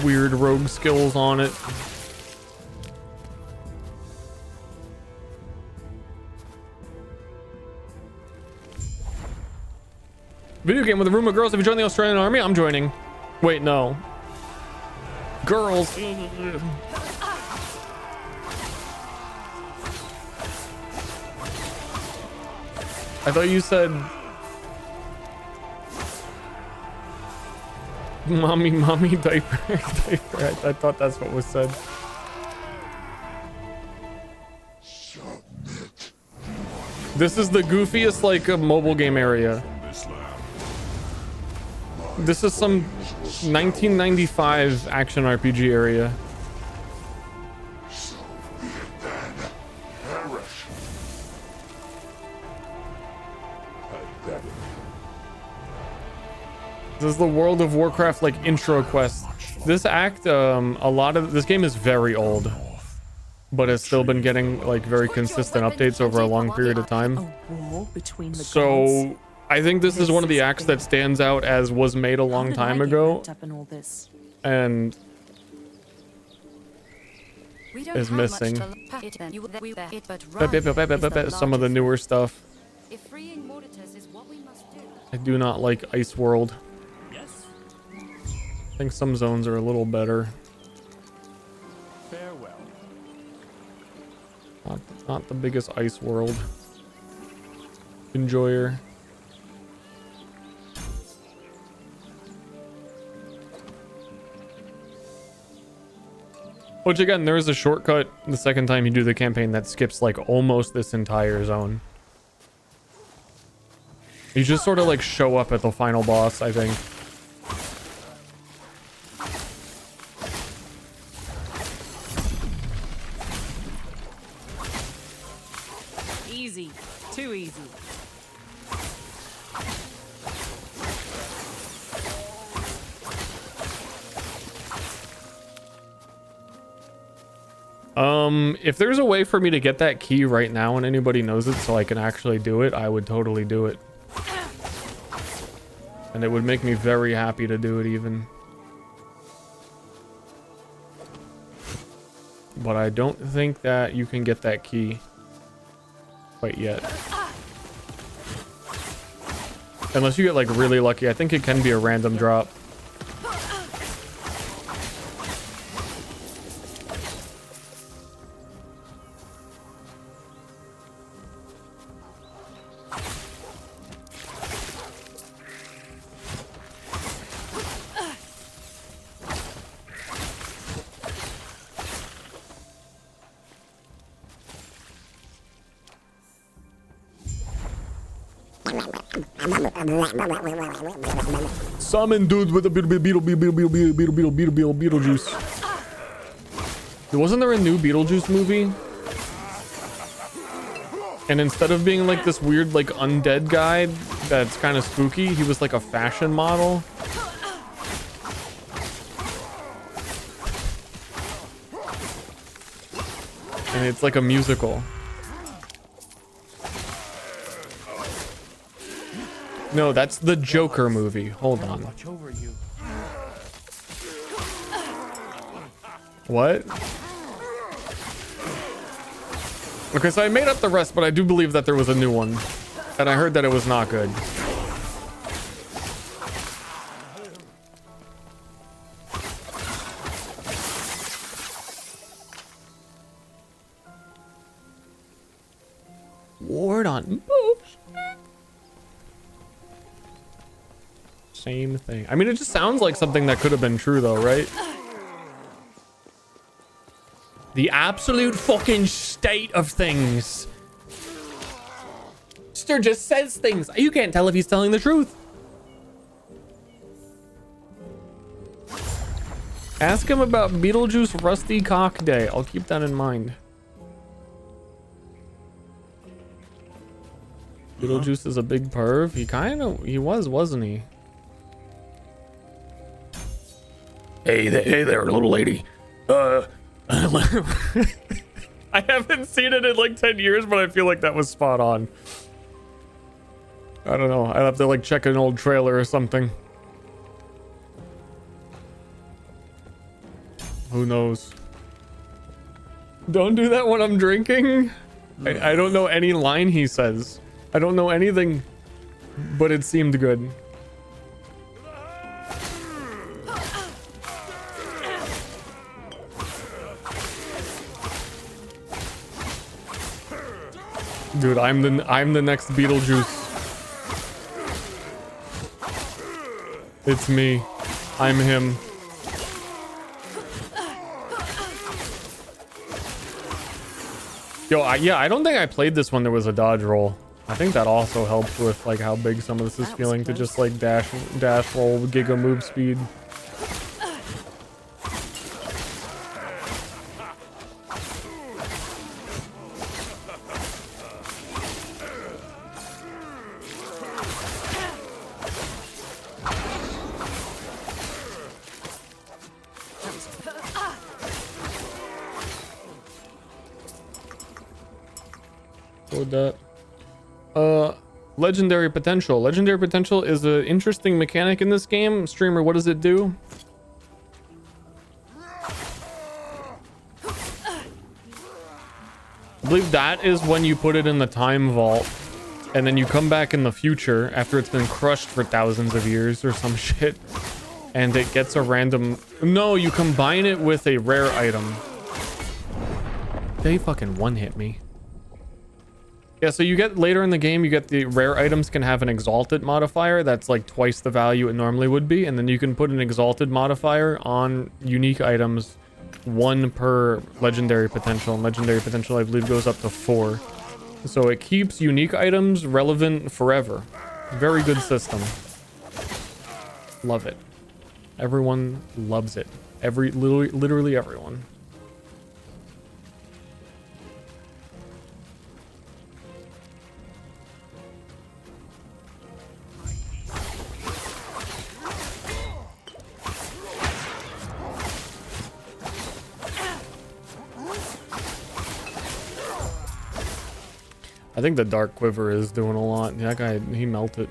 weird rogue skills on it. Video game with a room of girls. If you join the Australian army, I'm joining. Wait, no. Girls. I thought you said mommy diaper. I thought that's what was said. This is the goofiest like mobile game area. This is some 1995 action RPG area. This is the World of Warcraft like intro quest. This act, a lot of this game is very old, but it's still been getting like very consistent updates over a long period of time. So I think this is one of the acts that stands out as was made a long time ago and is missing some of the newer stuff. I do not like Ice World. I think some zones are a little better. Farewell. Not the biggest Ice World enjoyer. Which again, there is a shortcut the second time you do the campaign that skips like almost this entire zone. You just sort of like show up at the final boss, I think. Easy. Too easy. If there's a way for me to get that key right now and anybody knows it so I can actually do it, I would totally do it. And it would make me very happy to do it even. But I don't think that you can get that key quite yet. Unless you get like really lucky. I think it can be a random drop. Summon dudes with a Beetlejuice. Wasn't there a new Beetlejuice movie? And instead of being like this weird like undead guy that's kind of spooky, he was like a fashion model. And it's like a musical. No, that's the Joker movie. Hold on. What? Okay, so I made up the rest, but I do believe that there was a new one. And I heard that it was not good. Ward on boobs. Same thing. I mean, it just sounds like something that could have been true though, right? The absolute fucking state of things. Ster just says things. You can't tell if he's telling the truth. Ask him about Beetlejuice Rusty Cock Day. I'll keep that in mind. Beetlejuice is a big perv. He was, wasn't he? Hey there, little lady. I haven't seen it in like 10 years, but I feel like that was spot on. I don't know. I'd have to like check an old trailer or something. Who knows? Don't do that when I'm drinking. I don't know any line he says. I don't know anything, but it seemed good. Dude, I'm the next Beetlejuice. It's me. I'm him. Yo, I don't think I played this when there was a dodge roll. I think that also helps with like how big some of this is feeling to just like dash roll giga move speed. That legendary potential. Legendary potential is an interesting mechanic in this game. Streamer, what does it do? I believe that is when you put it in the time vault and then you come back in the future after it's been crushed for thousands of years or some shit, and it gets a random... No, you combine it with a rare item. They fucking one-hit me. Yeah, so you get later in the game, you get the rare items can have an exalted modifier that's like twice the value it normally would be, and then you can put an exalted modifier on unique items, 1 per legendary potential, and legendary potential I believe goes up to 4. So it keeps unique items relevant forever. Very good system. Love it. Everyone loves it. Literally everyone. I think the Dark Quiver is doing a lot. That guy, he melted.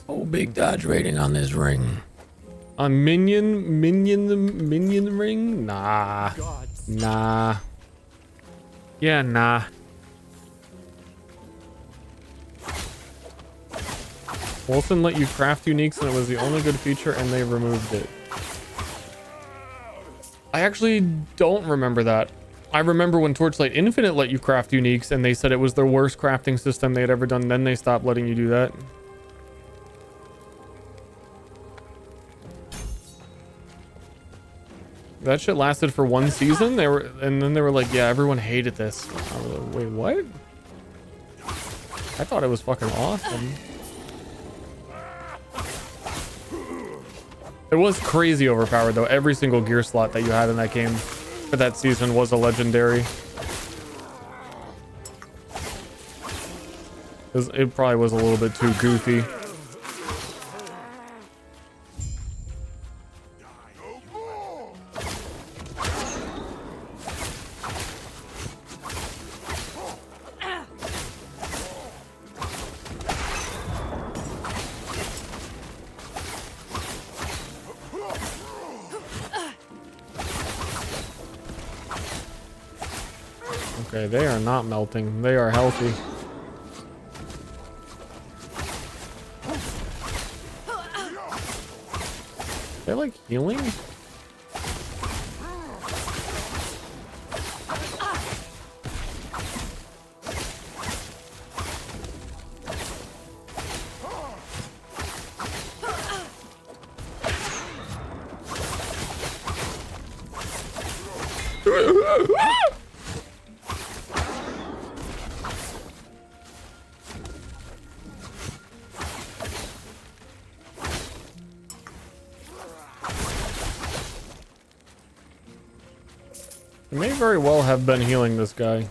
Oh, big dodge rating on this ring. A minion ring? Nah. Nah. Yeah, nah. Wilson let you craft uniques and it was the only good feature and they removed it. I actually don't remember that. I remember when Torchlight Infinite let you craft uniques and they said it was the worst crafting system they had ever done. Then they stopped letting you do that. That shit lasted for 1 season. And then they were like, yeah, everyone hated this. I was like, wait, what? I thought it was fucking awesome. It was crazy overpowered though. Every single gear slot that you had in that game for that season was a legendary. It probably was a little bit too goofy. Okay, they are not melting. They are healthy. They're like healing? I may very well have been healing this guy.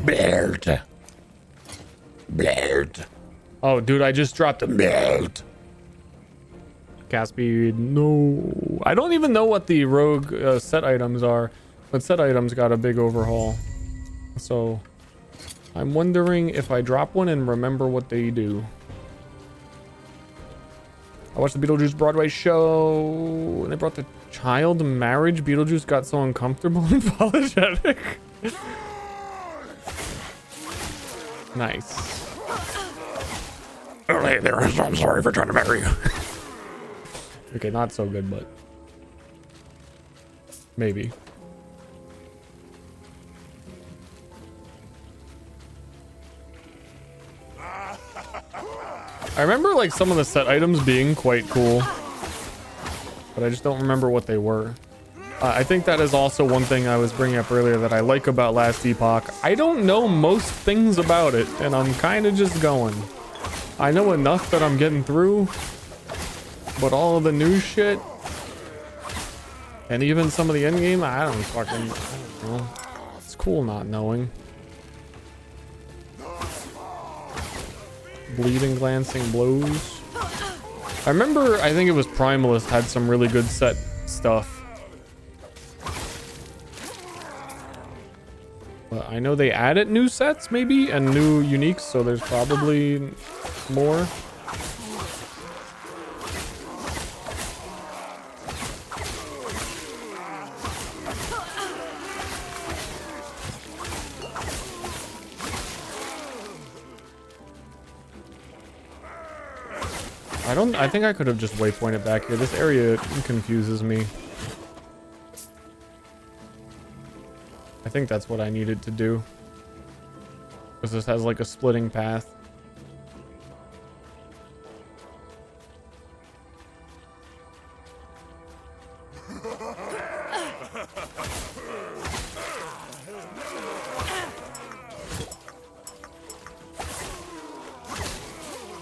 Blurred. Blurred. Oh, dude, I just dropped a Blurred. cast speed. No, I don't even know what the rogue set items are, but set items got a big overhaul. So I'm wondering if I drop one and remember what they do. I watched the Beetlejuice Broadway show and they brought the child marriage. Beetlejuice got so uncomfortable and apologetic. Nice. Oh, hey there. I'm sorry for trying to marry you. Okay, not so good, but maybe. I remember like some of the set items being quite cool, but I just don't remember what they were. I think that is also one thing I was bringing up earlier that I like about Last Epoch. I don't know most things about it, and I'm kind of just going. I know enough that I'm getting through, but all of the new shit, and even some of the end game, I don't know. It's cool not knowing. Bleeding, glancing blows. I remember, I think it was Primalist had some really good set stuff. But I know they added new sets maybe and new uniques, so there's probably more. I think I could have just waypointed back here. This area confuses me. I think that's what I needed to do. Because this has like a splitting path.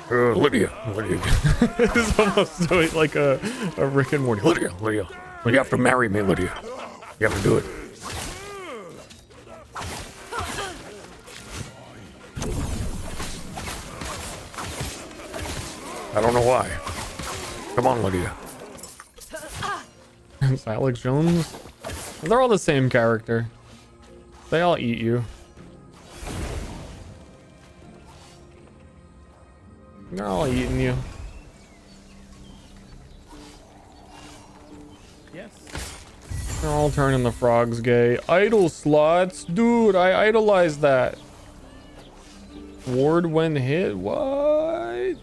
Lydia. It's almost doing like a Rick and Morty. Lydia. You have to marry me, Lydia. You have to do it. I don't know why. Come on, Lydia. It's Alex Jones. They're all the same character. They all eat you. They're all eating you. Yes. They're all turning the frogs gay. Idle slots? Dude, I idolize that. Ward when hit? What?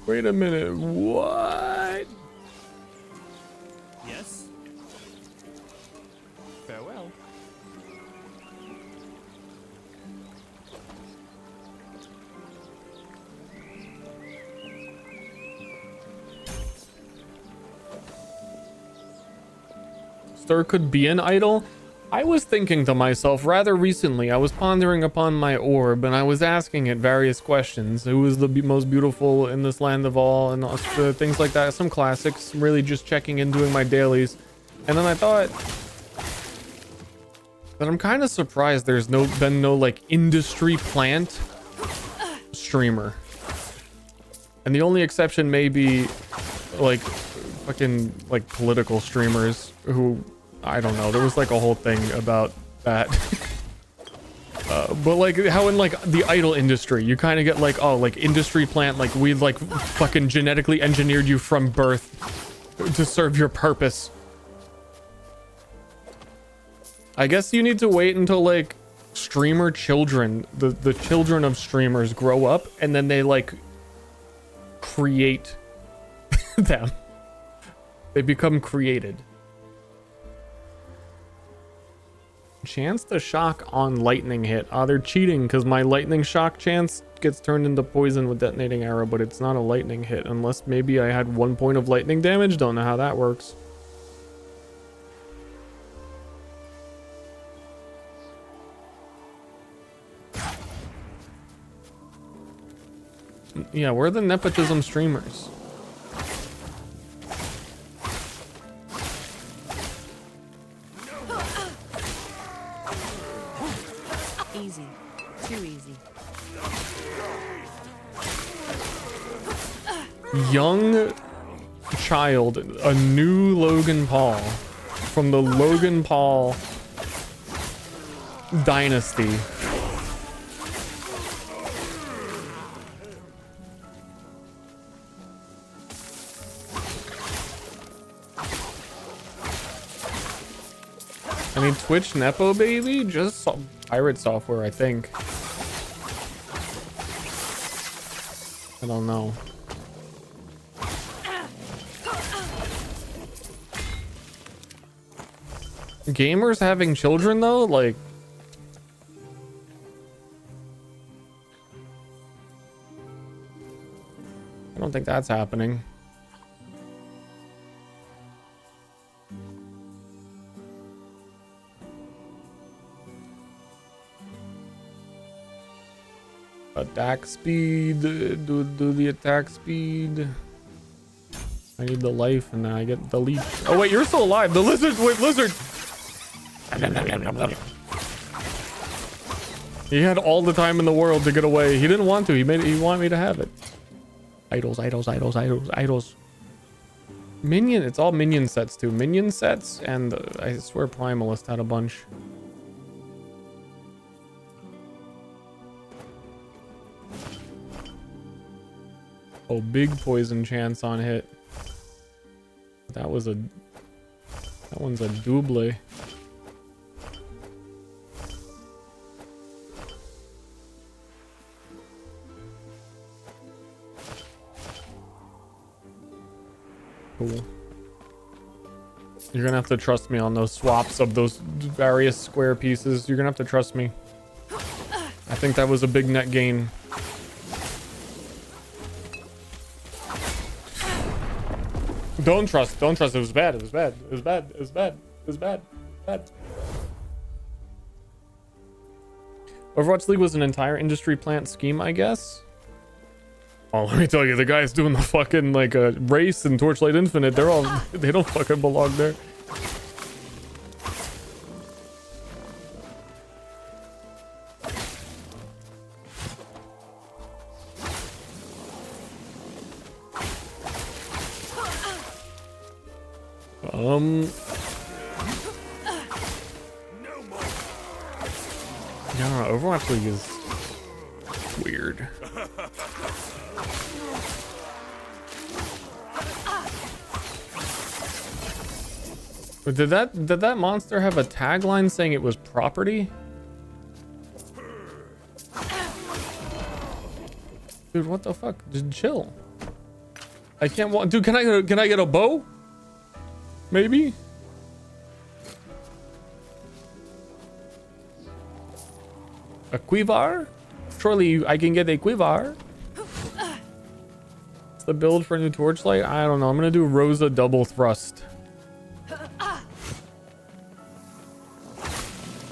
Wait a minute. What? Yes. Farewell. Ster could be an idol, I was thinking to myself rather recently, I was pondering upon my orb and I was asking it various questions. Who is the most beautiful in this land of all, and things like that. Some classics, really just checking in, doing my dailies. And then I thought that I'm kind of surprised there's been no like industry plant streamer. And the only exception may be like fucking like political streamers who, I don't know, there was like a whole thing about that. But like how in like the idol industry, you kind of get like, oh, like industry plant, like we've like fucking genetically engineered you from birth to serve your purpose. I guess you need to wait until like streamer children, the children of streamers grow up and then they like create them. They become created. Chance to shock on lightning hit. Ah, they're cheating because my lightning shock chance gets turned into poison with detonating arrow, but it's not a lightning hit unless maybe I had 1 point of lightning damage. Don't know how that works. Yeah, we're the nepotism streamers. Easy. Too easy. Young child, a new Logan Paul from the Logan Paul dynasty. I mean, Twitch Nepo baby, just pirate software, I think. I don't know. Gamers having children though, like, I don't think that's happening. Attack speed, do the attack speed. I need the life and then I get the leech. Oh wait, you're still alive. The lizard, wait, lizard. He had all the time in the world to get away. He didn't want to. He wanted me to have it. Idols, idols, idols, idols, idols. Minion, it's all minion sets too. Minion sets, and I swear Primalist had a bunch. Oh, big poison chance on hit. That one's a double. Cool. You're gonna have to trust me on those swaps of those various square pieces. You're gonna have to trust me. I think that was a big net gain. Don't trust. It was bad. It was bad. It was bad. It was bad. It was bad. Bad. Overwatch League was an entire industry plant scheme, I guess. Oh, let me tell you, the guys doing the fucking like race and Torchlight Infinite, they don't fucking belong there. Yeah, Overwatch League is weird. Did that monster have a tagline saying it was property? Dude, what the fuck? Just chill. I can't walk. Dude, can I get a bow? Maybe? A quiver? Surely I can get a quiver. It's the build for new Torchlight? I don't know. I'm gonna do Rosa double thrust.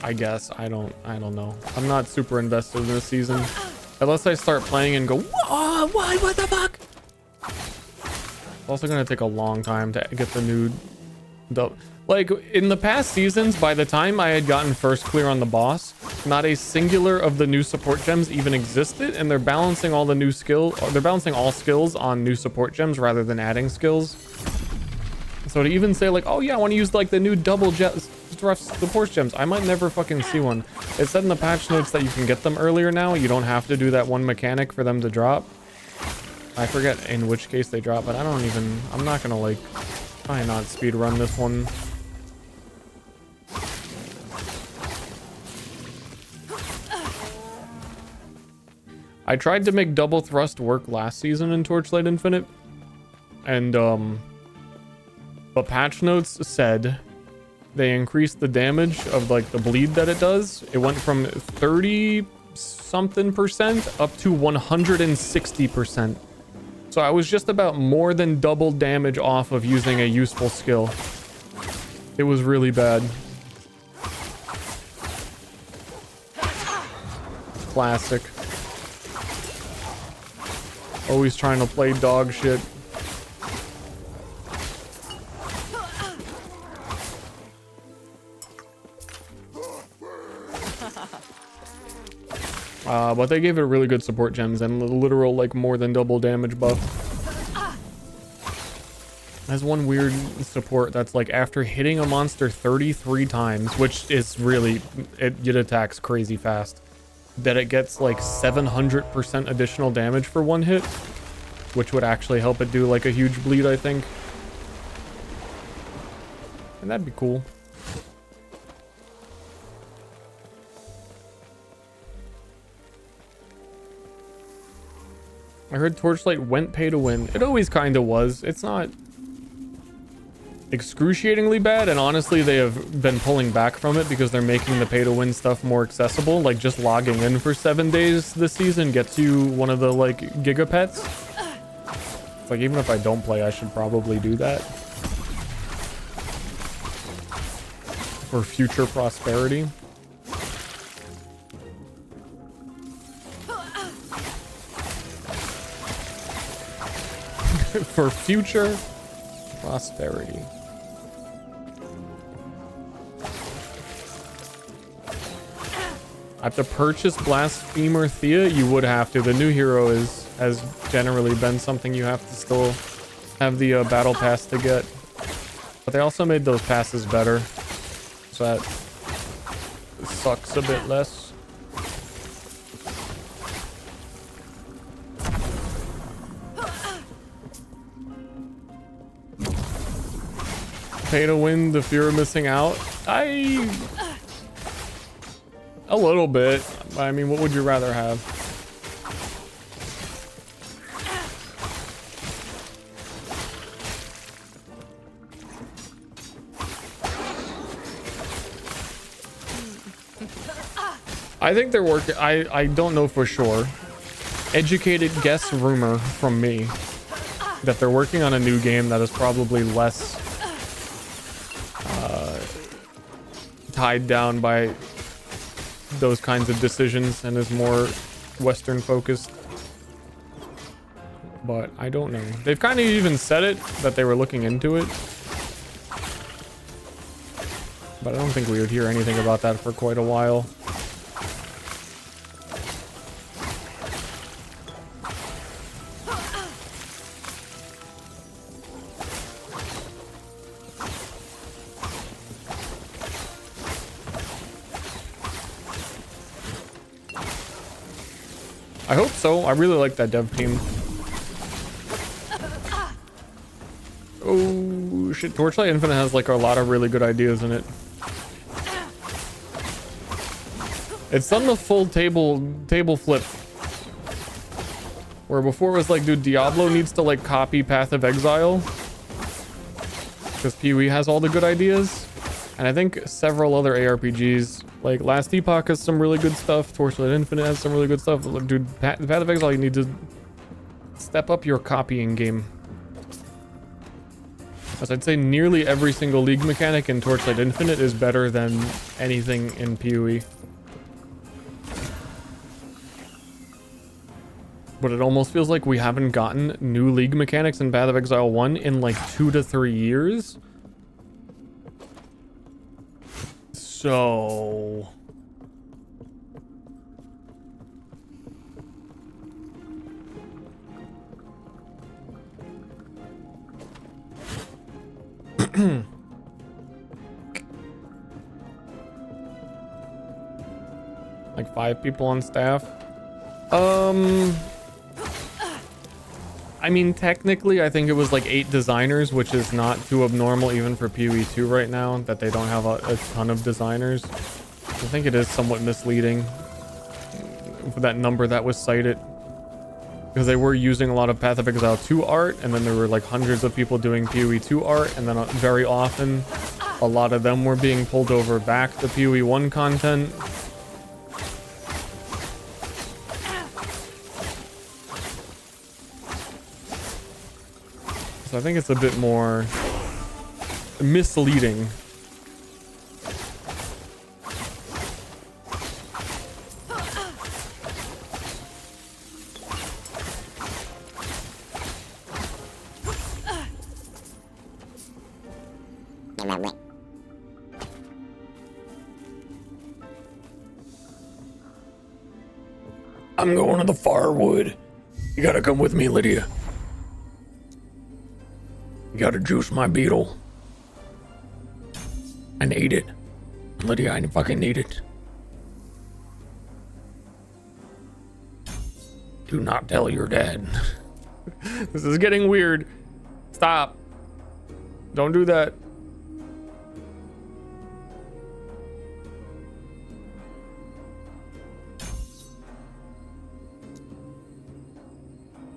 I guess. I don't know. I'm not super invested in this season. Unless I start playing and go, whoa, what the fuck? It's also gonna take a long time to get the new... Like, in the past seasons, by the time I had gotten first clear on the boss, not a singular of the new support gems even existed, and they're balancing all the new skills... They're balancing all skills on new support gems rather than adding skills. So to even say, like, oh yeah, I want to use, like, the new double support gems, I might never fucking see one. It said in the patch notes that you can get them earlier now. You don't have to do that one mechanic for them to drop. I forget in which case they drop, but I'm not gonna, like, try not speed run this one. I tried to make double thrust work last season in Torchlight Infinite, and but patch notes said they increased the damage of, like, the bleed that it does. It went from 30 something percent up to 160%. So I was just about more than double damage off of using a useful skill. It was really bad. Classic. Always trying to play dog shit. But they gave it really good support gems and literal, like, more than double damage buff. There's one weird support that's, like, after hitting a monster 33 times, which is really, it attacks crazy fast, that it gets, like, 700% additional damage for one hit, which would actually help it do, like, a huge bleed, I think. And that'd be cool. I heard Torchlight went pay to win. It always kind of was. It's not excruciatingly bad, and honestly they have been pulling back from it because they're making the pay to win stuff more accessible. Like, just logging in for 7 days this season gets you one of the, like, gigapets. It's like, even if I don't play, I should probably do that for future prosperity. For future prosperity. I have to purchase Blasphemer Thea? You would have to. The new hero has generally been something you have to still have the battle pass to get. But they also made those passes better, so that sucks a bit less. Pay to win, the fear of missing out. A little bit. I mean, what would you rather have? I think they're working. I don't know for sure. Educated guess rumor from me that they're working on a new game that is probably less tied down by those kinds of decisions and is more Western focused. But I don't know. They've kind of even said it, that they were looking into it. But I don't think we would hear anything about that for quite a while. I hope so. I really like that dev team. Oh shit, Torchlight Infinite has, like, a lot of really good ideas in it. It's done the full table flip. Where before it was like, dude, Diablo needs to, like, copy Path of Exile, because Pee-wee has all the good ideas. And I think several other ARPGs, like Last Epoch has some really good stuff. Torchlight Infinite has some really good stuff. Dude, Path of Exile, you need to step up your copying game. As I'd say nearly every single League mechanic in Torchlight Infinite is better than anything in PoE. But it almost feels like we haven't gotten new League mechanics in Path of Exile 1 in like 2 to 3 years. So... like 5 people on staff. I mean, technically, I think it was like 8 designers, which is not too abnormal even for PoE 2 right now, that they don't have a ton of designers. I think it is somewhat misleading for that number that was cited, because they were using a lot of Path of Exile 2 art, and then there were like hundreds of people doing PoE 2 art, and then very often a lot of them were being pulled over back to PoE 1 content. So I think it's a bit more misleading. I'm going to the Farwood. You gotta come with me, Lydia. You gotta juice my beetle. I need it. Lydia, I fucking need it. Do not tell your dad. This is getting weird. Stop. Don't do that.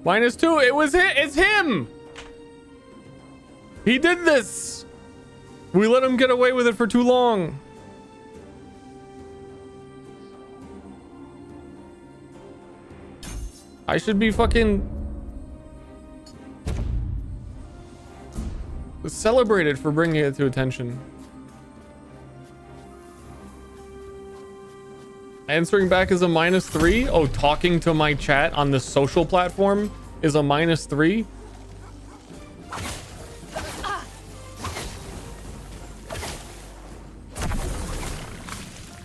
-2. It was it. It's him. He did this. We let him get away with it for too long. I should be fucking celebrated for bringing it to attention. Answering back is a -3. Oh, talking to my chat on the social platform is a -3.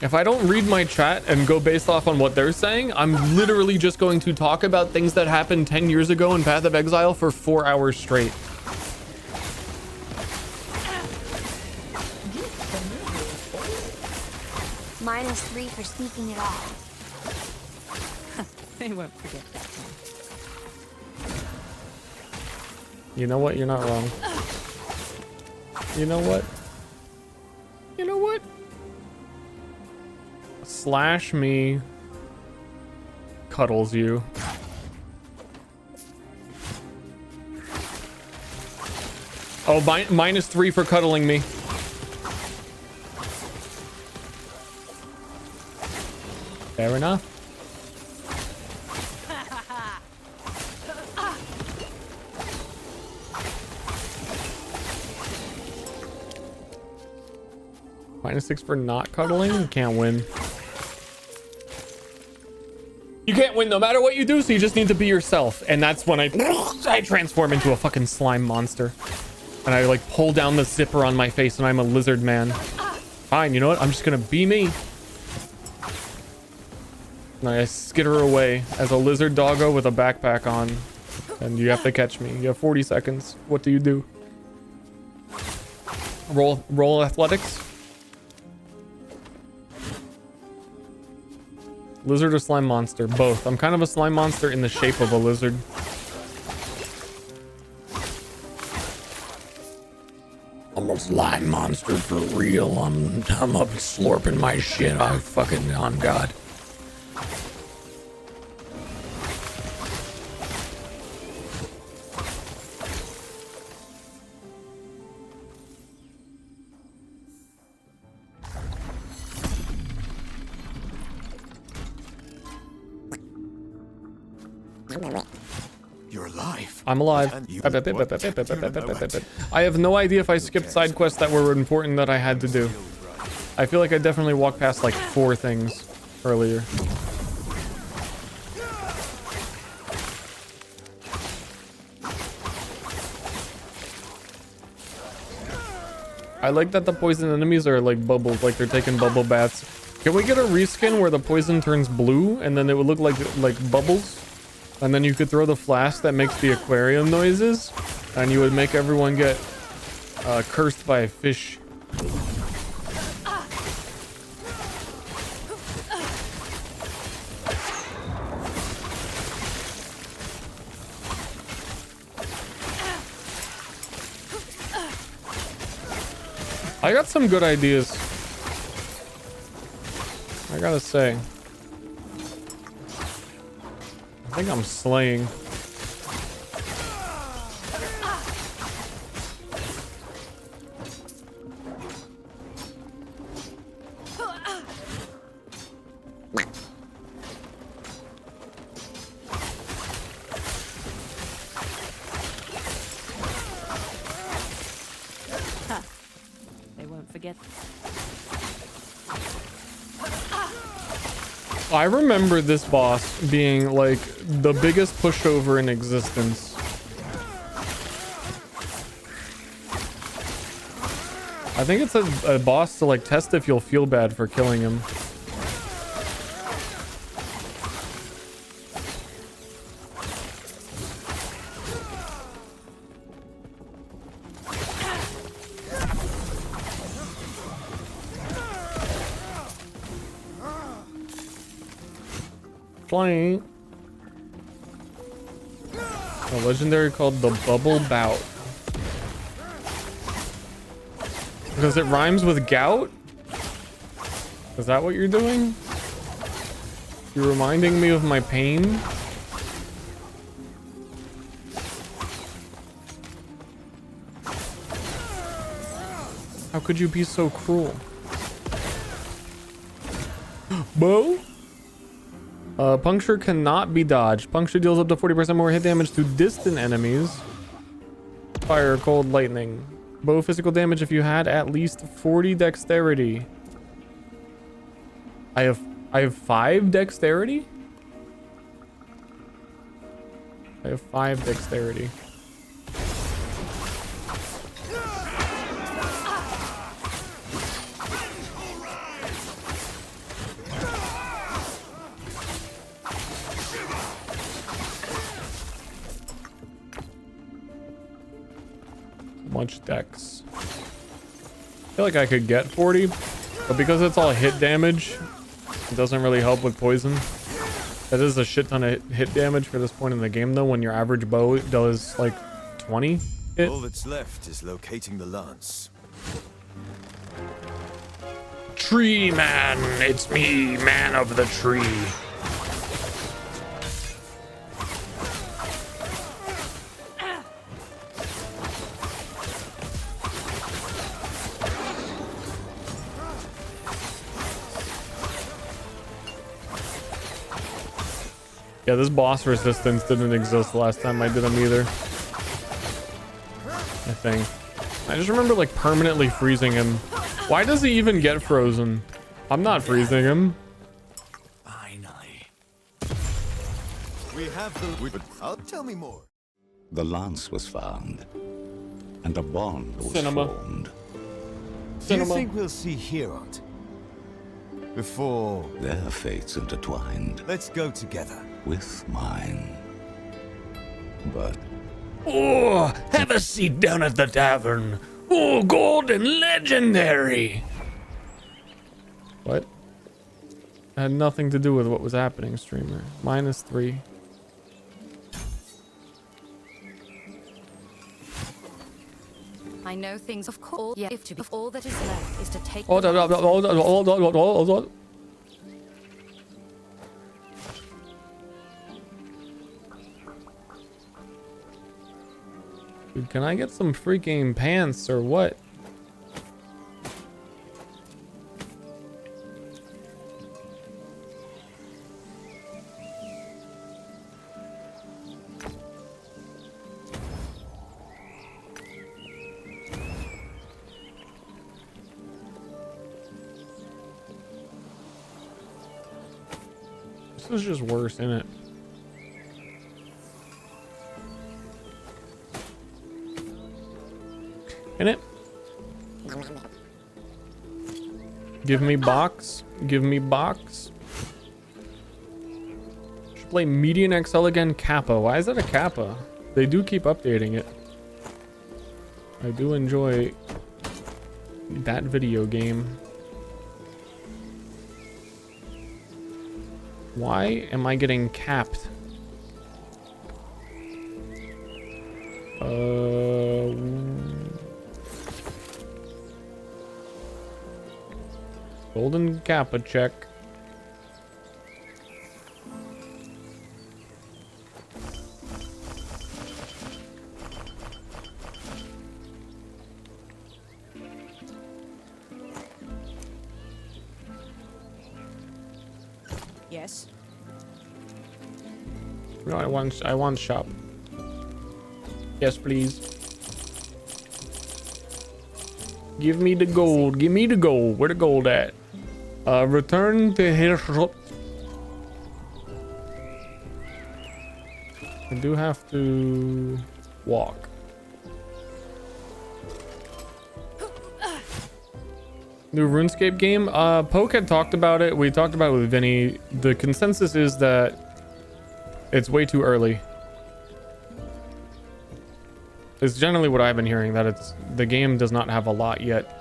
If I don't read my chat and go based off on what they're saying, I'm literally just going to talk about things that happened 10 years ago in Path of Exile for 4 hours straight. -3 for sneaking it off. They won't forget that one. You know what? You're not wrong. You know what? You know what? Slash me cuddles you. Oh, -3 for cuddling me. Fair enough. -6 for not cuddling? You can't win. You can't win no matter what you do, so you just need to be yourself. And that's when I transform into a fucking slime monster. And I like pull down the zipper on my face and I'm a lizard man. Fine, you know what? I'm just gonna be me. And I skitter away as a lizard doggo with a backpack on. And you have to catch me. You have 40 seconds. What do you do? Roll athletics? Lizard or slime monster? Both. I'm kind of a slime monster in the shape of a lizard. I'm a slime monster for real. I'm up slurping my shit. I fucking on God. You're alive. I'm alive. And you- I have no idea if I skipped side quests that were important that I had to do. I feel like I definitely walked past like 4 things earlier. I like that the poison enemies are like bubbles, like they're taking bubble baths. Can we get a reskin where the poison turns blue and then it would look like bubbles? And then you could throw the flask that makes the aquarium noises and you would make everyone get cursed by a fish. I got some good ideas, I gotta say. I think I'm slaying. They won't forget. I remember this boss being like the biggest pushover in existence. I think it's a boss to like test if you'll feel bad for killing him. Playing a legendary called the Bubble Bout because it rhymes with gout. Is that what you're doing? You're reminding me of my pain. How could you be so cruel? Bo? Puncture cannot be dodged. Puncture deals up to 40% more hit damage to distant enemies. Fire, cold, lightning. Bow physical damage if you had at least 40 dexterity. I have 5 dexterity? I have 5 dexterity. Much dex. I feel like I could get 40, but because it's all hit damage, it doesn't really help with poison. That is a shit ton of hit damage for this point in the game though, when your average bow does like 20 hit. All that's left is locating the lance. Tree man, it's me, man of the tree. Yeah, this boss resistance didn't exist the last time I did them either. I think. I just remember like permanently freezing him. Why does he even get frozen? I'm not freezing him. Finally. We have the... I'll tell me more. The lance was found, and a bond was Cinema. formed. Do you think we'll see Herod before Their fates intertwined let's go together with mine. But Oh, have a seat down at the tavern. Oh, golden legendary. What? It had nothing to do with what was happening, streamer. -3. I know things of course. Yeah, if to be all that is left is to take. Hold on. Dude, can I get some freaking pants or what? This is just worse, isn't it? In it. Give me box. Give me box. Should play Median XL again. Kappa. Why is that a Kappa? They do keep updating it. I do enjoy that video game. Why am I getting capped? Golden Kappa check. Yes. No, I want shop. Yes, please. Give me the gold. Give me the gold. Where the gold at? Return to Hershot. I do have to walk. New RuneScape game. Poke had talked about it. We talked about it with Vinny. The consensus is that it's way too early. It's generally what I've been hearing, that the game does not have a lot yet.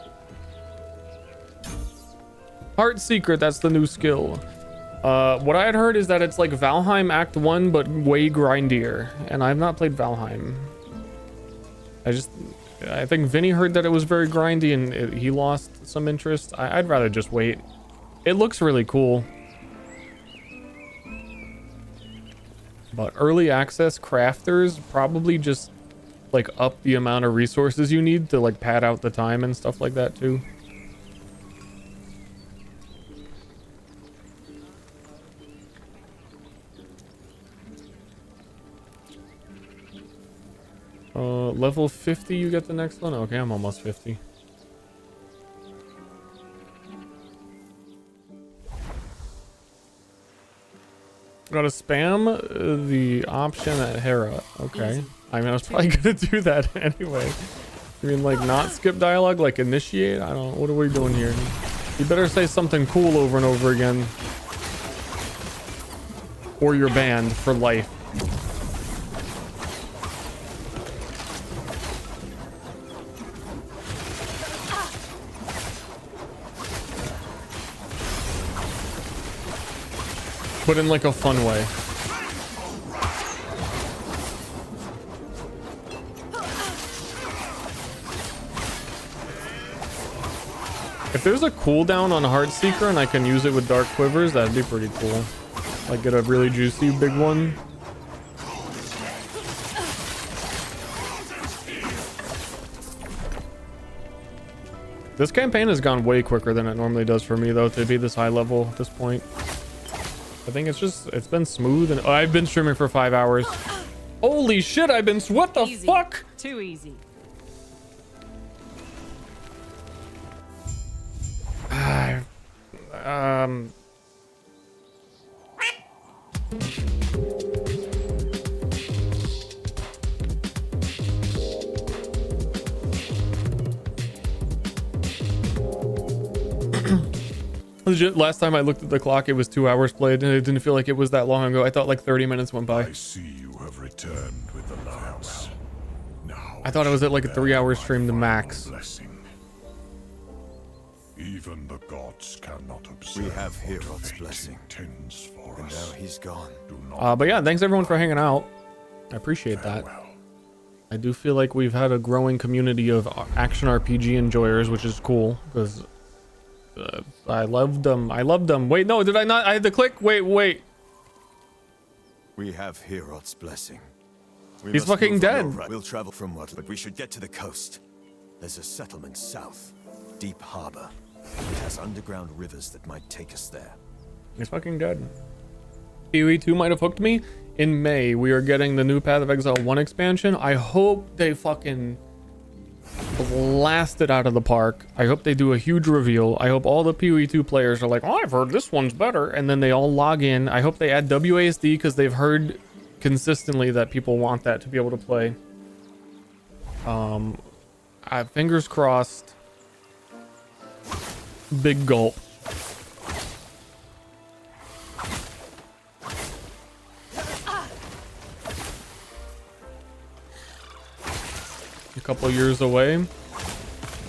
Heart Secret, that's the new skill. What I had heard is that it's like Valheim Act 1, but way grindier. And I've not played Valheim. I think Vinny heard that it was very grindy and he lost some interest. I'd rather just wait. It looks really cool. But early access crafters probably just like up the amount of resources you need to like pad out the time and stuff like that too. Level 50 you get the next one? Okay, I'm almost 50. Gotta spam the option at Hera. Okay. Easy. I mean, I was probably gonna do that anyway. I mean, like, not skip dialogue, like initiate? I don't know. What are we doing here? You better say something cool over and over again. Or you're banned for life. But in like a fun way. If there's a cooldown on Heartseeker and I can use it with Dark Quivers, that'd be pretty cool. Like get a really juicy big one. This campaign has gone way quicker than it normally does for me though, to be this high level at this point. I think it's been smooth, and I've been streaming for 5 hours. Holy shit, what the fuck? Too easy. Legit, last time I looked at the clock, it was 2 hours played, and it didn't feel like it was that long ago. I thought like 30 minutes went by. I see you have returned with the lance. Now I thought it was at like a 3-hour stream to max. Blessing. Even the gods cannot observe. We have Herod's blessing. Tends for and us. now he's gone. But yeah, thanks everyone for hanging out. I appreciate that. I do feel like we've had a growing community of action RPG enjoyers, which is cool because I loved them. I loved them. Wait, no, did I not? I had to click. Wait. We have Herod's blessing. He's fucking dead. We'll travel from what, but we should get to the coast. There's a settlement south, Deep Harbor. It has underground rivers that might take us there. He's fucking dead. PoE 2 might have hooked me. In May, we are getting the new Path of Exile 1 expansion. I hope they fucking blasted out of the park. I hope they do a huge reveal. I hope all the PoE 2 players are like, oh, I've heard this one's better. And then they all log in. I hope they add WASD because they've heard consistently that people want that to be able to play. Fingers crossed. Big gulp. A couple years away.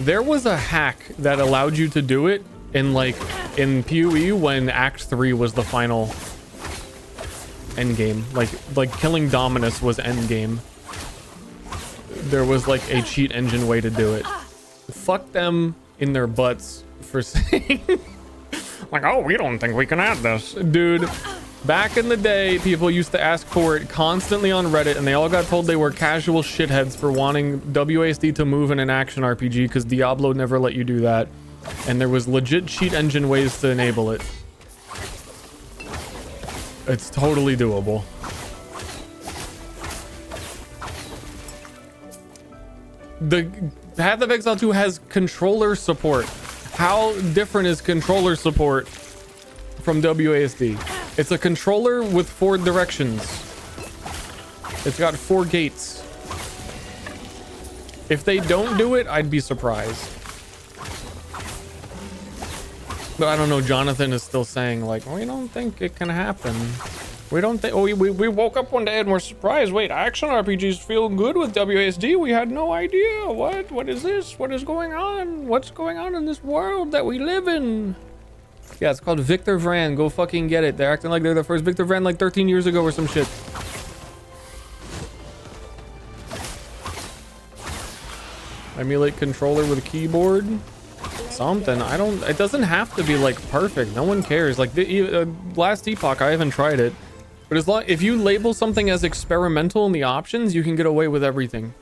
There was a hack that allowed you to do it in PoE when Act 3 was the final end game. Like killing Dominus was end game. There was like a cheat engine way to do it. Fuck them in their butts for saying like, oh, we don't think we can add this. Dude, back in the day, people used to ask for it constantly on Reddit, and they all got told they were casual shitheads for wanting WASD to move in an action RPG because Diablo never let you do that. And there was legit cheat engine ways to enable it. It's totally doable. The Path of Exile 2 has controller support. How different is controller support from WASD? It's a controller with 4 directions. It's got 4 gates. If they don't do it, I'd be surprised. But I don't know, Jonathan is still saying like, we don't think it can happen. We don't think, oh, we woke up one day and we're surprised. Wait, action RPGs feel good with WASD? We had no idea. What is this? What is going on? What's going on in this world that we live in? Yeah, it's called Victor Vran. Go fucking get it. They're acting like they're the first Victor Vran like 13 years ago or some shit. Emulate controller with a keyboard. Something. It doesn't have to be like perfect. No one cares. Like Last Epoch, I haven't tried it. But as long if you label something as experimental in the options, you can get away with everything.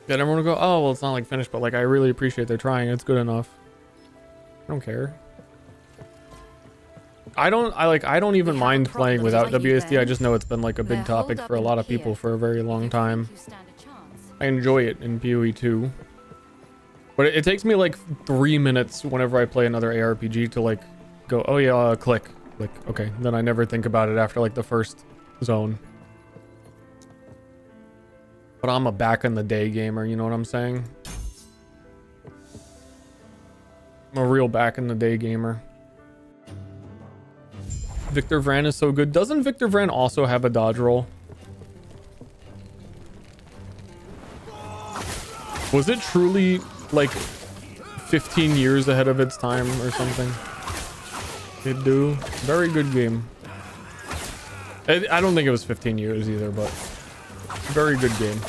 Then everyone will go, oh, well, it's not like finished, but like I really appreciate they're trying. It's good enough. I don't care. I don't even mind playing without WASD. I just know it's been like a big topic for a lot of people for a very long time. I enjoy it in PoE 2. But it takes me like 3 minutes whenever I play another ARPG to like go, oh yeah, click. Like, okay. Then I never think about it after like the first zone. But I'm a back in the day gamer, you know what I'm saying? I'm a real back in the day gamer. Victor Vran is so good. Doesn't Victor Vran also have a dodge roll? Was it truly like 15 years ahead of its time or something? It do. Very good game. I don't think it was 15 years either, but very good game.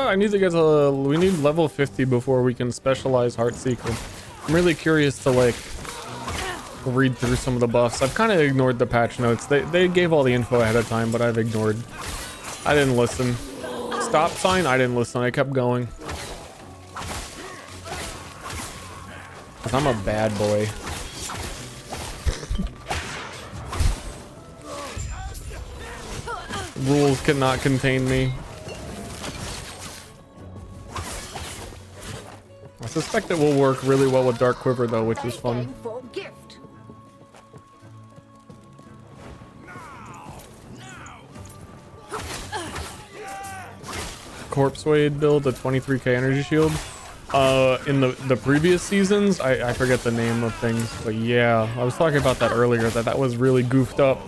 I need to get to, we need level 50 before we can specialize Heartseeker. I'm really curious to like read through some of the buffs. I've kind of ignored the patch notes. They gave all the info ahead of time, but I've ignored. I didn't listen. Stop sign, I didn't listen. I kept going. 'Cause I'm a bad boy. Rules cannot contain me. I suspect it will work really well with Dark Quiver though, which is fun. Corpse Wade build, a 23k energy shield. In the previous seasons, I forget the name of things, but yeah, I was talking about that earlier, that was really goofed up.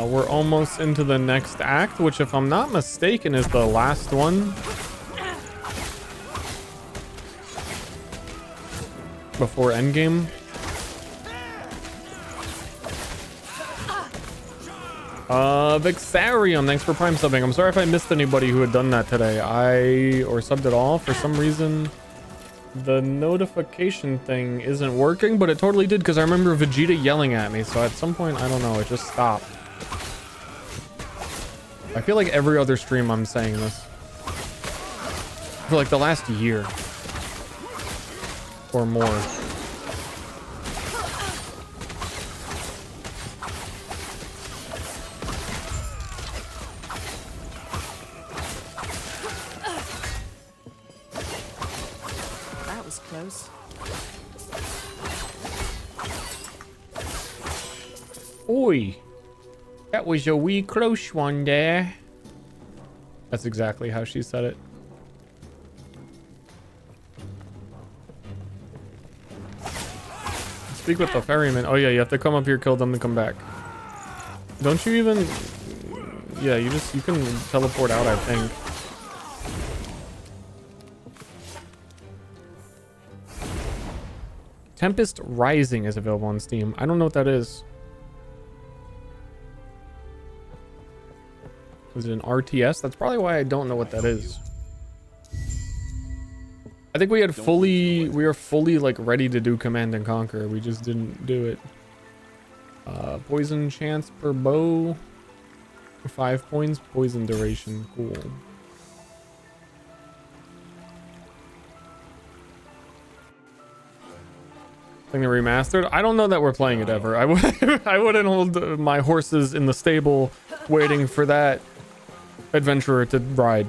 We're almost into the next act, which if I'm not mistaken is the last one before endgame. Vixarium, thanks for prime subbing. I'm sorry if I missed anybody who had done that today. Or subbed it all. For some reason, the notification thing isn't working, but it totally did because I remember Vegeta yelling at me. So at some point, I don't know, it just stopped. I feel like every other stream I'm saying this. For like the last year. Or more. That was close. Oi. That was a wee close one there. That's exactly how she said it. Speak with the ferryman. Oh yeah, you have to come up here, kill them, and come back. Don't you even... Yeah, you can teleport out, I think. Tempest Rising is available on Steam. I don't know what that is. Is it an RTS? That's probably why I don't know what that is. I think we were fully like ready to do Command and Conquer. We just didn't do it. Poison chance per bow. 5 points. Poison duration. Cool. Thing they remastered. I don't know that we're playing it ever. I wouldn't hold my horses in the stable waiting for that adventurer to ride.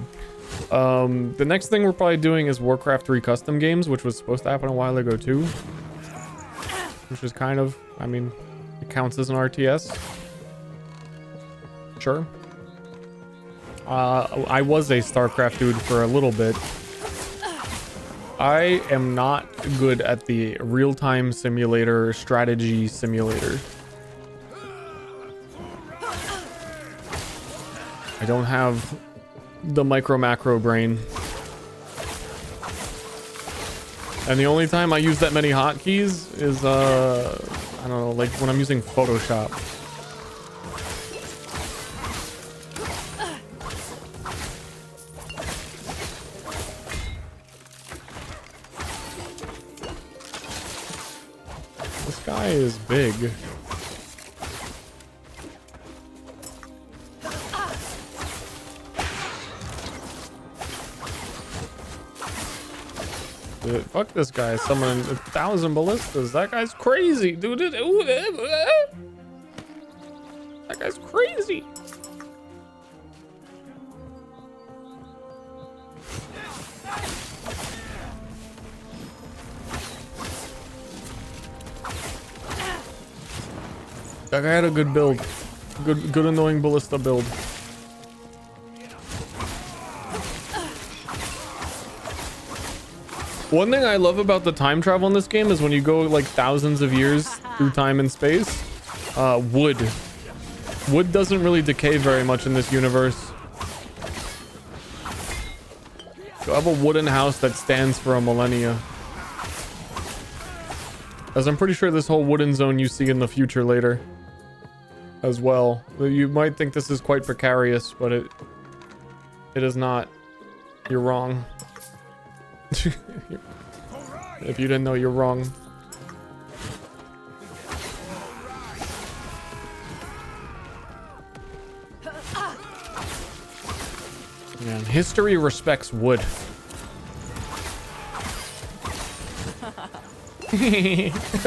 The next thing we're probably doing is Warcraft 3 custom games, which was supposed to happen a while ago too. Which is kind of, I mean, it counts as an RTS. Sure. I was a StarCraft dude for a little bit. I am not good at the real-time simulator, strategy simulator. I don't have the micro-macro brain. And the only time I use that many hotkeys is, I don't know, like when I'm using Photoshop. This guy is big. Dude, fuck this guy. Summoning 1,000 ballistas. That guy's crazy, dude. That guy's crazy. That guy had a good build. Good annoying ballista build. One thing I love about the time travel in this game is when you go like thousands of years through time and space, wood doesn't really decay very much in this universe. You have a wooden house that stands for a millennia. As I'm pretty sure this whole wooden zone you see in the future later as well. You might think this is quite precarious, but it is not. You're wrong. If you didn't know, you're wrong. Man, history respects wood.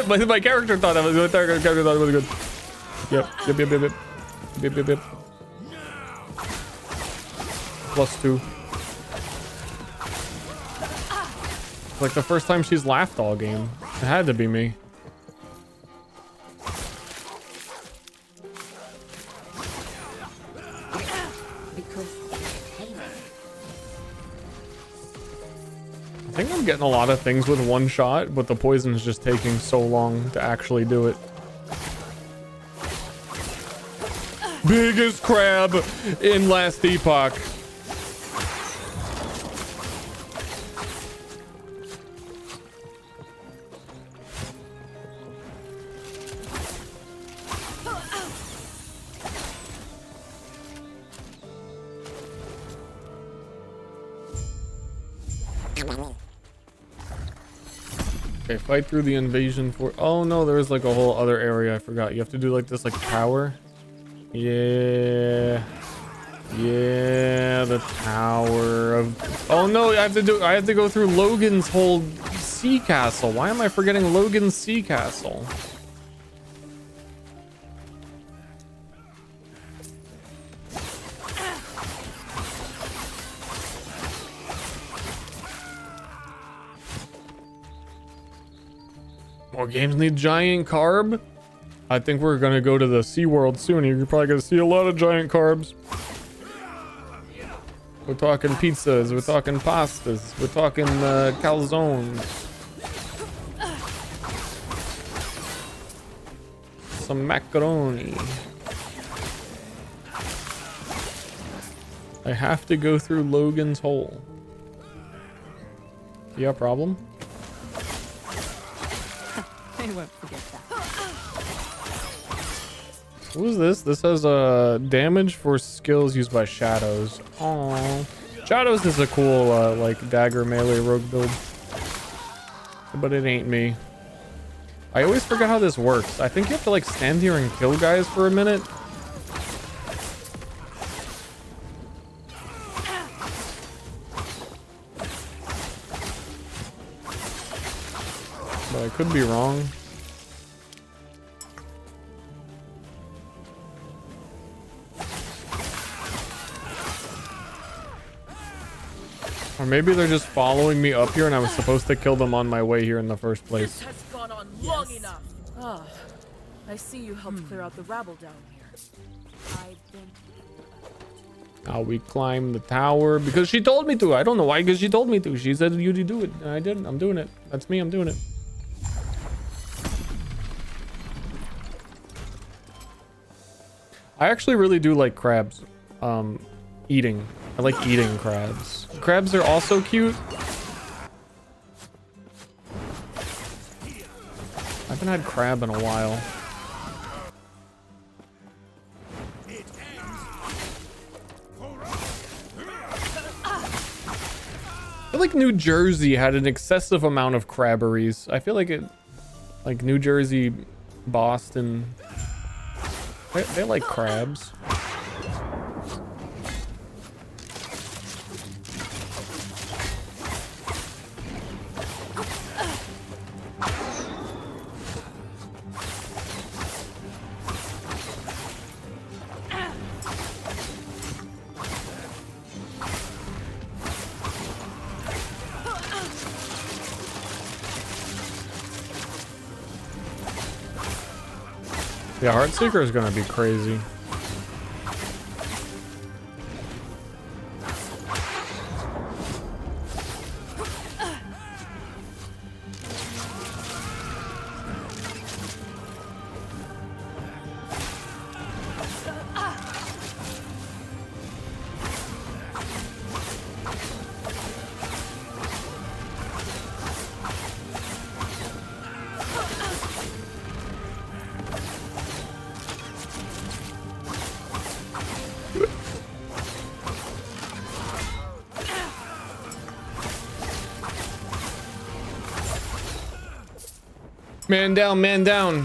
my character thought that was good. My character thought it was good. Yep. +2. Like the first time she's laughed all game. It had to be me. I think I'm getting a lot of things with one shot, but the poison is just taking so long to actually do it. Biggest crab in Last Epoch. Okay, fight through the invasion for. Oh no, there's like a whole other area. I forgot. You have to do like this, like tower. Yeah. Yeah, the tower of. Oh no, I have to go through Logan's whole sea castle. Why am I forgetting Logan's sea castle? More games need giant carb. I think we're gonna go to the SeaWorld soon. You're probably gonna see a lot of giant carbs. We're talking pizzas, we're talking pastas, we're talking calzones. Some macaroni. I have to go through Logan's hole. You have a problem? I won't forget that. What is this? This has damage for skills used by shadows. Oh, shadows is a cool like dagger melee rogue build, but it ain't me. I always forget how this works. I think you have to like stand here and kill guys for a minute. But I could be wrong. Or maybe they're just following me up here and I was supposed to kill them on my way here in the first place. This has gone on long enough. Ah, I see you helped clear out the rabble down here. I've been... Now we climb the tower because she told me to. I don't know why, because she told me to. She said you do it. And I didn't. I'm doing it. That's me. I'm doing it. I actually really do like crabs. Eating. I like eating crabs. Crabs are also cute. I haven't had crab in a while. I feel like New Jersey had an excessive amount of crabberies. I feel like it, like New Jersey, Boston, they like crabs. Yeah, Heartseeker is gonna be crazy. Man down, man down.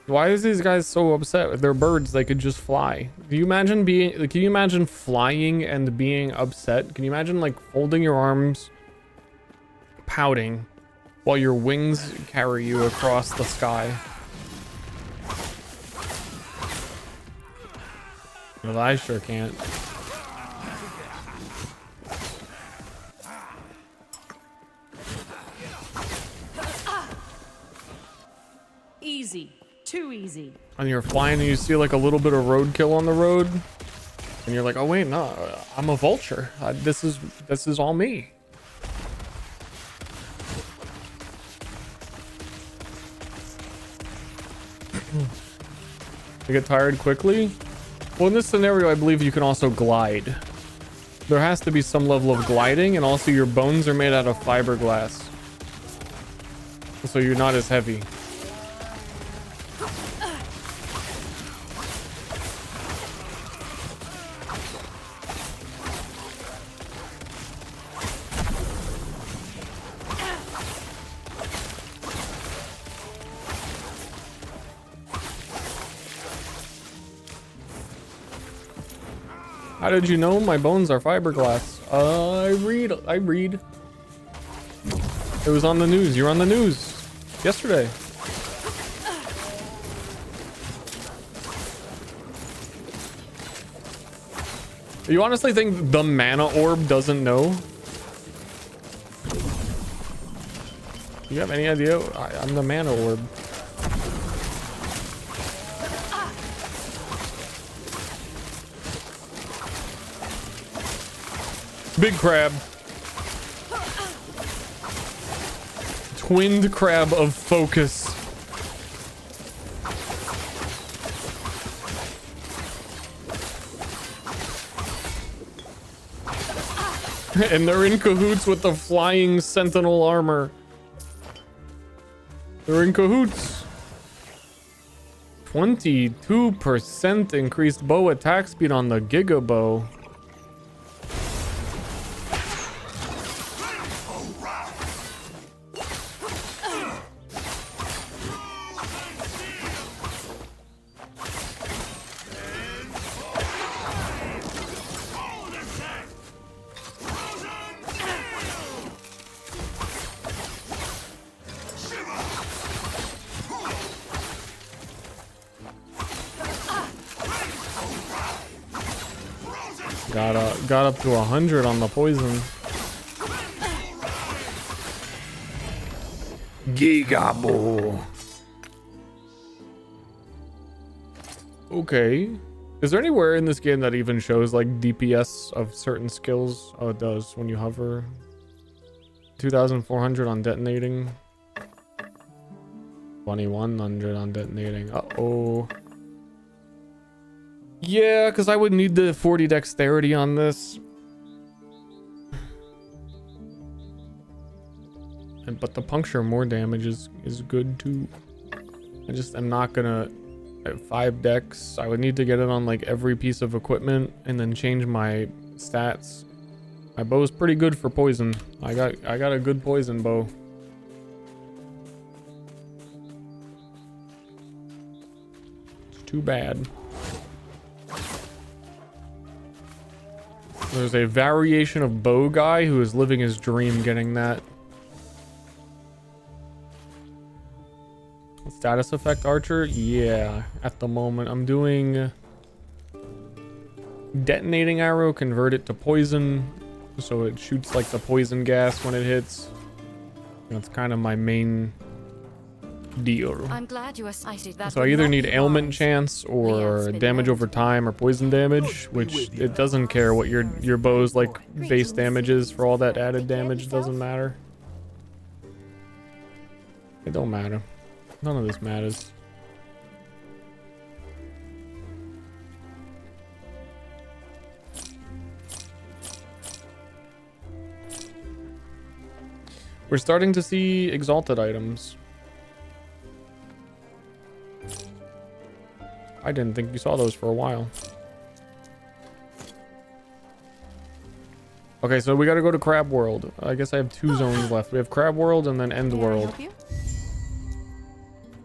Why is these guys so upset? They're birds, they could just fly. Can you imagine flying and being upset? Can you imagine like folding your arms, pouting, while your wings carry you across the sky? Well, I sure can't. Easy. Too easy. And you're flying and you see like a little bit of roadkill on the road. And you're like, oh wait, no, I'm a vulture. This is all me. You get tired quickly? Well, in this scenario, I believe you can also glide. There has to be some level of gliding, and also your bones are made out of fiberglass. So you're not as heavy. How did you know my bones are fiberglass? I read. It was on the news. You're on the news yesterday. You honestly think the mana orb doesn't know? You have any idea? I'm the mana orb. Big crab. Twinned crab of focus. And they're in cahoots with the flying sentinel armor. They're in cahoots. 22% increased bow attack speed on the Giga Bow. Got up to 100 on the poison. Gigabo. Okay. Is there anywhere in this game that even shows like DPS of certain skills? Oh, it does when you hover. 2,400 on detonating. 2,100 on detonating. Uh-oh. Yeah, because I would need the 40 dexterity on this. But the puncture more damage is good too. I just am not gonna have 5 dex. I would need to get it on like every piece of equipment and then change my stats. My bow is pretty good for poison. I got a good poison bow. It's too bad. There's a variation of bow guy who is living his dream getting that. Status effect archer? Yeah, at the moment I'm doing detonating arrow, convert it to poison, so it shoots like the poison gas when it hits. That's kind of my main deal. I'm glad you cited that. So I either need ailment chance or damage over time or poison damage, which it doesn't care what your bow's like base damage is. For all that added damage, doesn't matter. It don't matter. None of this matters. We're starting to see exalted items. I didn't think you saw those for a while. Okay, so we gotta go to Crab World. I guess I have 2 zones left. We have Crab World and then End World.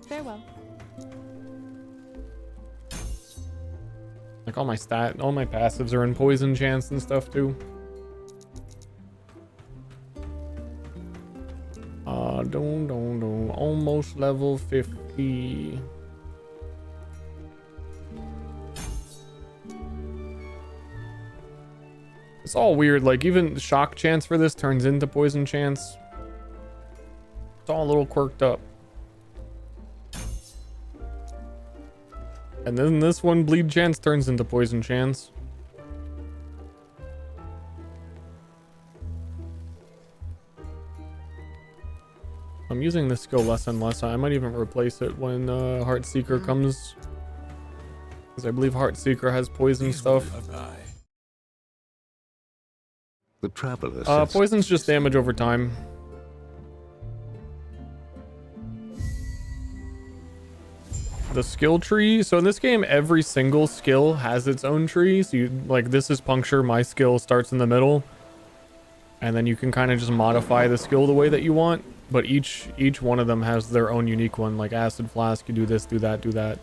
Farewell. Like all my passives are in poison chance and stuff too. Almost level 50. It's all weird, like even shock chance for this turns into poison chance. It's all a little quirked up. And then this one, bleed chance, turns into poison chance. I'm using this skill less and less. I might even replace it when Heartseeker comes. Because I believe Heartseeker has poison stuff. The traveler poison's just damage over time. The skill tree. So in this game, every single skill has its own tree. So you like, this is puncture. My skill starts in the middle. And then you can kind of just modify the skill the way that you want. But each one of them has their own unique one. Like acid flask, you do this, do that, do that.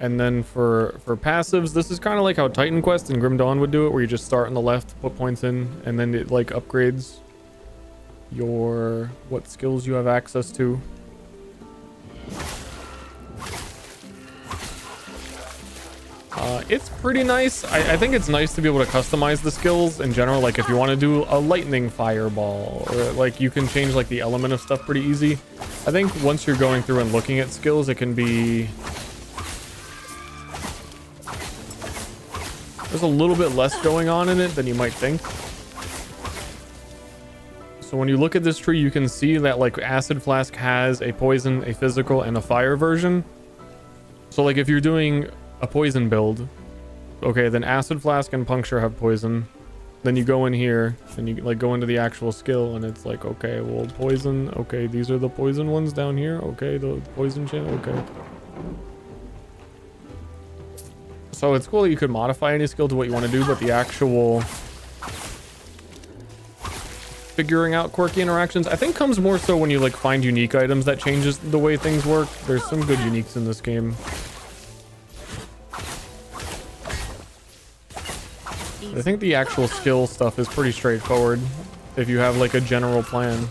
And then for passives, this is kind of like how Titan Quest and Grim Dawn would do it, where you just start on the left, put points in, and then it like upgrades your what skills you have access to. It's pretty nice. I think it's nice to be able to customize the skills in general. Like if you want to do a lightning fireball, or like you can change like the element of stuff pretty easy. I think once you're going through and looking at skills, it can be... There's a little bit less going on in it than you might think. So when you look at this tree, you can see that like Acid Flask has a poison, a physical, and a fire version. So like if you're doing a poison build, okay, then Acid Flask and Puncture have poison. Then you go in here and you like go into the actual skill, and it's like, okay, well, poison, okay, these are the poison ones down here, okay, the poison channel, okay. So it's cool that you could modify any skill to what you want to do, but the actual figuring out quirky interactions, I think, comes more so when you like find unique items that changes the way things work. There's some good uniques in this game. I think the actual skill stuff is pretty straightforward if you have like a general plan.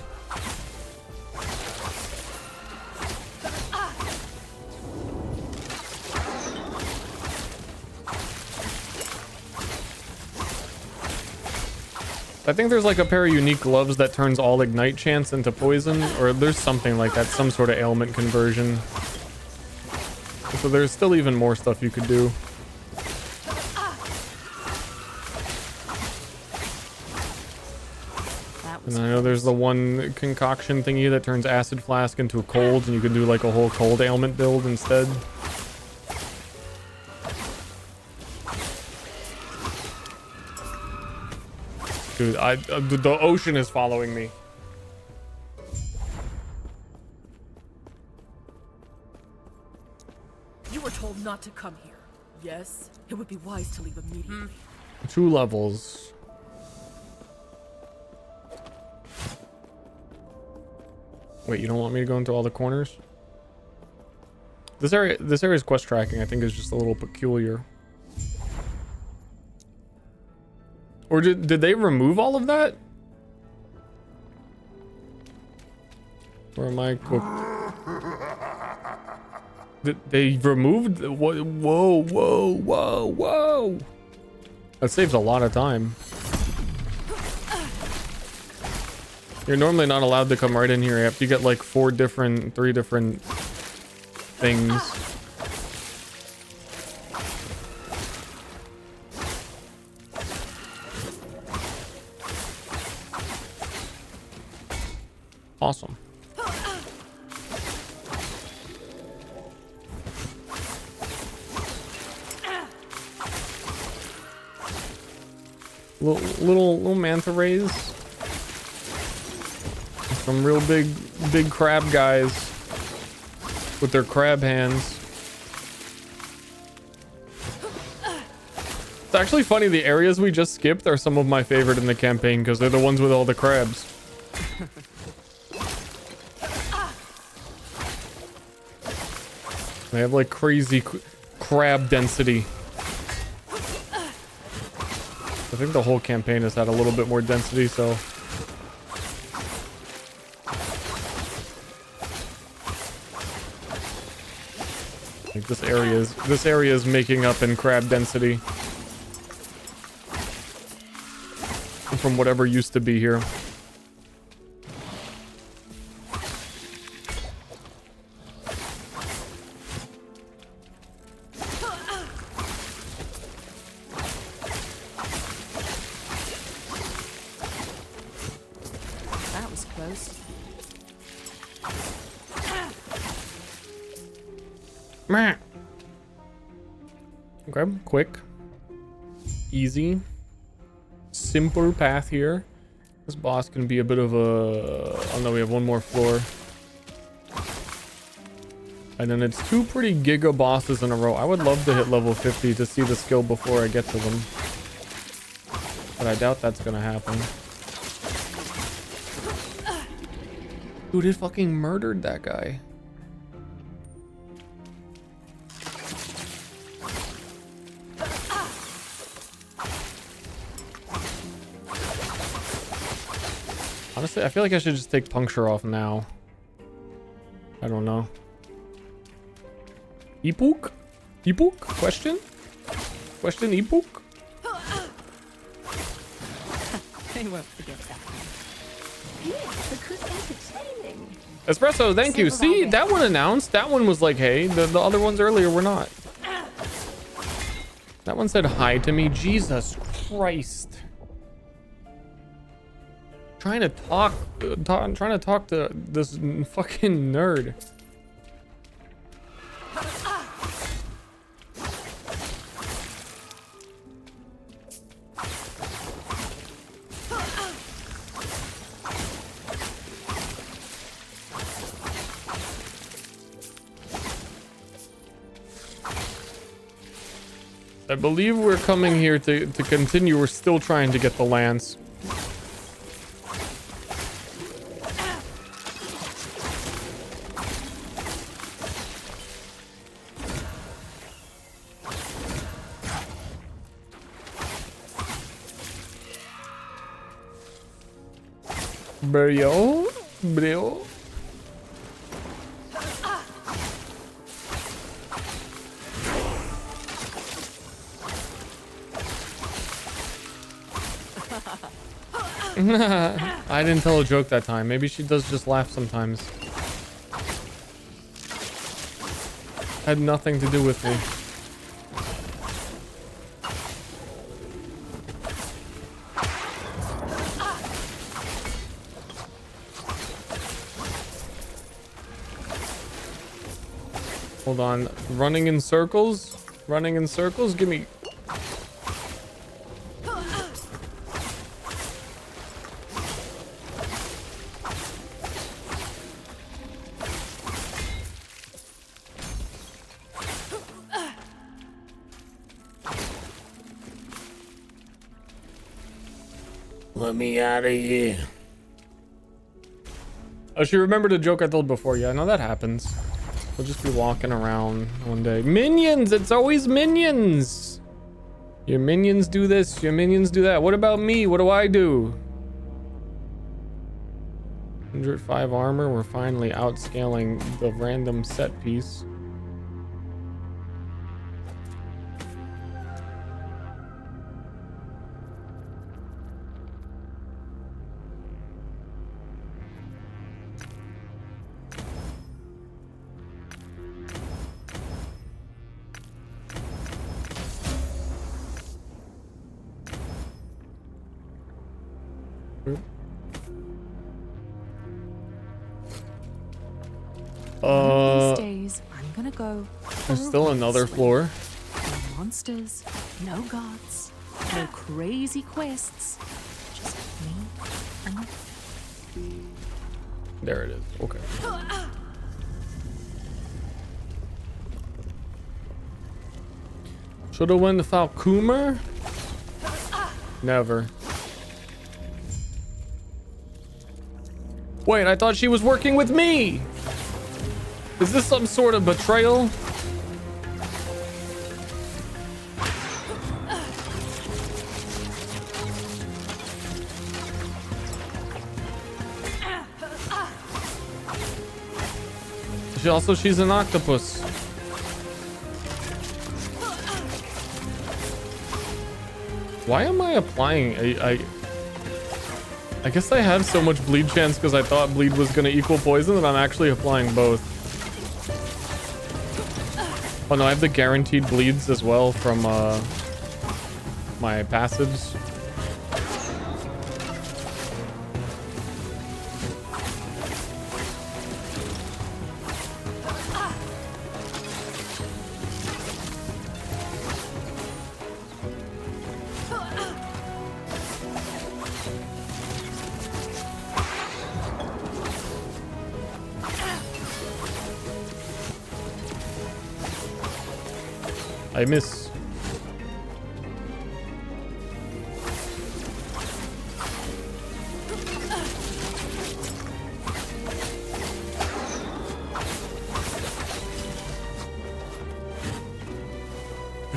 I think there's like a pair of unique gloves that turns all ignite chance into poison, or there's something like that, some sort of ailment conversion. So there's still even more stuff you could do. And I know there's the one concoction thingy that turns Acid Flask into a cold, and you can do like a whole cold ailment build instead. Dude, the ocean is following me. You were told not to come here. Yes, it would be wise to leave immediately. 2 levels. Wait, you don't want me to go into all the corners? This area's quest tracking, I think, is just a little peculiar. Or did they remove all of that? Or am I they removed what? Whoa, whoa, whoa, whoa. That saves a lot of time. You're normally not allowed to come right in here. You have to get like 3 different things. Awesome. Little manta rays. Some real big crab guys with their crab hands. It's actually funny, the areas we just skipped are some of my favorite in the campaign because they're the ones with all the crabs. They have like crazy crab density. I think the whole campaign has had a little bit more density, so. I think this area is making up in crab density from whatever used to be here. That was close. Meh. Okay, quick, easy, simple path here. This boss can be a bit of a... Oh no, we have one more floor. And then it's 2 pretty giga bosses in a row. I would love to hit level 50 to see the skill before I get to them. But I doubt that's gonna happen. Dude, it fucking murdered that guy. Honestly, I feel like I should just take puncture off now. I don't know. Epoch? Epoch? Question? Question Epoch? They won't forget that one. Yes, because entertaining. Espresso, thank you. See, that one announced. That one was like, hey. The other ones earlier were not. That one said hi to me. Jesus Christ. Trying to talk to this fucking nerd. I believe we're coming here to continue. We're still trying to get the lance. Bro. I didn't tell a joke that time. Maybe she does just laugh sometimes. Had nothing to do with me. Hold on. Running in circles? Running in circles? Give me... Let me out of here. Oh, she remembered a joke I told before. Yeah, I know that happens. We'll just be walking around one day. Minions! It's always minions! Your minions do this, your minions do that. What about me? What do I do? 105 armor. We're finally outscaling the random set piece. These days, I'm gonna go. There's still another floor. No monsters, no gods, no crazy quests. Just me and my... There it is. Okay. Should have won the Falcomer? Never. Wait, I thought she was working with me! Is this some sort of betrayal? She's an octopus. Why am I applying I guess I have so much bleed chance because I thought bleed was gonna equal poison that I'm actually applying both. Oh no, I have the guaranteed bleeds as well from my passives. I miss.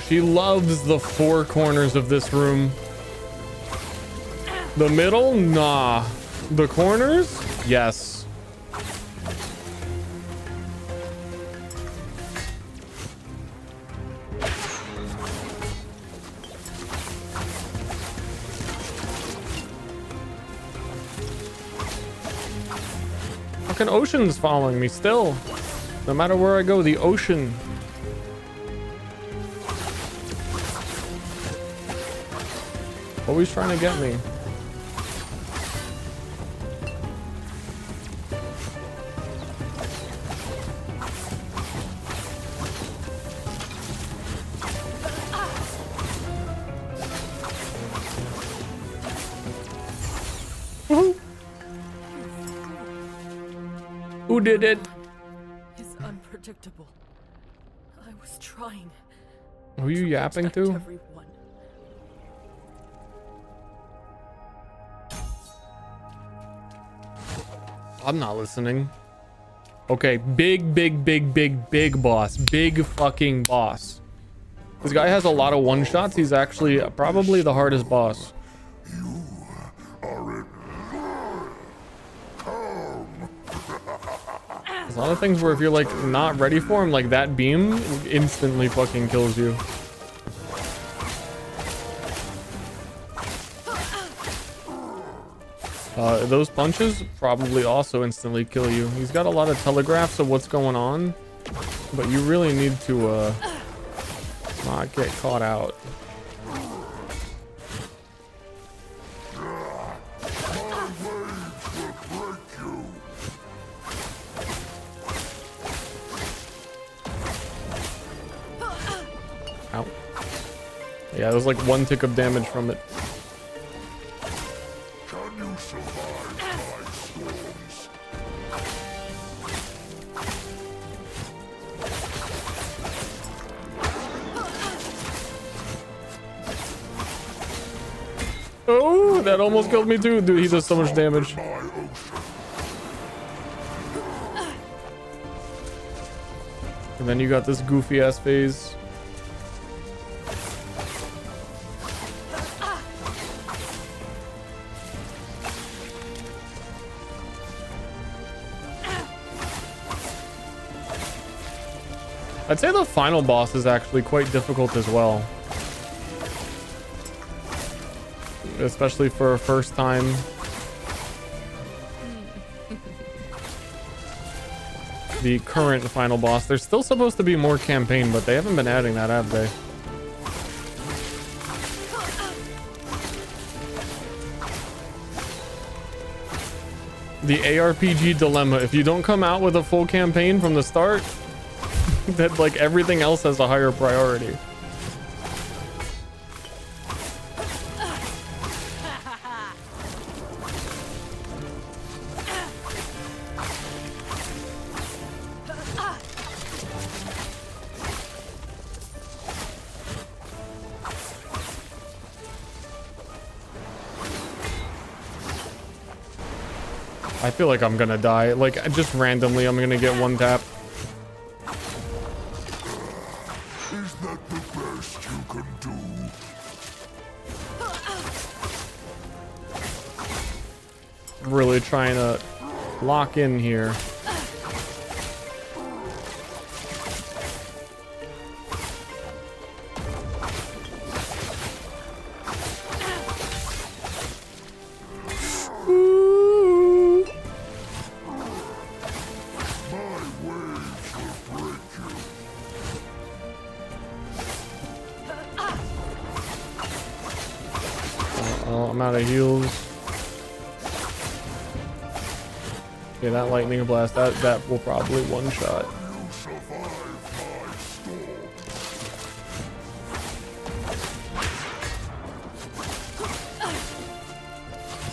She loves the four corners of this room. The middle? Nah. The corners? Yes. Fucking ocean's following me still. No matter where I go, the ocean. Always trying to get me. Who did it? Is unpredictable. I was trying. Who are you yapping to? Everyone. I'm not listening. Okay, big boss. Big fucking boss. This guy has a lot of one-shots. He's actually probably the hardest boss. There's a lot of things where if you're like not ready for him, like that beam instantly fucking kills you. Those punches probably also instantly kill you. He's got a lot of telegraphs of what's going on, but you really need to not get caught out. Ow. Yeah, there's like one tick of damage from it. Oh, that almost killed me too. Dude, he does so much damage. And then you got this goofy ass phase. I'd say the final boss is actually quite difficult as well. Especially for a first time. The current final boss. There's still supposed to be more campaign, but they haven't been adding that, have they? The ARPG dilemma. If you don't come out with a full campaign from the start, that like everything else has a higher priority. I feel like I'm gonna die. Like, just randomly, I'm gonna get one tap. Is that the best you can do? Really trying to lock in here. Out of heals. Yeah, that lightning blast, that will probably one shot.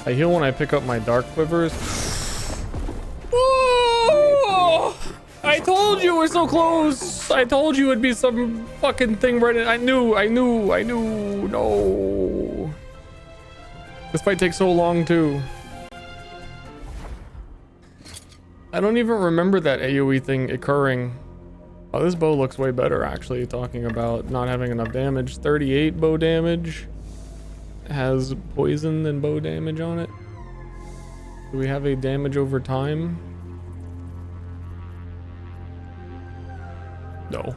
I heal when I pick up my dark quivers. Oh! I told you we're so close. I told you it'd be some fucking thing right in. I knew. No. This fight takes so long too. I don't even remember that AoE thing occurring. Oh, this bow looks way better actually, talking about not having enough damage. 38 bow damage. Has poison and bow damage on it. Do we have a damage over time? No.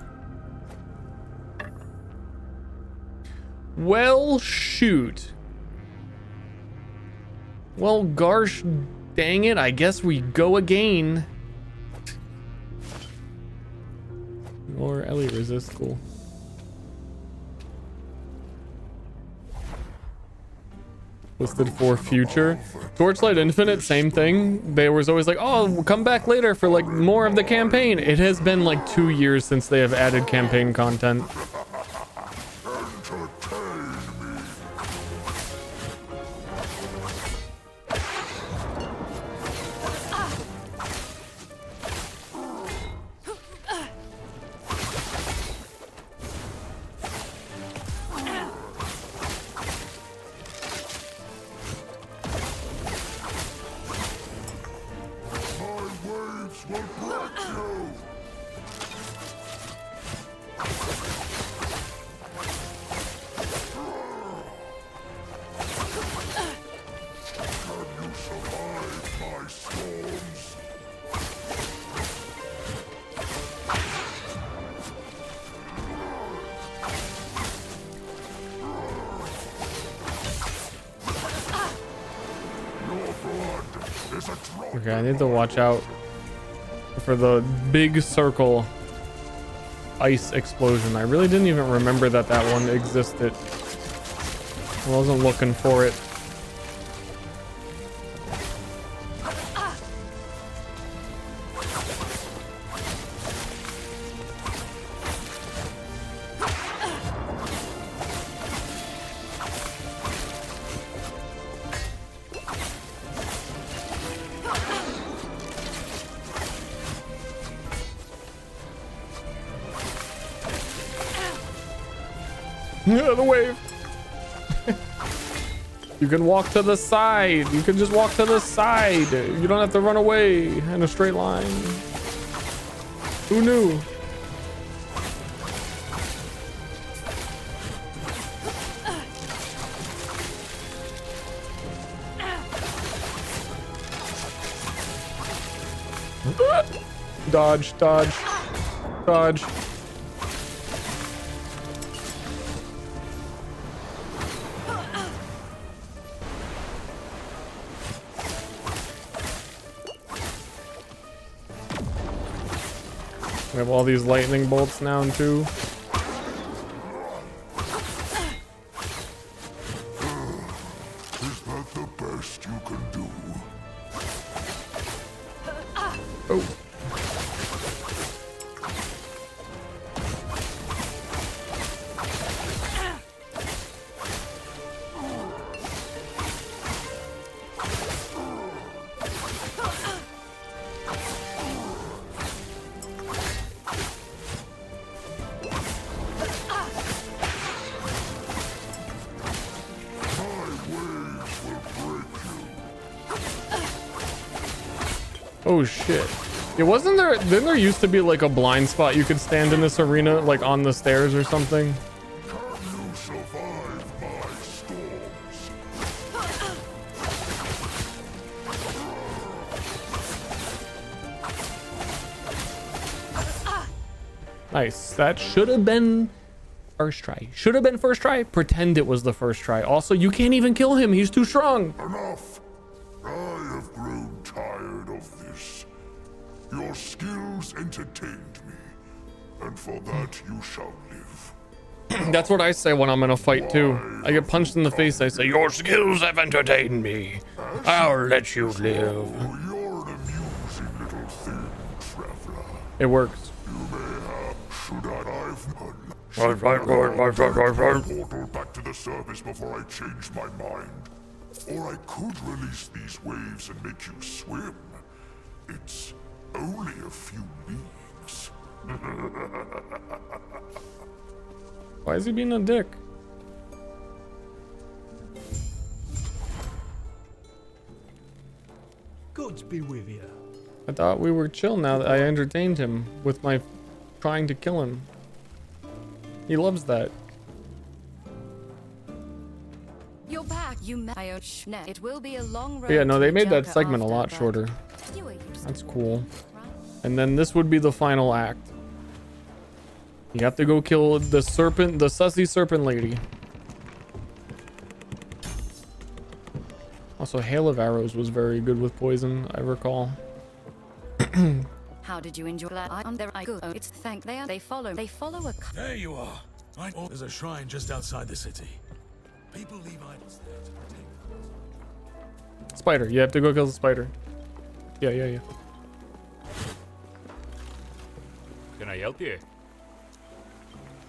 Well, shoot. Well, gosh, dang it. I guess we go again. Or Ellie resist, cool. Listed for future. Torchlight Infinite, same thing. They was always like, oh, we'll come back later for like more of the campaign. It has been like 2 years since they have added campaign content. Okay, I need to watch out for the big circle ice explosion. I really didn't even remember that that one existed. I wasn't looking for it. The wave. You can walk to the side. You can just walk to the side. You don't have to run away in a straight line. Who knew? Dodge, dodge, dodge. We have all these lightning bolts now too. Is that the best you can do? Oh. Oh shit. Yeah, didn't there used to be like a blind spot you could stand in this arena, like on the stairs or something? Nice. That should have been first try. Should have been first try. Pretend it was the first try. Also, you can't even kill him. He's too strong. Enough. I have grown tired of this. Your skills entertained me, and for that you shall live. That's what I say when I'm in a fight too. I get punched in the face. I say, your skills have entertained me. I'll let you live. You're an amusing little thing, traveler. It works. You may have. Should portal back to the surface before I change my mind. Or I could release these waves and make you swim. It's only a few leagues. Why is he being a dick? Gods be with you. I thought we were chill now that I entertained him with my trying to kill him. He loves that. You're back. It will be a long road. But yeah, no, to they the made that Joker segment a after, lot but shorter. you were used That's cool. And then this would be the final act. You have to go kill the serpent, the sussy serpent lady. Also, Hail of Arrows was very good with poison, I recall. How did you enjoy that? I'm there. I go. It's thank they follow. They follow a. There you are. There's a shrine just outside the city. People leave idols there to protect. Spider. You have to go kill the spider. Yeah. Can I help you?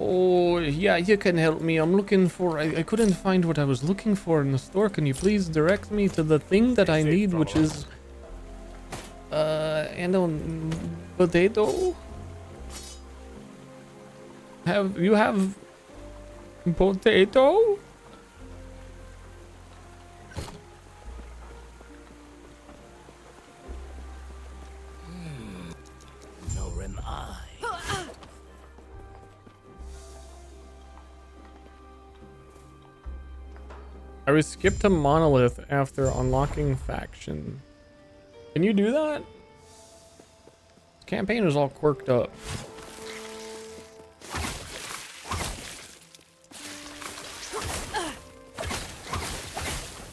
Oh, yeah, you can help me. I'm looking for... I couldn't find what I was looking for in the store. Can you please direct me to the thing that I need, which is... and a potato? You have... potato? Nor am I. I was skipped to Monolith after unlocking faction. Can you do that? Campaign is all quirked up.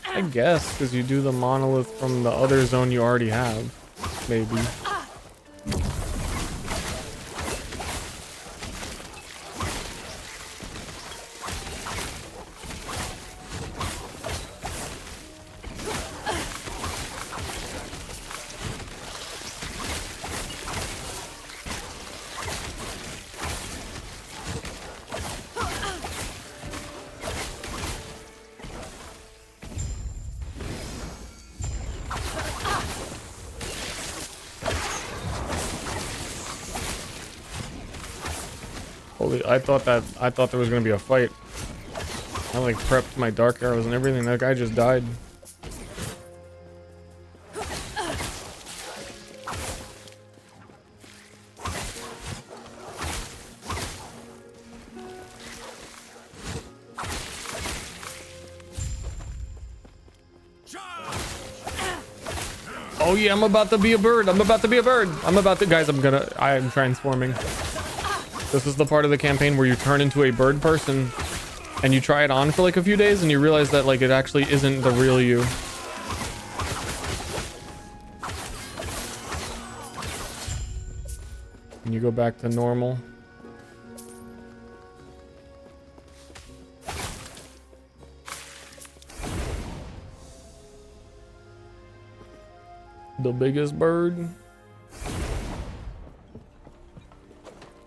I guess, because you do the Monolith from the other zone you already have. Maybe. Holy, I thought there was gonna be a fight. I like prepped my dark arrows and everything. That guy just died. Oh yeah, I'm about to be a bird. I'm about to be a bird. Guys, I am transforming. This is the part of the campaign where you turn into a bird person and you try it on for like a few days and you realize that like it actually isn't the real you. And you go back to normal. The biggest bird.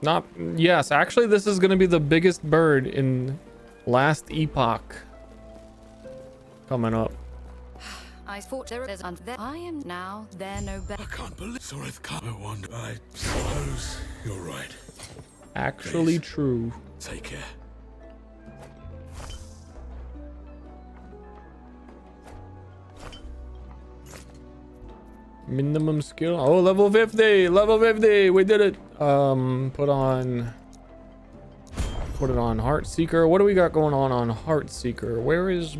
Not, yes, actually this is gonna be the biggest bird in Last Epoch coming up. I thought there is and there I am now. There no better. I can't believe Soreth can't. I wonder. I suppose you're right. Actually true. Take care. Minimum skill. Oh, level 50. Level 50. We did it. Put it on Heart Seeker. What do we got going on Heart Seeker? Where is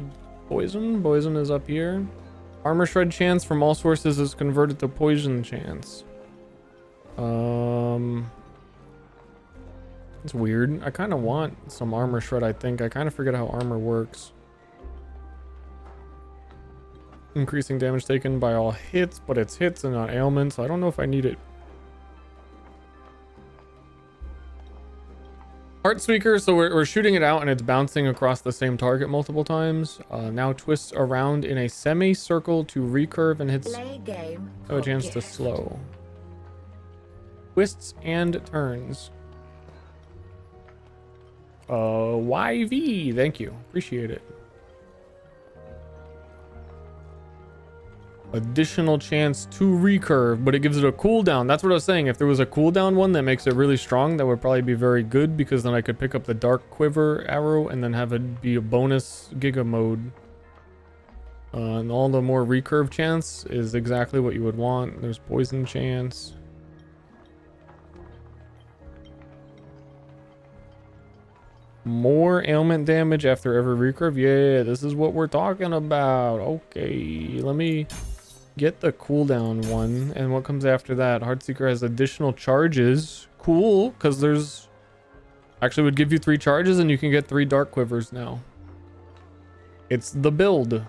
Poison? Poison is up here. Armor shred chance from all sources is converted to poison chance. It's weird. I kind of want some armor shred, I think. I kind of forget how armor works. Increasing damage taken by all hits, but it's hits and not ailments. So I don't know if I need it. Heart Seeker, so we're shooting it out and it's bouncing across the same target multiple times. Now twists around in a semicircle to recurve and hits. Oh, a chance to slow. Twists and turns. YV, thank you. Appreciate it. Additional chance to recurve, but it gives it a cooldown. That's what I was saying. If there was a cooldown one that makes it really strong, that would probably be very good, because then I could pick up the Dark Quiver arrow and then have it be a bonus Giga mode. And all the more recurve chance is exactly what you would want. There's poison chance. More ailment damage after every recurve. Yeah, this is what we're talking about. Okay, let me get the cooldown one. And what comes after that? Heartseeker has additional charges. Cool, because there's... Actually would give you 3 charges and you can get 3 dark quivers now. It's the build.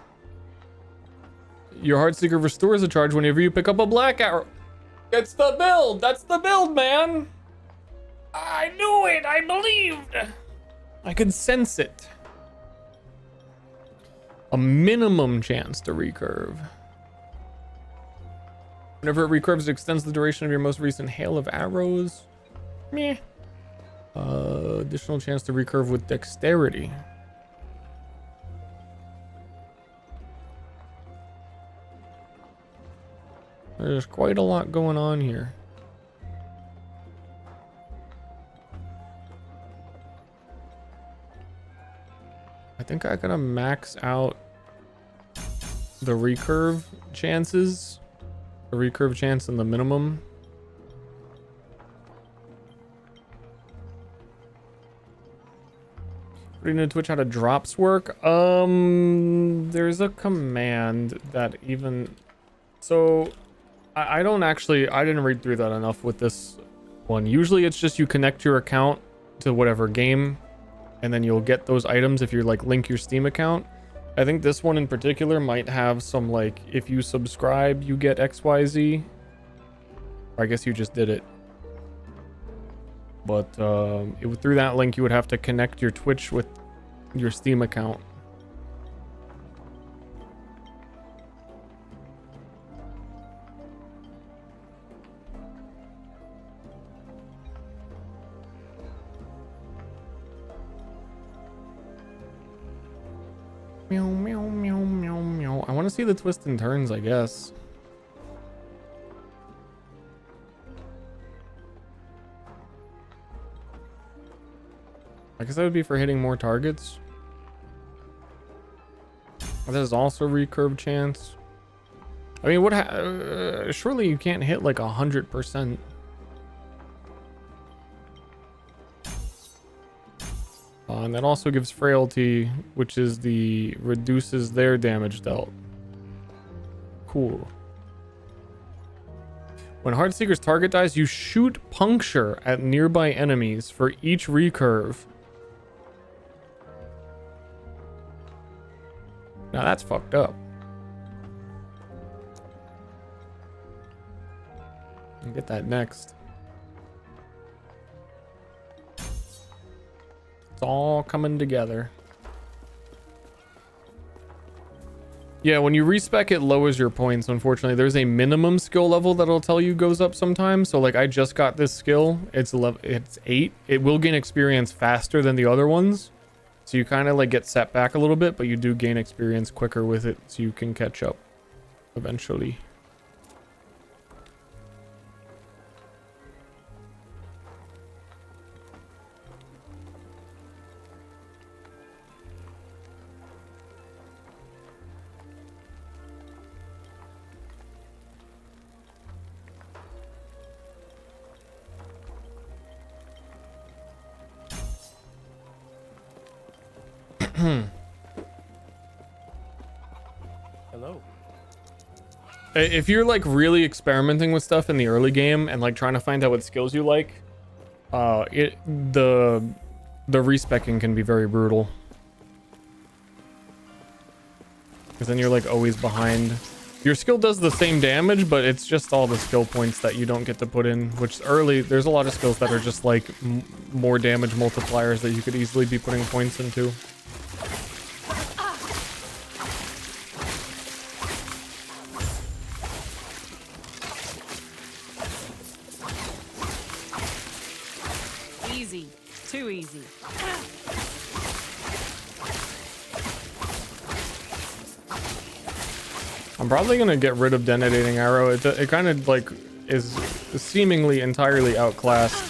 Your Heartseeker restores a charge whenever you pick up a black arrow. It's the build! That's the build, man! I knew it! I believed! I could sense it. A minimum chance to recurve. Whenever it recurves, it extends the duration of your most recent hail of arrows. Meh. Additional chance to recurve with dexterity. There's quite a lot going on here. I think I gotta max out the recurve chances. The recurve chance and the minimum. What do you know Twitch how to drops work? There's a command that even... So, I don't actually... I didn't read through that enough with this one. Usually it's just you connect your account to whatever game, and then you'll get those items if you like link your Steam account. I think this one in particular might have some like, if you subscribe, you get XYZ. Or I guess you just did it. But through that link, you would have to connect your Twitch with your Steam account. Meow, meow, meow, meow, meow. I want to see the twists and turns, I guess. I guess that would be for hitting more targets. There's also recurve chance. I mean, surely you can't hit like 100%. And that also gives frailty, which is reduces their damage dealt. Cool. When Heartseeker's target dies, you shoot puncture at nearby enemies for each recurve. Now that's fucked up. I'll get that next. It's all coming together. Yeah, when you respec, it lowers your points, unfortunately. There's a minimum skill level that'll tell you goes up sometimes. So like I just got this skill. It's 8. It will gain experience faster than the other ones. So you kind of like get set back a little bit, but you do gain experience quicker with it, so you can catch up eventually. Hello. If you're like really experimenting with stuff in the early game and like trying to find out what skills you like, the respecking can be very brutal. Because then you're like always behind. Your skill does the same damage, but it's just all the skill points that you don't get to put in, which early, there's a lot of skills that are just like more damage multipliers that you could easily be putting points into. Easy. Too easy. I'm probably gonna get rid of detonating arrow. It kind of like is seemingly entirely outclassed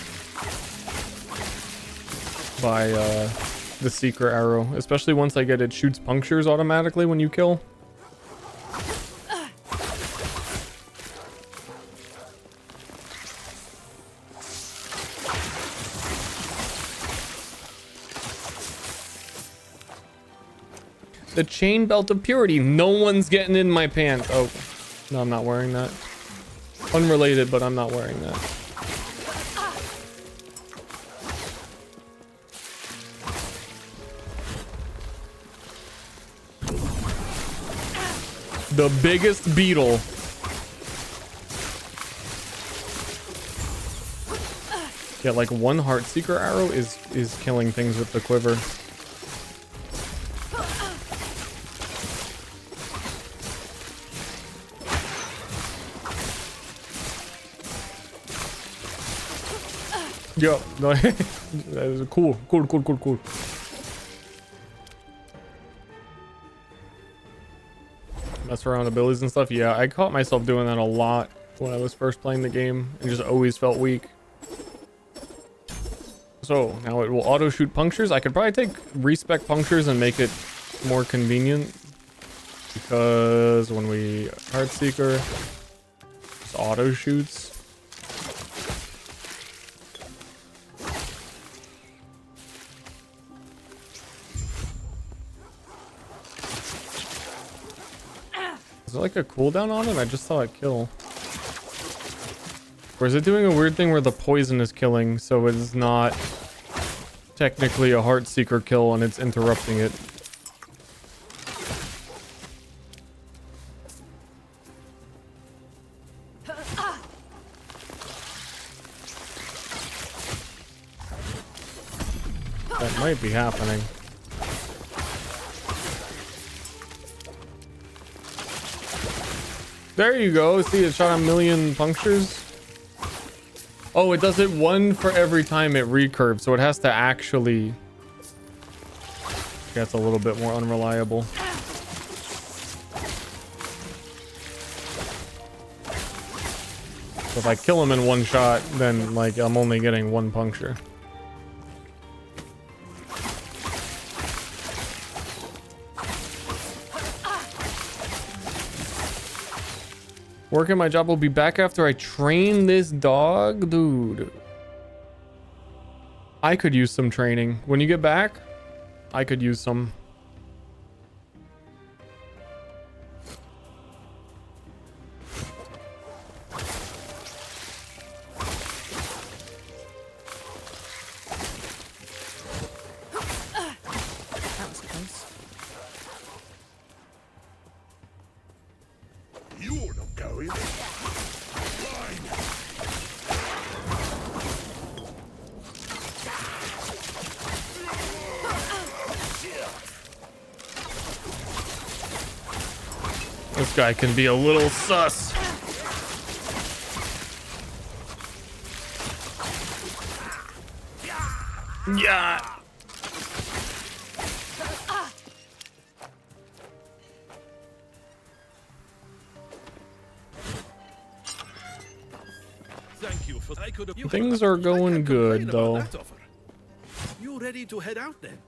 by the secret arrow, especially once I get it shoots punctures automatically when you kill. The chain belt of purity. No one's getting in my pants. Oh, no, I'm not wearing that. Unrelated, but I'm not wearing that. The biggest beetle. Yeah, like one Heartseeker arrow is killing things with the quiver. Yo, no, that is cool. Mess around with abilities and stuff. Yeah, I caught myself doing that a lot when I was first playing the game and just always felt weak. So now it will auto shoot punctures. I could probably take respec punctures and make it more convenient, because when we Heartseeker, it's auto shoots. Is there like a cooldown on it? I just saw it kill. Or is it doing a weird thing where the poison is killing, so it's not technically a Heartseeker kill and it's interrupting it? That might be happening. There you go. See, it shot a million punctures. Oh, it does it one for every time it recurves, so it has to actually... That's a little bit more unreliable. So if I kill him in one shot, then like I'm only getting one puncture. Working my job will be back after I train this dog. Dude, I could use some training. When you get back, I could use some. That was close. You're not going. This guy can be a little sus. Yeah. Thank you for. I could have. Things are going good though. You ready to head out then?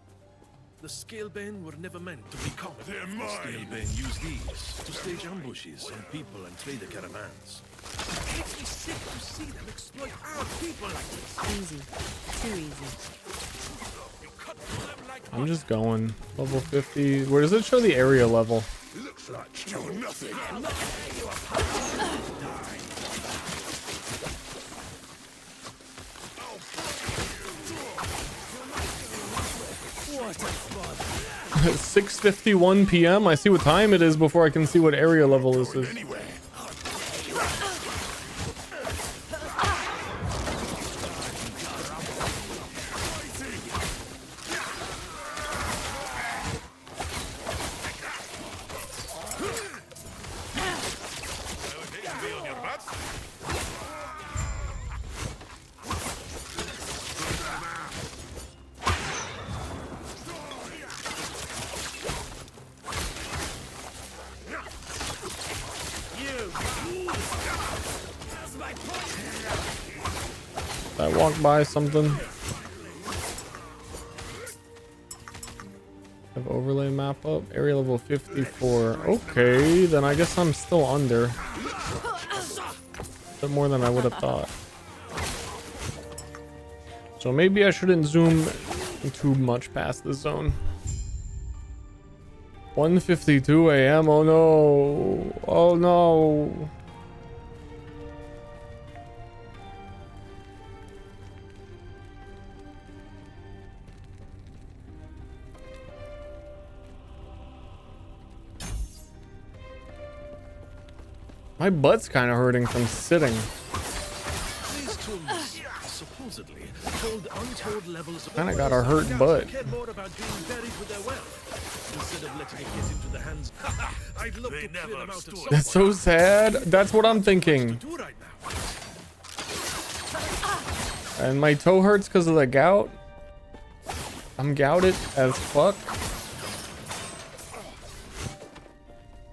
The Scalebane were never meant to be common. They're mine. Scalebane use these to stage ambushes on people and trader caravans. It makes me sick to see them exploit our people like this. Easy. Too easy. You cut through them like I'm just going level 50. Where does it show the area level? Looks like still nothing. What a fun. 6:51 p.m. I see what time it is before I can see what area level this is. I walked by something. Have overlay map up. Area level 54. Okay, then I guess I'm still under. A bit more than I would have thought. So maybe I shouldn't zoom too much past the zone. 1:52 a.m. Oh no. Oh no. My butt's kind of hurting from sitting. These tombs supposedly hold untold levels of Kind of got a hurt butt. care more about being buried with their wealth instead of letting it get into the hands. I'd love to clear them out of That's so sad. That's what I'm thinking. And my toe hurts because of the gout. I'm gouted as fuck.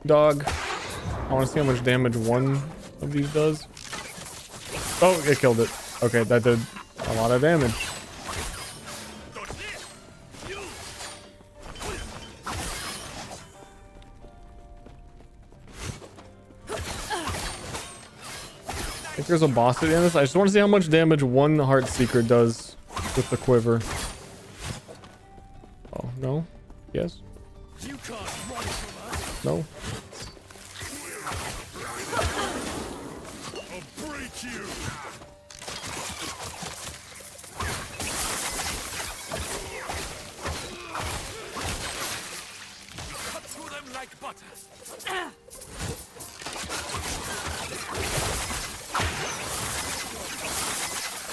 Dog. I want to see how much damage one of these does. Oh, it killed it. Okay, that did a lot of damage. I think there's a boss at the end of this. I just want to see how much damage one Heart Seeker does with the quiver. Oh, no? Yes? No?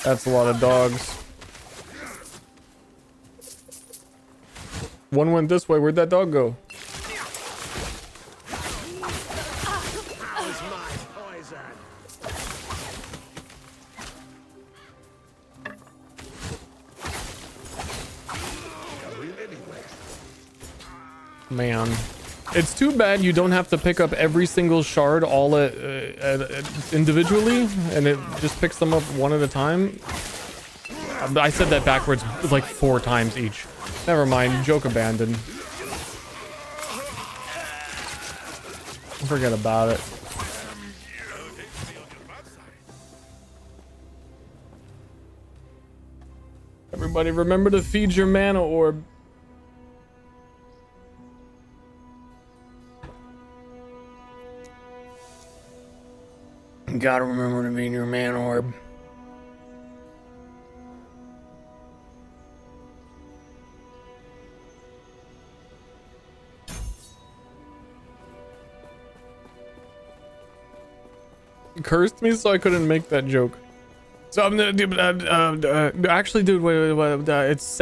That's a lot of dogs. One went this way. Where'd that dog go? Man, it's too bad you don't have to pick up every single shard all individually, and it just picks them up one at a time. I said that backwards like 4 times each. Never mind, joke abandoned. Forget about it. Everybody remember to feed your mana orb. Gotta remember to feed your mana orb. Cursed me so I couldn't make that joke. So actually, dude, wait, it's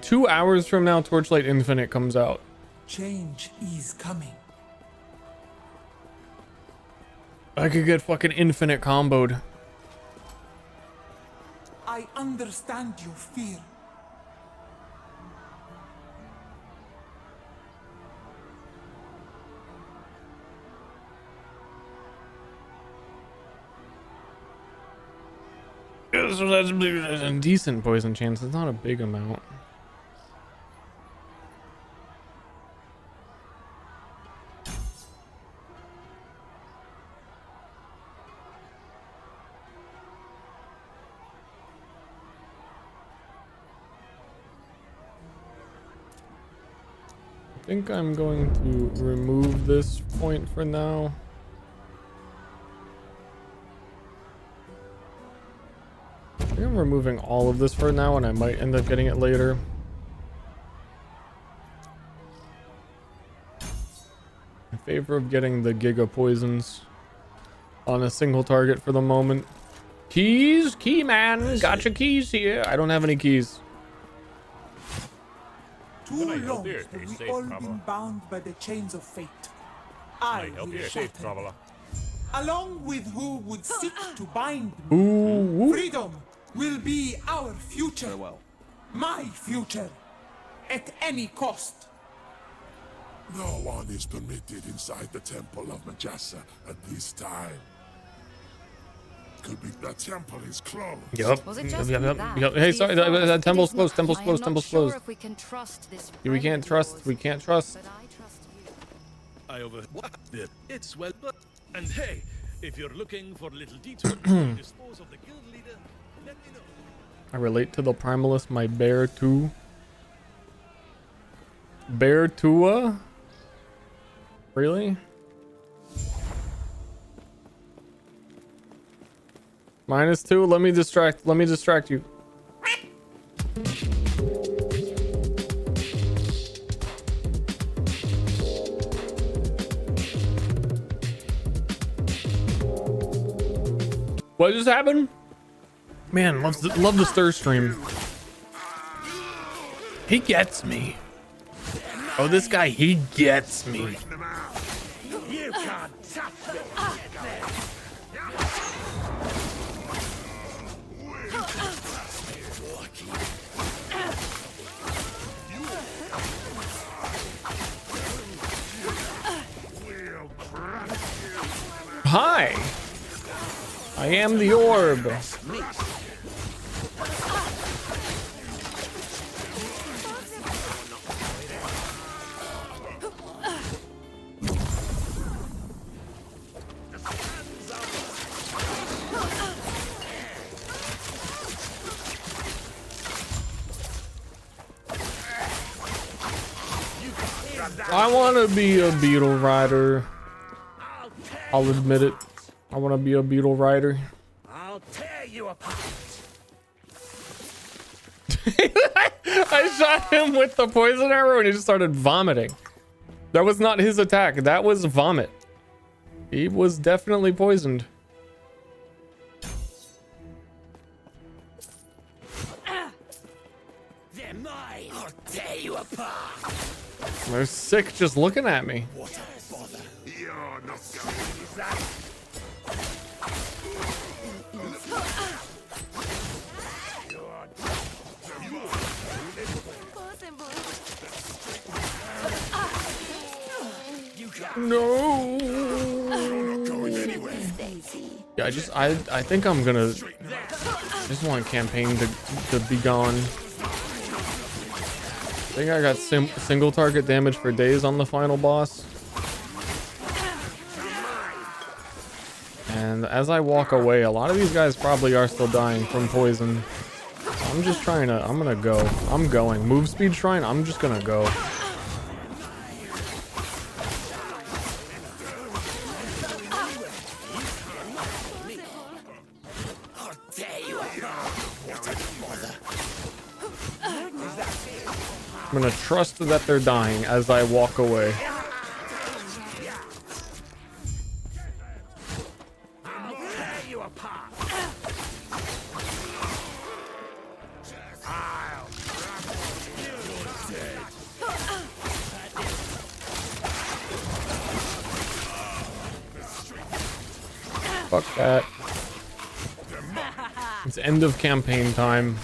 2 hours from now Torchlight Infinite comes out. Change is coming. I could get fucking infinite comboed. I understand your fear. So that's a decent poison chance. It's not a big amount. I think I'm going to remove this point for now. I think I'm removing all of this for now, and I might end up getting it later. In favor of getting the Giga Poisons on a single target for the moment. Keys? Key man, got your keys here. I don't have any keys. Too long have we all been bound by the chains of fate. I will shatter them. Along with who would seek to bind me. Freedom will be our future. Farewell. My future. At any cost. No one is permitted inside the Temple of Majasa at this time. Could be the temple is closed. Yep. Hey, sorry, the temple's closed. Temple's closed. Temple's closed. If we can trust this. We can't trust. We can't trust. But I trust you. I overlooked it. It's well, and hey, if you're looking for a little detour to dispose of the guild leader, let me know. I relate to the Primalist, my bear too. Bear Tua? Really? -2. Let me distract you. What just happened? Man, love the Ster stream. He gets me. Oh, this guy, he gets me. You can't touch me. Hi. I am the orb. I want to be a beetle rider. I'll admit it. I want to be a beetle rider. I'll tear you apart. I shot him with the poison arrow and he just started vomiting. That was not his attack. That was vomit. He was definitely poisoned. They're mine. I'll tear you apart. They're sick just looking at me. What a bother. You're not going to that. No. Yeah, I think I'm gonna. I just want campaign to be gone. I think I got single target damage for days on the final boss. And as I walk away, a lot of these guys probably are still dying from poison. I'm just trying to. I'm gonna go. I'm going. Move speed shrine. I'm just gonna go. I'm gonna trust that they're dying as I walk away. Fuck that. It's end of campaign time.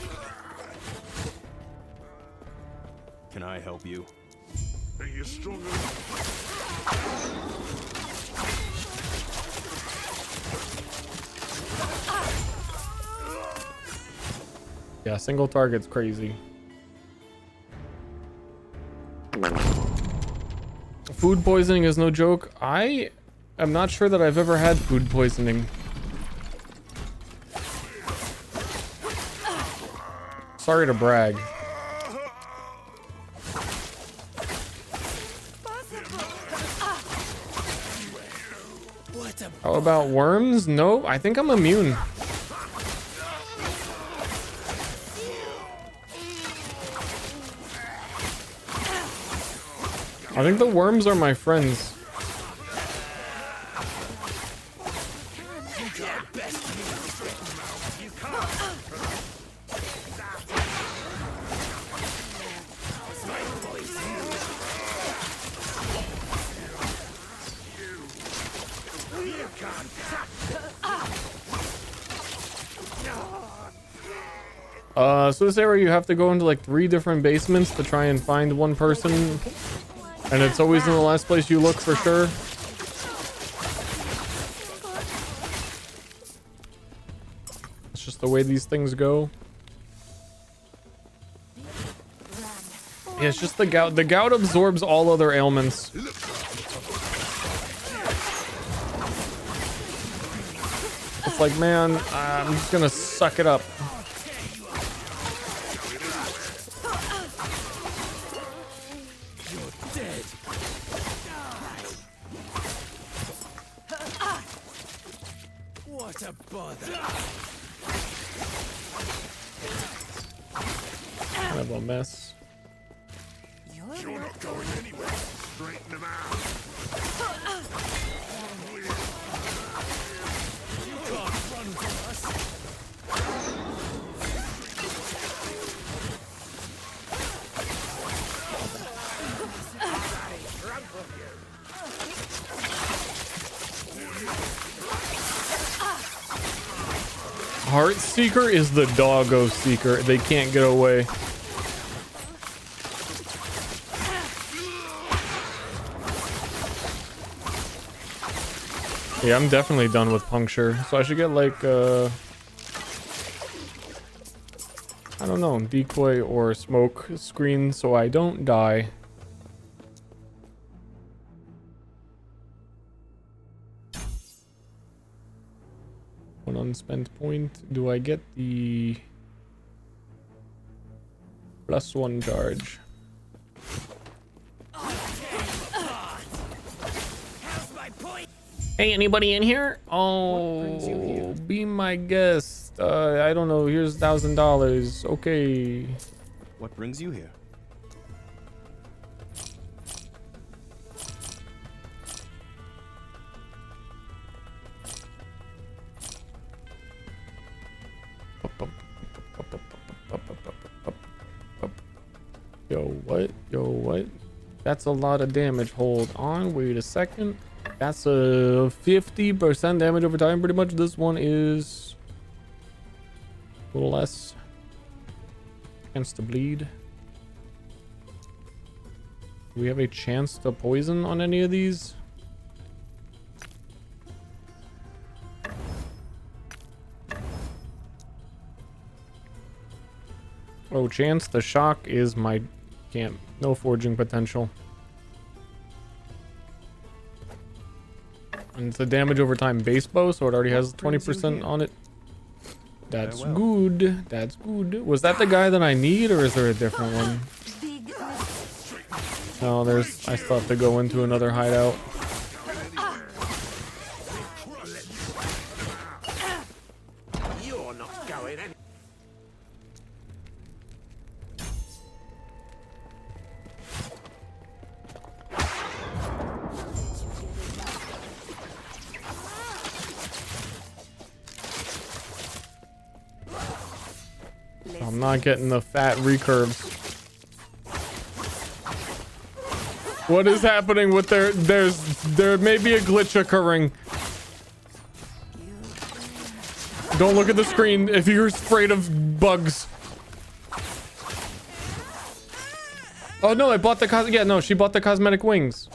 Can I help you? Are you strong Yeah, single target's crazy. Food poisoning is no joke. I am not sure that I've ever had food poisoning. Sorry to brag. How about worms? No, I think I'm immune. I think the worms are my friends. So this area you have to go into like 3 different basements to try and find one person, and it's always in the last place you look for sure. It's just the way these things go. Yeah, it's just the gout. The gout absorbs all other ailments. It's like, man, I'm just gonna suck it up. What a bother. Kind of a mess. You're not going anywhere. Straighten them out. You can't run from us. Heart Seeker is the doggo seeker. They can't get away. Yeah, I'm definitely done with puncture. So I should get like I don't know, decoy or smoke screen so I don't die. One unspent point. Do I get the +1 charge? Hey, anybody in here? Oh, be my guest. I don't know. Here's $1,000. Okay. What brings you here? Yo, what? Yo, what? That's a lot of damage. Hold on. Wait a second. That's a 50% damage over time. Pretty much this one is a little less. Chance to bleed. Do we have a chance to poison on any of these? Oh, chance. The shock is my can't. No forging potential. And it's a damage over time base bow, so it already has 20% on it. That's good. That's good. Was that the guy that I need, or is there a different one? No, there's. I still have to go into another hideout. You're not going anywhere. I'm not getting the fat recurves. What is happening with there may be a glitch occurring. Don't look at the screen if you're afraid of bugs. Oh no, I bought the yeah, no, she bought the cosmetic wings.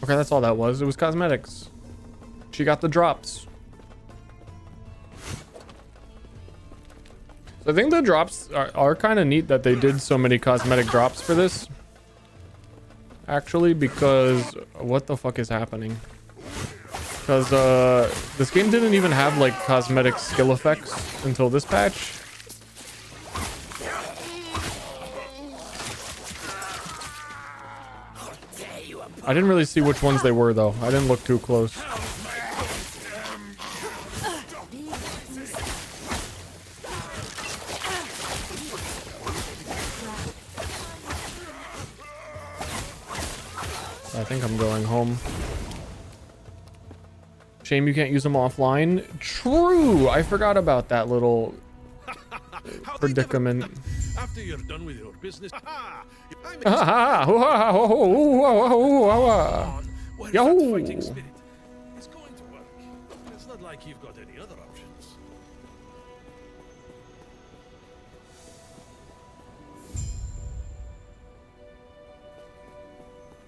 Okay, that's all that was. It was cosmetics. She got the drops. So I think the drops are kind of neat that they did so many cosmetic drops for this. Actually, because what the fuck is happening? Because this game didn't even have like cosmetic skill effects until this patch. I didn't really see which ones they were though. I didn't look too close. I think I'm going home. Shame you can't use them offline. True! I forgot about that little predicament. After you're done with your business, Yahoo! fighting spirit. It's going to work. It's not like you've got any other options.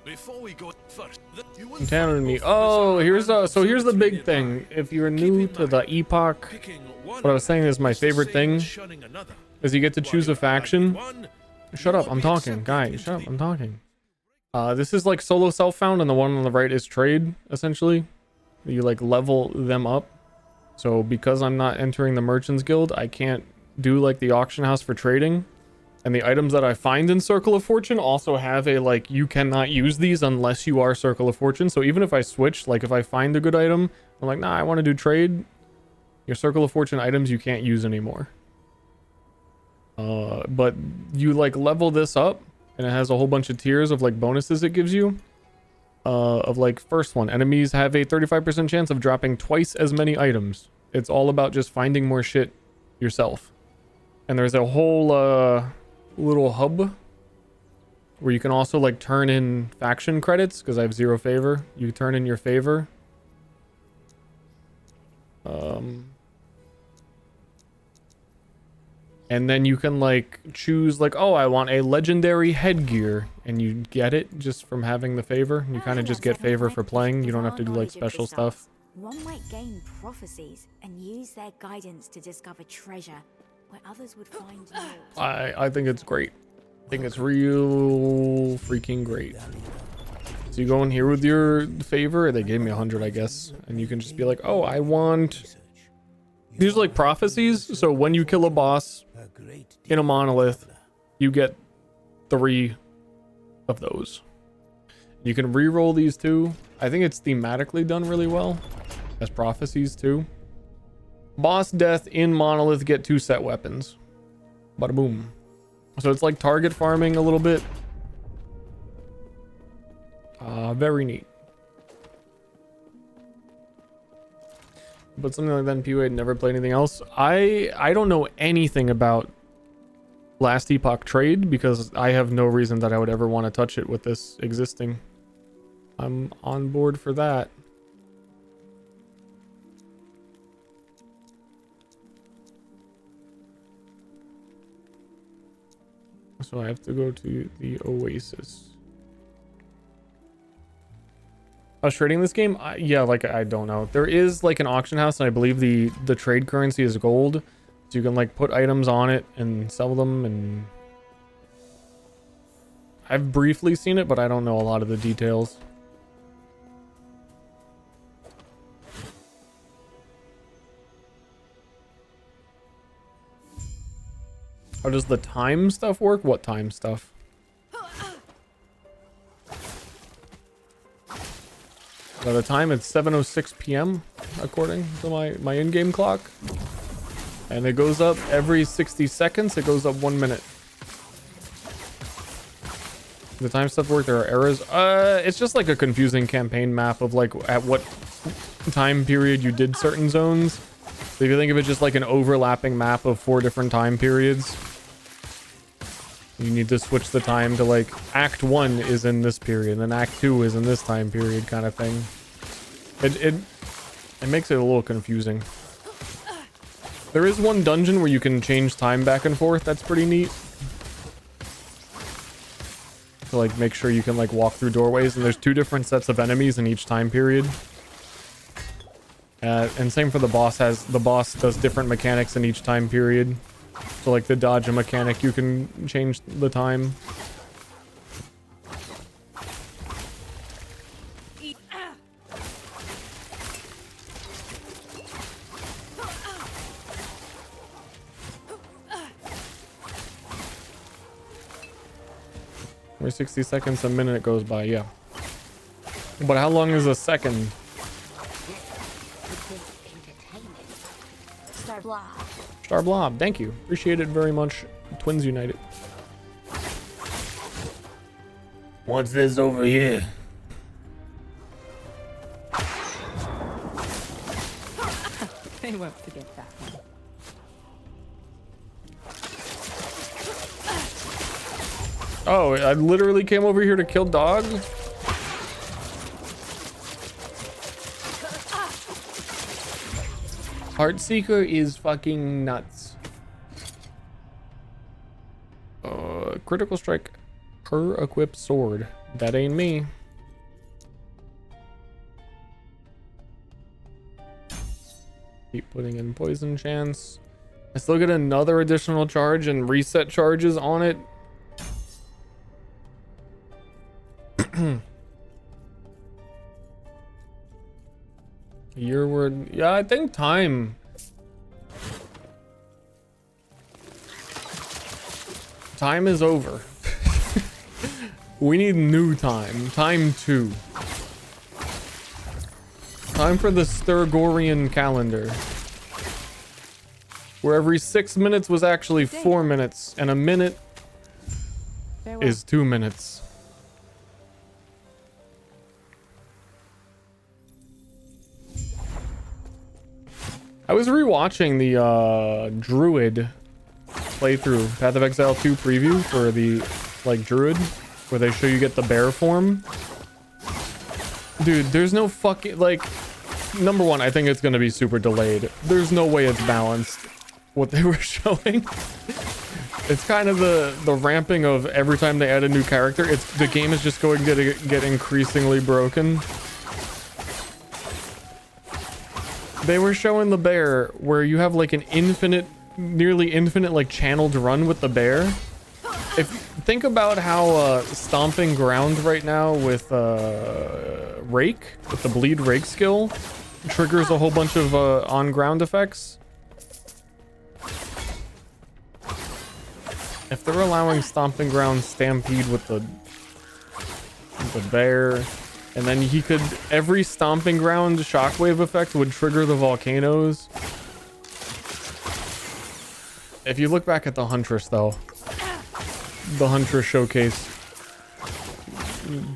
Before we go first, I'm telling me. Oh, here's the big thing. If you're new to the Epoch, what I was saying is my favorite thing is you get to choose a faction. Shut up, I'm talking, guys. Shut up, I'm talking. This is like solo self-found, and the one on the right is trade. Essentially, you like level them up. So because I'm not entering the Merchants Guild, I can't do like the auction house for trading. And the items that I find in Circle of Fortune also have a, like, you cannot use these unless you are Circle of Fortune. So even if I switch, like, if I find a good item, I'm like, nah, I want to do trade. Your Circle of Fortune items you can't use anymore. But you, like, level this up, and it has a whole bunch of tiers of, like, bonuses it gives you. Of, like, first one, enemies have a 35% chance of dropping twice as many items. It's all about just finding more shit yourself. And there's a whole, little hub where you can also like turn in faction credits because I have 0 favor. You turn in your favor. And then you can like choose like, oh, I want a legendary headgear, and you get it just from having the favor. You kind of just get favor for playing. You don't have to do like special stuff. One might gain prophecies and use their guidance to discover treasure where others would find no. I think it's great. I think it's real freaking great. So you go in here with your favor. They gave me 100, I guess. And you can just be like, oh, I want... These are like prophecies. So when you kill a boss in a monolith, you get 3 of those. You can re-roll these too. I think it's thematically done really well. As prophecies too. Boss death in monolith, get 2 set weapons. Bada boom. So it's like target farming a little bit. Very neat. But something like that in PoE, I'd never played anything else. I don't know anything about Last Epoch Trade because I have no reason that I would ever want to touch it with this existing. I'm on board for that. So I have to go to the Oasis. I was trading this game? Yeah, like, I don't know. There is, like, an auction house, and I believe the trade currency is gold. So you can, like, put items on it and sell them, and... I've briefly seen it, but I don't know a lot of the details. How does the time stuff work? What time stuff? By the time it's 7:06 p.m. according to my in-game clock. And it goes up every 60 seconds. It goes up 1 minute. The time stuff work, there are errors. It's just like a confusing campaign map of like at what time period you did certain zones. So if you think of it just like an overlapping map of 4 different time periods. You need to switch the time to like Act 1 is in this period and Act 2 is in this time period kind of thing. It makes it a little confusing. There is one dungeon where you can change time back and forth. That's pretty neat. To like make sure you can like walk through doorways, and there's 2 different sets of enemies in each time period. And same for the boss. The boss does different mechanics in each time period. So like the dodge mechanic, you can change the time. Every 60 seconds, a minute goes by, yeah. But how long is a second? Star Blob, thank you. Appreciate it very much. Twins United. What's this over here? They won't forget that one. Oh, I literally came over here to kill dogs? Heartseeker is fucking nuts. Critical strike per equipped sword. That ain't me. Keep putting in poison chance. I still get another additional charge and reset charges on it. Your word. Yeah, I think time Time is over. We need new time. Time 2. Time for the Stergorian calendar. Where every 6 minutes was actually 4 minutes, and a minute is 2 minutes. I was rewatching the Druid playthrough, Path of Exile 2 preview for the Druid, where they show you get the bear form. Dude, there's no fucking number one, I think it's gonna be super delayed. There's no way it's balanced what they were showing. It's kind of the ramping of every time they add a new character, the game is just going to get increasingly broken. They were showing the bear where you have like an nearly infinite channeled run with the bear. Think about how Stomping Ground right now with Rake, with the Bleed Rake skill, triggers a whole bunch of on-ground effects. If they're allowing Stomping Ground Stampede with the bear, and then he could, every Stomping Ground shockwave effect would trigger the volcanoes. If you look back at the Huntress though, the Huntress showcase,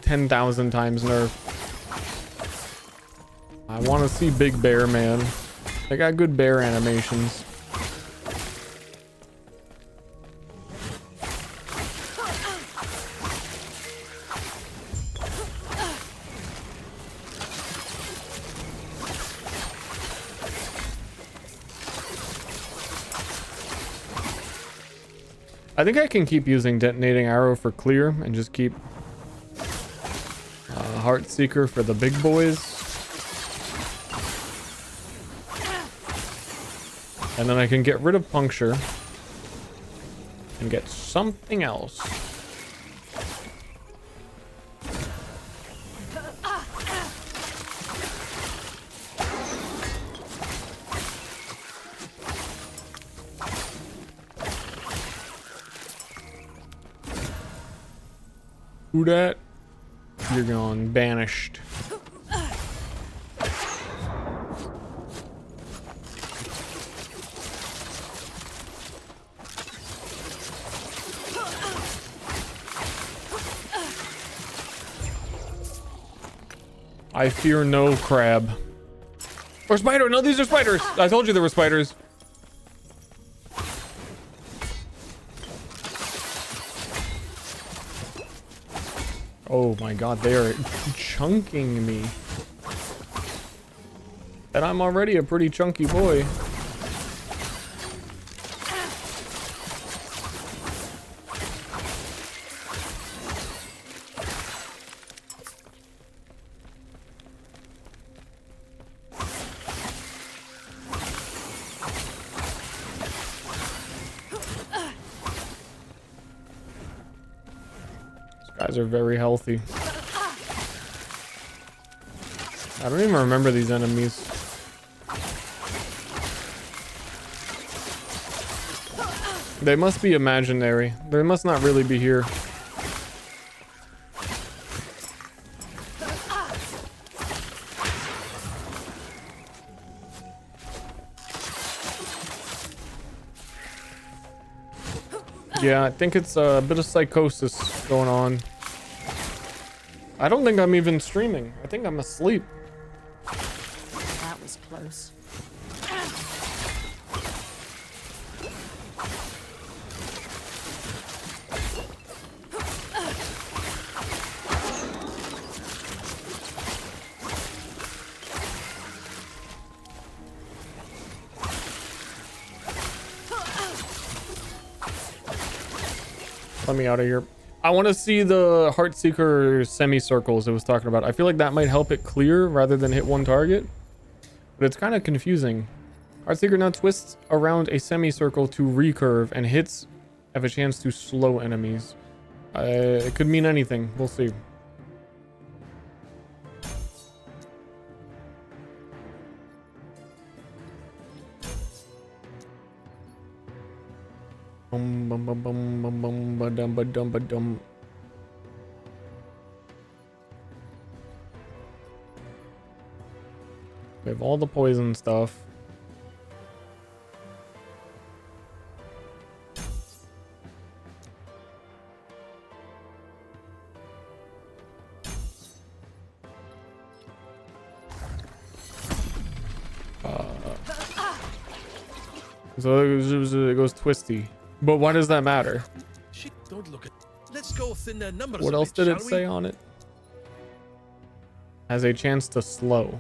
10,000 times nerf. I want to see Big Bear, man. They got good bear animations. I think I can keep using Detonating Arrow for clear and just keep Heartseeker for the big boys. And then I can get rid of Puncture and get something else. Who dat? You're gone. Banished. I fear no crab. Or spider! No, these are spiders! I told you there were spiders. Oh my god, they are chunking me. And I'm already a pretty chunky boy. Guys are very healthy. I don't even remember these enemies. They must be imaginary. They must not really be here. Yeah, I think it's a bit of psychosis going on. I don't think I'm even streaming. I think I'm asleep. That was close. Let me out of here. I want to see the Heartseeker semicircles it was talking about. I feel like that might help it clear rather than hit one target. But it's kind of confusing. Heartseeker now twists around a semicircle to recurve, and hits have a chance to slow enemies. It could mean anything. We'll see. Bum, bum, bum, bum, bum, bum, ba-dum, ba-dum, ba-dum. We have all the poison stuff. So it goes twisty. But why does that matter? Shit, don't look at. Let's go thin their numbers. What else did it say on it? Has a chance to slow.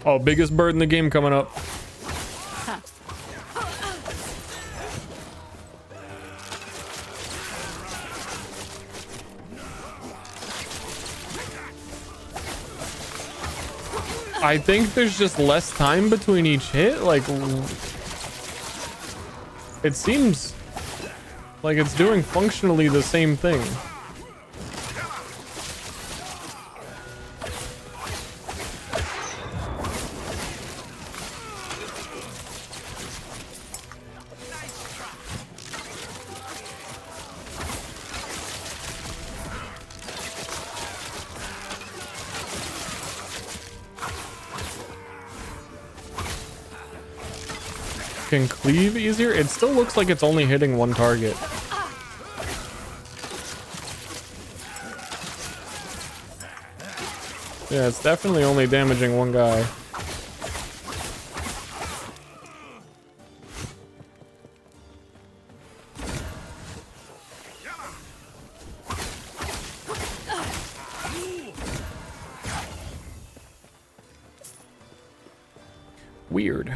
Oh, biggest bird in the game coming up. I think there's just less time between each hit. Like, it seems like it's doing functionally the same thing. Can cleave easier? It still looks like it's only hitting one target. Yeah, it's definitely only damaging one guy. Weird.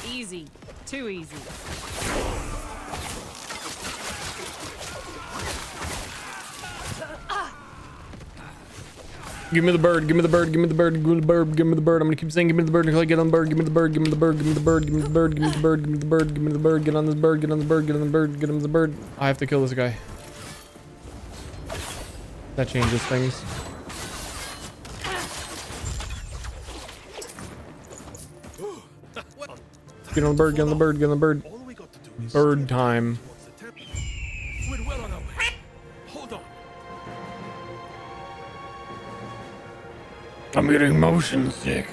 Easy. Too easy. Give me the bird, give me the bird, give me the bird, give me the bird, give me the bird. I'm gonna keep saying give me the bird until I get on the bird, give me the bird, give me the bird, give me the bird, give me the bird, give me the bird, give me the bird, give me the bird, get on this bird, get on the bird, get on the bird, get on the bird. I have to kill this guy. That changes things. Get on the bird, get on the bird, get on the bird. Bird time. We're well on our way. Hold on. I'm getting motion sick.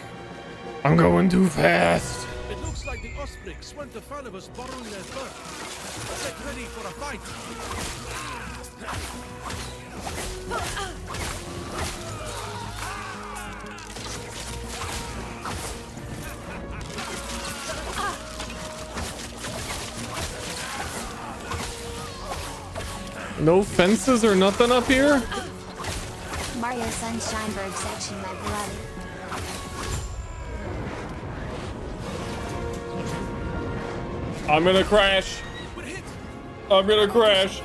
I'm going too fast. It looks like the Ospreys weren't a fan of us borrowing their bird. Get ready for a fight. No fences or nothing up here? Mario Sunshineberg section my blood. I'm gonna crash. I'm gonna crash.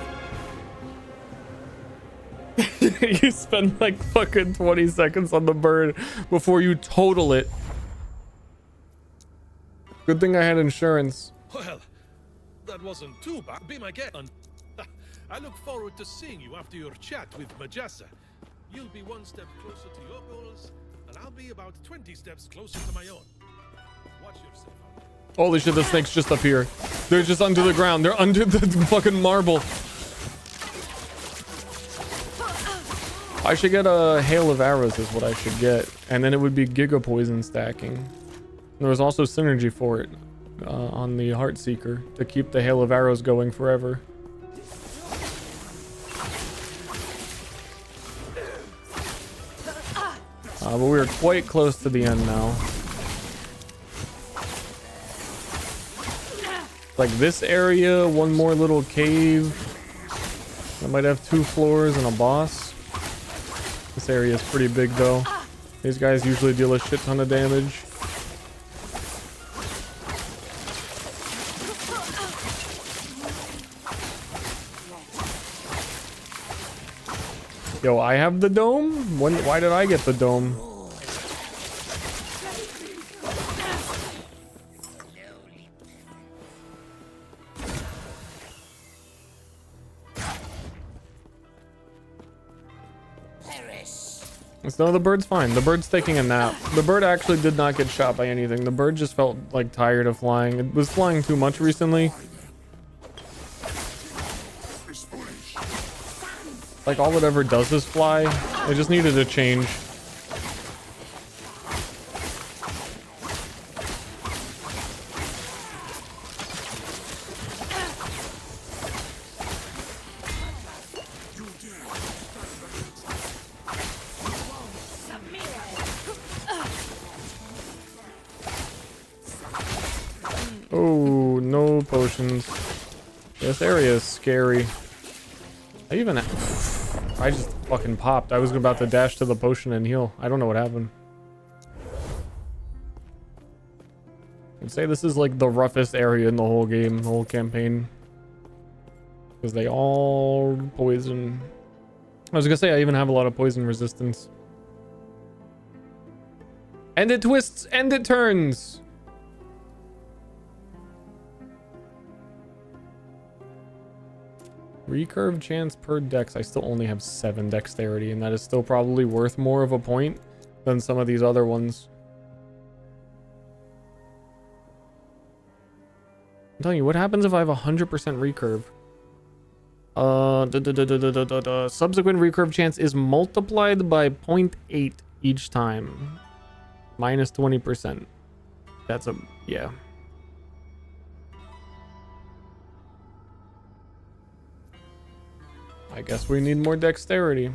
You spend like fucking 20 seconds on the bird before you total it. Good thing I had insurance. Well, that wasn't too bad. Be my guest. I look forward to seeing you after your chat with Majasa. You'll be one step closer to your goals, and I'll be about 20 steps closer to my own. Watch yourself. Holy shit, the snake's just up here. They're just under the ground. They're under the fucking marble. I should get a hail of arrows is what I should get. And then it would be giga poison stacking. There was also synergy for it on the Heart Seeker to keep the hail of arrows going forever. But we are quite close to the end now. Like this area, one more little cave. I might have 2 floors and a boss. This area is pretty big though. These guys usually deal a shit ton of damage. Yo, I have the dome? Why did I get the dome? No, the bird's fine. The bird's taking a nap. The bird actually did not get shot by anything. The bird just felt like tired of flying. It was flying too much recently. Like all it ever does is fly. It just needed a change. Oh, no potions. This area is scary. I just fucking popped. I was about to dash to the potion and heal. I don't know what happened. I'd say this is like the roughest area in the whole game, the whole campaign. Because they all poison. I was gonna say I even have a lot of poison resistance. And it twists and it turns. Recurve chance per dex. I still only have 7 dexterity, and that is still probably worth more of a point than some of these other ones. I'm telling you, what happens if I have 100% recurve? Subsequent recurve chance is multiplied by 0.8 each time. Minus 20%. That's a... yeah. I guess we need more dexterity.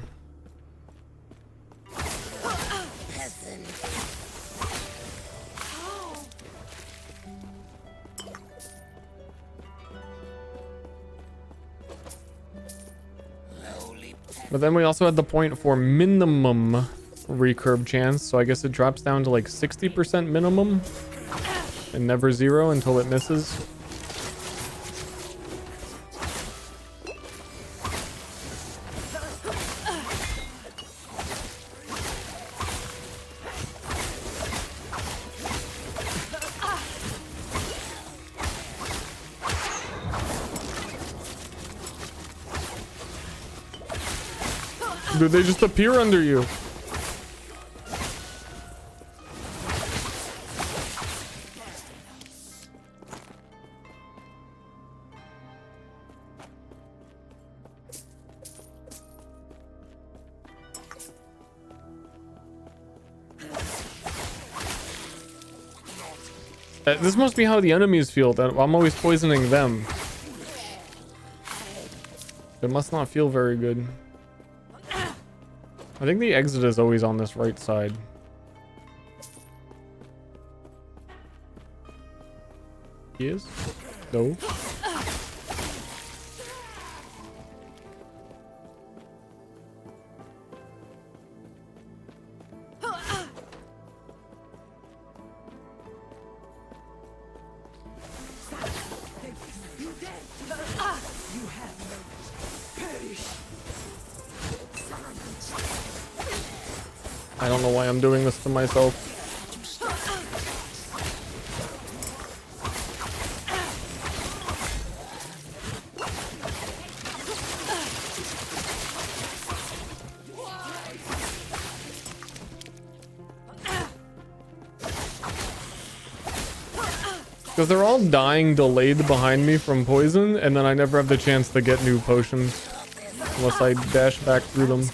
But then we also had the point for minimum recurve chance, so I guess it drops down to like 60% minimum and never 0 until it misses. Dude, they just appear under you. This must be how the enemies feel, that I'm always poisoning them. It must not feel very good. I think the exit is always on this right side. He is? No. I don't know why I'm doing this to myself. Because they're all dying delayed behind me from poison, and then I never have the chance to get new potions. Unless I dash back through them.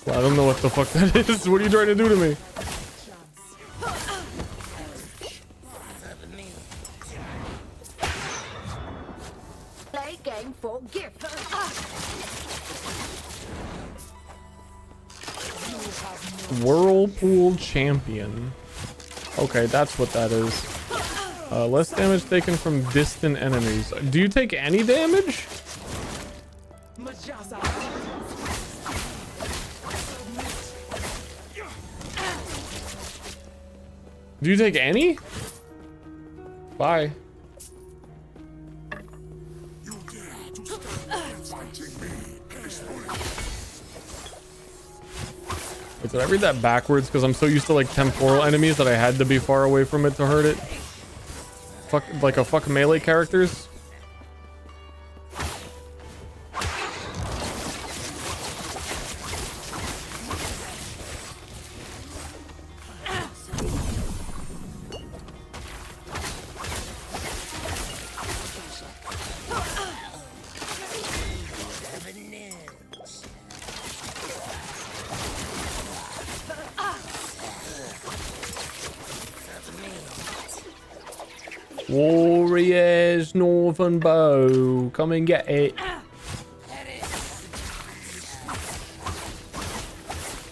I don't know what the fuck that is. What are you trying to do to me? Play game for gift. Whirlpool champion. Okay, that's what that is. Less damage taken from distant enemies. Do you take any damage? Do you take any? Bye. Wait, did I read that backwards? Because I'm so used to like temporal enemies that I had to be far away from it to hurt it. Fuck, like a fuck melee characters. Warriors, Northern Bow, come and get it.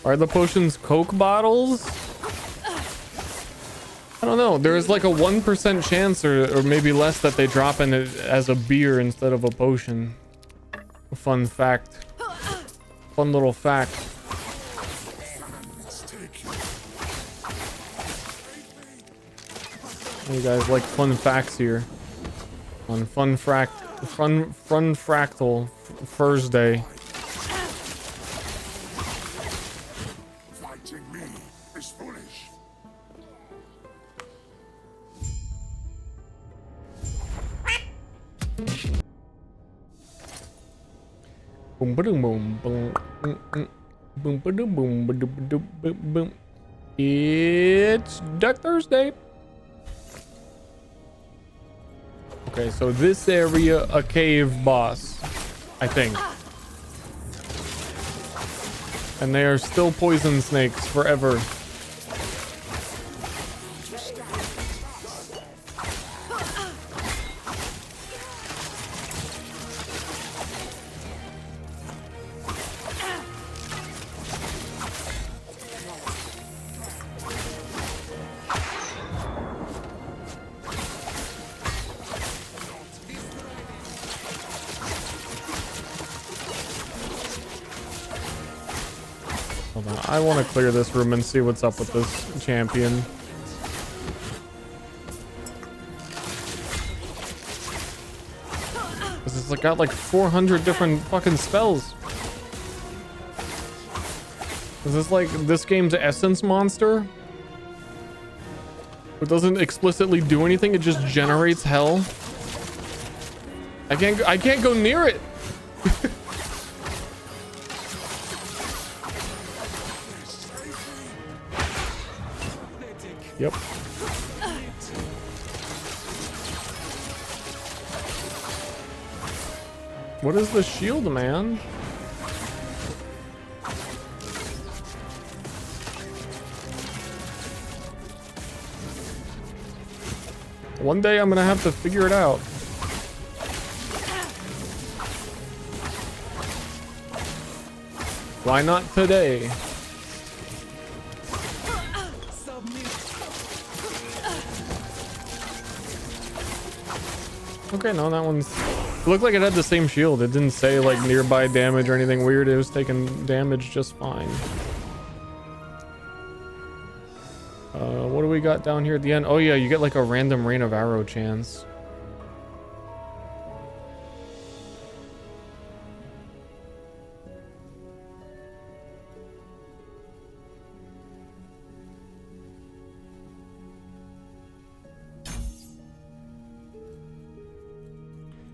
Are the potions Coke bottles? I don't know. There's like a 1% chance or maybe less that they drop in it as a beer instead of a potion. A fun fact. Fun little fact. You guys like fun facts here on Fun Fractal Thursday. Fighting me is foolish. Boom boom boom boom boom boom boom boom boom. It's Dark Thursday. Okay, so this area, a cave boss, I think. And they are still poison snakes forever. Hold on, I want to clear this room and see what's up with this champion. This has got like 400 different fucking spells. Is this like this game's essence monster? It doesn't explicitly do anything, it just generates hell. I can't go near it. Yep. What is the shield, man? One day I'm gonna have to figure it out. Why not today? Okay, no, that one's... It looked like it had the same shield. It didn't say, like, nearby damage or anything weird. It was taking damage just fine. What do we got down here at the end? Oh, yeah, you get, like, a random rain of arrow chance.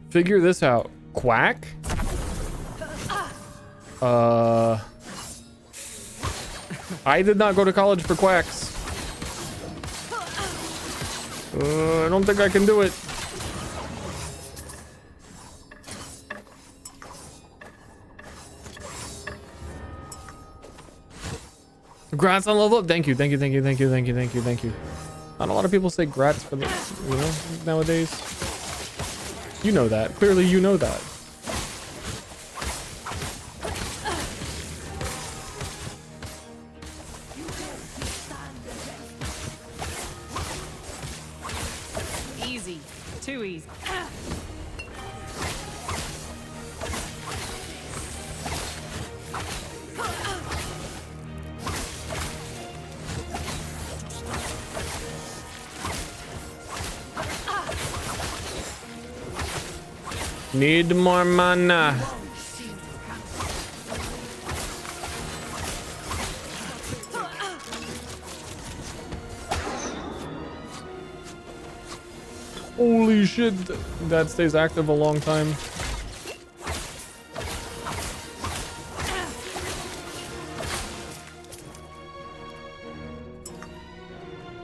Figure this out. Quack? I did not go to college for quacks. I don't think I can do it. Grats on level up. Thank you. Thank you. Thank you. Thank you. Thank you. Thank you. Thank you. Not a lot of people say grats for this, you know, nowadays. You know that. Clearly you know that. Need more mana. Holy shit, that stays active a long time.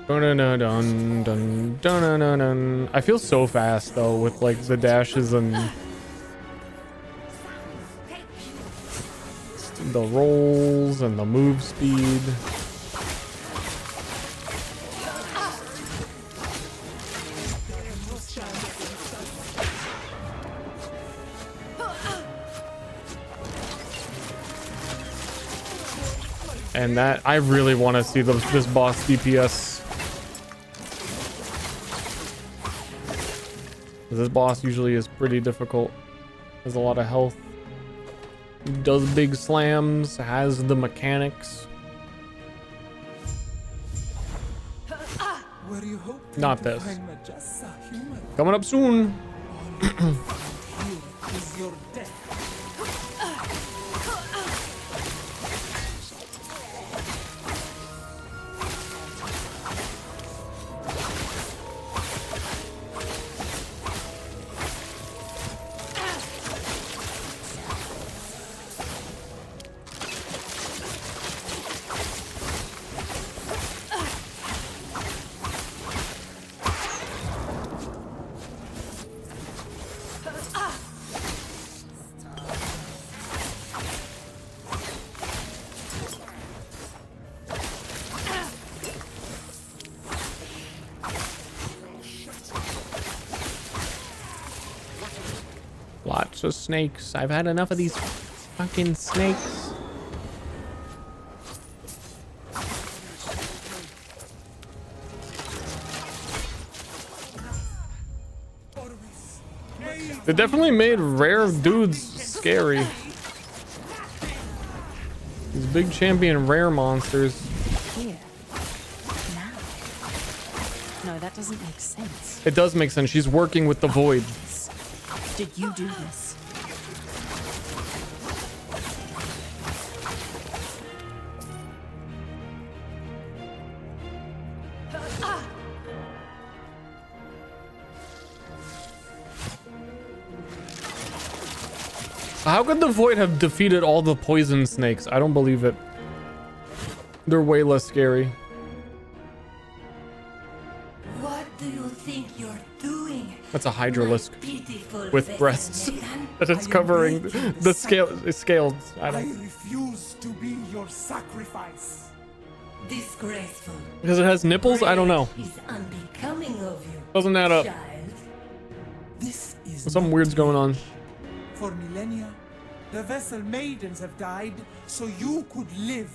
Dun, dun, dun, dun, dun, dun, dun. I feel so fast though with like the dashes and the rolls and the move speed. And that, I really want to see this boss DPS. This boss usually is pretty difficult. Has a lot of health. Does big slams, has the mechanics. Not this. Coming up soon. Lots of snakes. I've had enough of these fucking snakes. They definitely made rare dudes scary. These big champion rare monsters. Here. Now. No, that doesn't make sense. It does make sense. She's working with the void. Did you do this? How could the void have defeated all the poison snakes? I don't believe it. They're way less scary. What do you think you're doing? That's a hydralisk with breasts that it's covering the scales. I refuse to be your sacrifice. Disgraceful. Because it has nipples? I don't know. Is unbecoming of you. Doesn't add up. This is Something weird's going on. For millennia, the vessel maidens have died so you could live.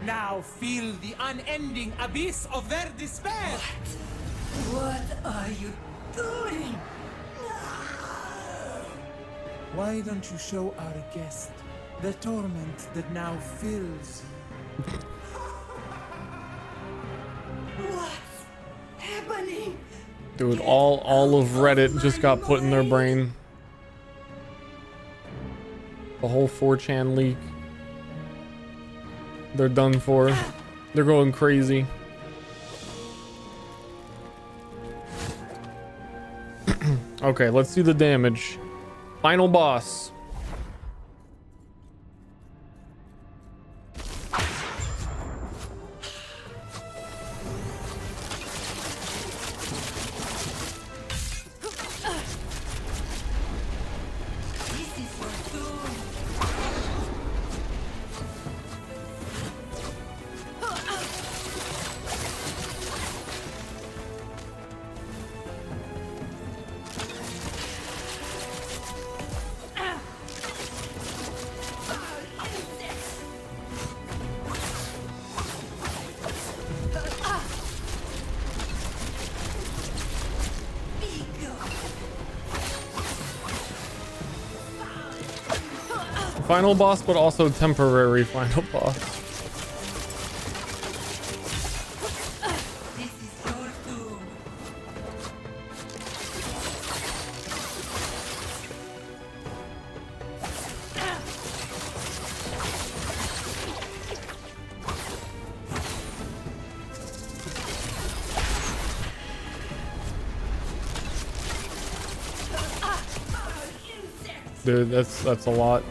Now feel the unending abyss of their despair. What are you doing? Why don't you show our guest the torment that now fills? What's happening? Dude, all of Reddit just got put in their brain. The whole 4chan leak. They're done for. They're going crazy. Okay, let's see the damage. Final boss. Final boss, but also temporary final boss. Dude, that's a lot.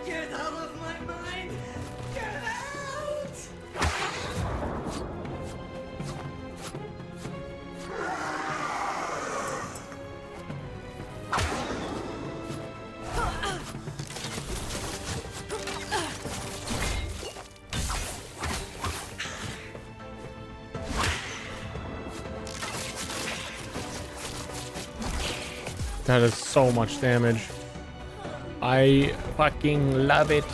Get out of my mind! Get out! That is so much damage. I fucking love it.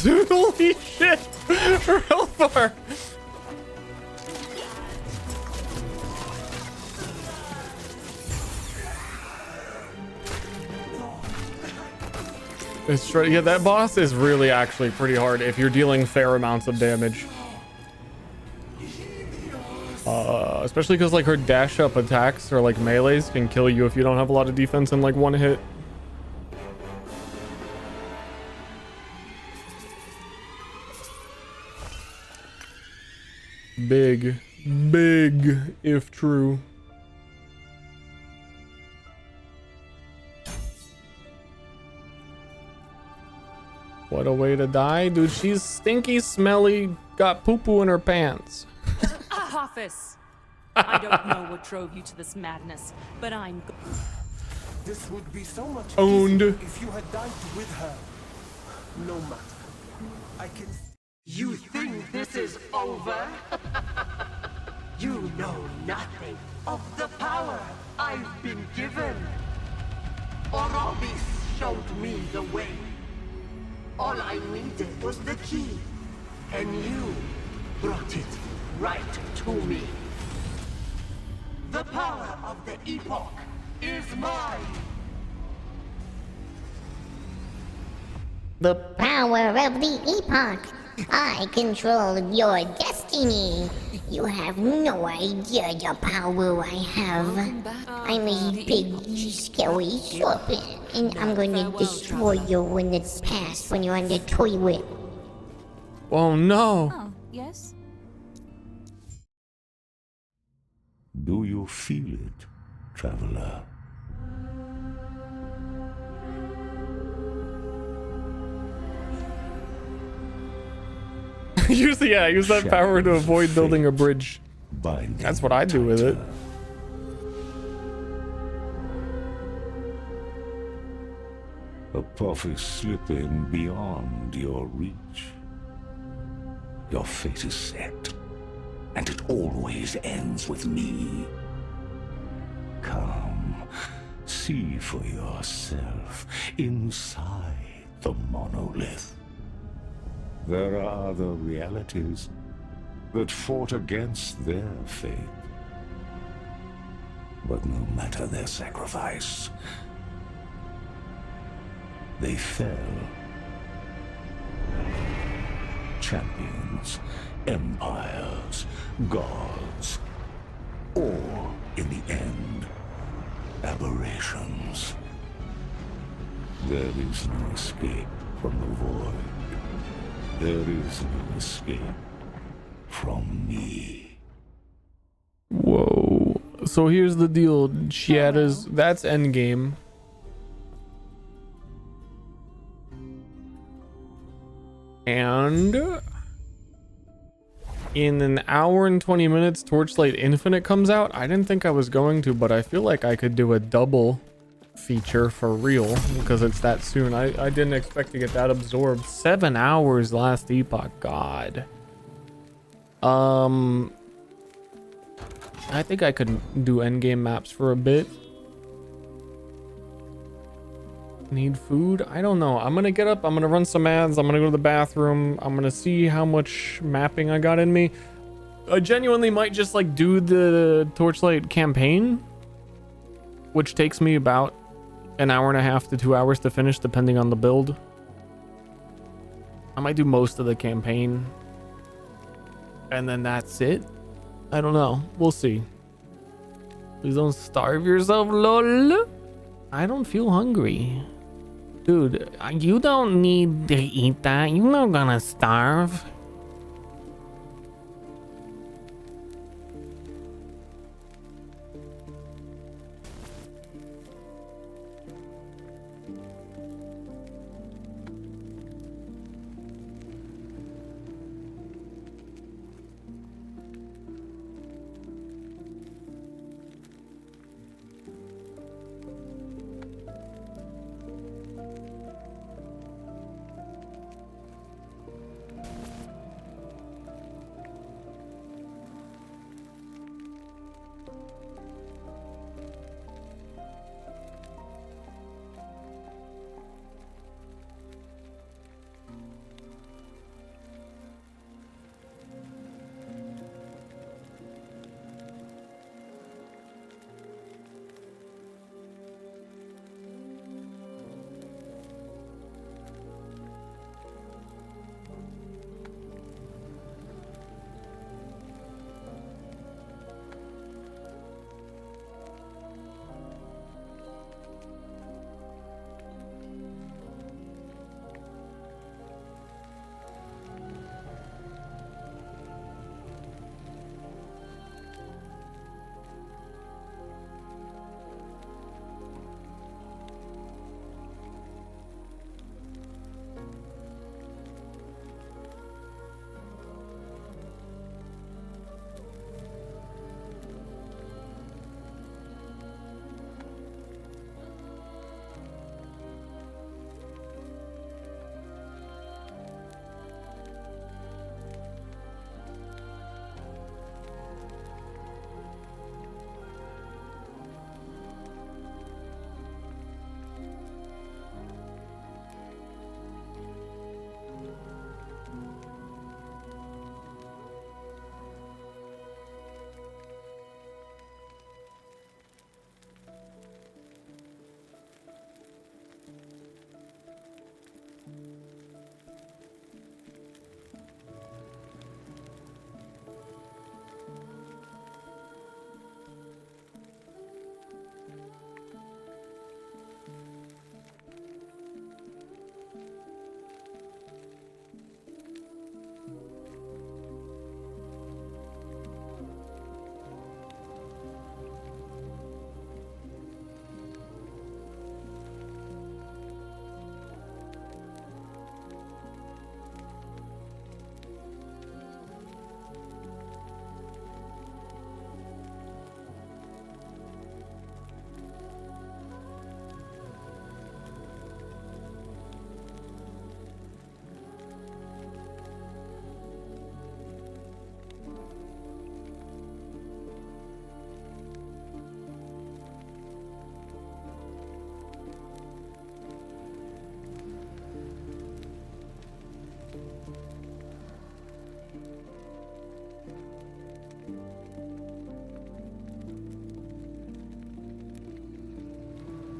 Dude, holy shit! Real far. It's true. Yeah, that boss is really actually pretty hard if you're dealing fair amounts of damage. Especially because like her dash up attacks or like melees can kill you if you don't have a lot of defense in like one hit. Big if true. What a way to die. Dude, she's stinky, smelly, got poo-poo in her pants. Office. I don't know what drove you to this madness, but I'm... This would be so much Owned. easier if you had died with her. No matter. I can... You think this is over? You know nothing of the power I've been given. Orobis showed me the way. All I needed was the key, and you brought it right to me. The power of the Epoch is mine. The power of the Epoch. I control your destiny. You have no idea the power I have. I'm a big, scary serpent, and I'm going to destroy you when it's past, when you're on the toilet. Oh no. Oh, yes? Do you feel it, traveler? Use that power to avoid building a bridge. That's what I do with it. A puff is slipping beyond your reach. Your fate is set, and it always ends with me. Come, see for yourself inside the monolith. There are other realities that fought against their fate. But no matter their sacrifice, they fell. Champions, empires, gods, or, in the end, aberrations. There is no escape from the void. There is no escape from me. Whoa. So here's the deal. That's endgame. And in an hour and 20 minutes, Torchlight Infinite comes out. I didn't think I was going to, but I feel like I could do a double feature for real because it's that soon. I didn't expect to get that absorbed. 7 hours Last Epoch. God. I think I could do endgame maps for a bit. Need food? I don't know. I'm gonna get up. I'm gonna run some ads. I'm gonna go to the bathroom. I'm gonna see how much mapping I got in me. I genuinely might just like do the Torchlight campaign which takes me about an hour and a half to 2 hours to finish, depending on the build. I might do most of the campaign, and then that's it. I don't know. We'll see. Please don't starve yourself, lol. I don't feel hungry. Dude, you don't need to eat that. You're not gonna starve.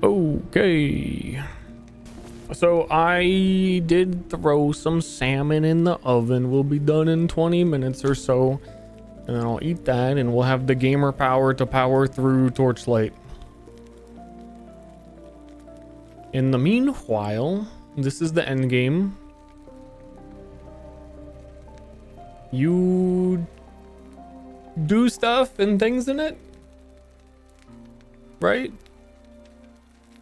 Okay. So I did throw some salmon in the oven. We'll be done in 20 minutes or so. And then I'll eat that and we'll have the gamer power to power through Torchlight. In the meanwhile, this is the end game. You do stuff and things in it, right?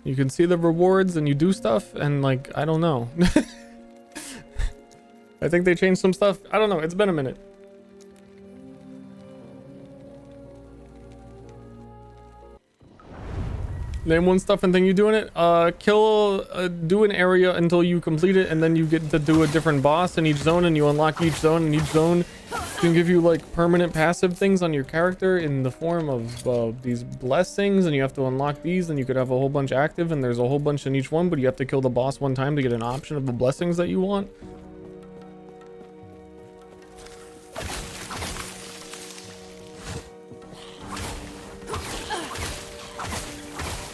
You can see the rewards and you do stuff and like, I don't know. I think they changed some stuff. I don't know. It's been a minute. Name one stuff and thing you do in it. Do an area until you complete it, and then you get to do a different boss in each zone, and you unlock each zone, and each zone can give you like permanent passive things on your character in the form of these blessings, and you have to unlock these, and you could have a whole bunch active, and there's a whole bunch in each one, but you have to kill the boss one time to get an option of the blessings that you want.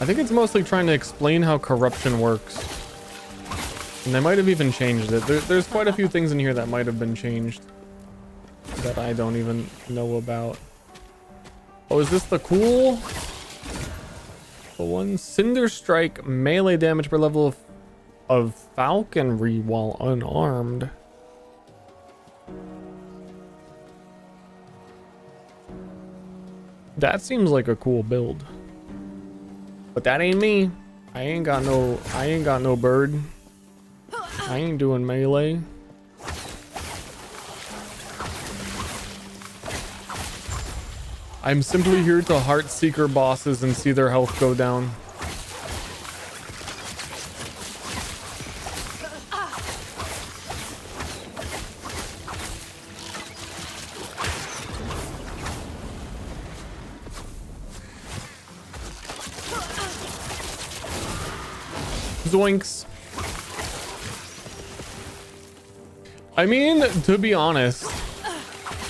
I think it's mostly trying to explain how corruption works. And they might have even changed it. There's quite a few things in here that might have been changed that I don't even know about. Oh, is this the cool? The one? Cinder Strike, melee damage per level of falconry while unarmed. That seems like a cool build. But that ain't me. I ain't got no bird. I ain't doing melee. I'm simply here to Heartseeker bosses and see their health go down. Zoinks. I mean, to be honest,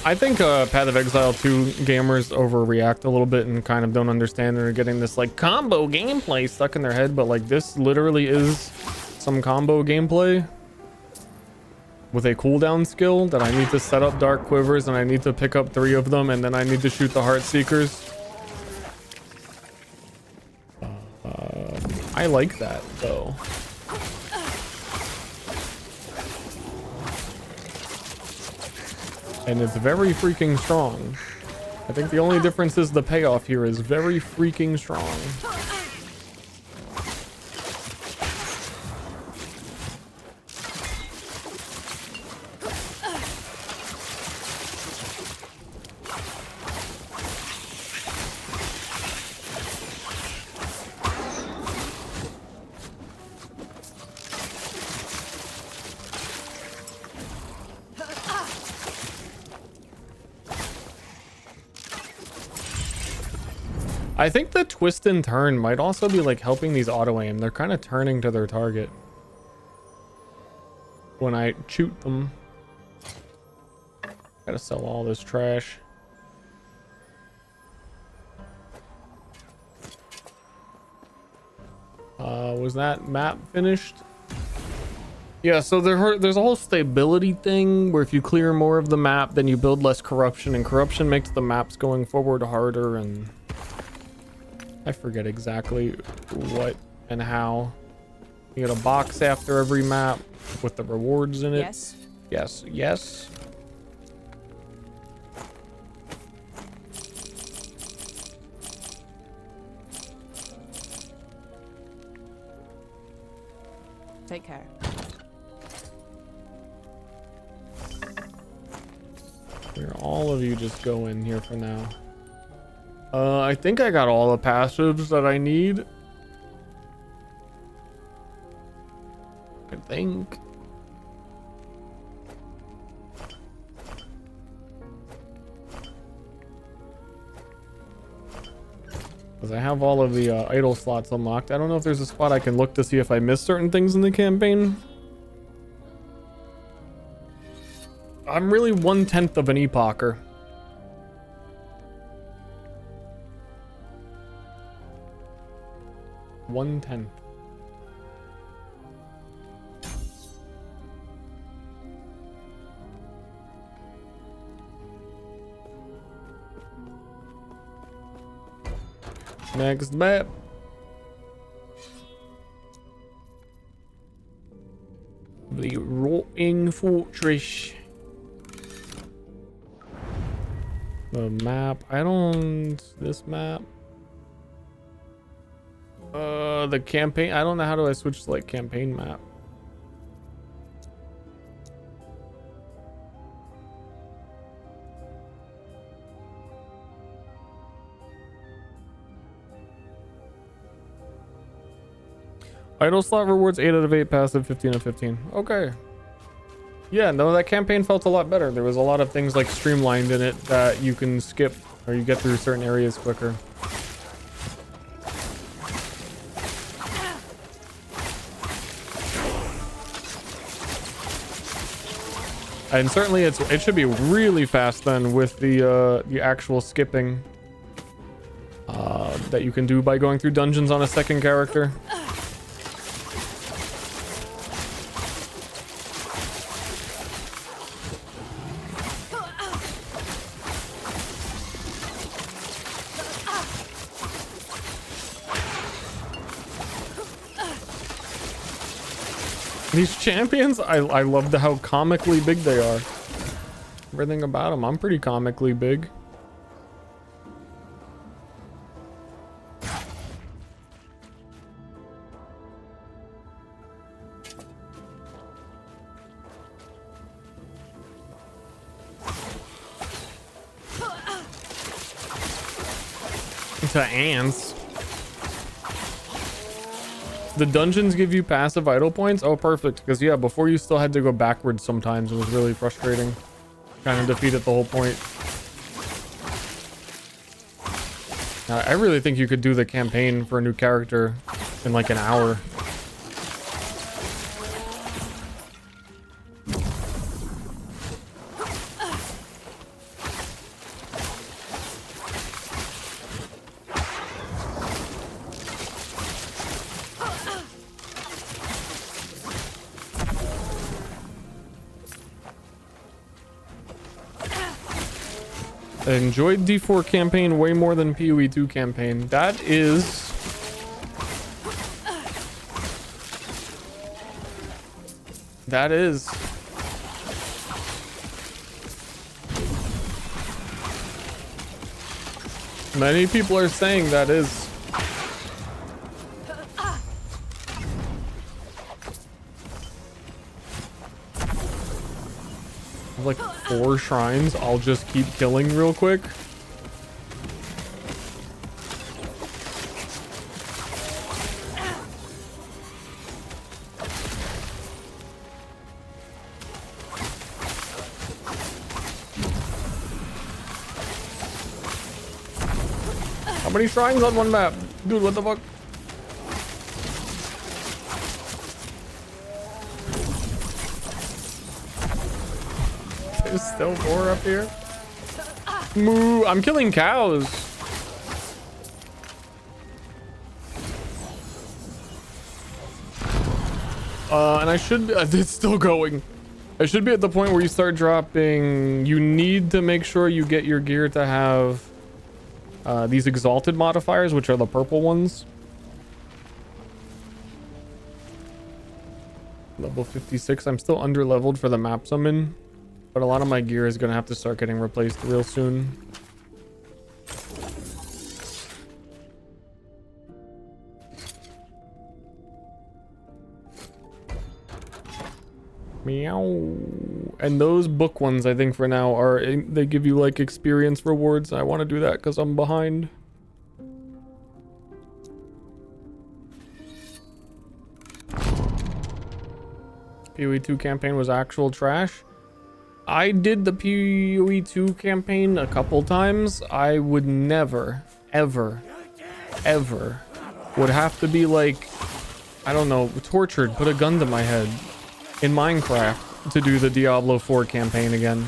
I think Path of Exile 2 gamers overreact a little bit and kind of don't understand. They're getting this like combo gameplay stuck in their head, but like this literally is some combo gameplay with a cooldown skill that I need to set up Dark Quivers and I need to pick up 3 of them and then I need to shoot the Heartseekers. I like that though. And it's very freaking strong. I think the only difference is the payoff here is very freaking strong. I think the twist and turn might also be like helping these auto aim. They're kind of turning to their target when I shoot them. Gotta sell all this trash. Was that map finished? Yeah, so there's a whole stability thing where if you clear more of the map, then you build less corruption, and corruption makes the maps going forward harder, and I forget exactly what and how. You get a box after every map with the rewards in it. Yes. Yes, yes. Take care. Here, all of you just go in here for now. I think I got all the passives that I need. I think. Because I have all of the idle slots unlocked. I don't know if there's a spot I can look to see if I missed certain things in the campaign. I'm really 1/10 of an epocher. One-tenth. Next map. The Rotting Fortress. The map. I don't. This map. The campaign. I don't know how do I switch to like campaign map. Idle slot rewards 8 out of 8, passive 15 out of 15. Okay. Yeah, no, that campaign felt a lot better. There was a lot of things like streamlined in it that you can skip or you get through certain areas quicker. And certainly it should be really fast then with the actual skipping. that you can do by going through dungeons on a second character. These champions, I love how comically big they are. Everything about them, I'm pretty comically big. To ants. The dungeons give you passive idle points? Oh, perfect. Because, yeah, before you still had to go backwards sometimes. It was really frustrating. Kind of defeated the whole point. I really think you could do the campaign for a new character in like an hour. I enjoyed D4 campaign way more than PoE 2 campaign. That is... Many people are saying that is. Like 4 shrines I'll just keep killing real quick. How many shrines on one map? Dude, what the fuck? There's still 4 up here. Moo! I'm killing cows. And I should be, it's still going. I should be at the point where you start dropping. You need to make sure you get your gear to have these exalted modifiers, which are the purple ones. Level 56. I'm still under leveled for the maps I'm in. But a lot of my gear is going to have to start getting replaced real soon. Meow. And those book ones, I think for now, are they give you like experience rewards. I want to do that because I'm behind. PoE 2 campaign was actual trash. I did the PoE 2 campaign a couple times. I would never, ever, ever would have to be like, I don't know, tortured, put a gun to my head in Minecraft to do the Diablo 4 campaign again.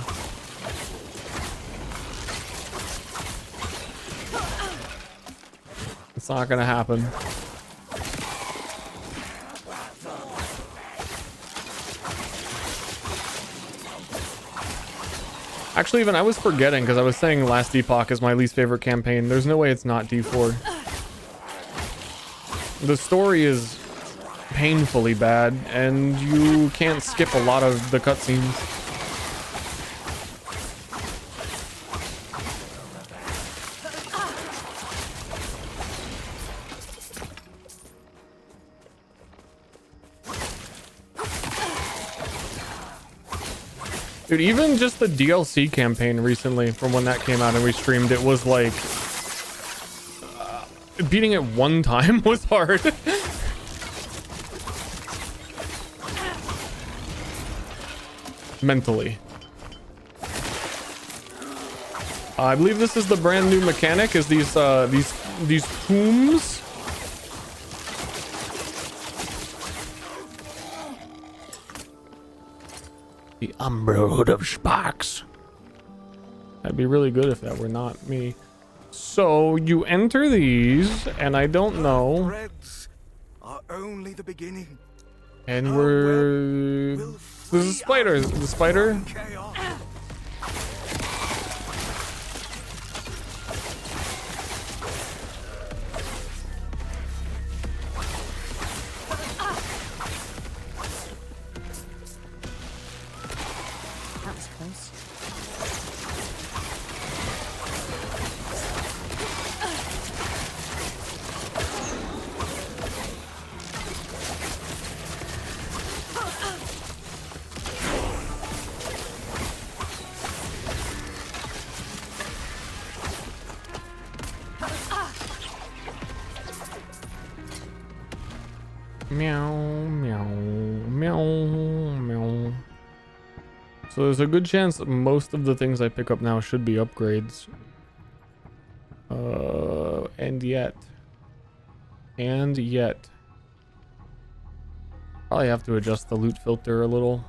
It's not gonna happen. Actually, even I was forgetting because I was saying Last Epoch is my least favorite campaign. There's no way it's not D4. The story is painfully bad, and you can't skip a lot of the cutscenes. Dude, even just the DLC campaign recently, from when that came out and we streamed, it was like... beating it one time was hard. Mentally. I believe this is the brand new mechanic, is these tombs. The Umberhood of Sparks. That'd be really good if that were not me. So you enter these, and I don't know. Threads are only the beginning. And we're... There's a spider. The spider? That was close. Meow, meow, meow, meow. So there's a good chance that most of the things I pick up now should be upgrades. And yet. Probably have to adjust the loot filter a little.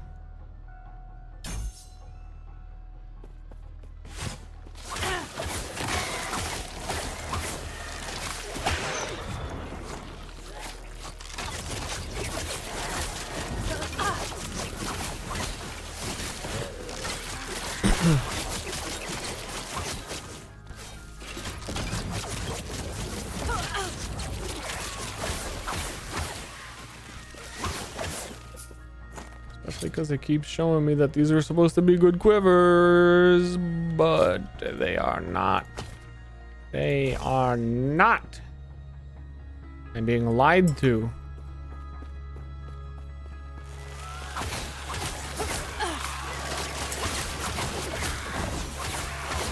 Especially because it keeps showing me that these are supposed to be good quivers, but they are not. They are not. I'm being lied to.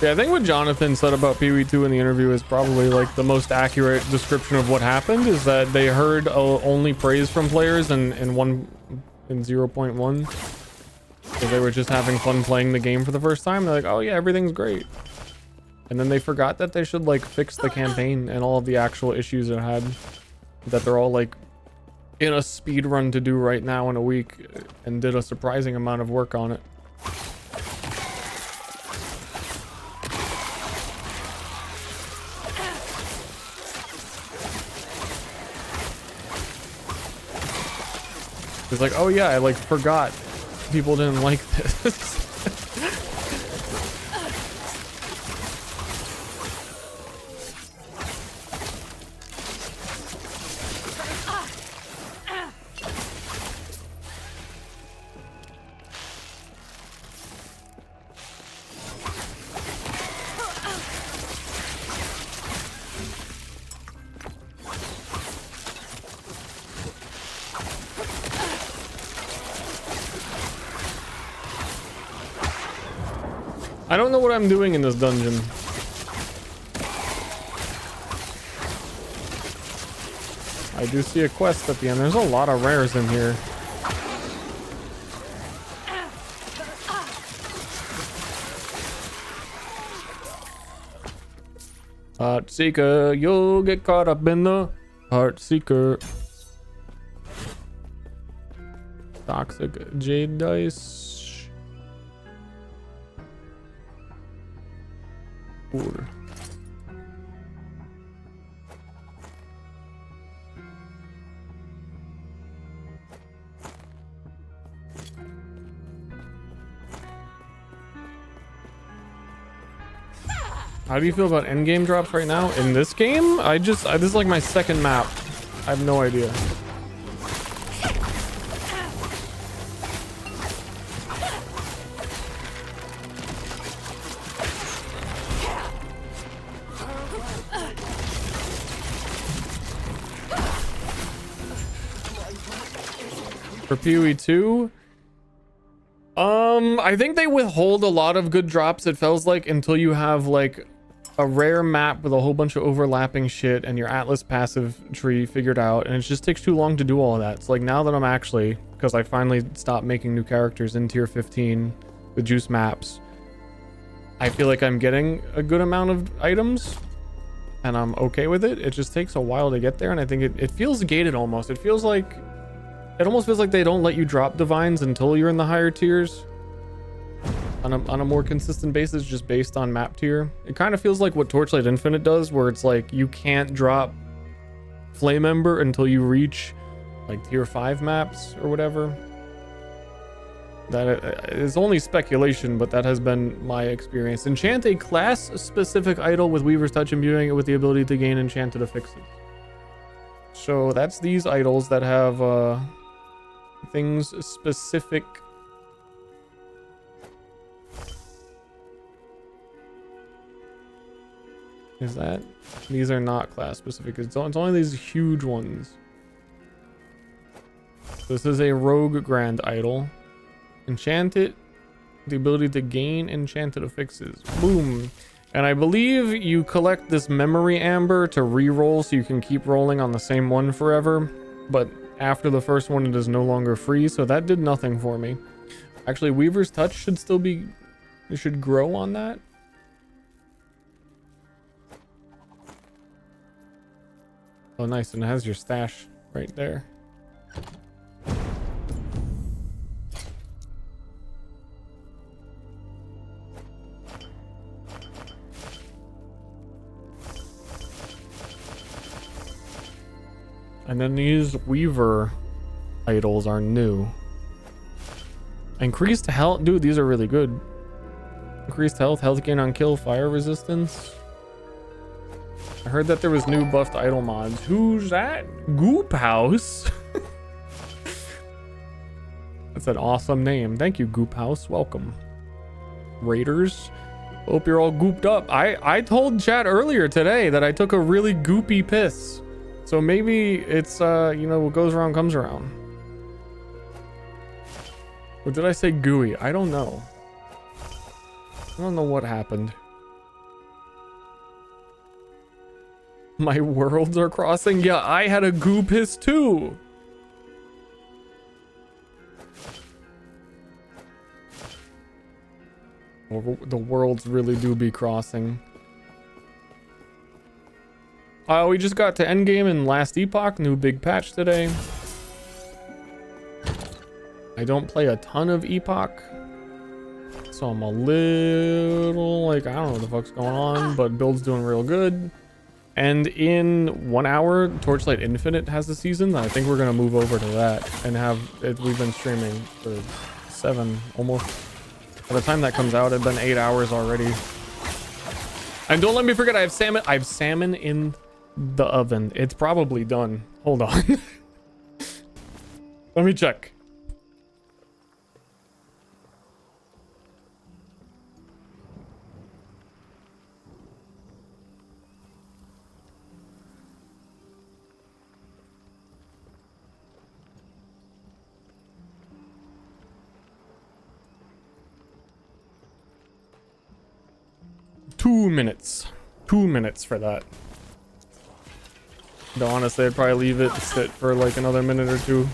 Yeah, I think what Jonathan said about PoE2 in the interview is probably like the most accurate description of what happened, is that they heard only praise from players in 0.1. So they were just having fun playing the game for the first time. They're like, oh yeah, everything's great. And then they forgot that they should like fix the campaign and all of the actual issues it had. That they're all like in a speed run to do right now in a week, and did a surprising amount of work on it. It's like, oh yeah, I like forgot people didn't like this. I don't know what I'm doing in this dungeon. I do see a quest at the end. There's a lot of rares in here. Heart Seeker, you'll get caught up in the Heart Seeker. Toxic Jade Dice. Cool. How do you feel about endgame drops right now? In this game? This is like my second map. I have no idea. For PoE2, I think they withhold a lot of good drops, it feels like, until you have like a rare map with a whole bunch of overlapping shit and your Atlas passive tree figured out, and it just takes too long to do all of that. It's like, now that I'm actually, because I finally stopped making new characters in tier 15 with juice maps, I feel like I'm getting a good amount of items and I'm okay with it. It just takes a while to get there, and I think it feels gated almost. It almost feels like they don't let you drop divines until you're in the higher tiers. on a more consistent basis, just based on map tier. It kind of feels like what Torchlight Infinite does, where it's like you can't drop Flame Ember until you reach like tier 5 maps or whatever. That is only speculation, but that has been my experience. Enchant a class-specific idol with Weaver's Touch, imbuing it with the ability to gain enchanted affixes. So that's these idols that have things specific. Is that? These are not class-specific. It's only these huge ones. This is a Rogue Grand Idol. Enchant it. The ability to gain enchanted affixes. Boom. And I believe you collect this memory amber to re-roll so you can keep rolling on the same one forever. But after the first one, it is no longer free. So that did nothing for me. Actually, Weaver's Touch should still be... It should grow on that. Oh, nice. And it has your stash right there. And then these Weaver idols are new. Increased health. Dude, these are really good. Increased health, health gain on kill, fire resistance. I heard that there was new buffed idol mods. Who's that? Goop House. That's an awesome name. Thank you, Goop House. Welcome. Raiders. Hope you're all gooped up. I told chat earlier today that I took a really goopy piss. So maybe it's, you know, what goes around comes around. Or did I say gooey? I don't know. I don't know what happened. My worlds are crossing? Yeah, I had a goo piss too. The worlds really do be crossing. We just got to endgame in Last Epoch, new big patch today. I don't play a ton of Epoch, so I'm a little like, I don't know what the fuck's going on, but build's doing real good. And in 1 hour, Torchlight Infinite has a season. I think we're gonna move over to that and have it. We've been streaming for 7 almost. By the time that comes out, it's been 8 hours already. And don't let me forget, I have salmon. I have salmon in the oven. It's probably done. Hold on. Let me check. Two minutes for that. Though honestly, I'd probably leave it sit for like another minute or two.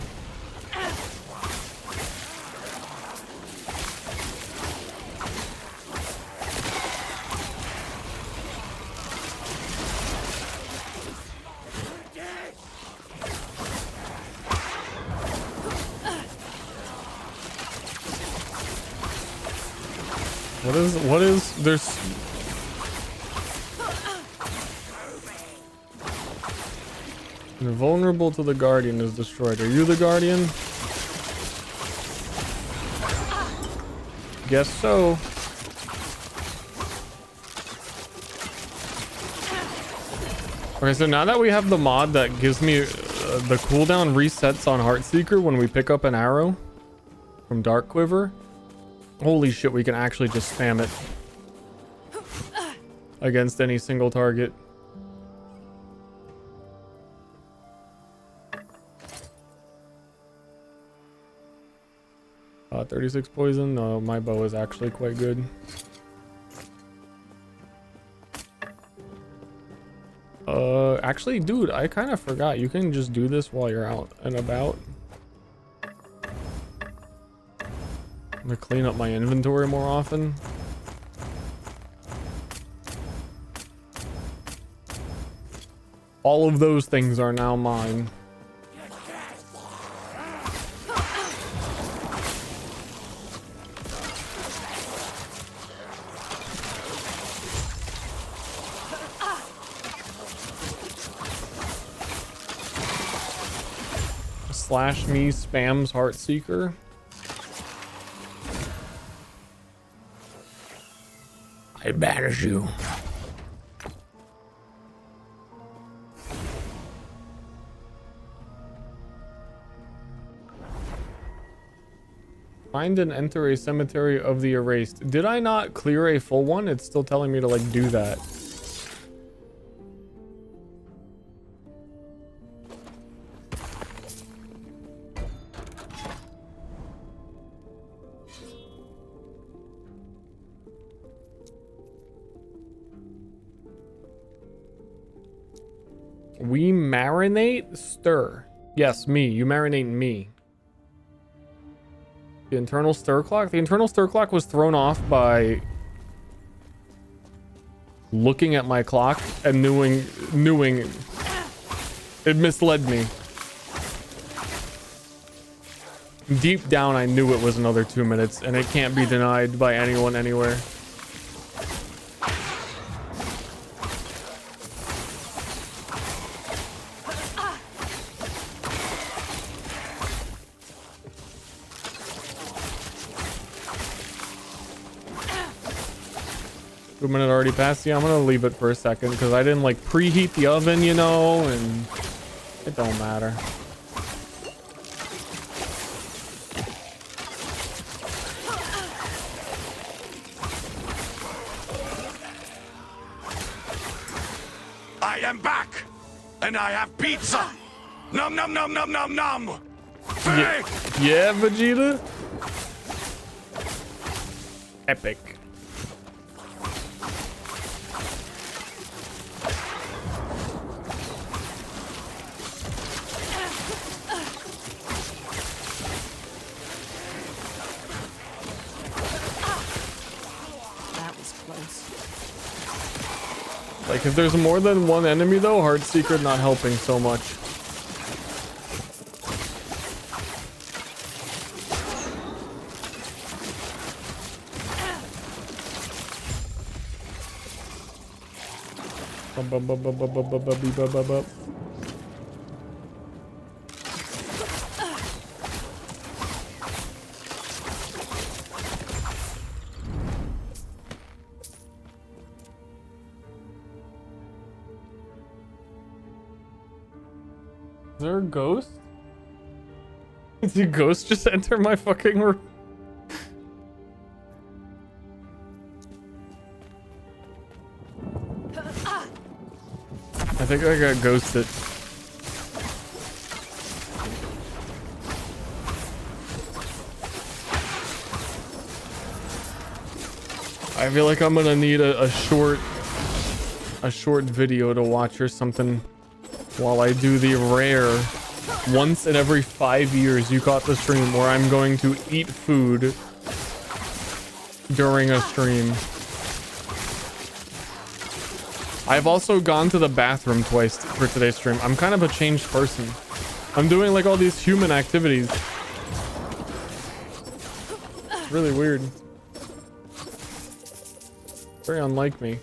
What is there's vulnerable to the Guardian is destroyed. Are you the Guardian? Guess so. Okay, so now that we have the mod that gives me the cooldown resets on Heartseeker when we pick up an arrow from Dark Quiver, holy shit, we can actually just spam it against any single target. 36 poison. No, my bow is actually quite good. Actually, dude, I kind of forgot. You can just do this while you're out and about. I'm gonna clean up my inventory more often. All of those things are now mine. /me spams Heartseeker. I banish you. Find and enter a cemetery of the erased. Did I not clear a full one? It's still telling me to like do that. We marinate Ster. Yes, me. You marinate me. The internal stir clock? The internal stir clock was thrown off by looking at my clock and knowing it misled me. Deep down, I knew it was another 2 minutes, and it can't be denied by anyone anywhere. 2 minute already passed. Yeah, I'm gonna leave it for a second because I didn't like preheat the oven, you know, and it don't matter. I am back, and I have pizza. Nom nom nom nom nom nom. Yeah, Vegeta. Epic. Like, if there's more than one enemy, though, Heartseeker not helping so much. Is there a ghost? Did a ghost just enter my fucking room? I think I got ghosted. I feel like I'm gonna need a short video to watch or something while I do the rare once in every 5 years you caught the stream where I'm going to eat food during a stream. I've also gone to the bathroom twice for today's stream. I'm kind of a changed person. I'm doing like all these human activities. It's really weird. Very unlike me.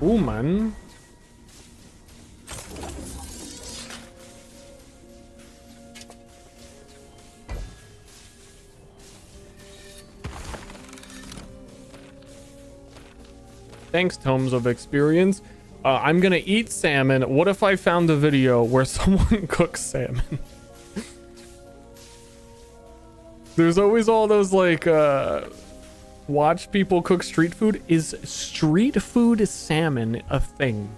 Ooh, man. Thanks, Tomes of Experience. I'm gonna eat salmon. What if I found a video where someone cooks salmon? There's always all those like watch people cook street food. Is street food salmon a thing?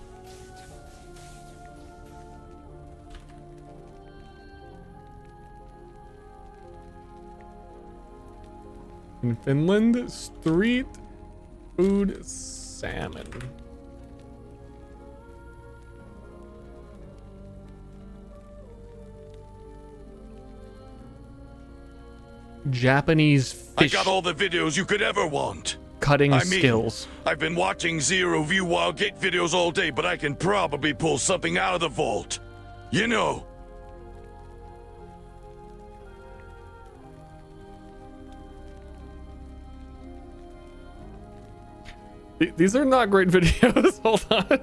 In Finland, street food salmon. Japanese fish. I got all the videos you could ever want. Cutting skills. I've been watching Zero View Wild Gate videos all day, but I can probably pull something out of the vault. You know. These are not great videos. Hold on.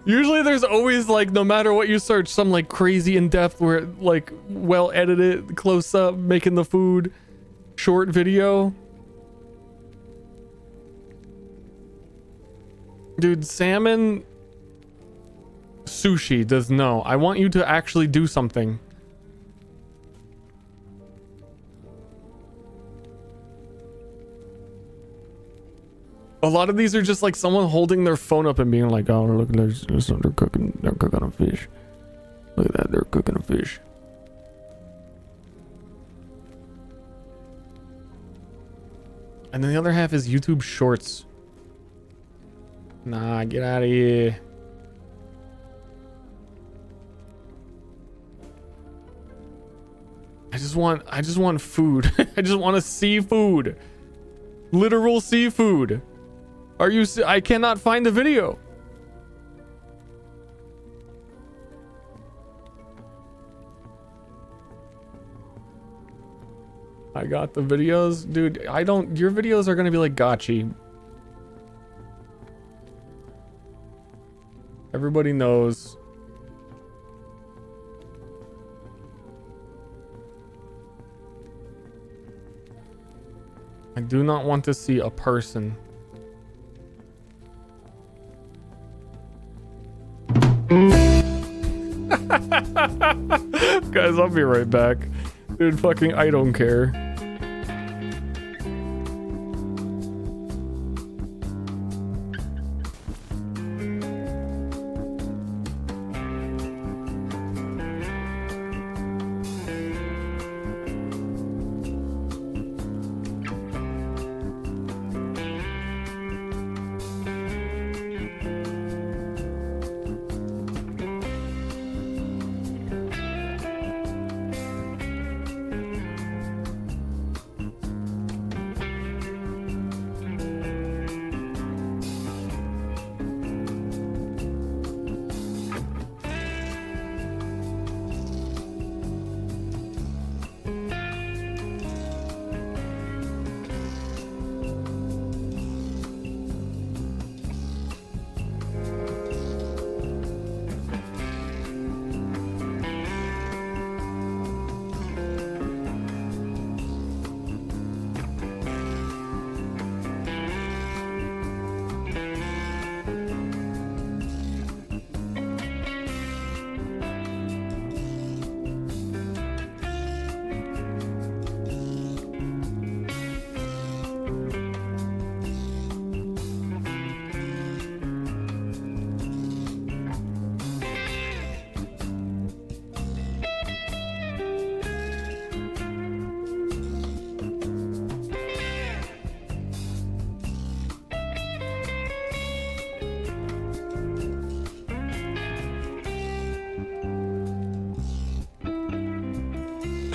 Usually there's always like, no matter what you search, some like crazy in depth where like well edited, close up, making the food, short video. Dude, salmon sushi does no. I want you to actually do something. A lot of these are just like someone holding their phone up and being like, oh, look, they're cooking a fish. Look at that, they're cooking a fish. And then the other half is YouTube Shorts. Nah, get out of here. I just want food. I just want to see food. Literal seafood. Are you? I cannot find the video. I got the videos, dude. I don't. Your videos are gonna be like gotchi. Everybody knows. I do not want to see a person. Guys, I'll be right back. Dude, fucking, I don't care.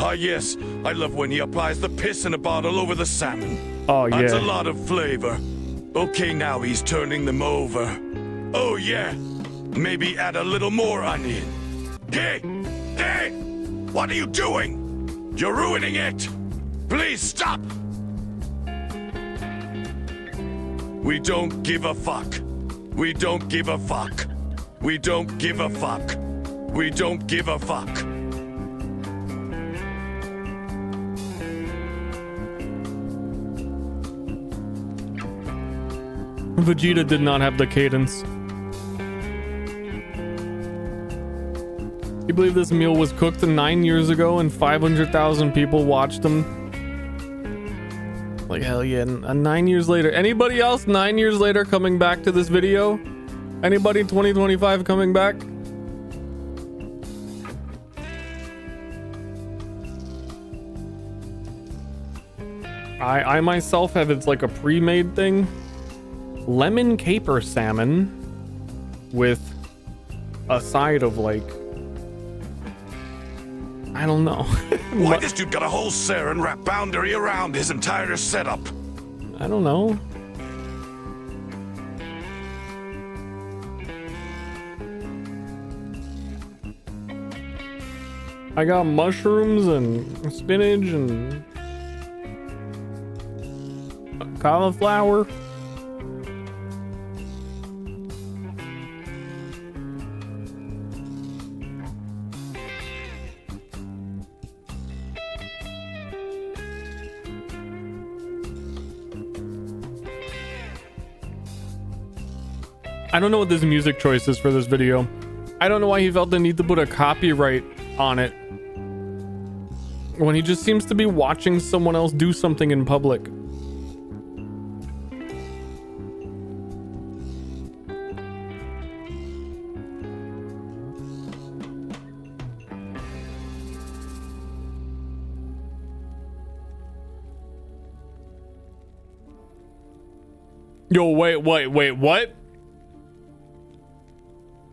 Ah, yes. I love when he applies the piss in a bottle over the salmon. Oh, yeah. That's a lot of flavor. Okay, now he's turning them over. Oh, yeah. Maybe add a little more onion. Hey! Hey! What are you doing? You're ruining it! Please stop! We don't give a fuck. We don't give a fuck. We don't give a fuck. We don't give a fuck. Vegeta did not have the cadence. You believe this meal was cooked 9 years ago and 500,000 people watched them? Like, hell yeah. 9 years later. Anybody else 9 years later coming back to this video? Anybody 2025 coming back? I myself have, it's like a pre-made thing. Lemon caper salmon with a side of like, I don't know. Why this dude got a whole sarin wrap boundary around his entire setup? I don't know. I got mushrooms and spinach and cauliflower. I don't know what this music choice is for this video. I don't know why he felt the need to put a copyright on it when he just seems to be watching someone else do something in public. Yo, wait, what?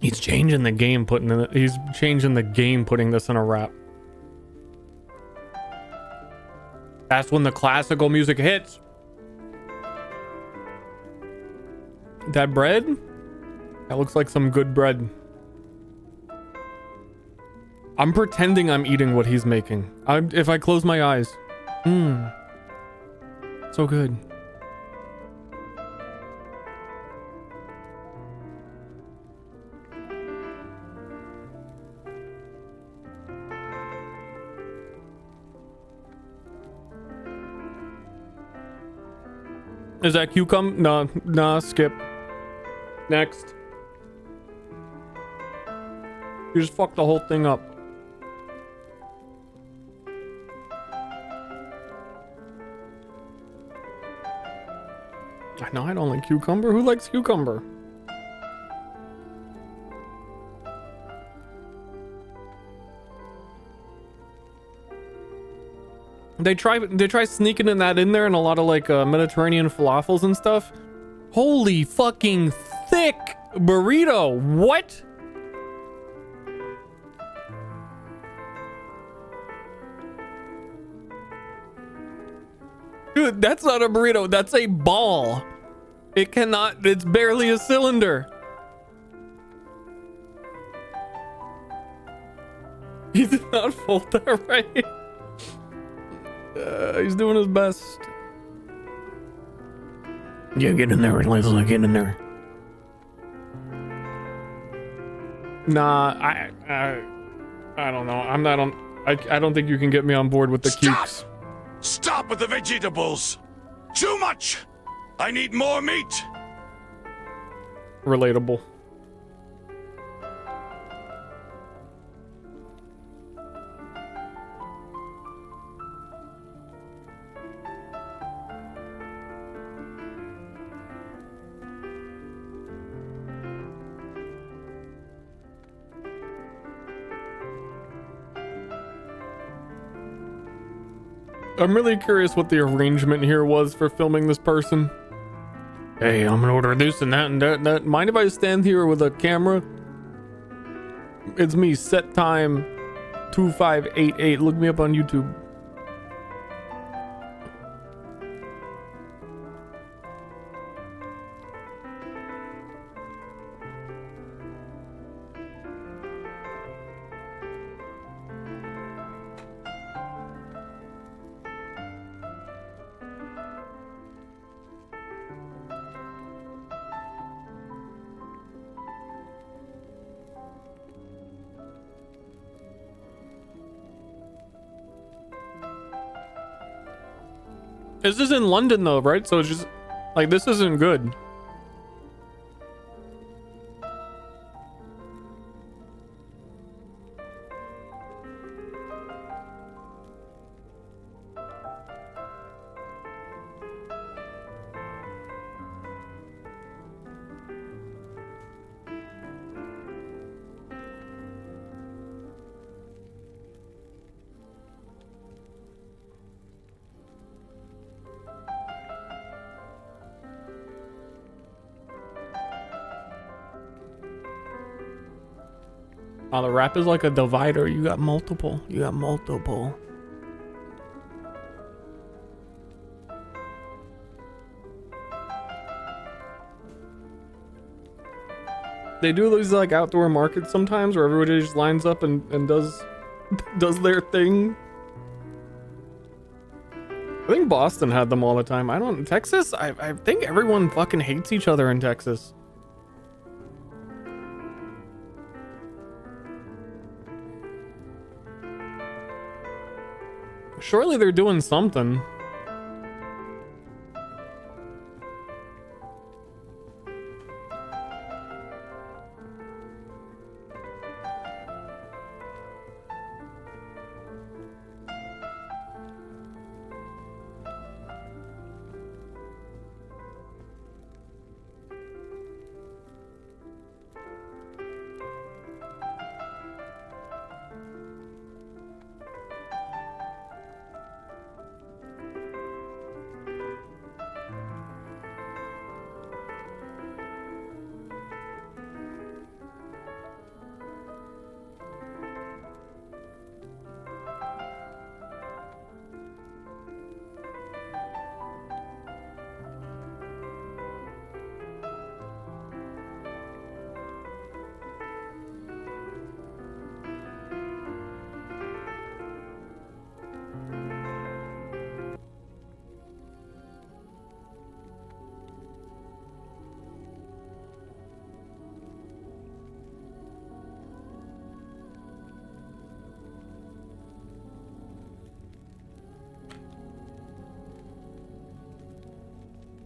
He's changing the game, he's changing the game, putting this in a rap. That's when the classical music hits. That bread? That looks like some good bread. I'm pretending I'm eating what he's making. If I close my eyes. So good. Is that cucumber? No, nah, skip. Next. You just fucked the whole thing up. I know I don't like cucumber. Who likes cucumber? They try sneaking that in there and a lot of like Mediterranean falafels and stuff. Holy fucking thick burrito. What? Dude, that's not a burrito. That's a ball. It's barely a cylinder. He did not fold that right. He's doing his best. Yeah, get in there, Leslie. Get in there. Nah, I don't know. I'm not on. I don't think you can get me on board with the cukes. Stop with the vegetables. Too much. I need more meat. Relatable. I'm really curious what the arrangement here was for filming this person. Hey, I'm gonna order this and that and that. Mind if I stand here with a camera? It's me, set time 2588. Look me up on YouTube. This is in London though, right? So it's just like, this isn't good. Oh, the wrap is like a divider. You got multiple. You got multiple. They do these like outdoor markets sometimes where everybody just lines up and does their thing. I think Boston had them all the time. Texas, I think everyone fucking hates each other in Texas. Surely they're doing something.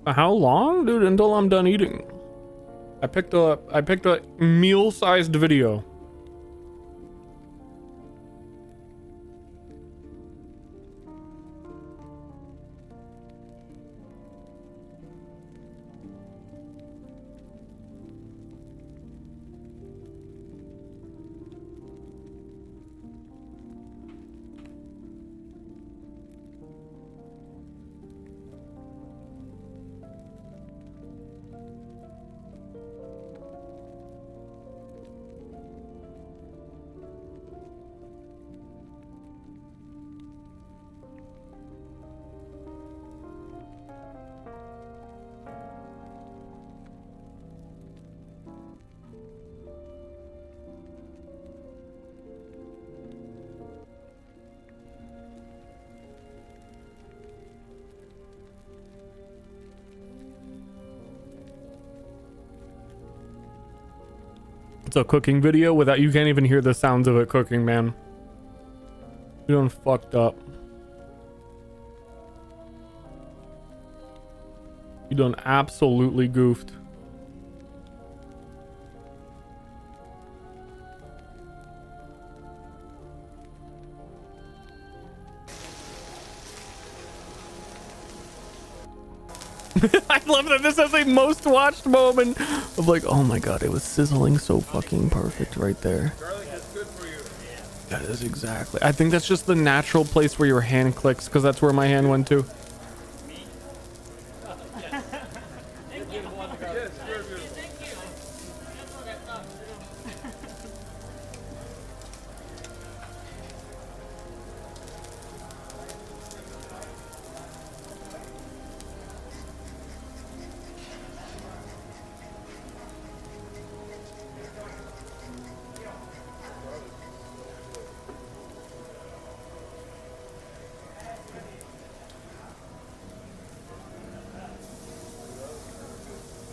How long, dude? Until I'm done eating. I picked a meal-sized video. It's a cooking video without, you can't even hear the sounds of it cooking, man. You done fucked up. You done absolutely goofed. I love that this has a most watched moment of like, oh my god, it was sizzling so fucking perfect right there. That is exactly. I think that's just the natural place where your hand clicks, because that's where my hand went to.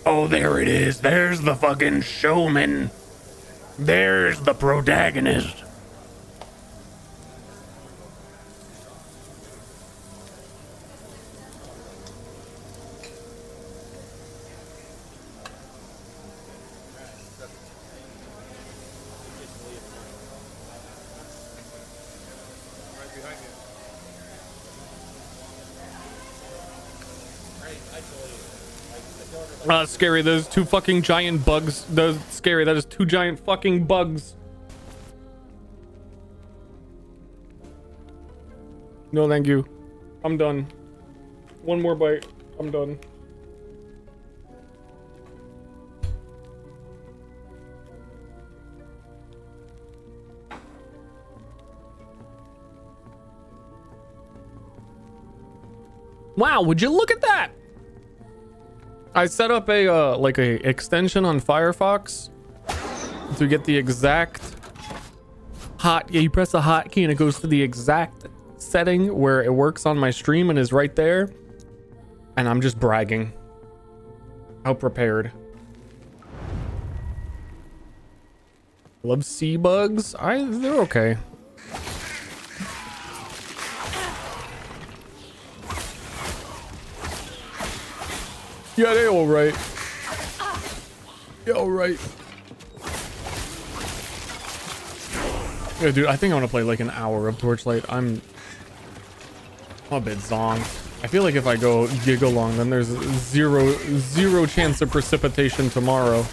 Oh, there it is. There's the fucking showman. There's the protagonist. Scary, those two fucking giant bugs. Those scary, that is two giant fucking bugs. No, thank you. I'm done. One more bite. I'm done. Wow, would you look at that? I set up a like a extension on Firefox to get the exact yeah, you press the hotkey and it goes to the exact setting where it works on my stream and is right there. And I'm just bragging how prepared. Love sea bugs. They're okay. Yeah, they all right. Yeah, all right. Yeah, dude, I think I want to play like an hour of Torchlight. I'm a bit zonked. I feel like if I go giga long, then there's zero chance of precipitation tomorrow.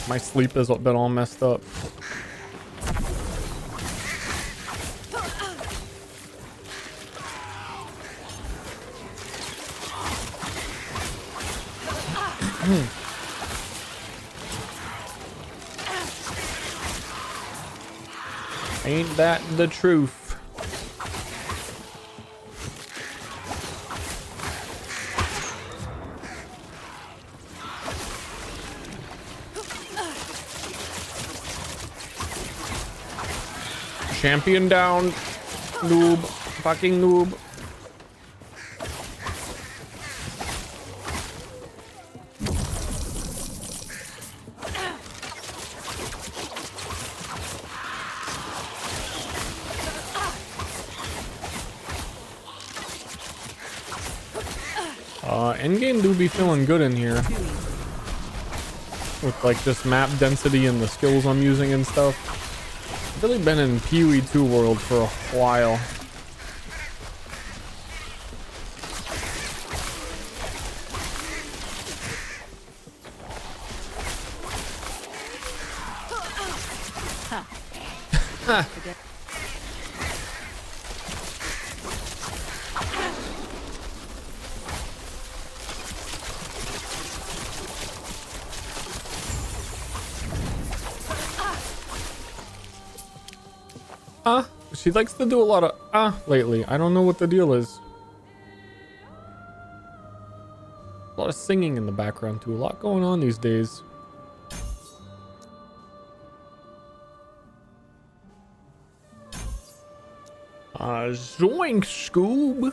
My sleep has been all messed up. Ain't that the truth? Champion down, noob, fucking noob. endgame do be feeling good in here. With like just map density and the skills I'm using and stuff. I've really been in PoE 2 world for a while. She likes to do a lot of lately. I don't know what the deal is. A lot of singing in the background too. A lot going on these days. Zoink, Scoob.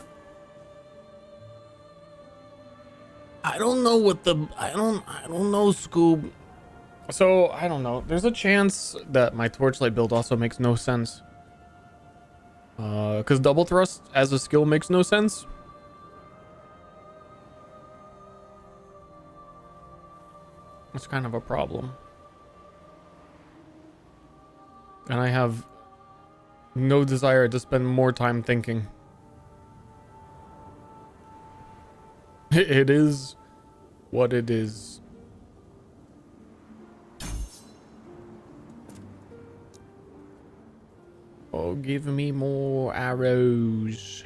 I don't know what the I don't know, Scoob. So I don't know. There's a chance that my torchlight build also makes no sense. Because double thrust as a skill makes no sense. It's kind of a problem. And I have no desire to spend more time thinking. It is what it is. Oh, give me more arrows.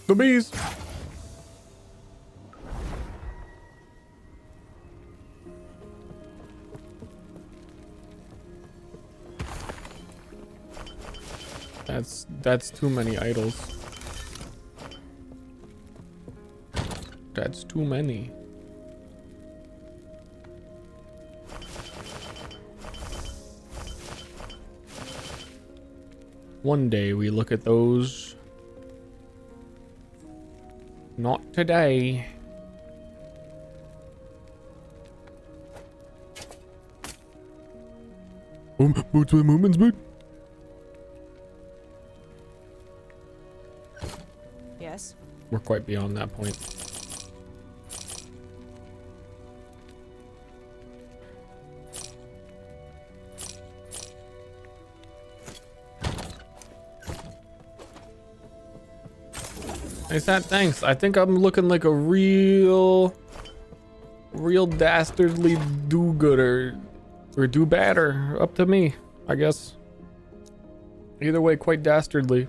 The bees. That's too many idols. That's too many. One day we look at those. Not today. Boots with movements, boot. Yes. We're quite beyond that point. Hey, Sat, thanks. I think I'm looking like a real dastardly do-gooder. Or do-badder. Up to me, I guess. Either way, quite dastardly.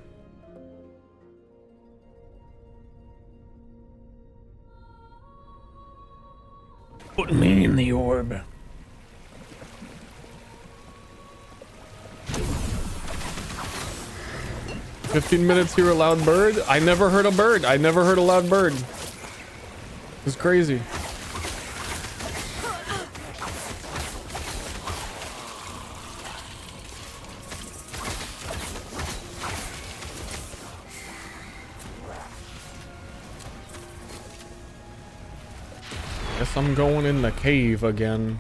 Put me in the orb. "15 minutes hear a loud bird." I never heard a bird. I never heard a loud bird. It's crazy. Guess I'm going in the cave again.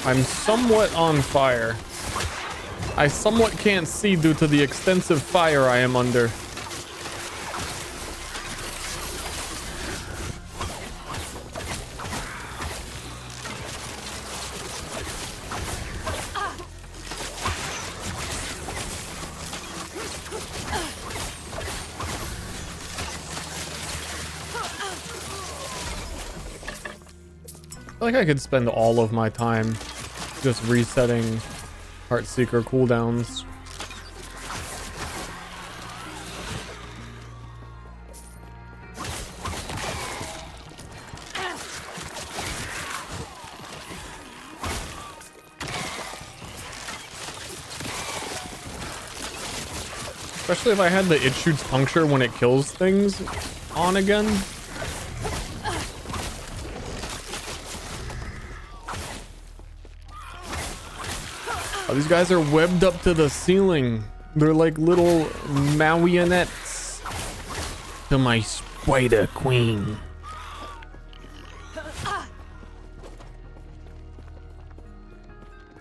I'm somewhat on fire. I somewhat can't see due to the extensive fire I am under. I feel like I could spend all of my time just resetting Heartseeker cooldowns. Especially if I had the it shoots puncture when it kills things on again. Oh, these guys are webbed up to the ceiling. They're like little marionettes to my spider queen.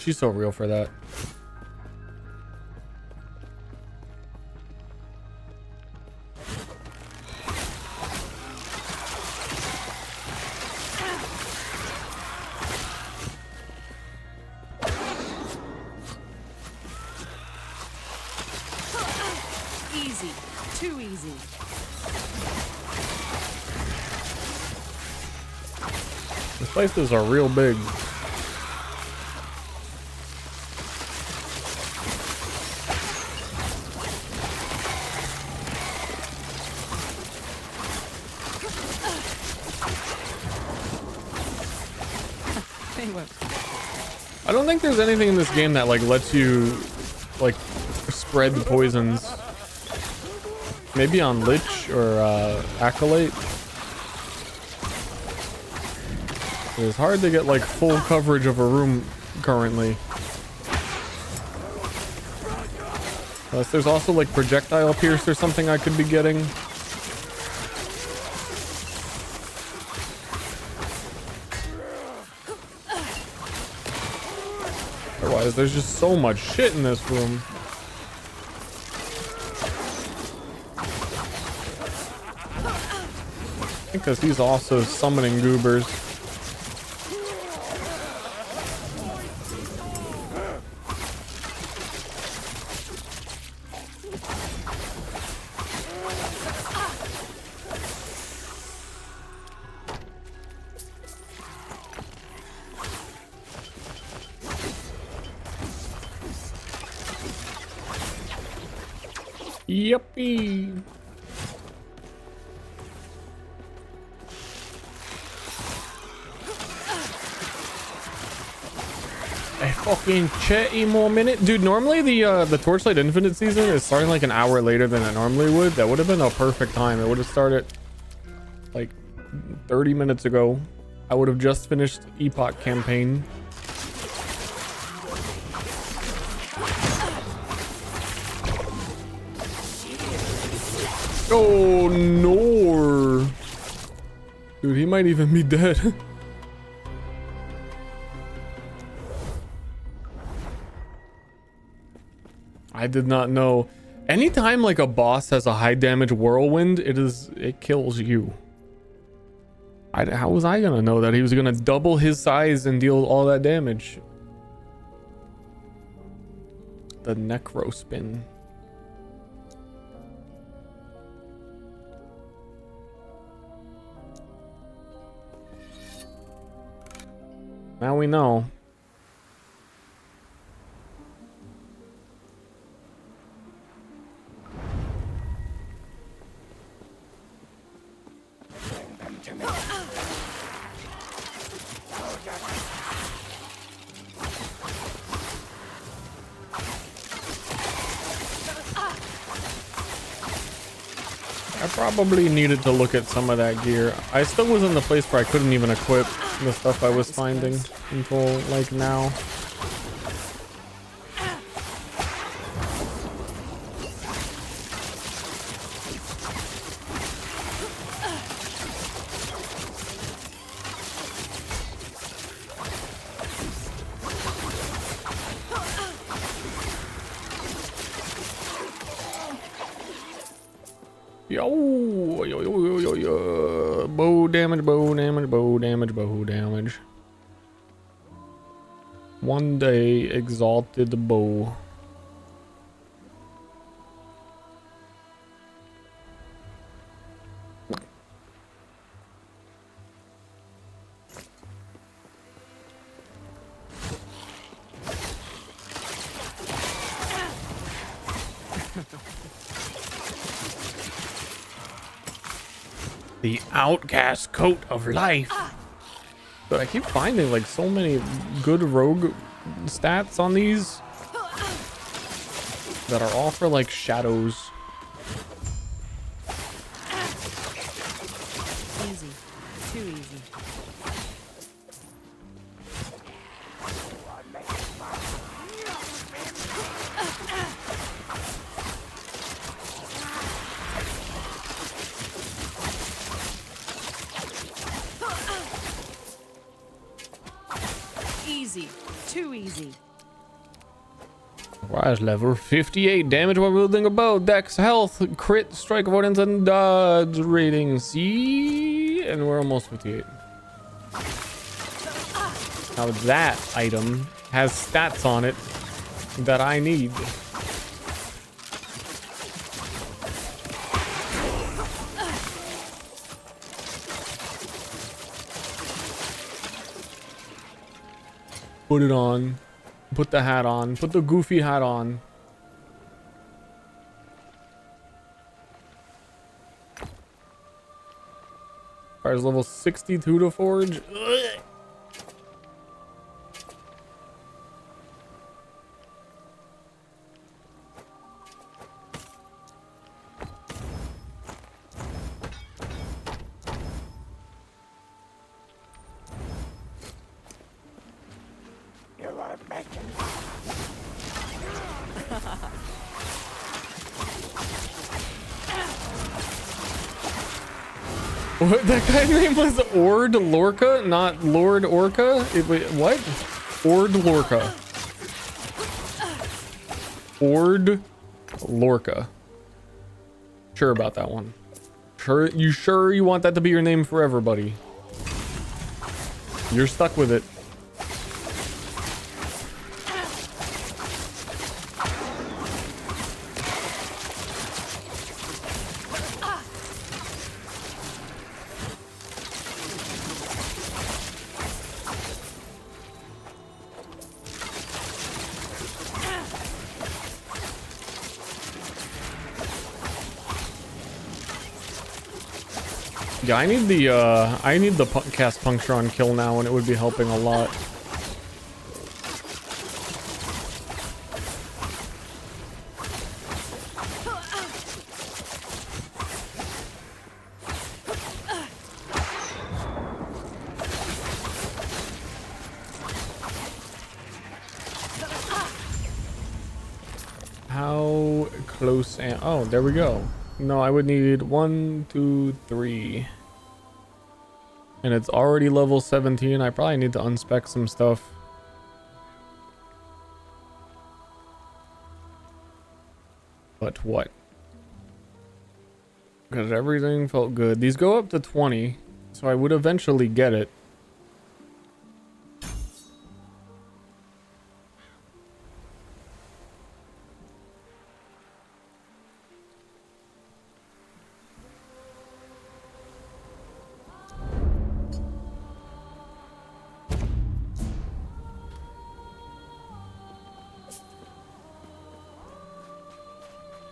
she's so real for that. Easy. Too easy. These places are real big. I don't think there's anything in this game that like lets you like spread poisons. Maybe on Lich or Acolyte. It's hard to get like full coverage of a room currently. Unless there's also like projectile pierce or something I could be getting. Otherwise, there's just so much shit in this room. Because he's also summoning goobers. Yuppie. A fucking 30 more minute, dude. Normally the Torchlight Infinite season is starting like an hour later than it normally would. That would have been a perfect time. It would have started like 30 minutes ago. I would have just finished Epoch campaign. Oh no, dude, he might even be dead. I did not know. Anytime like a boss has a high damage whirlwind, it kills you. How was I gonna know that he was gonna double his size and deal all that damage? The necro spin. Now we know. I probably needed to look at some of that gear. I still was in the place where I couldn't even equip the stuff I was finding until like now. Yo, bow damage, bow damage, bow damage, bow damage. One day exalted bow. The outcast coat of life. But I keep finding like so many good rogue stats on these that are all for like shadows. Easy. Too easy. Easy. Too easy. Rise level 58. Damage while wielding a bow. Dex, health, crit, strike, avoidance, and dodge rating. See? And we're almost 58. Now that item has stats on it that I need. Put it on. Put the hat on. Put the goofy hat on. Requires level 62 to forge. Ugh. What? That guy's name was Ord Lorca, not Lord Orca? Wait, what? Ord Lorca. Ord Lorca. Sure about that one? Sure? You sure you want that to be your name forever, buddy? You're stuck with it. Yeah, I need the cast puncture on kill now, and it would be helping a lot. How close am... Oh, there we go. No, I would need 1, 2, 3. And it's already level 17. I probably need to unspec some stuff. But what? Because everything felt good. These go up to 20, so I would eventually get it.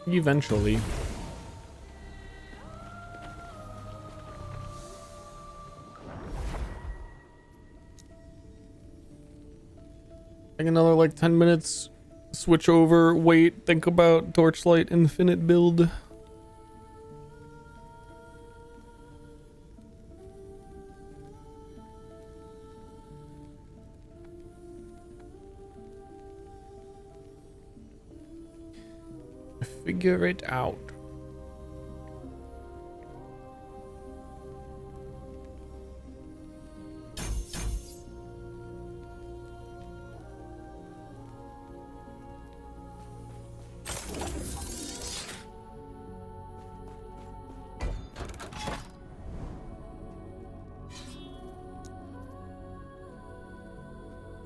Eventually. Take another like 10 minutes, switch over, wait, think about Torchlight Infinite build. Figure it out.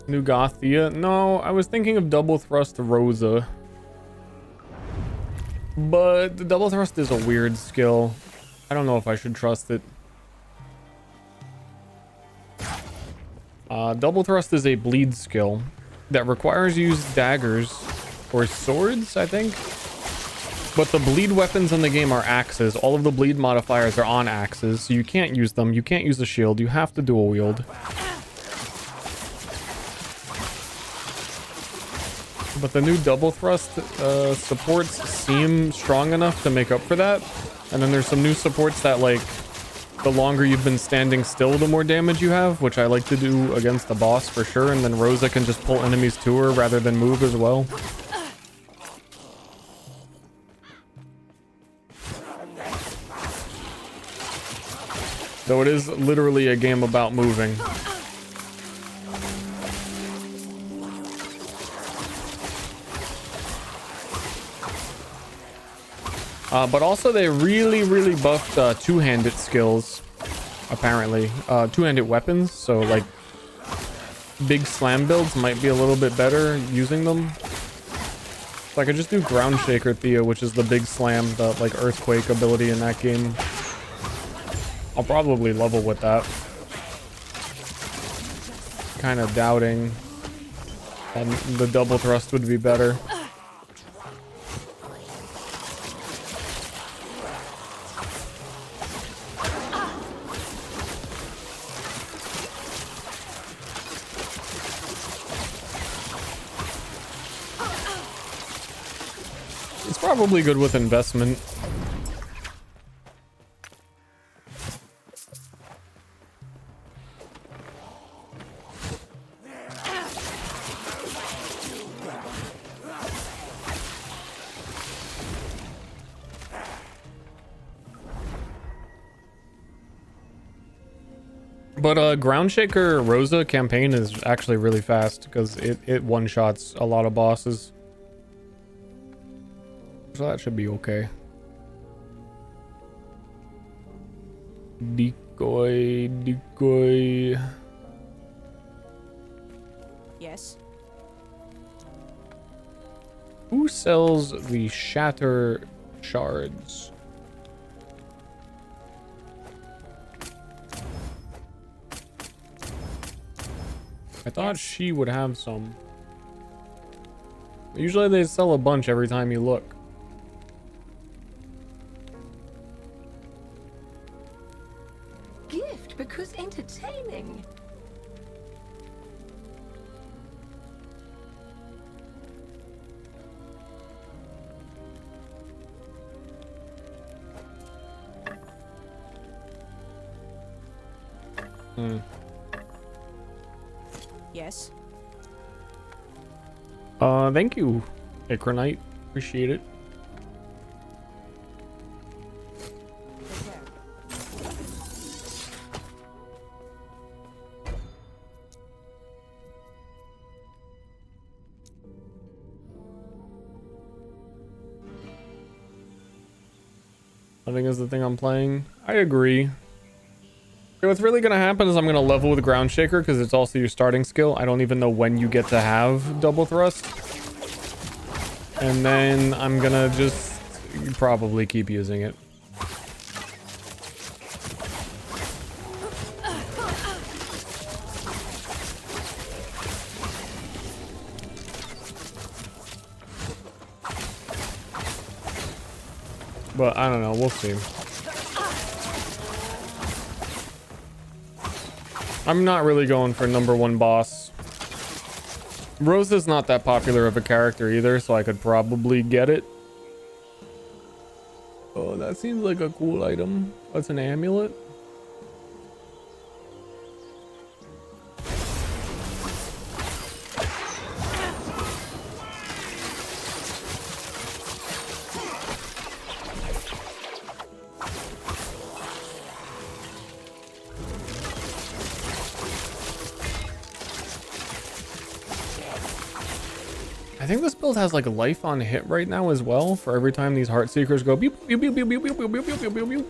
New Gothia? No, I was thinking of double thrust Rosa. But the double thrust is a weird skill. I don't know if I should trust it. Double thrust is a bleed skill that requires you to use daggers or swords, I think. But the bleed weapons in the game are axes. All of the bleed modifiers are on axes, so you can't use them. You can't use a shield. You have to dual wield. But the new double thrust supports seem strong enough to make up for that. And then there's some new supports that, like, the longer you've been standing still, the more damage you have, which I like to do against the boss for sure. And then Rosa can just pull enemies to her rather than move as well. Though it is literally a game about moving. But also they really buffed two-handed skills, apparently. Two-handed weapons, so like big slam builds might be a little bit better using them. So I could just do Ground Shaker Theo, which is the big slam, the like earthquake ability in that game. I'll probably level with that. Kind of doubting, and the double thrust would be better. It's probably good with investment. But Ground Shaker Rosa campaign is actually really fast because it one-shots a lot of bosses. So that should be okay. Decoy. Yes. Who sells the shatter shards? I thought she would have some. Usually they sell a bunch every time you look. Gift because entertaining. Yes. Thank you, Acronite. Appreciate it. I think is the thing I'm playing. I agree. What's really gonna happen is I'm gonna level with Ground Shaker because it's also your starting skill. I don't even know when you get to have double thrust. And then I'm gonna just probably keep using it. But I don't know, we'll see. I'm not really going for #1 boss. Rosa's not that popular of a character either, so I could probably get it. Oh, that seems like a cool item. That's an amulet. I think this build has like a life on hit right now as well for every time these heart seekers go beep beep beep beep beep beep beep beep beep beep beep.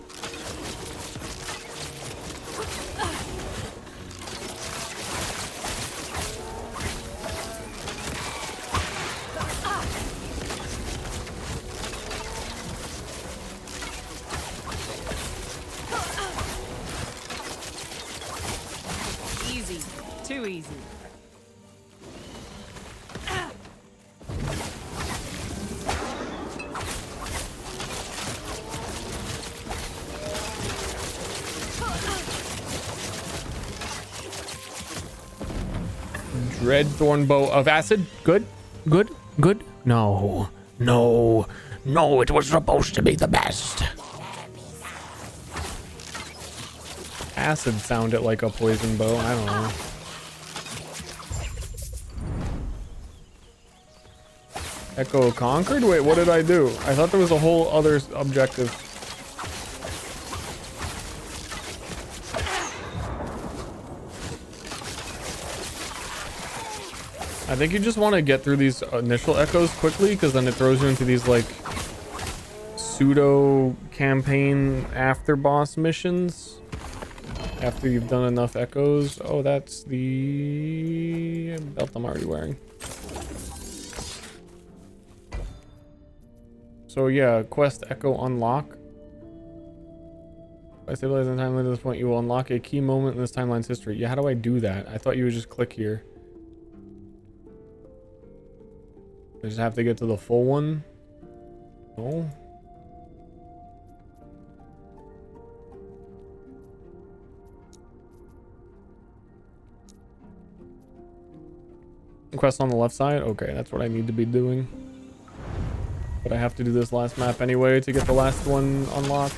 Easy. Too easy. Dread Thornbow of Acid. Good. Good. Good. No. No. No, it was supposed to be the best. Acid sounded like a poison bow. I don't know. Echo conquered? Wait, what did I do? I thought there was a whole other objective. I think you just want to get through these initial echoes quickly, because then it throws you into these like pseudo campaign after boss missions after you've done enough echoes. Oh, that's the belt I'm already wearing. So yeah, quest echo unlock. By stabilizing the timeline to this point, you will unlock a key moment in this timeline's history. Yeah, how do I do that? I thought you would just click here. I just have to get to the full one. No. Quest on the left side? Okay, that's what I need to be doing. But I have to do this last map anyway to get the last one unlocked.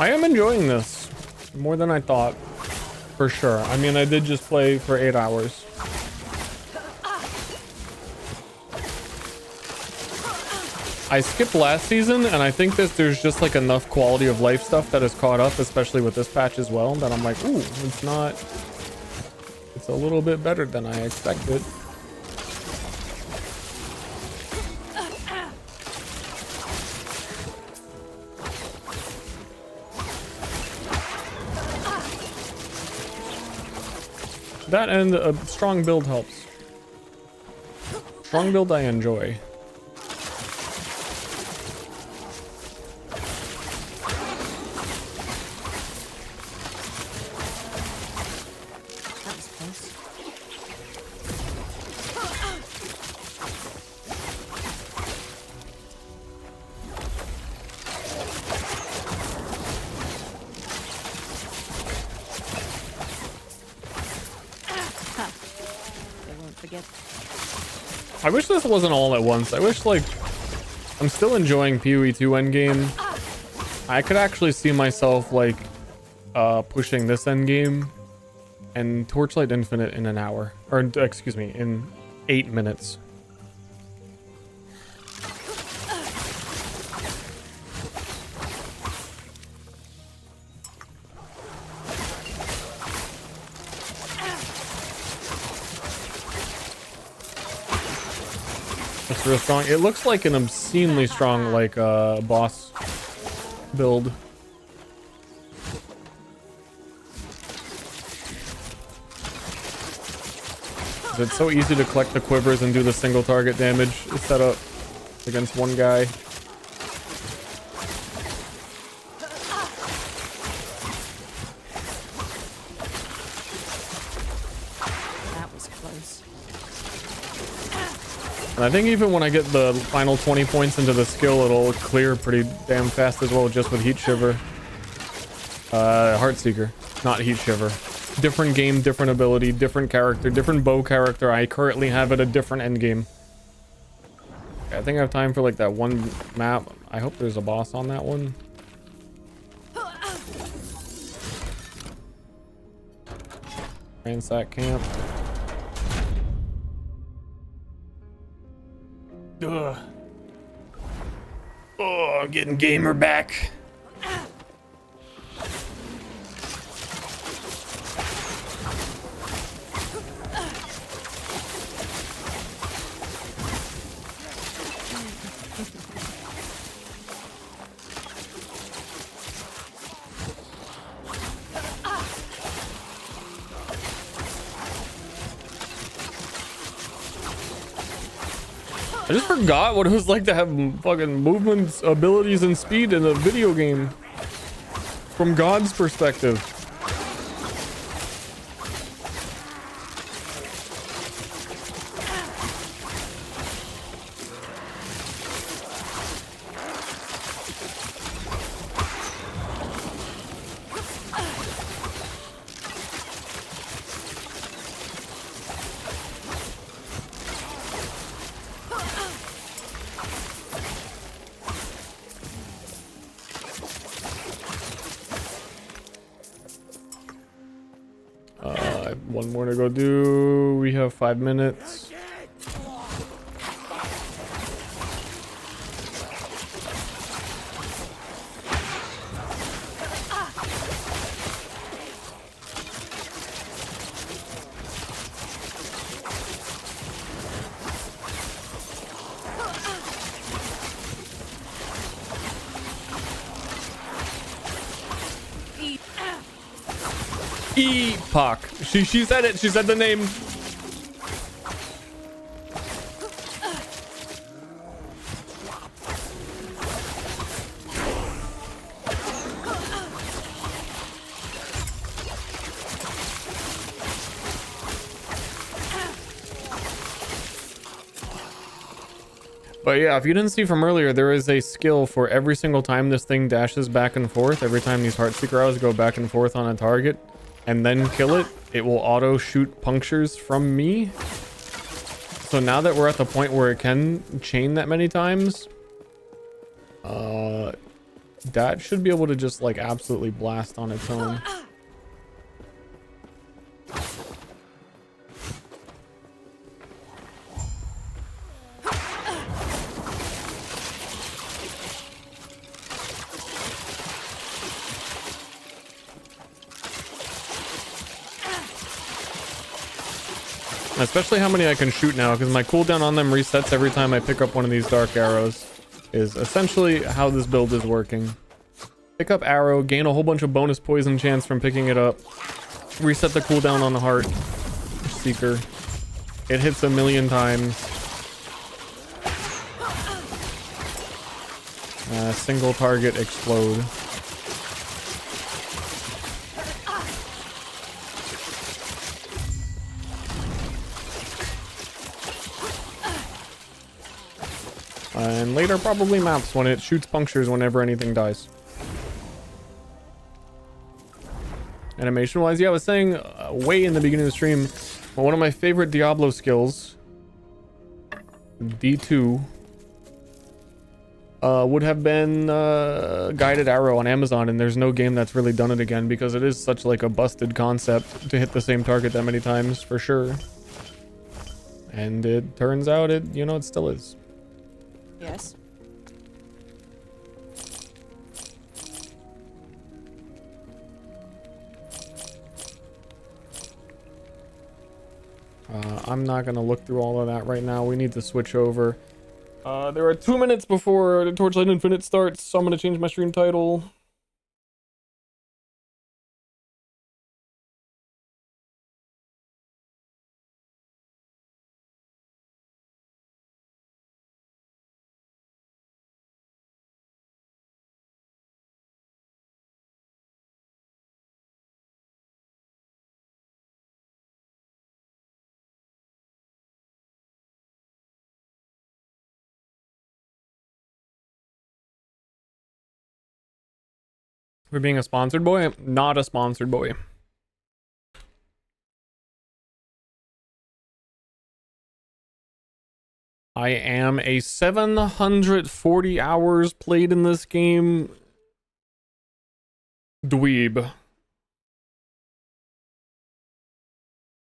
I am enjoying this more than I thought, for sure. I mean, I did just play for 8 hours. I skipped last season, and I think that there's just like enough quality of life stuff that has caught up, especially with this patch as well, that I'm like, ooh, it's a little bit better than I expected. That and a strong build helps. Strong build I enjoy. I wish this wasn't all at once. I wish, like, I'm still enjoying PoE 2 endgame. I could actually see myself, like, pushing this endgame and Torchlight Infinite in an hour. Or, excuse me, in 8 minutes. It's real strong. It looks like an obscenely strong, like, boss build. It's so easy to collect the quivers and do the single target damage set up against one guy. That was close. And I think even when I get the final 20 points into the skill, it'll clear pretty damn fast as well, just with Heat Shiver. Heartseeker, not Heat Shiver. Different game, different ability, different character, different bow character. I currently have it a different endgame. Okay, I think I have time for like that one map. I hope there's a boss on that one. Ransack camp. Ugh. Oh, I'm getting gamer back. I just forgot what it was like to have fucking movements, abilities, and speed in a video game. From God's perspective. got one more to go do. We have 5 minutes. Epoch. She said it. She said the name. But yeah, if you didn't see from earlier, there is a skill for every single time this thing dashes back and forth. Every time these Heartseeker arrows go back and forth on a target and then kill it, it will auto shoot punctures from me. So now that we're at the point where it can chain that many times, that should be able to just like absolutely blast on its own. Especially how many I can shoot now, because my cooldown on them resets every time I pick up one of these dark arrows, is essentially how this build is working. Pick up arrow, gain a whole bunch of bonus poison chance from picking it up, reset the cooldown on the Heart Seeker. It hits 1,000,000 times. Single target explode. And later probably maps when it shoots punctures whenever anything dies. Animation wise, yeah, I was saying way in the beginning of the stream, one of my favorite Diablo skills, D2, would have been guided arrow on Amazon, and there's no game that's really done it again because it is such like a busted concept to hit the same target that many times for sure. And it turns out it, you know, it still is. Yes. I'm not gonna look through all of that right now. We need to switch over. There are 2 minutes before the Torchlight Infinite starts, so I'm gonna change my stream title. For being a sponsored boy? I'm not a sponsored boy. I am a 740 hours played in this game dweeb.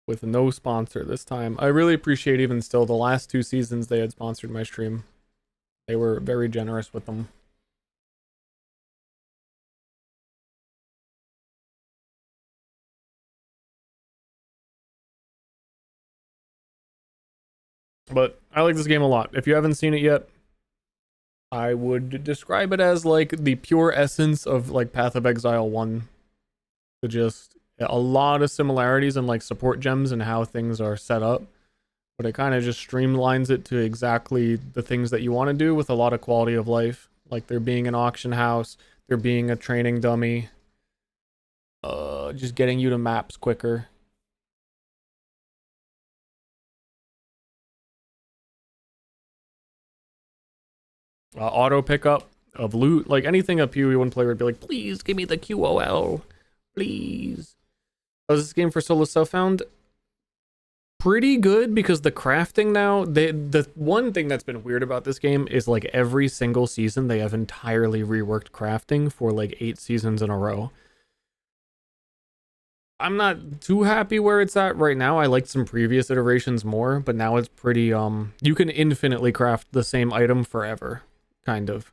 With no sponsor this time. I really appreciate even still the last 2 seasons they had sponsored my stream. They were very generous with them. But I like this game a lot. If you haven't seen it yet, I would describe it as like the pure essence of like Path of Exile 1. To just a lot of similarities and like support gems and how things are set up. But it kind of just streamlines it to exactly the things that you want to do with a lot of quality of life. Like there being an auction house, there being a training dummy. Just getting you to maps quicker. Auto pickup of loot, like anything a PoE1 player would be like, please give me the QOL, please. How's this game for solo self-found? Pretty good, because the crafting now, the one thing that's been weird about this game is like every single season they have entirely reworked crafting for like 8 seasons in a row. I'm not too happy where it's at right now. I liked some previous iterations more, but now it's pretty, you can infinitely craft the same item forever, kind of.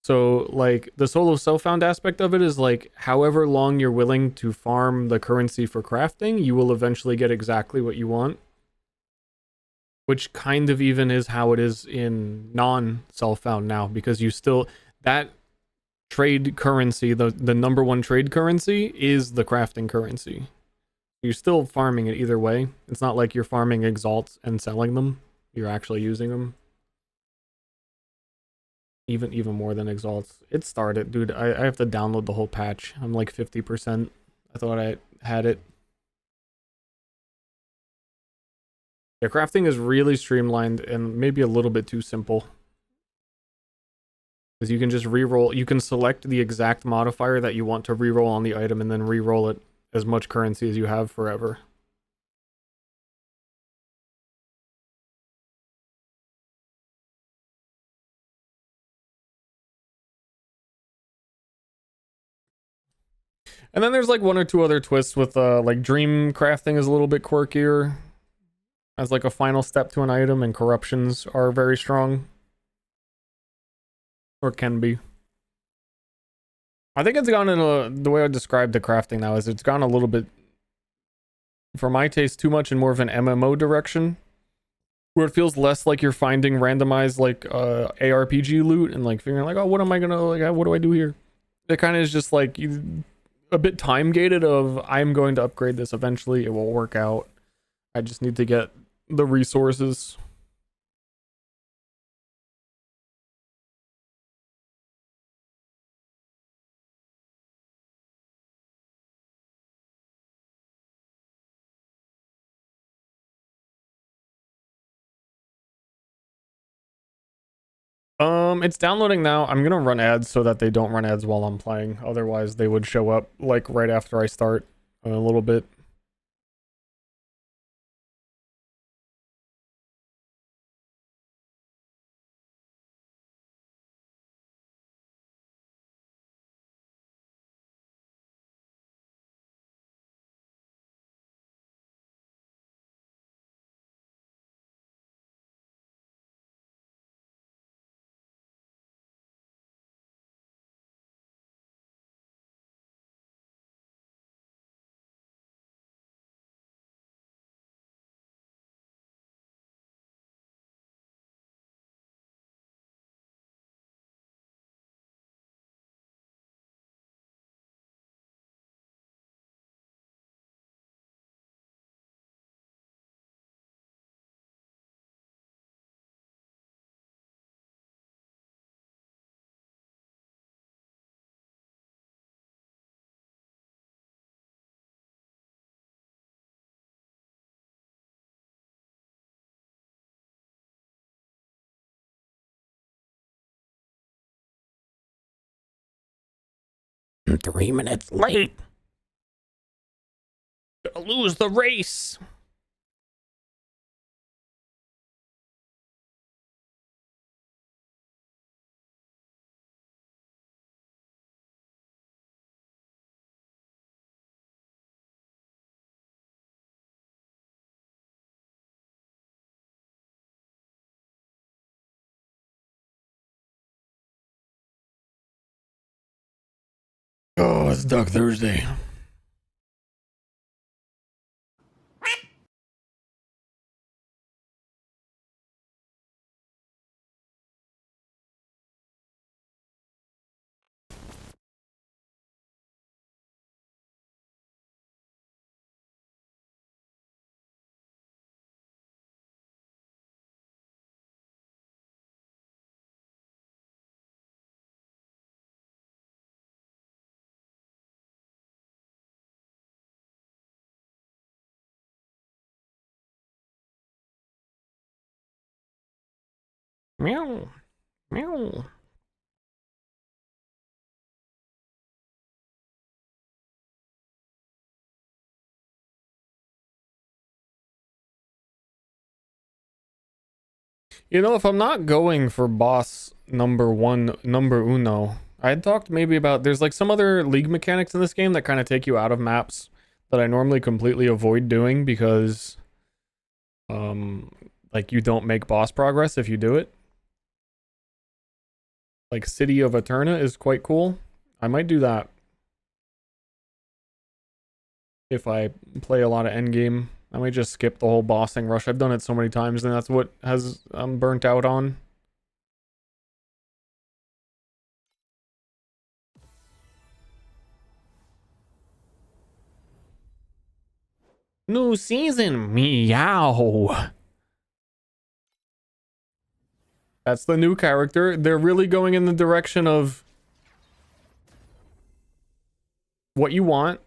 So, like, the solo self-found aspect of it is, like, however long you're willing to farm the currency for crafting, you will eventually get exactly what you want. Which kind of even is how it is in non-self-found now, because you still... That trade currency, the number one trade currency, is the crafting currency. You're still farming it either way. It's not like you're farming exalts and selling them. You're actually using them. Even more than exalts. It started, dude. I have to download the whole patch. I'm like 50%. I thought I had it. Yeah, crafting is really streamlined and maybe a little bit too simple. Because you can just reroll. You can select the exact modifier that you want to reroll on the item and then reroll it as much currency as you have forever. And then there's like one or two other twists with like dream crafting is a little bit quirkier as like a final step to an item, and corruptions are very strong. Or can be. I think it's gone in the way I described the crafting now is it's gone a little bit, for my taste, too much in more of an MMO direction, where it feels less like you're finding randomized like ARPG loot and like figuring like, oh, what am I gonna, like, what do I do here? It kind of is just like a bit time gated of, I'm going to upgrade this eventually, it will work out, I just need to get the resources. It's downloading now. I'm gonna run ads so that they don't run ads while I'm playing. Otherwise, they would show up like right after I start a little bit. I'm 3 minutes late. Gonna lose the race. Oh, it's Duck Thursday. Meow. Meow. You know, if I'm not going for boss number uno, I had talked maybe about, there's like some other league mechanics in this game that kind of take you out of maps that I normally completely avoid doing because like you don't make boss progress if you do it. Like City of Eterna is quite cool. I might do that if I play a lot of endgame. I might just skip the whole bossing rush. I've done it so many times and that's what has I'm burnt out on. New season, meow. That's the new character. They're really going in the direction of what you want.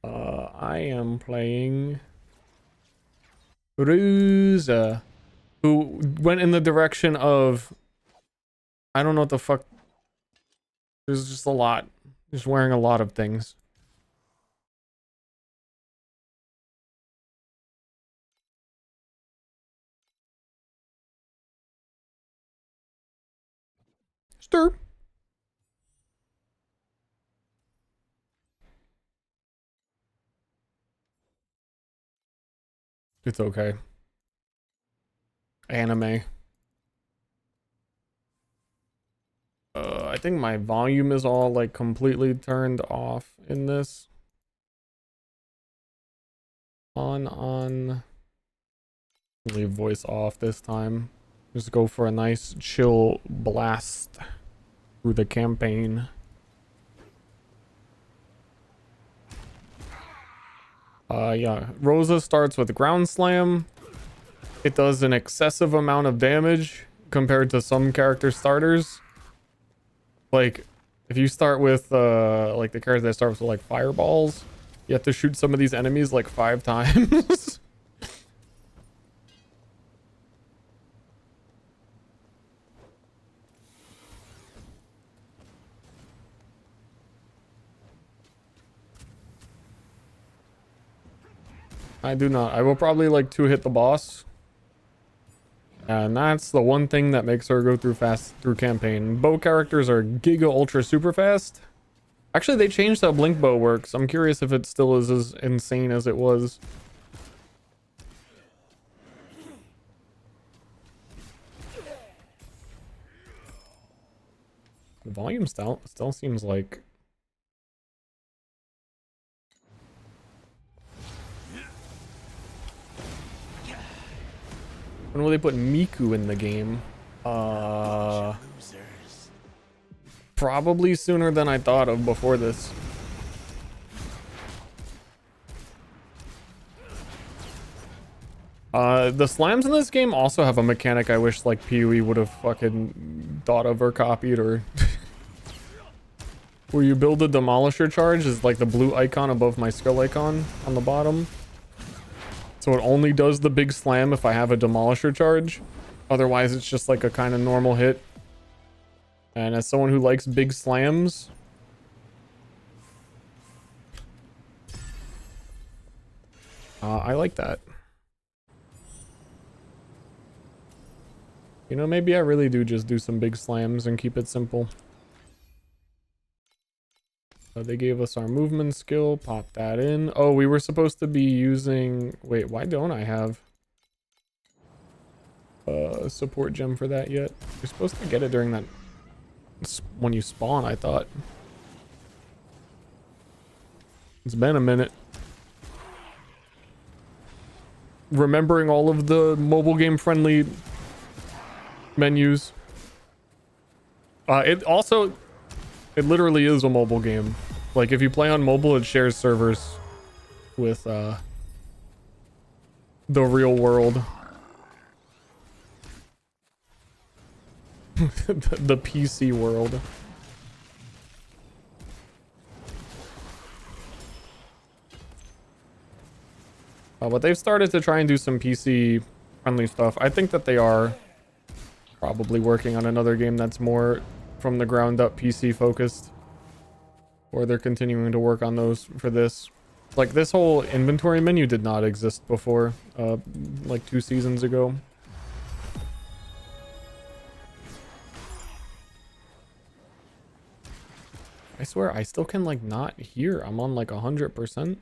I am playing Ruza, who went in the direction of I don't know what the fuck. There's just a lot. Just wearing a lot of things. Ster. It's okay. Anime. I think my volume is all like completely turned off in this. On. Leave voice off this time. Just go for a nice chill blast through the campaign. Yeah, Rosa starts with Ground Slam. It does an excessive amount of damage compared to some character starters. Like, if you start with, like the character that starts with like fireballs, you have to shoot some of these enemies like 5 times. I do not. I will probably like 2-hit the boss. And that's the one thing that makes her go through fast through campaign. Bow characters are giga ultra super fast. Actually, they changed how blink bow works. I'm curious if it still is as insane as it was. The volume still seems like... When will they put Miku in the game? Probably sooner than I thought of before this. The slams in this game also have a mechanic I wish like PoE would have fucking thought of or copied or... Where you build a demolisher charge is like the blue icon above my skull icon on the bottom. So it only does the big slam if I have a demolisher charge. Otherwise it's just like a kind of normal hit. And as someone who likes big slams, I like that. You know, maybe I really do just do some big slams and keep it simple. They gave us our movement skill. Pop that in. Oh, we were supposed to be using... Wait, why don't I have a support gem for that yet? You're supposed to get it during that... when you spawn, I thought. It's been a minute. Remembering all of the mobile game friendly menus. It literally is a mobile game. Like if you play on mobile, it shares servers with the real world. the PC world. But they've started to try and do some PC friendly stuff. I think that they are probably working on another game that's more from the ground up PC focused. Or they're continuing to work on those for this. Like this whole inventory menu did not exist before, like 2 seasons ago. I swear, I still can, like, not hear. I'm on, like, 100%.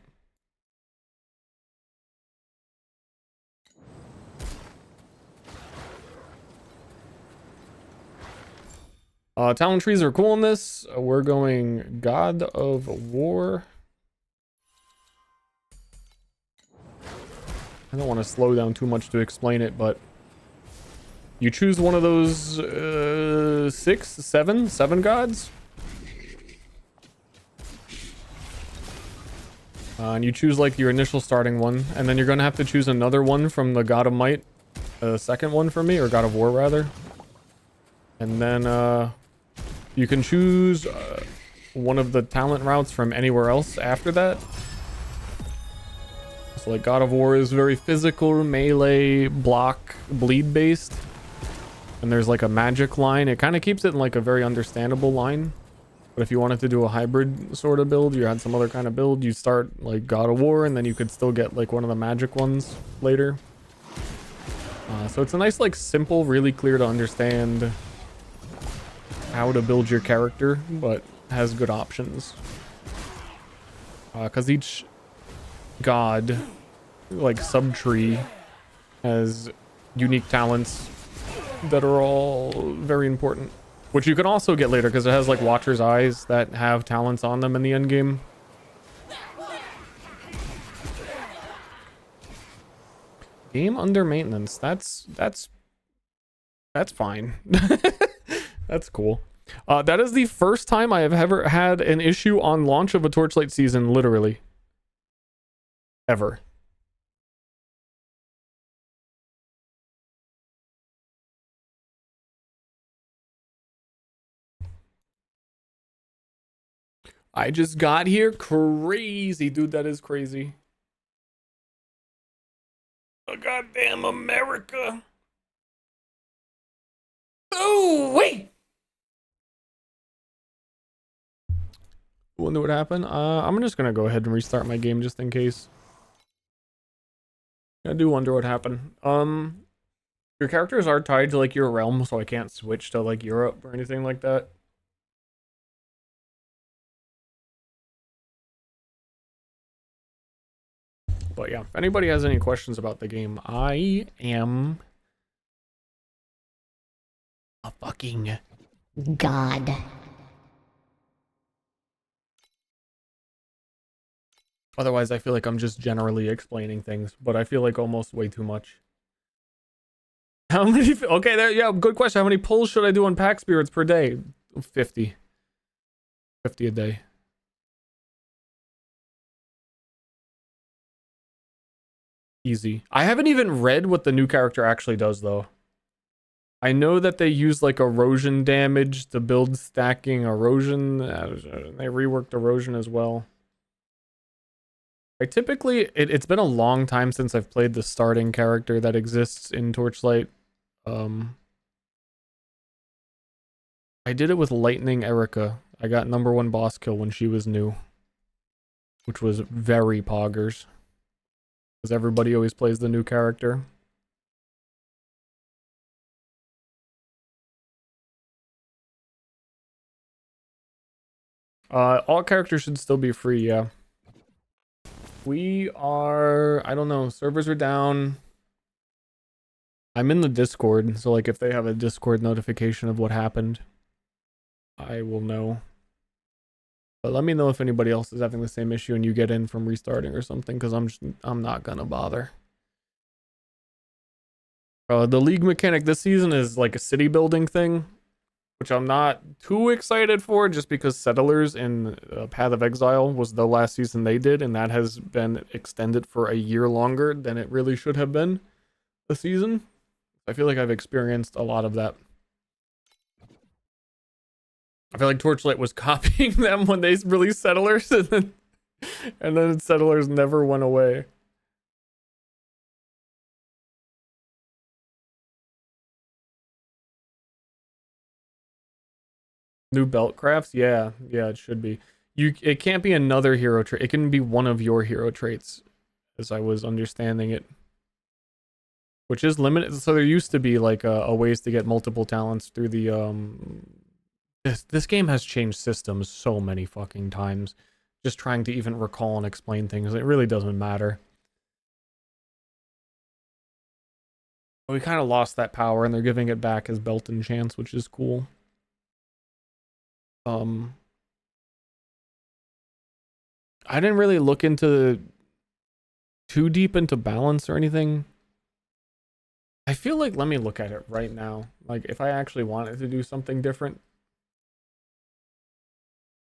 Talent trees are cool in this. We're going God of War. I don't want to slow down too much to explain it, but you choose one of those seven gods. And you choose like your initial starting one, and then you're going to have to choose another one from the God of Might, the second one for me, or God of War rather. And then you can choose one of the talent routes from anywhere else after that. So like God of War is very physical, melee, block, bleed based. And there's like a magic line. It kind of keeps it in like a very understandable line. But if you wanted to do a hybrid sort of build, you had some other kind of build, you'd start like God of War and then you could still get like one of the magic ones later. So it's a nice like simple, really clear to understand how to build your character, but has good options. Because each god, like sub-tree, has unique talents that are all very important. Which you can also get later because it has like Watcher's Eyes that have talents on them in the end game. Game under maintenance. That's fine. That's cool. That is the first time I have ever had an issue on launch of a Torchlight season, literally. Ever. I just got here. Crazy, dude. That is crazy. Oh, goddamn America. Oh, wait. Wonder what happened. I'm just gonna go ahead and restart my game just in case. I do wonder what happened. Your characters are tied to like your realm, so I can't switch to like Europe or anything like that. But yeah, if anybody has any questions about the game, I am a fucking god. Otherwise, I feel like I'm just generally explaining things, but I feel like almost way too much. How many? Okay, there. Yeah, good question. How many pulls should I do on pack spirits per day? 50. 50 a day. Easy. I haven't even read what the new character actually does, though. I know that they use like erosion damage to build stacking erosion. They reworked erosion as well. I typically, it's been a long time since I've played the starting character that exists in Torchlight. I did it with Lightning Erica. I got #1 boss kill when she was new, which was very poggers. Because everybody always plays the new character. All characters should still be free, yeah. We are, I don't know, servers are down. I'm in the Discord, so like if they have a Discord notification of what happened, I will know. But let me know if anybody else is having the same issue and you get in from restarting or something, because I'm not gonna bother. The league mechanic this season is like a city building thing, which I'm not too excited for, just because Settlers in Path of Exile was the last season they did, and that has been extended for a year longer than it really should have been a season. I feel like I've experienced a lot of that. I feel like Torchlight was copying them when they released Settlers, and then Settlers never went away. New belt crafts? Yeah, it should be. It can't be another hero trait. It can be one of your hero traits, as I was understanding it. Which is limited. So there used to be like a ways to get multiple talents through the This game has changed systems so many fucking times. Just trying to even recall and explain things, it really doesn't matter. We kind of lost that power, and they're giving it back as belt enchants, which is cool. I didn't really look into too deep into balance or anything. I feel like, let me look at it right now. Like, if I actually wanted to do something different,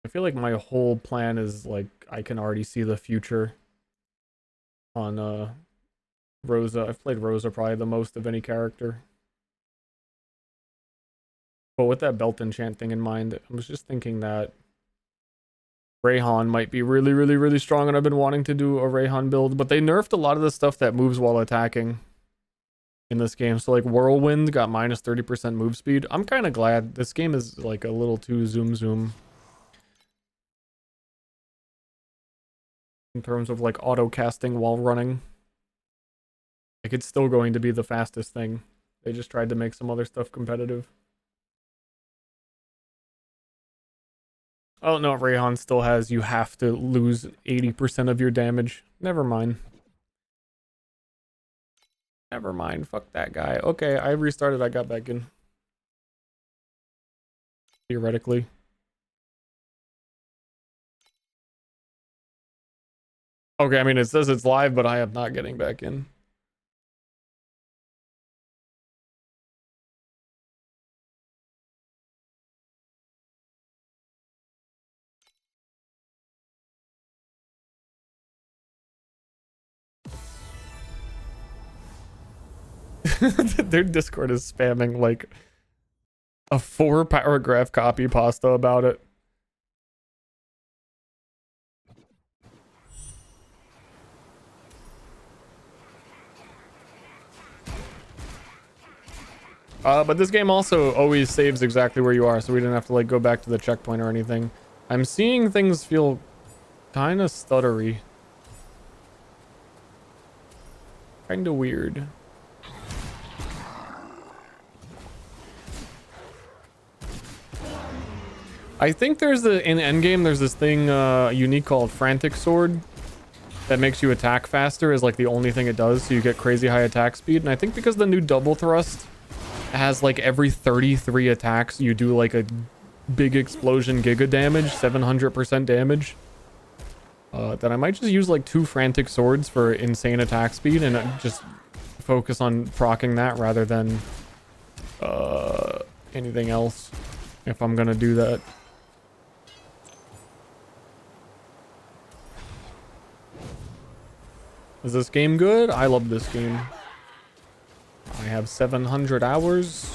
I feel like my whole plan is like I can already see the future on Rosa. I've played Rosa probably the most of any character. But with that belt enchant thing in mind, I was just thinking that Rayhan might be really, really, really strong, and I've been wanting to do a Rayhan build, but they nerfed a lot of the stuff that moves while attacking in this game. So like Whirlwind got minus 30% move speed. I'm kind of glad. This game is like a little too zoom in terms of like auto casting while running. Like, it's still going to be the fastest thing. They just tried to make some other stuff competitive. Oh no, Rayhan still has, you have to lose 80% of your damage. Never mind. Never mind, fuck that guy. Okay, I restarted, I got back in. Theoretically. Okay, I mean, it says it's live, but I am not getting back in. Their Discord is spamming like a 4-paragraph copy pasta about it. But this game also always saves exactly where you are, so we didn't have to like go back to the checkpoint or anything. I'm seeing things feel kind of stuttery. Kind of weird. I think there's in endgame, there's this thing unique called Frantic Sword that makes you attack faster, is like the only thing it does, so you get crazy high attack speed. And I think because the new double thrust has like every 33 attacks, you do like a big explosion giga damage, 700% damage. That I might just use like 2 Frantic Swords for insane attack speed and just focus on proccing that rather than anything else if I'm gonna do that. Is this game good? I love this game. I have 700 hours.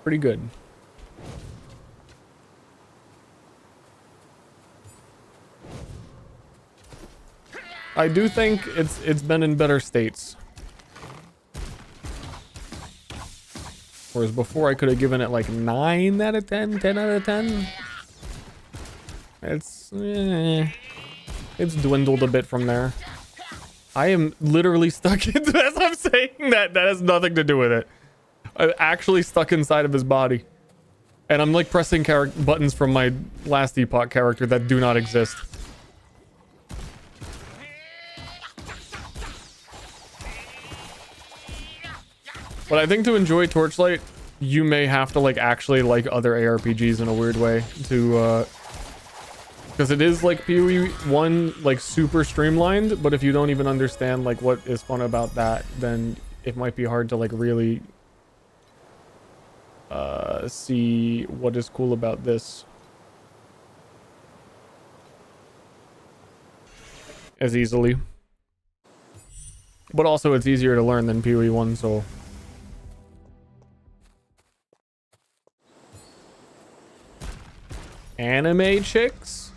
Pretty good. I do think it's been in better states. Whereas before I could have given it like 9 out of 10, 10 out of 10. It's dwindled a bit from there. I am literally stuck into, as I'm saying that has nothing to do with it. I'm actually stuck inside of his body. And I'm like pressing buttons from my Last Epoch character that do not exist. But I think to enjoy Torchlight, you may have to like actually like other ARPGs in a weird way to because it is like PoE 1, like super streamlined, but if you don't even understand like what is fun about that, then it might be hard to like really see what is cool about this as easily. But also it's easier to learn than PoE 1, so anime chicks?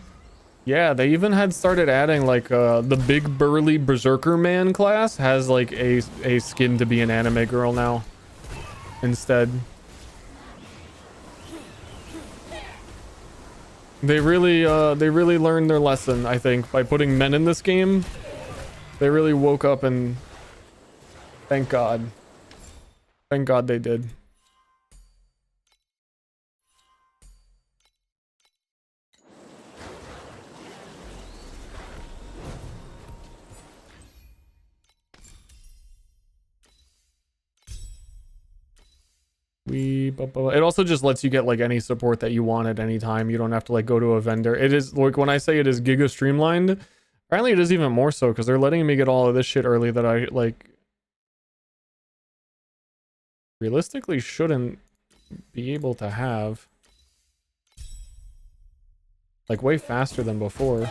Yeah, they even had started adding like the big burly berserker man class has like a skin to be an anime girl now instead. They really learned their lesson, I think, by putting men in this game. They really woke up, and thank God. Thank God they did. It also just lets you get like any support that you want at any time. You don't have to like go to a vendor. It is like when I say it is giga streamlined, apparently it is even more so because they're letting me get all of this shit early that I like realistically shouldn't be able to have. Like way faster than before.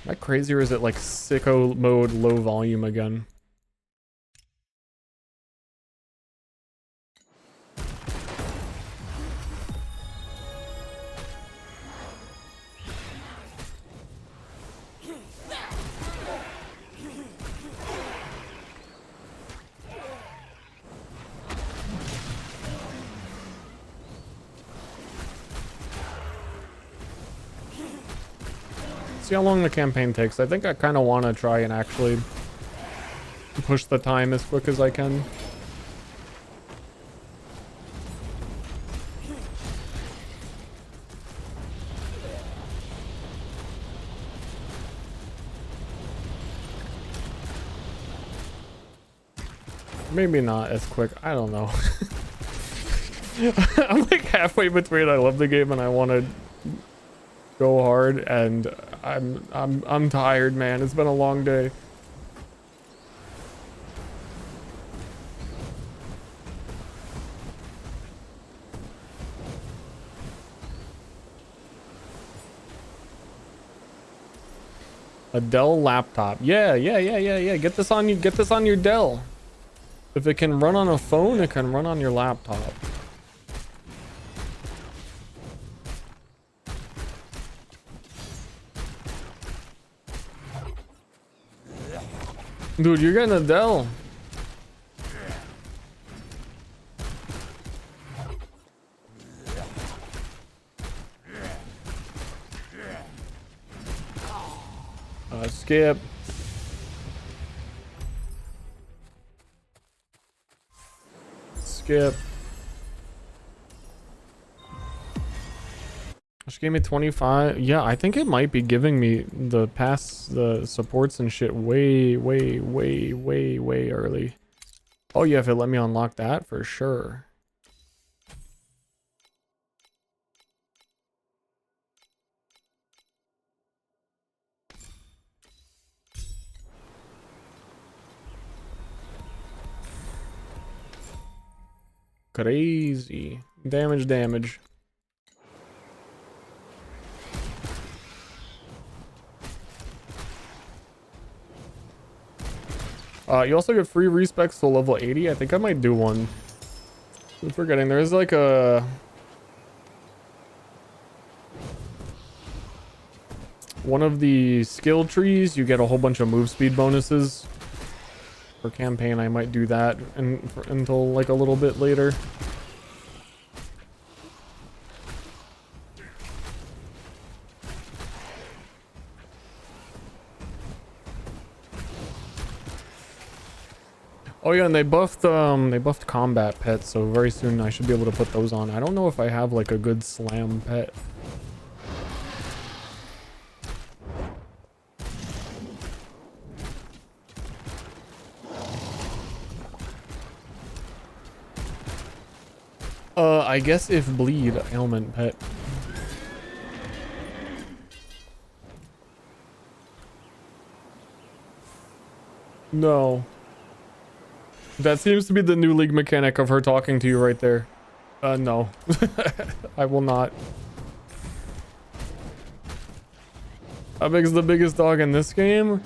Am I crazy or is it like sicko mode low volume again? See how long the campaign takes. I think I kind of want to try and actually push the time as quick as I can. Maybe not as quick. I don't know. I'm like halfway between I love the game and I want to go hard, and I'm tired, man. It's been a long day. A Dell laptop. Yeah. Get this on your Dell. If it can run on a phone, it can run on your laptop. Dude, you're getting a Dell. Skip. Skip. She gave me 25. Yeah, I think it might be giving me the supports and shit way early. Oh yeah, if it let me unlock that for sure. Crazy. Damage. You also get free respecs to level 80. I think I might do one. I'm forgetting. There's like one of the skill trees, you get a whole bunch of move speed bonuses. For campaign, I might do that until like a little bit later. Oh yeah, and they buffed combat pets, so very soon I should be able to put those on. I don't know if I have like a good slam pet. I guess if bleed, ailment pet. No. That seems to be the new league mechanic of her talking to you right there. No. I will not. How big is the biggest dog in this game?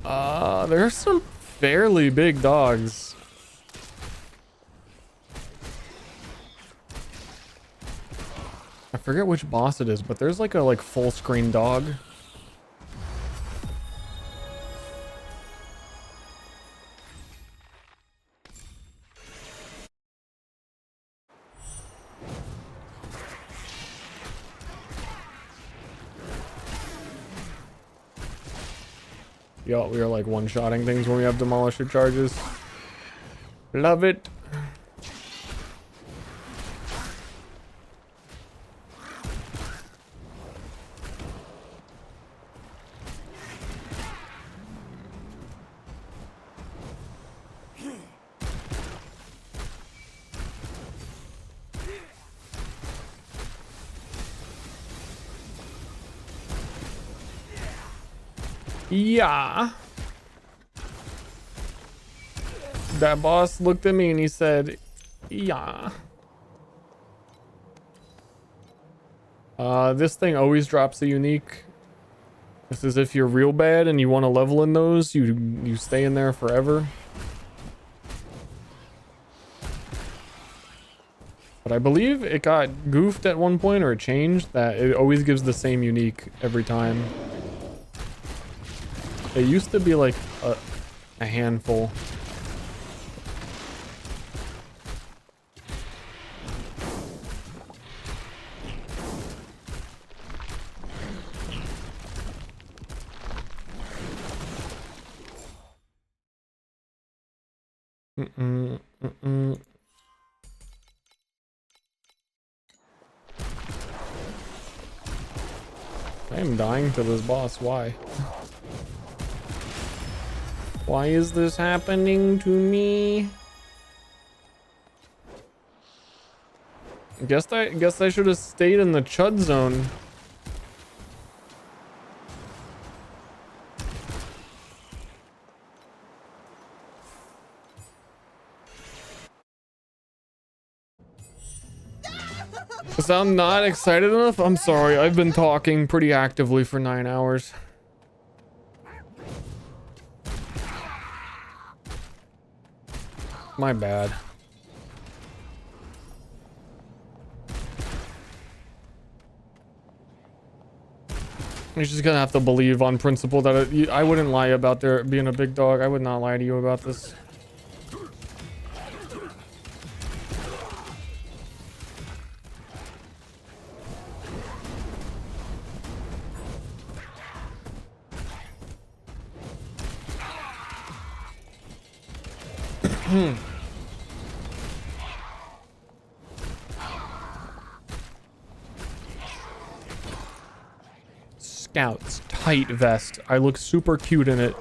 There's some fairly big dogs. I forget which boss it is, but there's like a full screen dog. Yo, we are like one-shotting things when we have demolisher charges. Love it. Yeah. That boss looked at me and he said, yeah. This thing always drops a unique. This is if you're real bad and you want to level in those, you stay in there forever. But I believe it got goofed at one point, or it changed, that it always gives the same unique every time. It used to be like a handful. I am dying to this boss. Why? Why is this happening to me? Guess I should have stayed in the chud zone. Because I'm not excited enough? I'm sorry, I've been talking pretty actively for 9 hours. My bad. You're just gonna have to believe on principle that I wouldn't lie about there being a big dog. I would not lie to you about this. Scouts, tight vest. I look super cute in it.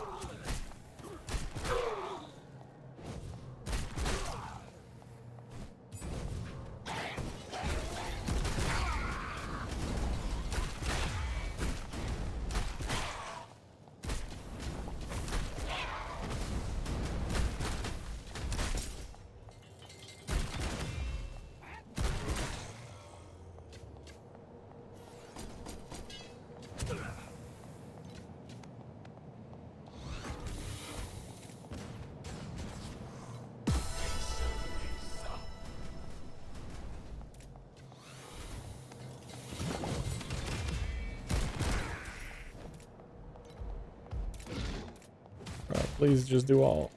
Please just do all.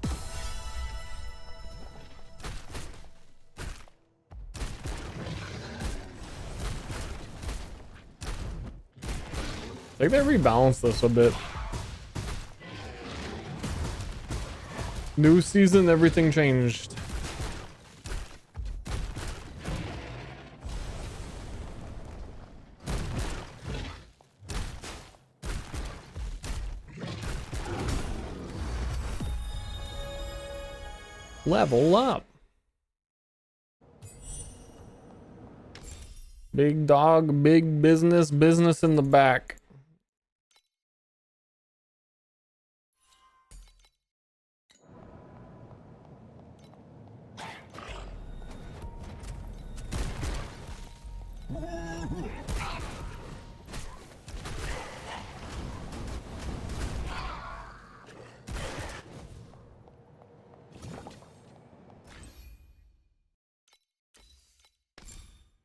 I think they rebalanced this a bit. New season, everything changed. Level up. Big dog, big business, business in the back.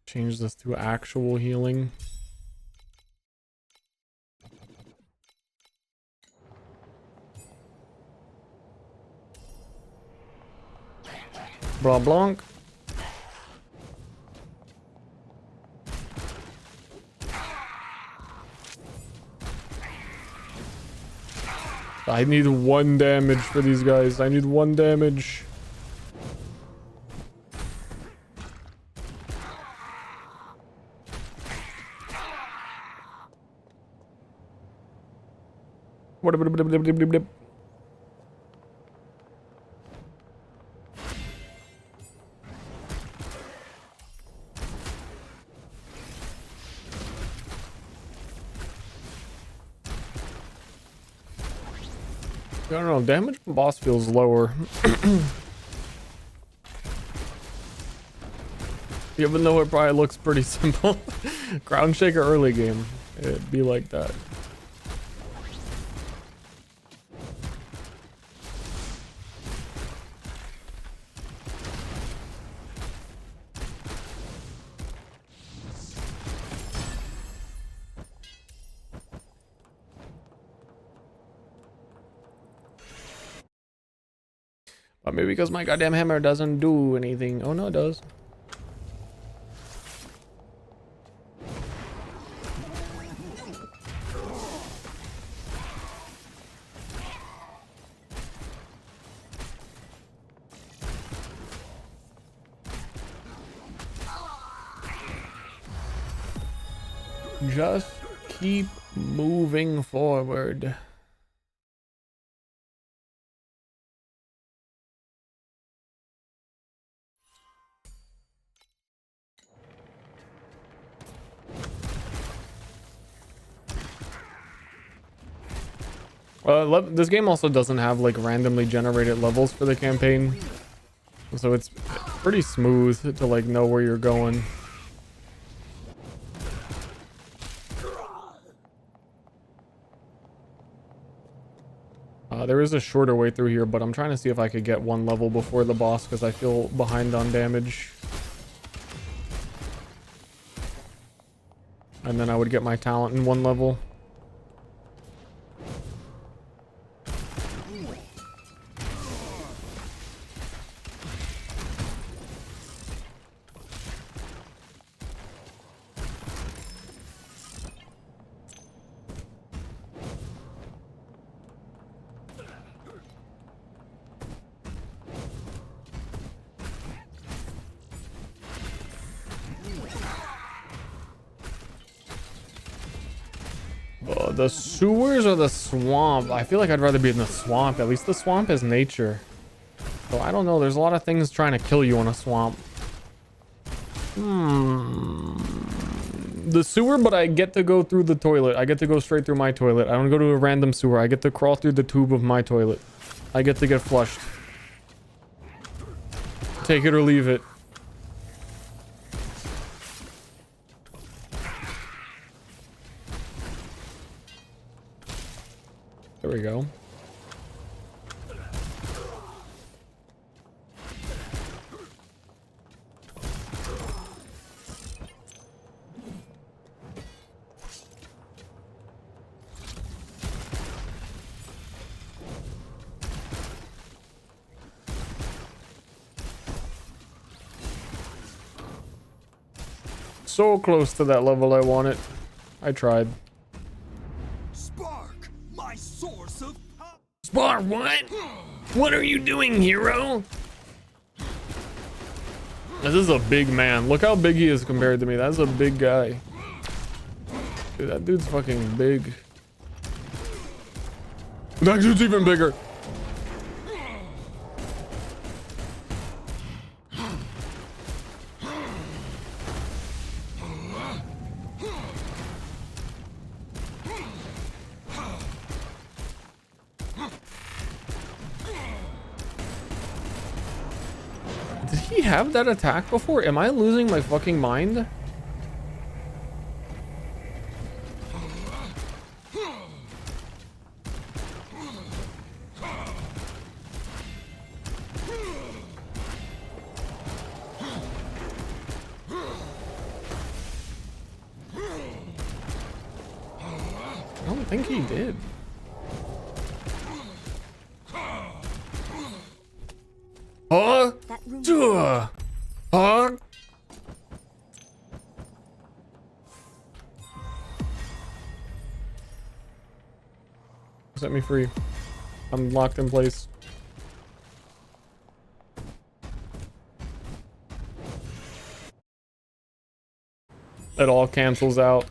Change this to actual healing. Blah blanc. I need 1 damage for these guys. I need 1 damage. What? I don't know, damage from boss feels lower. Even though it probably looks pretty simple. Ground shaker early game, it'd be like that. But maybe because my goddamn hammer doesn't do anything. Oh no, it does. Just keep moving forward. This game also doesn't have like randomly generated levels for the campaign, so it's pretty smooth to like know where you're going. There is a shorter way through here, but I'm trying to see if I could get one level before the boss because I feel behind on damage. And then I would get my talent in one level. The sewers or the swamp? I feel like I'd rather be in the swamp. At least the swamp has nature. So I don't know. There's a lot of things trying to kill you in a swamp. The sewer, but I get to go through the toilet. I get to go straight through my toilet. I don't go to a random sewer. I get to crawl through the tube of my toilet. I get to get flushed. Take it or leave it. There we go. So close to that level I want it. I tried. Spar, what? What are you doing, hero? This is a big man. Look how big he is compared to me. That's a big guy. Dude, that dude's fucking big. That dude's even bigger. Have that attack before? Am I losing my fucking mind? I don't think he did. Huh? Huh? Set me free. I'm locked in place. It all cancels out.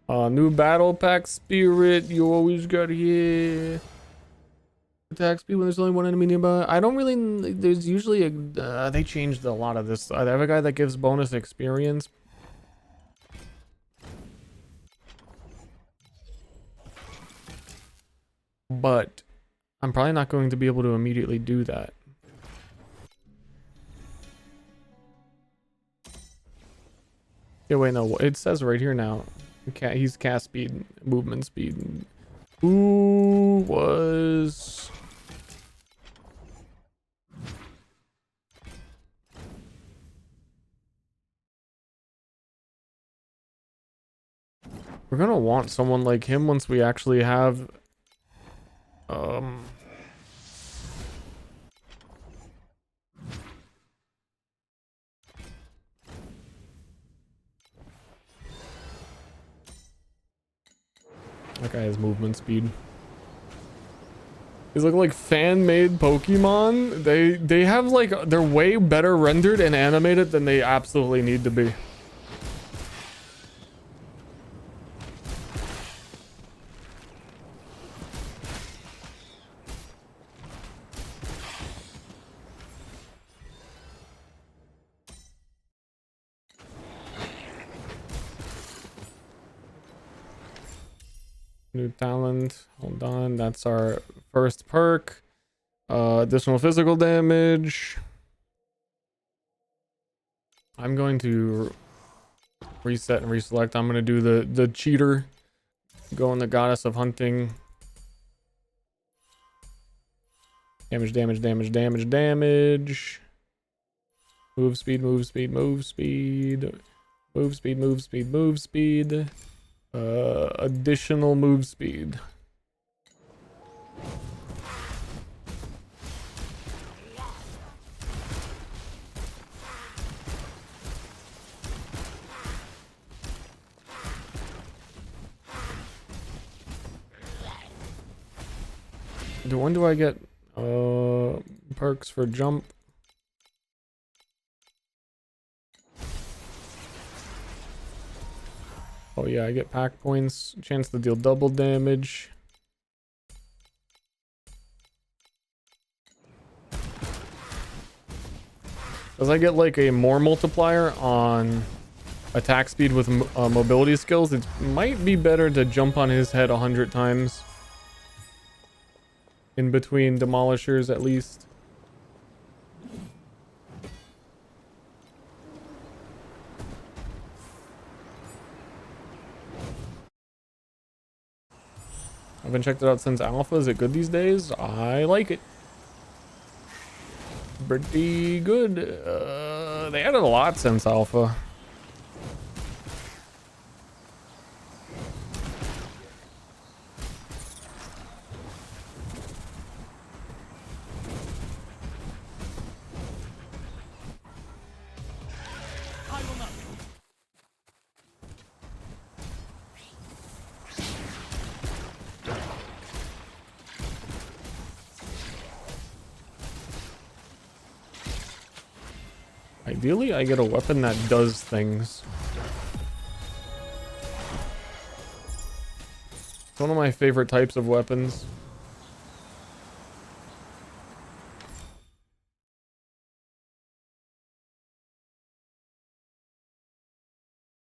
New battle pack spirit. You always got here. Attack speed when there's only one enemy nearby. I don't really. There's usually a. They changed a lot of this. I have a guy that gives bonus experience. but I'm probably not going to be able to immediately do that. Yeah, wait, no, it says right here now. He's cast speed, movement speed. Who was... We're gonna want someone like him once we actually have that guy has movement speed. These look like fan-made Pokemon. They have like, they're way better rendered and animated than they absolutely need to be. New talent. Hold on. That's our first perk. Additional physical damage. I'm going to reset and reselect. I'm going to do the cheater. Go on the goddess of hunting. Damage, damage, damage, damage, damage. Move speed, move speed, move speed. Move speed, move speed, move speed. Additional move speed. When do I get perks for jump? Oh yeah, I get pack points, chance to deal double damage. Does I get like a more multiplier on attack speed with mobility skills? It might be better to jump on his head 100 times. In between demolishers at least. I haven't checked it out since alpha. Is it good these days? I like it. Pretty good. They added a lot since alpha. Ideally, I get a weapon that does things. It's one of my favorite types of weapons.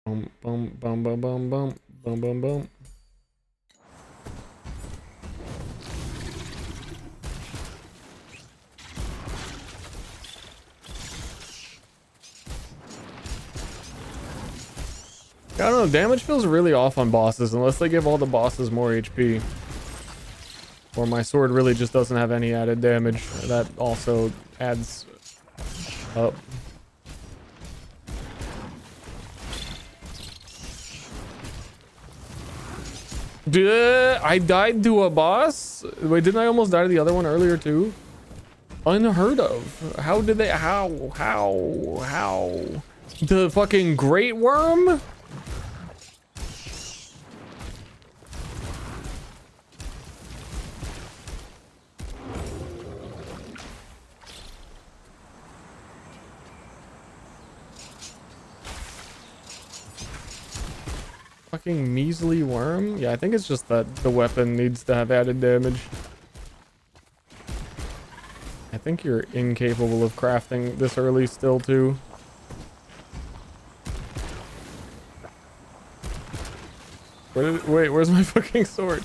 Boom, boom, boom, boom, boom, boom, boom, boom, boom. I don't know, damage feels really off on bosses unless they give all the bosses more HP. Or my sword really just doesn't have any added damage. That also adds up. I died to a boss? Wait, didn't I almost die to the other one earlier too? Unheard of. How did they, how? The fucking Great Worm? Fucking measly worm? Yeah, I think it's just that the weapon needs to have added damage. I think you're incapable of crafting this early still too. Wait, where's my fucking sword?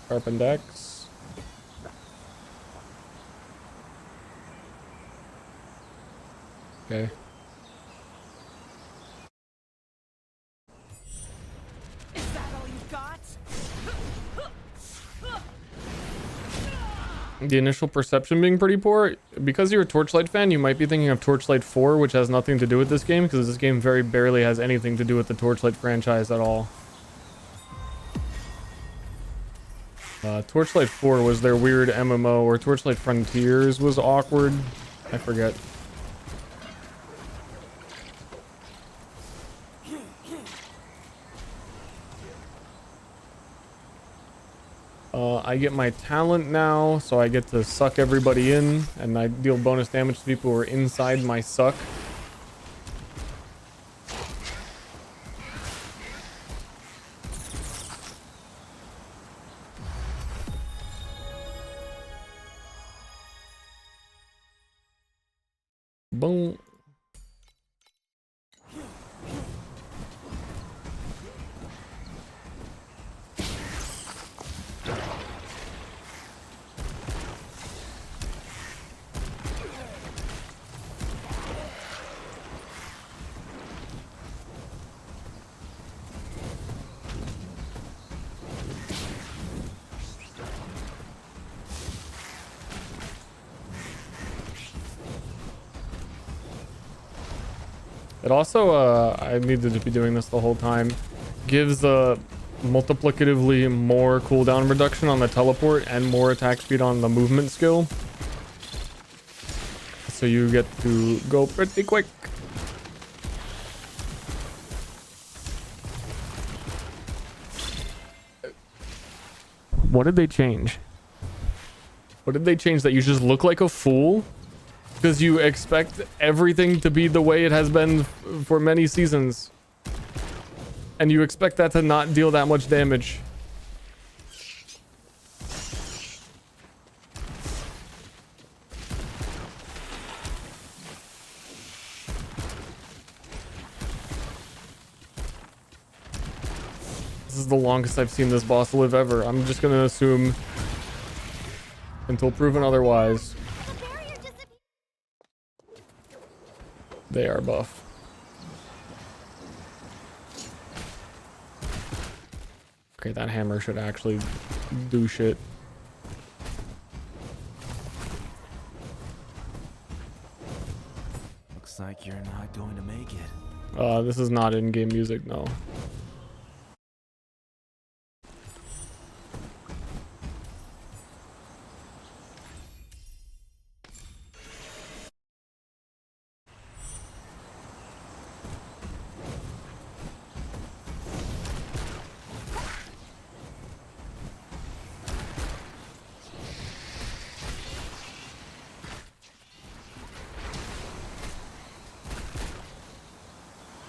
Sharpen decks. Okay. Is that all you got? The initial perception being pretty poor. Because you're a Torchlight fan, you might be thinking of Torchlight 4, which has nothing to do with this game, because this game very barely has anything to do with the Torchlight franchise at all. Torchlight 4 was their weird MMO, or Torchlight Frontiers was awkward. I forget. I get my talent now, so I get to suck everybody in, and I deal bonus damage to people who are inside my suck. Boom. It also, I needed to be doing this the whole time, gives multiplicatively more cooldown reduction on the teleport and more attack speed on the movement skill. So you get to go pretty quick. What did they change? What did they change that you just look like a fool? Because you expect everything to be the way it has been for many seasons. And you expect that to not deal that much damage. This is the longest I've seen this boss live ever. I'm just gonna assume until proven otherwise. They are buff. Okay, that hammer should actually do shit. Looks like you're not going to make it. This is not in-game music, no.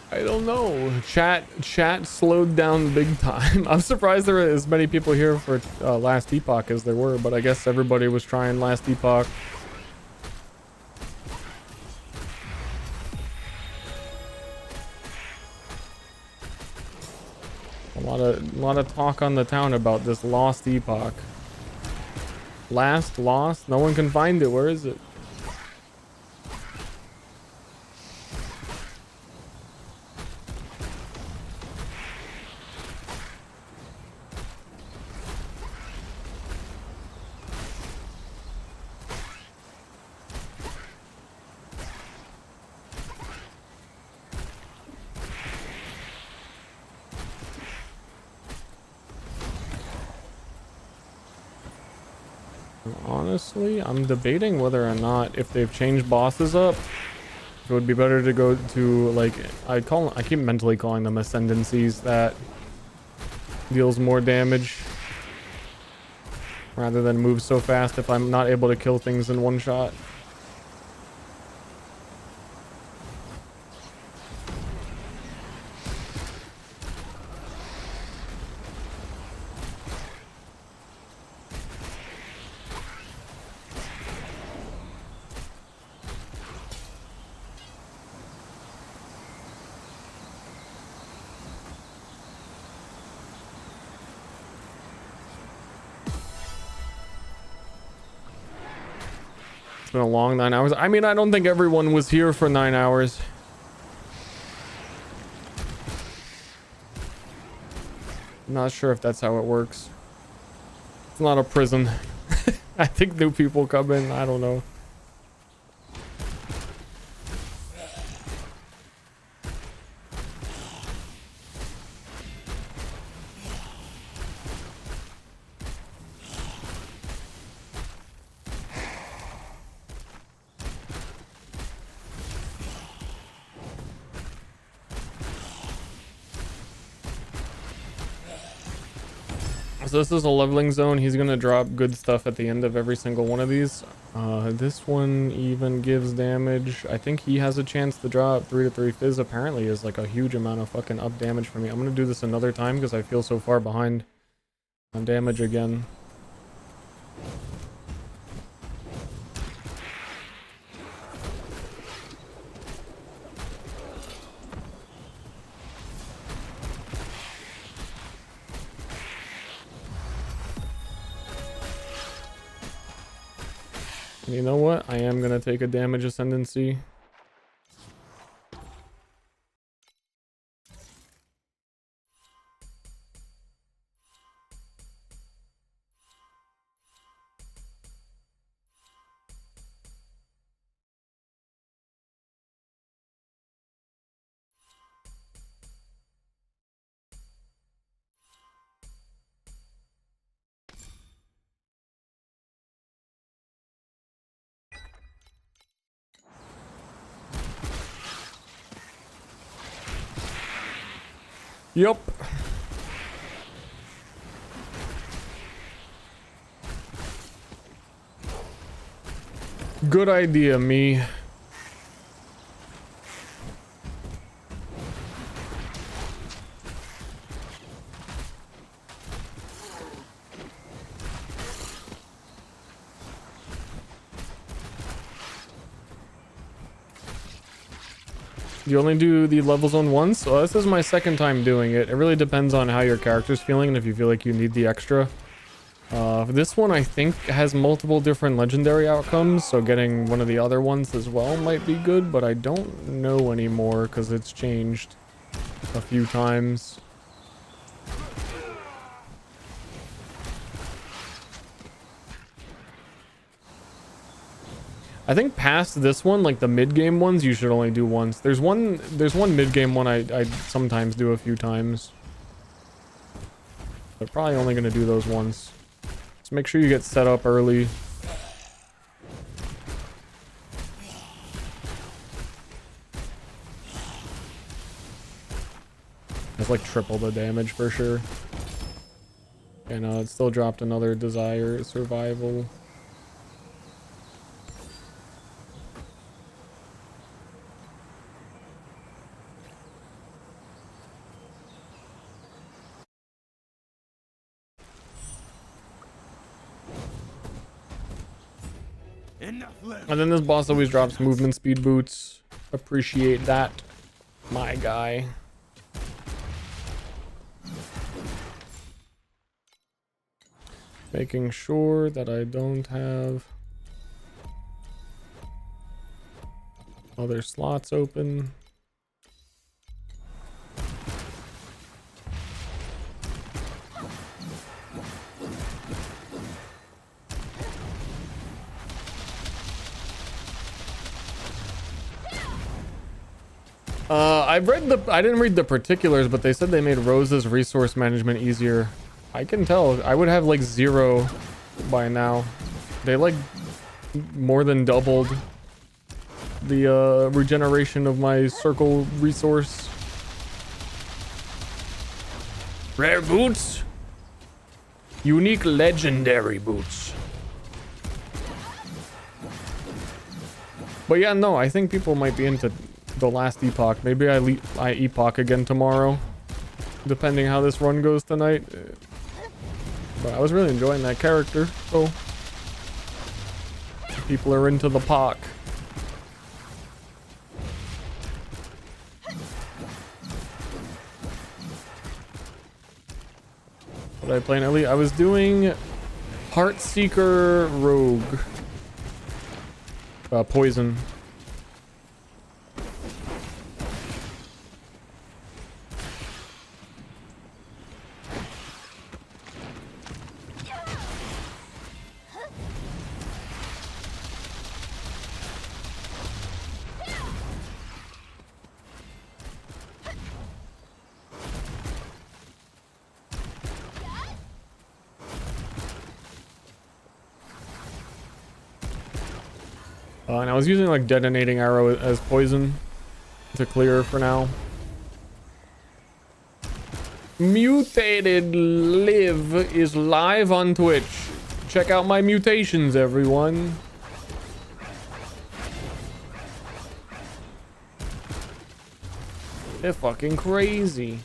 I don't know. Chat slowed down big time. I'm surprised there are as many people here for Last Epoch as there were, but I guess everybody was trying Last Epoch. A lot of talk on the town about this Lost Epoch. Lost? No one can find it. Where is it? Honestly, I'm debating whether or not, if they've changed bosses up, it would be better to go to, like, I keep mentally calling them ascendancies, that deals more damage rather than move so fast if I'm not able to kill things in one shot. been a long 9 hours. I mean, I don't think everyone was here for 9 hours. I'm not sure if that's how it works. It's not a prison. I think new people come in. I don't know. So this is a leveling zone. He's gonna drop good stuff at the end of every single one of these. This one even gives damage. I think he has a chance to drop 3 to 3 fizz. Apparently is like a huge amount of fucking up damage for me. I'm gonna do this another time because I feel so far behind on damage again. You know what? I am gonna take a damage ascendancy. Yup. Good idea, me. You only do the level zone once? So this is my second time doing it. It really depends on how your character's feeling and if you feel like you need the extra. This one I think has multiple different legendary outcomes, so getting one of the other ones as well might be good, but I don't know anymore because it's changed a few times. I think past this one, like the mid-game ones, you should only do once. There's one mid-game one I sometimes do a few times. But probably only gonna do those once. So make sure you get set up early. It's like triple the damage for sure. And it still dropped another desire survival. And then this boss always drops movement speed boots. Appreciate that, my guy. Making sure that I don't have other slots open. I didn't read the particulars, but they said they made Rose's resource management easier. I can tell. I would have like 0 by now. They like more than doubled the regeneration of my circle resource. Rare boots. Unique legendary boots. But yeah, no, I think people might be into the Last Epoch. Maybe I Epoch again tomorrow, depending how this run goes tonight. But I was really enjoying that character, so people are into the Poch. What did I play in Elite? I was doing Heartseeker Rogue. poison. And I was using like detonating arrow as poison to clear for now. Mutated Live is live on Twitch. Check out my mutations, everyone. They're fucking crazy.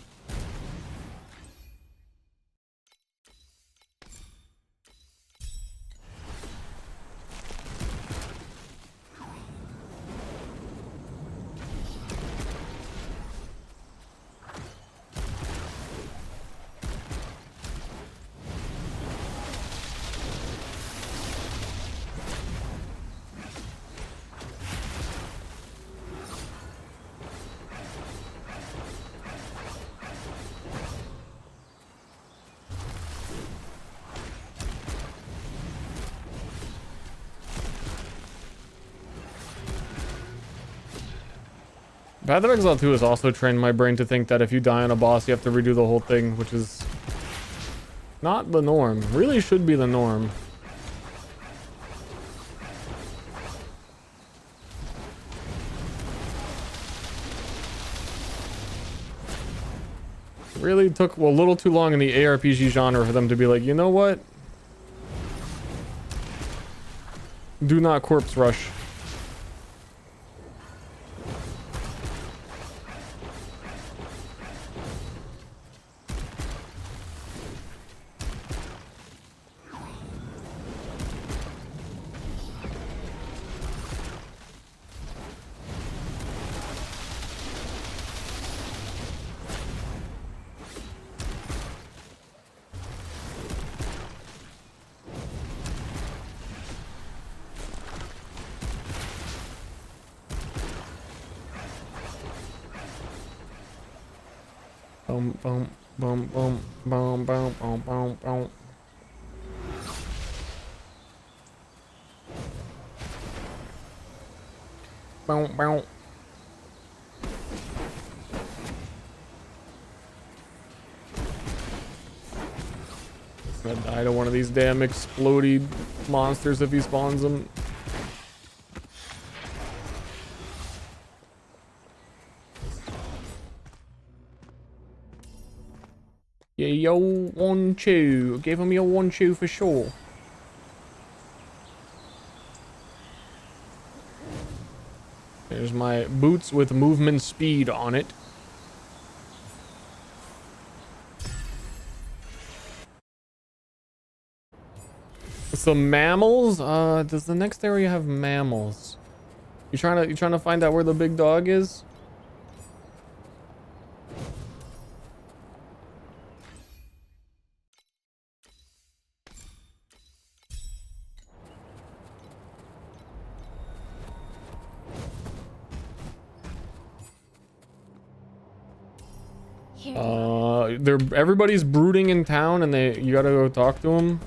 Path of Exile 2 has also trained my brain to think that if you die on a boss, you have to redo the whole thing, which is not the norm. Really should be the norm. Really took a little too long in the ARPG genre for them to be like, you know what? Do not corpse rush. Boom, boom, boom, boom, boom, boom, boom, boom, boom. Boom, boom. Gonna die to one of these damn explodey monsters if he spawns them. Yeah, yo, 1-2. Give him your 1-2 for sure. There's my boots with movement speed on it. Some mammals? Does the next area have mammals? You trying to find out where the big dog is? Everybody's brooding in town, and you gotta go talk to them.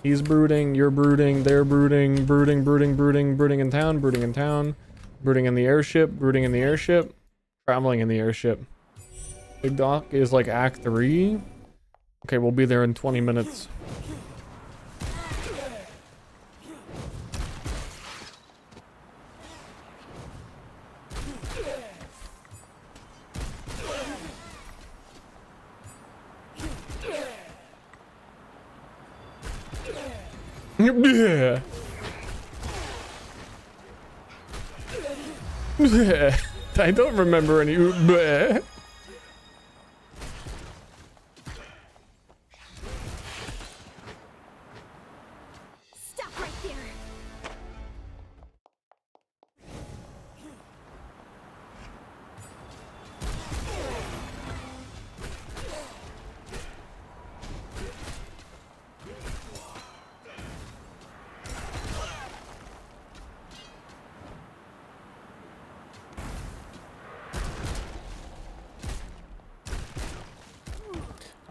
He's brooding, you're brooding, they're brooding, brooding in town, brooding in the airship, traveling in the airship. Big Doc is like Act 3. Okay, we'll be there in 20 minutes. I don't remember any. Stop right there.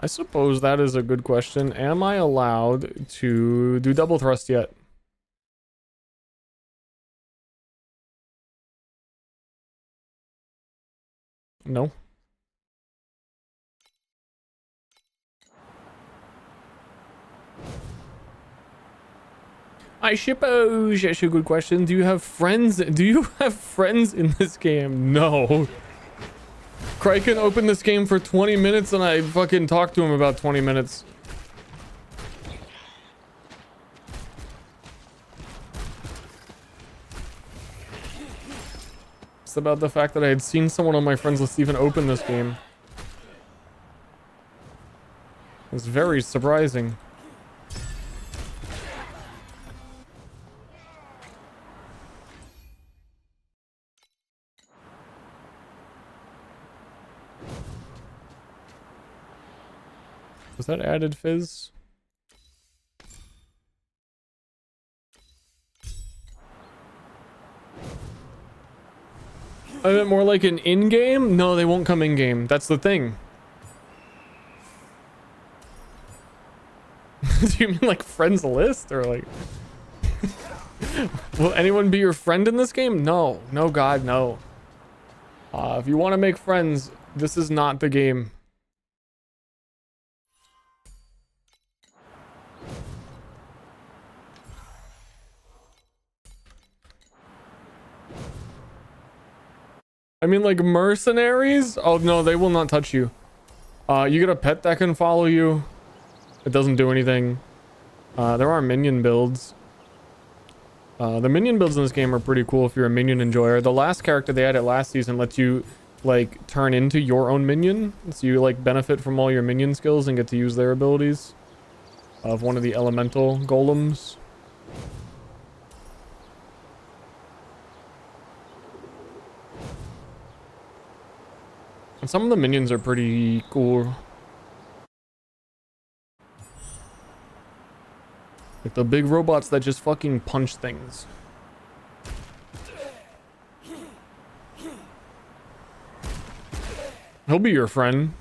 I suppose that is a good question. Am I allowed to do double thrust yet? No. I suppose that's a good question. Do you have friends? Do you have friends in this game? No. Kraken opened this game for 20 minutes and I fucking talked to him about 20 minutes. It's about the fact that I had seen someone on my friends list even open this game. It was very surprising. Was that added fizz? I meant more like an in-game? No, they won't come in-game. That's the thing. Do you mean like friends list or like... Will anyone be your friend in this game? No. No, God, no. If you want to make friends, this is not the game. I mean, like mercenaries? Oh, no, they will not touch you. You get a pet that can follow you. It doesn't do anything. There are minion builds. The minion builds in this game are pretty cool if you're a minion enjoyer. The last character they added last season lets you, like, turn into your own minion. So you, like, benefit from all your minion skills and get to use their abilities. Of one of the elemental golems. And some of the minions are pretty cool. Like the big robots that just fucking punch things. He'll be your friend.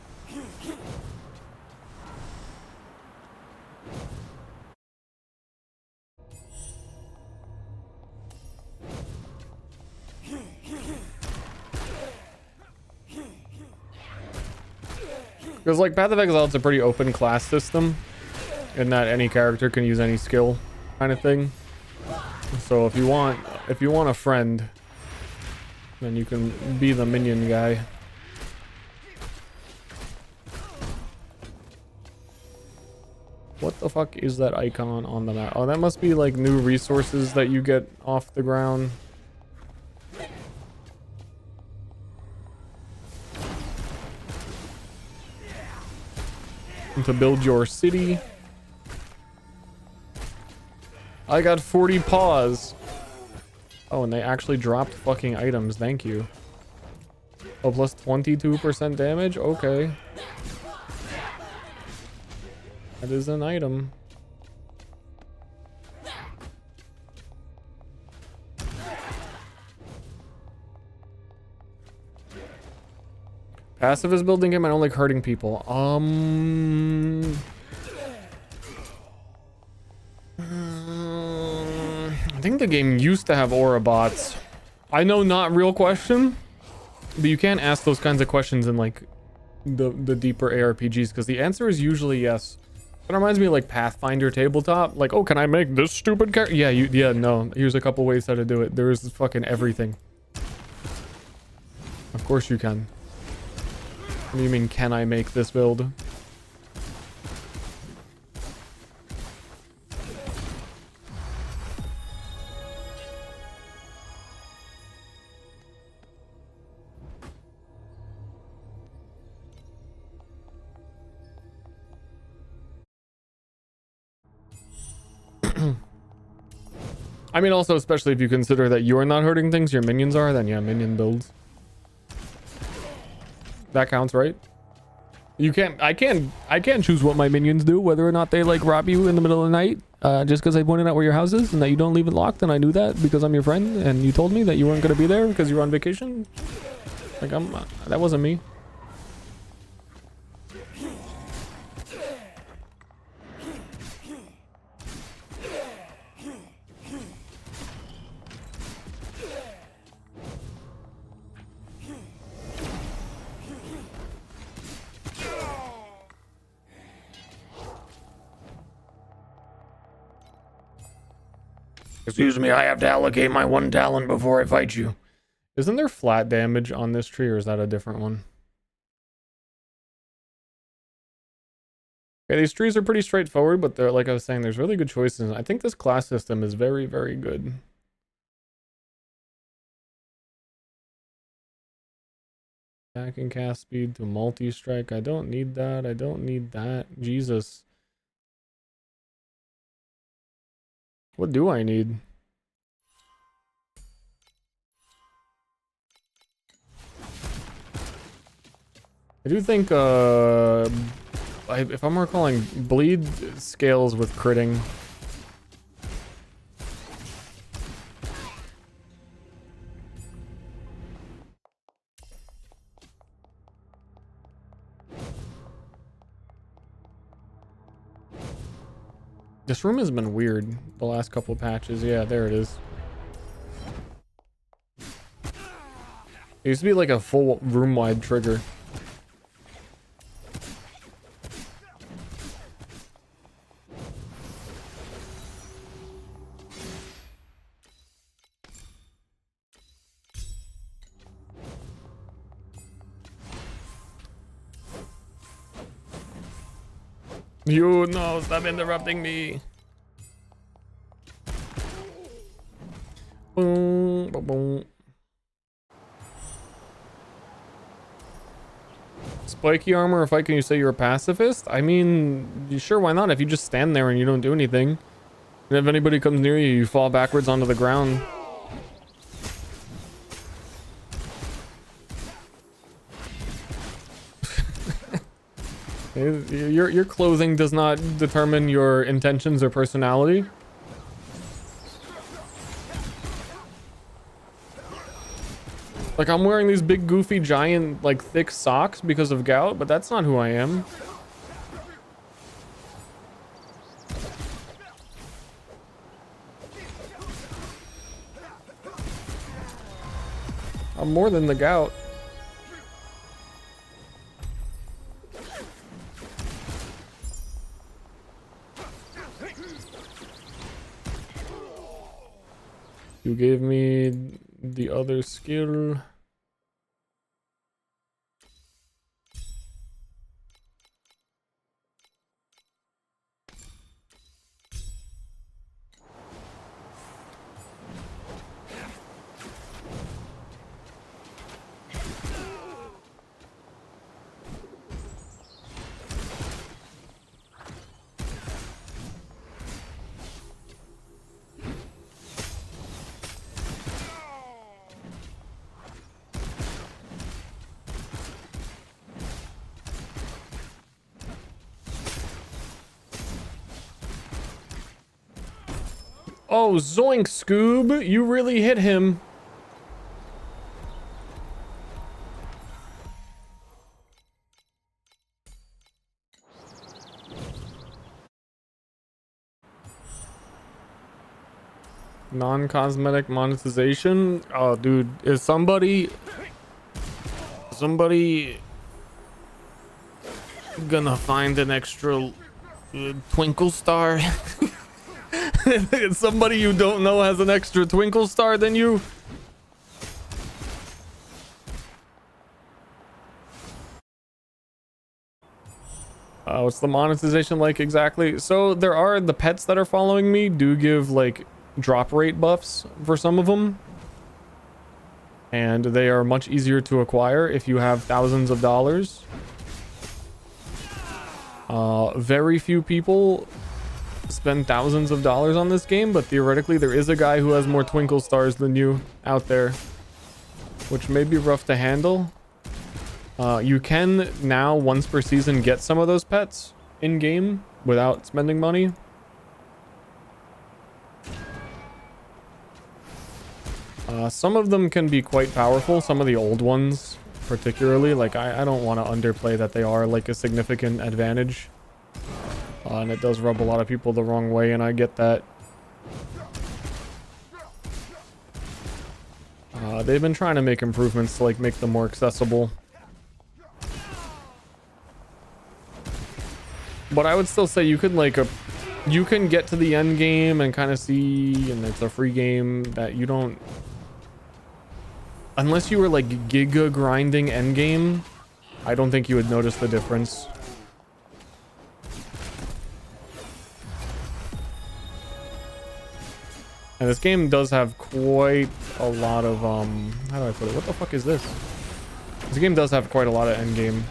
Because like Path of Exile, it's a pretty open class system in that any character can use any skill kind of thing. So if you want a friend, then you can be the minion guy. What the fuck is that icon on the map? Oh, that must be like new resources that you get off the ground. To build your city. I got 40 paws. Oh, and they actually dropped fucking items. Thank you. Oh, plus 22% damage? Okay. That is an item. Passive is building game. I don't like hurting people. I think the game used to have aura bots. I know, not real question, but you can't ask those kinds of questions in like the deeper ARPGs because the answer is usually yes. It reminds me of like Pathfinder tabletop. Like, oh, can I make this stupid character? Yeah, yeah, no. Here's a couple ways how to do it. There's fucking everything. Of course you can. What do you mean, can I make this build? I mean, also, especially if you consider that you're not hurting things, your minions are, then yeah, minion builds. That counts, right? You can't, I can't choose what my minions do, whether or not they like rob you in the middle of the night, just because I pointed out where your house is and that you don't leave it locked, and I knew that because I'm your friend and you told me that you weren't going to be there because you were on vacation. Like, that wasn't me. Excuse me, I have to allocate my 1 talent before I fight you. Isn't there flat damage on this tree, or is that a different one? Okay, these trees are pretty straightforward, but they're, like I was saying, there's really good choices. I think this class system is very, very good. Attack and cast speed to multi-strike. I don't need that. I don't need that. Jesus. What do I need? I do think, if I'm recalling, bleed scales with critting. This room has been weird the last couple of patches. Yeah, there it is. It used to be like a full room-wide trigger. You no, stop interrupting me. Boom, boom, boom. Spiky armor, if can you say you're a pacifist? I mean, sure, why not? If you just stand there and you don't do anything. And if anybody comes near you, you fall backwards onto the ground. Your clothing does not determine your intentions or personality. Like, I'm wearing these big, goofy, giant, like, thick socks because of gout, but that's not who I am. I'm more than the gout. You gave me the other skill. Oh, zoink, Scoob! You really hit him. Non-cosmetic monetization? Oh, dude, is somebody gonna find an extra twinkle star? Somebody you don't know has an extra twinkle star than you? What's the monetization like exactly? So there are the pets that are following me do give like drop rate buffs for some of them, and they are much easier to acquire if you have thousands of dollars. Very few people spend thousands of dollars on this game, but theoretically there is a guy who has more twinkle stars than you out there, which may be rough to handle. You can now once per season get some of those pets in game without spending money. Some of them can be quite powerful, some of the old ones particularly. Like I don't want to underplay that they are like a significant advantage. And it does rub a lot of people the wrong way, and I get that. They've been trying to make improvements to like make them more accessible. But I would still say you could like you can get to the end game and kind of see, and it's a free game that you don't, unless you were like giga grinding end game, I don't think you would notice the difference. And this game does have quite a lot of how do I put it? What the fuck is this? This game does have quite a lot of end game.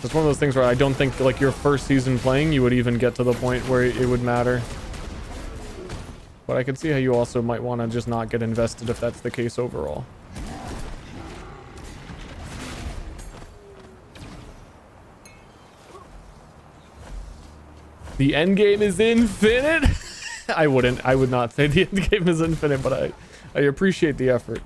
It's one of those things where I don't think like your first season playing you would even get to the point where it would matter. But I can see how you also might want to just not get invested if that's the case overall. The end game is infinite. I would not say the end game is infinite, but I appreciate the effort.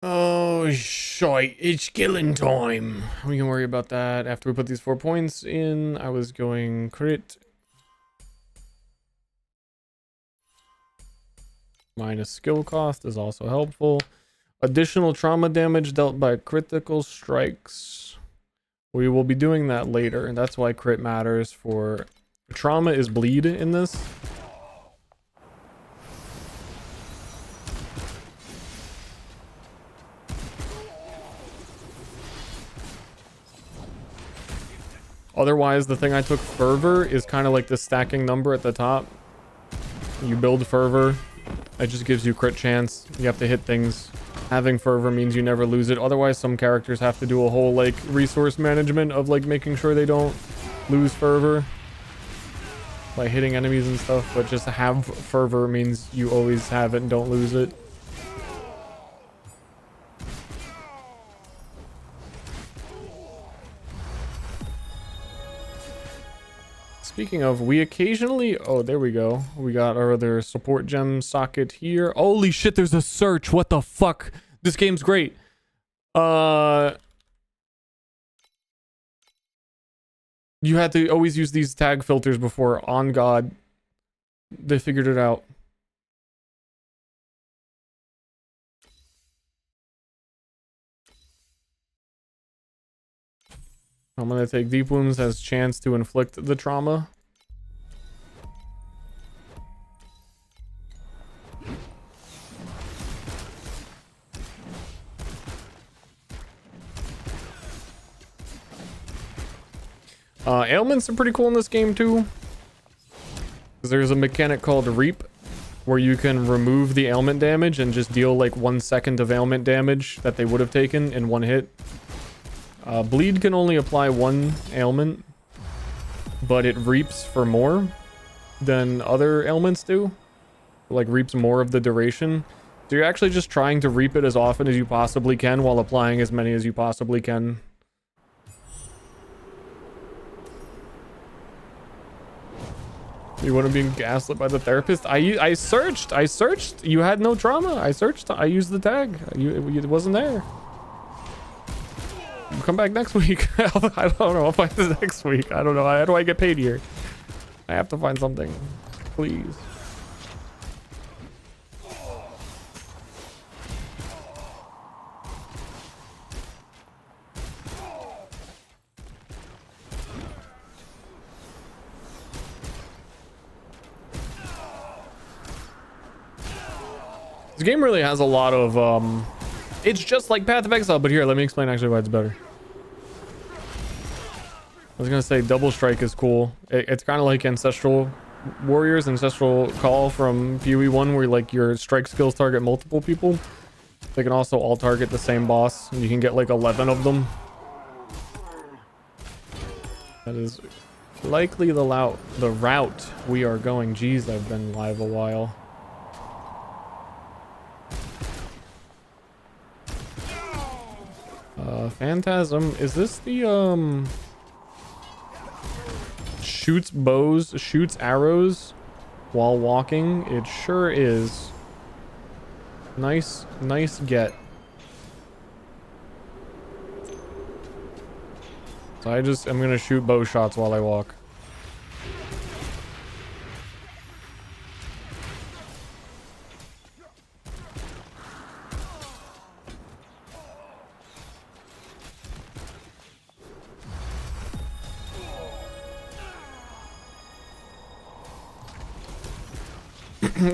Oh, shite. It's killing time. We can worry about that after we put these 4 points in. I was going crit. Minus skill cost is also helpful. Additional trauma damage dealt by critical strikes. We will be doing that later, and that's why crit matters for... Trauma is bleed in this. Otherwise, the thing I took, Fervor, is kind of like the stacking number at the top. You build Fervor, it just gives you crit chance. You have to hit things. Having Fervor means you never lose it. Otherwise, some characters have to do a whole, like, resource management of, like, making sure they don't lose Fervor by hitting enemies and stuff. But just have Fervor means you always have it and don't lose it. Speaking of, we occasionally... Oh, there we go. We got our other support gem socket here. Holy shit, there's a search. What the fuck? This game's great. You had to always use these tag filters before. On God. They figured it out. I'm gonna take deep wounds as chance to inflict the trauma. Ailments are pretty cool in this game too. There's a mechanic called Reap where you can remove the ailment damage and just deal like 1 second of ailment damage that they would have taken in one hit. Bleed can only apply 1 ailment, but it reaps for more than other ailments do. Like reaps more of the duration. So you're actually just trying to reap it as often as you possibly can while applying as many as you possibly can. You wouldn't be gaslit by the therapist? I searched. You had no trauma. I searched. I used the tag. It wasn't there. Come back next week. I don't know. I'll find this next week. I don't know. How do I get paid here? I have to find something. Please. This game really has a lot of it's just like Path of Exile, but here, let me explain actually why it's better. I was gonna say double strike is cool. It's kind of like Ancestral Warriors, Ancestral Call from PoE 1, where like your strike skills target multiple people. They can also all target the same boss, and you can get like 11 of them. That is likely the route we are going. Jeez, I've been live a while. Phantasm, is this the shoots bows, shoots arrows while walking. It sure is. Nice get. So I'm gonna shoot bow shots while I walk.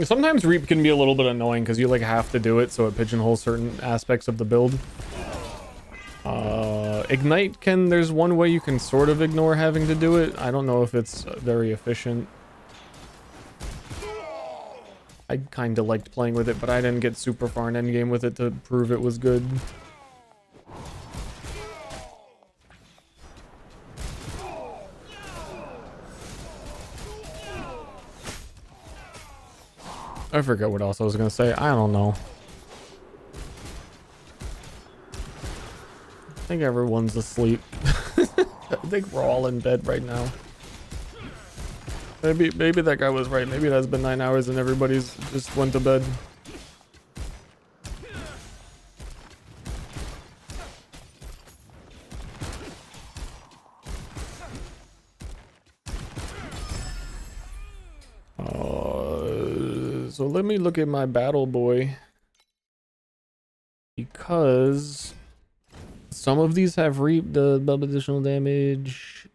Sometimes Reap can be a little bit annoying because you like have to do it, so it pigeonholes certain aspects of the build. Ignite there's one way you can sort of ignore having to do it. I don't know if it's very efficient. I kind of liked playing with it, but I didn't get super far in endgame with it to prove it was good. I forget what else I was gonna say. I don't know. I think everyone's asleep. I think we're all in bed right now. Maybe that guy was right. Maybe it has been 9 hours and everybody's just went to bed. So let me look at my battle boy, because some of these have reap the additional damage.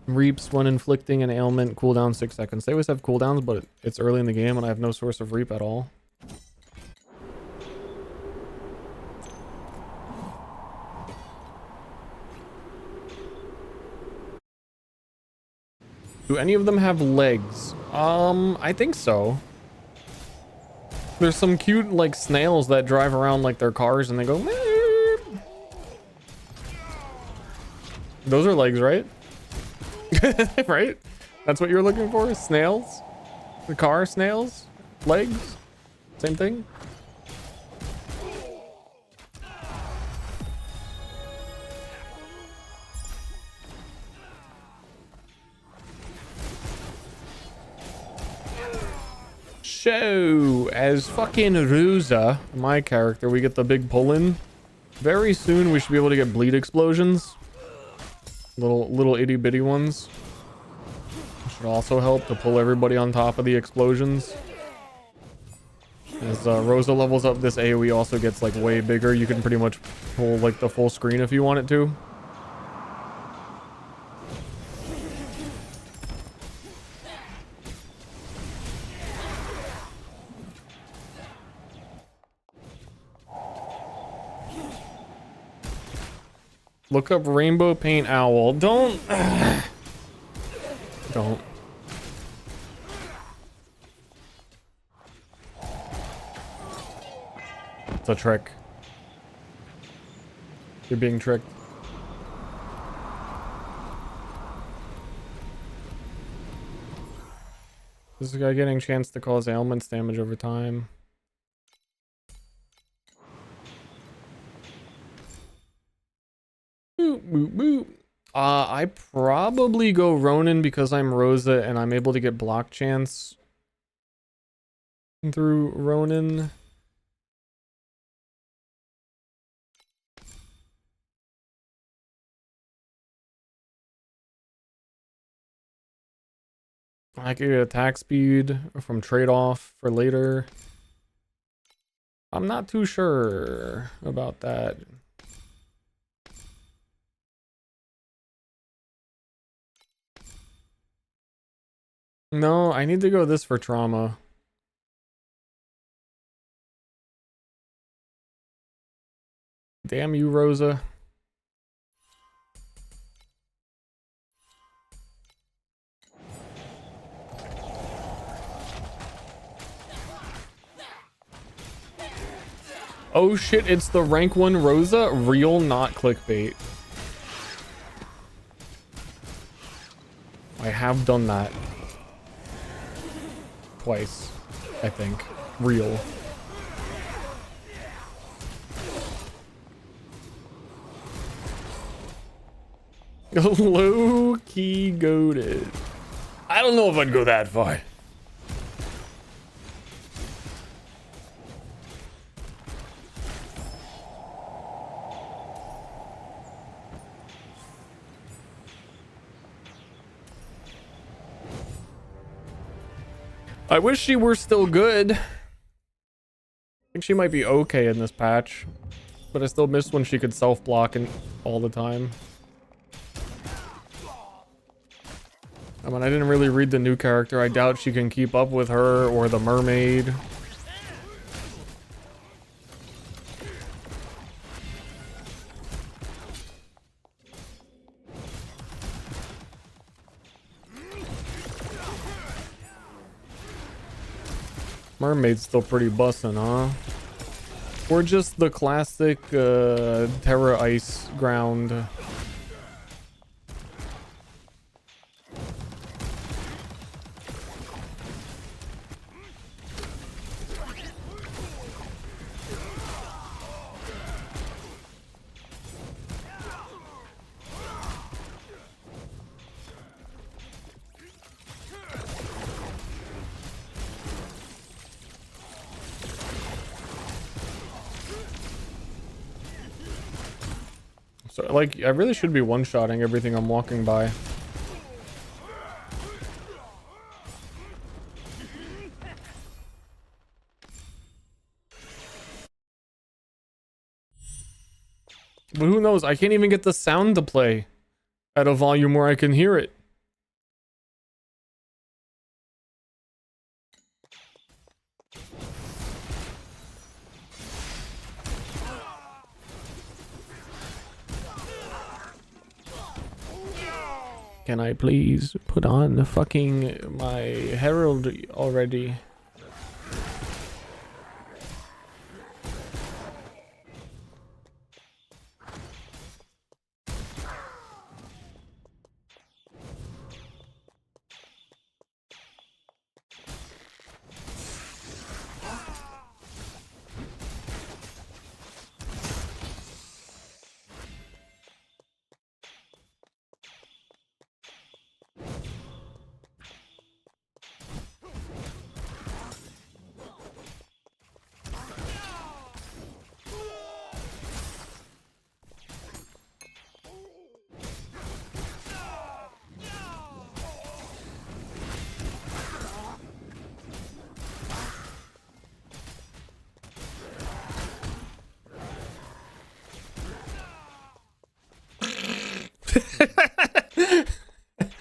Reaps when inflicting an ailment, cooldown 6 seconds. They always have cooldowns, but it's early in the game and I have no source of reap at all. Do any of them have legs? I think so. There's some cute like snails that drive around like their cars and they go meep. Those are legs, right? Right? That's what you're looking for? Snails? The car snails? Legs? Same thing? So, as fucking Ruza, my character, we get the big pull-in. Very soon we should be able to get bleed explosions. Little itty-bitty ones. Should also help to pull everybody on top of the explosions. As Rosa levels up, this AoE also gets like way bigger. You can pretty much pull like the full screen if you want it to. Look up rainbow paint owl. Don't. Don't. It's a trick. You're being tricked. This is a guy getting a chance to cause ailments damage over time. Boop, boop, boop. I probably go Ronin because I'm Rosa and I'm able to get block chance through Ronin. I could get attack speed from trade-off for later. I'm not too sure about that. No, I need to go this for trauma. Damn you, Rosa. Oh shit, it's the rank 1 Rosa? Real, not clickbait. I have done that. Twice, I think. Real. Low-key goated. I don't know if I'd go that far. I wish she were still good. I think she might be okay in this patch, but I still miss when she could self-block and all the time. I mean, I didn't really read the new character. I doubt she can keep up with her or the mermaid. Mermaid's still pretty bussin', huh? Or just the classic Terra Ice ground. So, like, I really should be one-shotting everything I'm walking by. But who knows? I can't even get the sound to play at a volume where I can hear it. Can I please put on the fucking my herald already?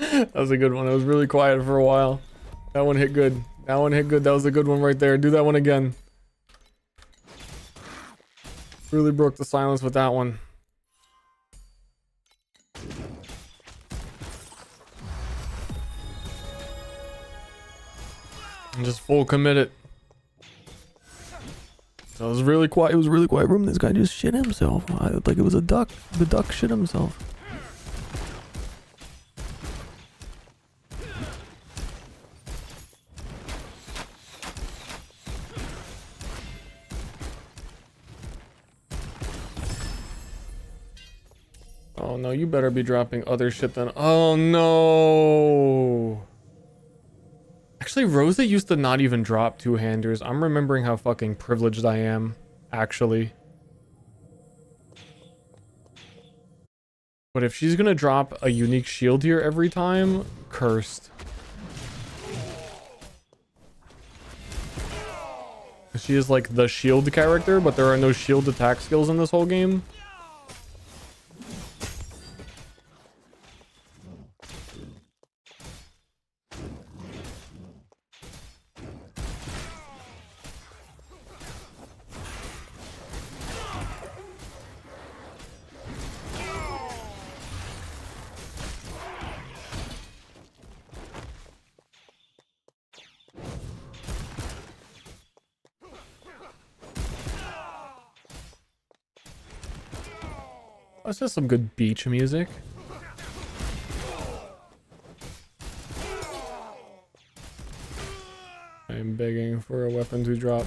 That was a good one. It was really quiet for a while. That one hit good. That one hit good. That was a good one right there. Do that one again. Really broke the silence with that one. And just full committed. So it was really quiet. It was a really quiet room. This guy just shit himself. Like it was a duck. The duck shit himself. Oh no, you better be dropping other shit than... Oh no! Actually, Rosa used to not even drop two-handers. I'm remembering how fucking privileged I am, actually. But if she's gonna drop a unique shield here every time, cursed. She is like the shield character, but there are no shield attack skills in this whole game. That's just some good beach music. I'm begging for a weapon to drop.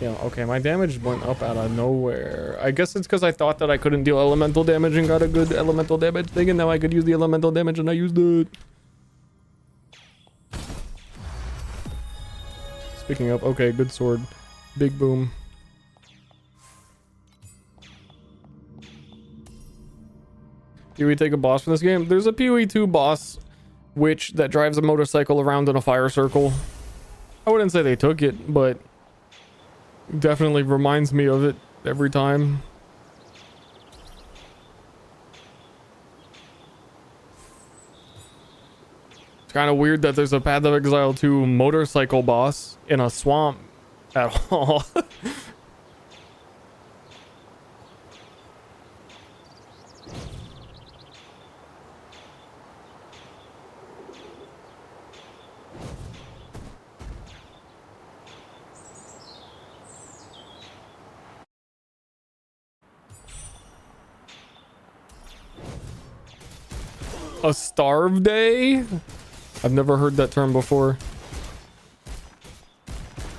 Yeah, okay, my damage went up out of nowhere. I guess it's because I thought that I couldn't deal elemental damage and got a good elemental damage thing, and now I could use the elemental damage and I used it. Speaking of, okay, good sword. Big boom. Do we take a boss from this game? There's a PoE 2 boss witch that drives a motorcycle around in a fire circle. I wouldn't say they took it, but definitely reminds me of it every time. It's kind of weird that there's a Path of Exile 2 motorcycle boss in a swamp at all. A starve day? I've never heard that term before.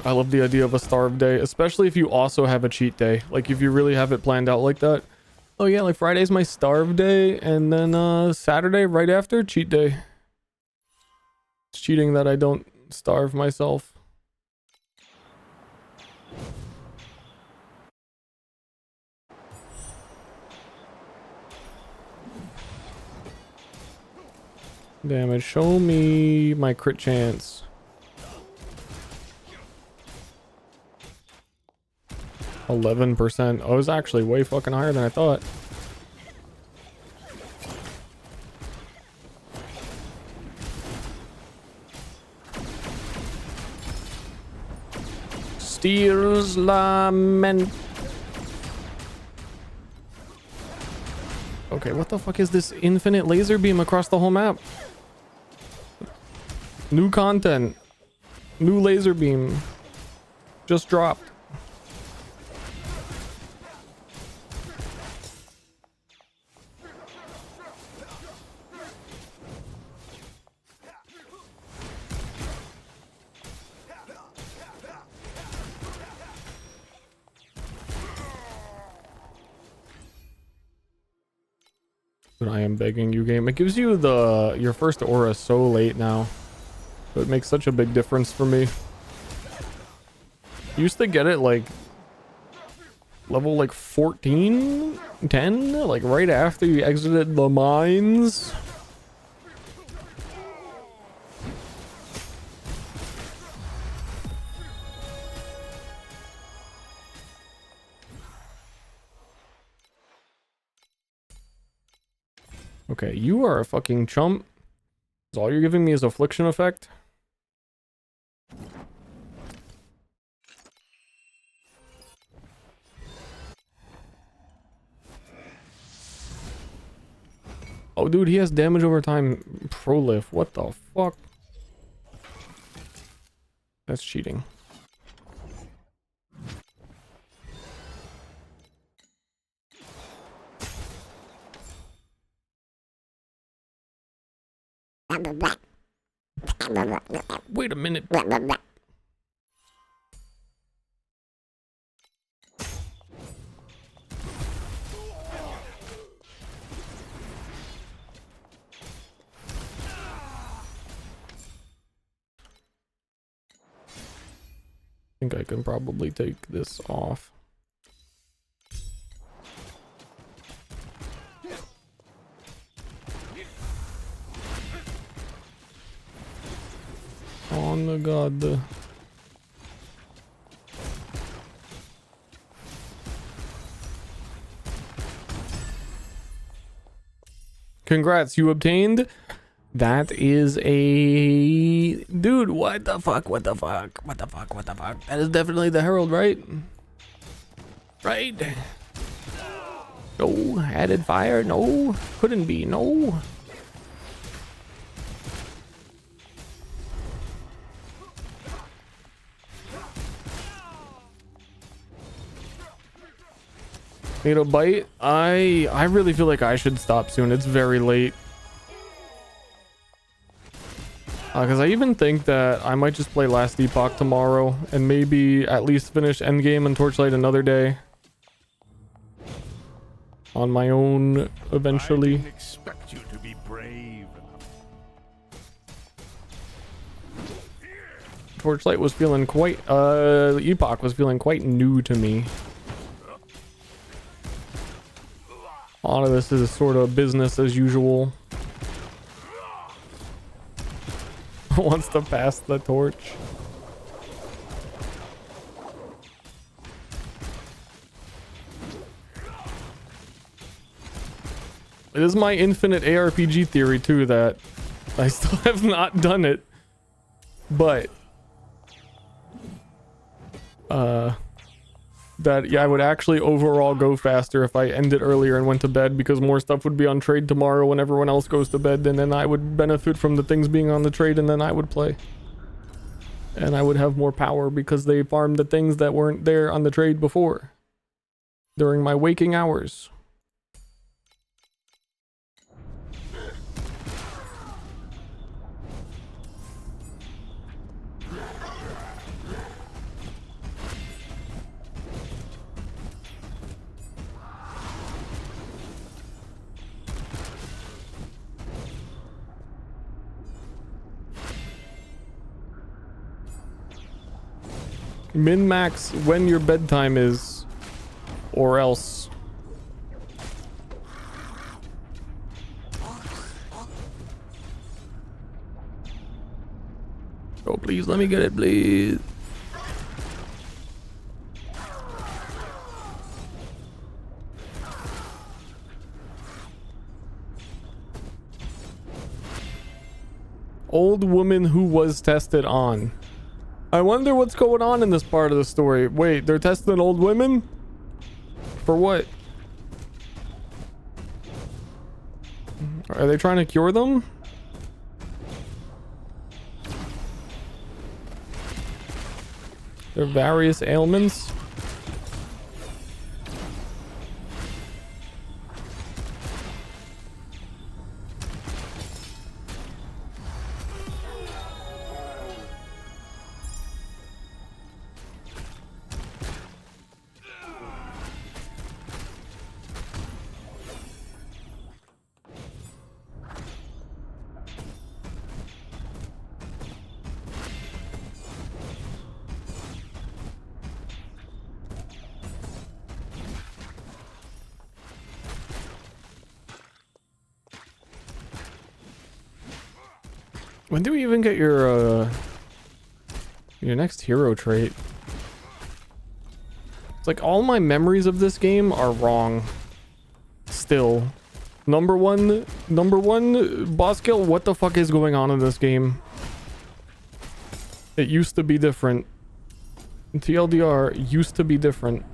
I love the idea of a starve day, especially if you also have a cheat day. Like if you really have it planned out like that. Oh yeah, like Friday's my starve day, and then Saturday right after, cheat day. It's cheating that I don't starve myself. Damage. Show me my crit chance. %. Oh, it was actually way fucking higher than I thought. Steer's Lament. Okay, what the fuck is this infinite laser beam across the whole map? New content. New laser beam. Just dropped. But I am begging you, game. It gives you your first aura so late now. So it makes such a big difference for me. Used to get it like level like 14, 10, like right after you exited the mines. Okay, you are a fucking chump. All you're giving me is affliction effect. Oh, dude, he has damage over time prolif. What the fuck? That's cheating. Wait a minute. I think I can probably take this off. Oh my god. Congrats, you obtained. That is a... Dude, what the fuck? What the fuck? What the fuck? What the fuck? That is definitely the Herald, right? Right? No. Added fire? No. Couldn't be. No. Need a bite? I really feel like I should stop soon. It's very late. Because I even think that I might just play Last Epoch tomorrow and maybe at least finish Endgame and Torchlight another day. On my own, eventually. I didn't expect you to be brave. Torchlight was feeling quite, Epoch was feeling quite new to me. A lot of this is sort of business as usual. Wants to pass the torch. It is my infinite ARPG theory too that I still have not done it, but that yeah, I would actually overall go faster if I ended earlier and went to bed, because more stuff would be on trade tomorrow when everyone else goes to bed, and then I would benefit from the things being on the trade, and then I would play. And I would have more power because they farmed the things that weren't there on the trade before during my waking hours. Min-max when your bedtime is, or else. Oh, please, let me get it, please. Old woman who was tested on. I wonder what's going on in this part of the story. Wait, they're testing old women? For what? Are they trying to cure them? Their various ailments? When do we even get your next hero trait? It's like all my memories of this game are wrong. Still. Number one boss kill, what the fuck is going on in this game? It used to be different. TLDR used to be different.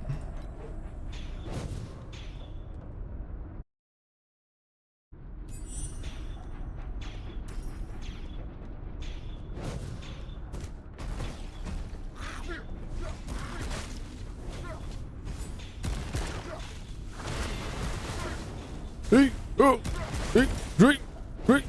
Hey, oh, hey, drink, drink.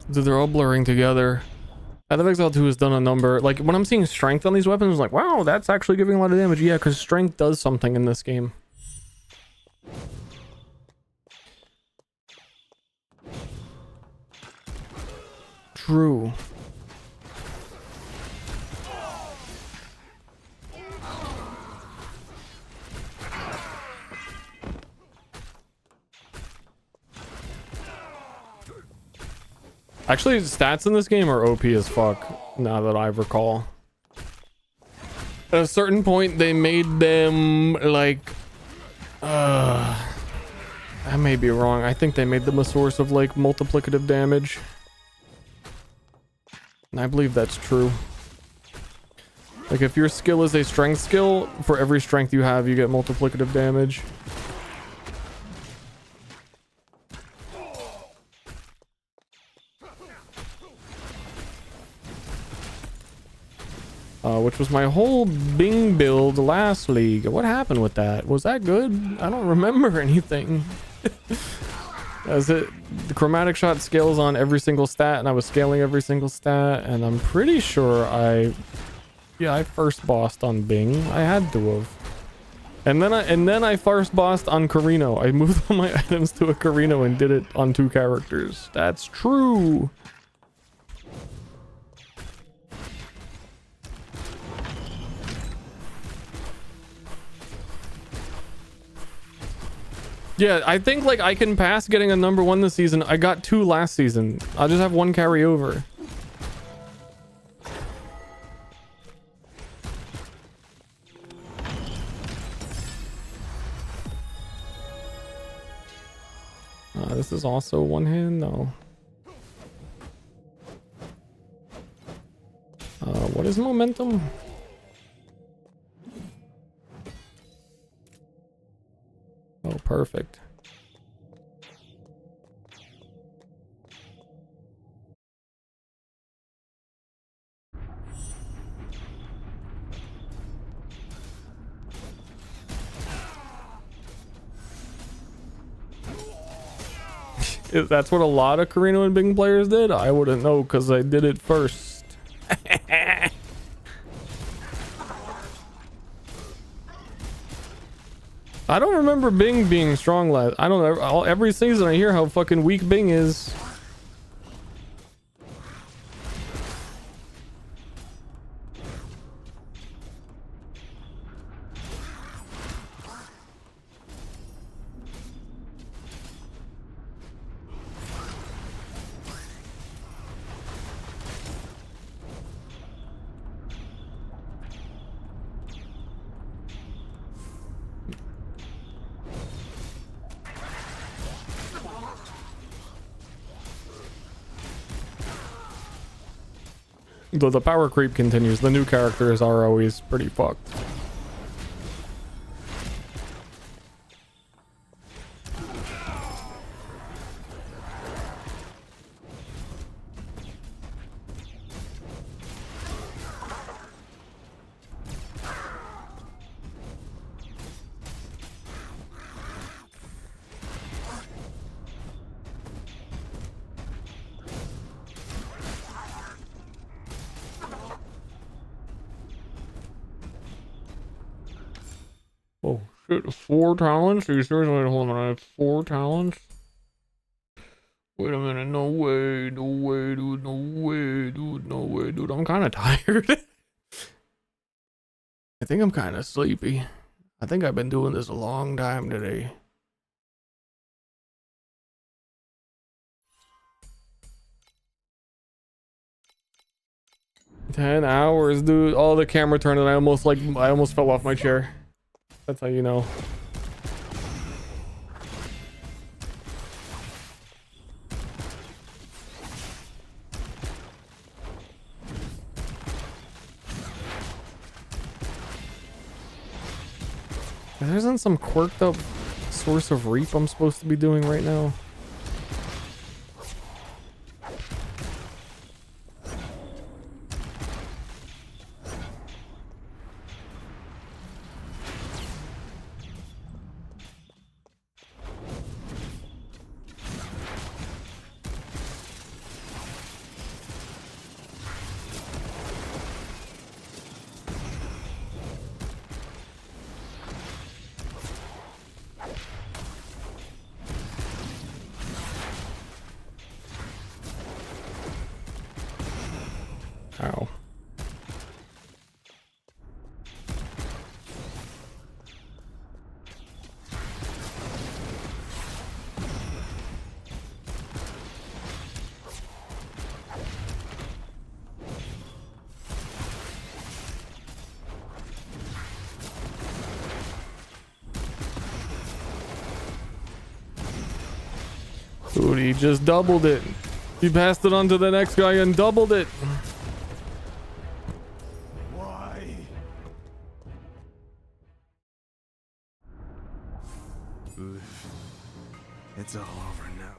Dude, they're all blurring together. Path of Exile 2 has done a number. Like, when I'm seeing strength on these weapons, I'm like, wow, that's actually giving a lot of damage. Yeah, because strength does something in this game. True. Actually, stats in this game are OP as fuck, now that I recall. At a certain point, they made them, like... I may be wrong. I think they made them a source of, like, multiplicative damage. And I believe that's true. Like, if your skill is a strength skill, for every strength you have, you get multiplicative damage. Which was my whole Bing build last league. What happened with that? Was that good? I don't remember anything. As the chromatic shot scales on every single stat, and I was scaling every single stat, and I'm pretty sure I first bossed on Bing. I had to have. And then I first bossed on Carino. I moved all my items to a Carino and did it on 2 characters. That's true. Yeah, I think like I can pass getting a number 1 this season. I got 2 last season. I'll just have 1 carry over. This is also 1 hand? No. What is momentum? Oh, perfect. If that's what a lot of Carino and Bing players did, I wouldn't know because I did it first. I don't remember Bing being strong last. I don't know. Every season I hear how fucking weak Bing is. Though the power creep continues, the new characters are always pretty fucked. Oh shit, 4 talents? Are you serious? Wait, hold on, I have 4 talents? Wait a minute, no way, no way, dude, no way, dude, no way, dude. I'm kind of tired. I think I'm kind of sleepy. I think I've been doing this a long time today. $10 hours, dude. Oh, the camera turned and I almost fell off my chair. That's how you know. There isn't some quirked up source of reap I'm supposed to be doing right now. Ow. Dude, he just doubled it. He passed it on to the next guy and doubled it. it's all over now.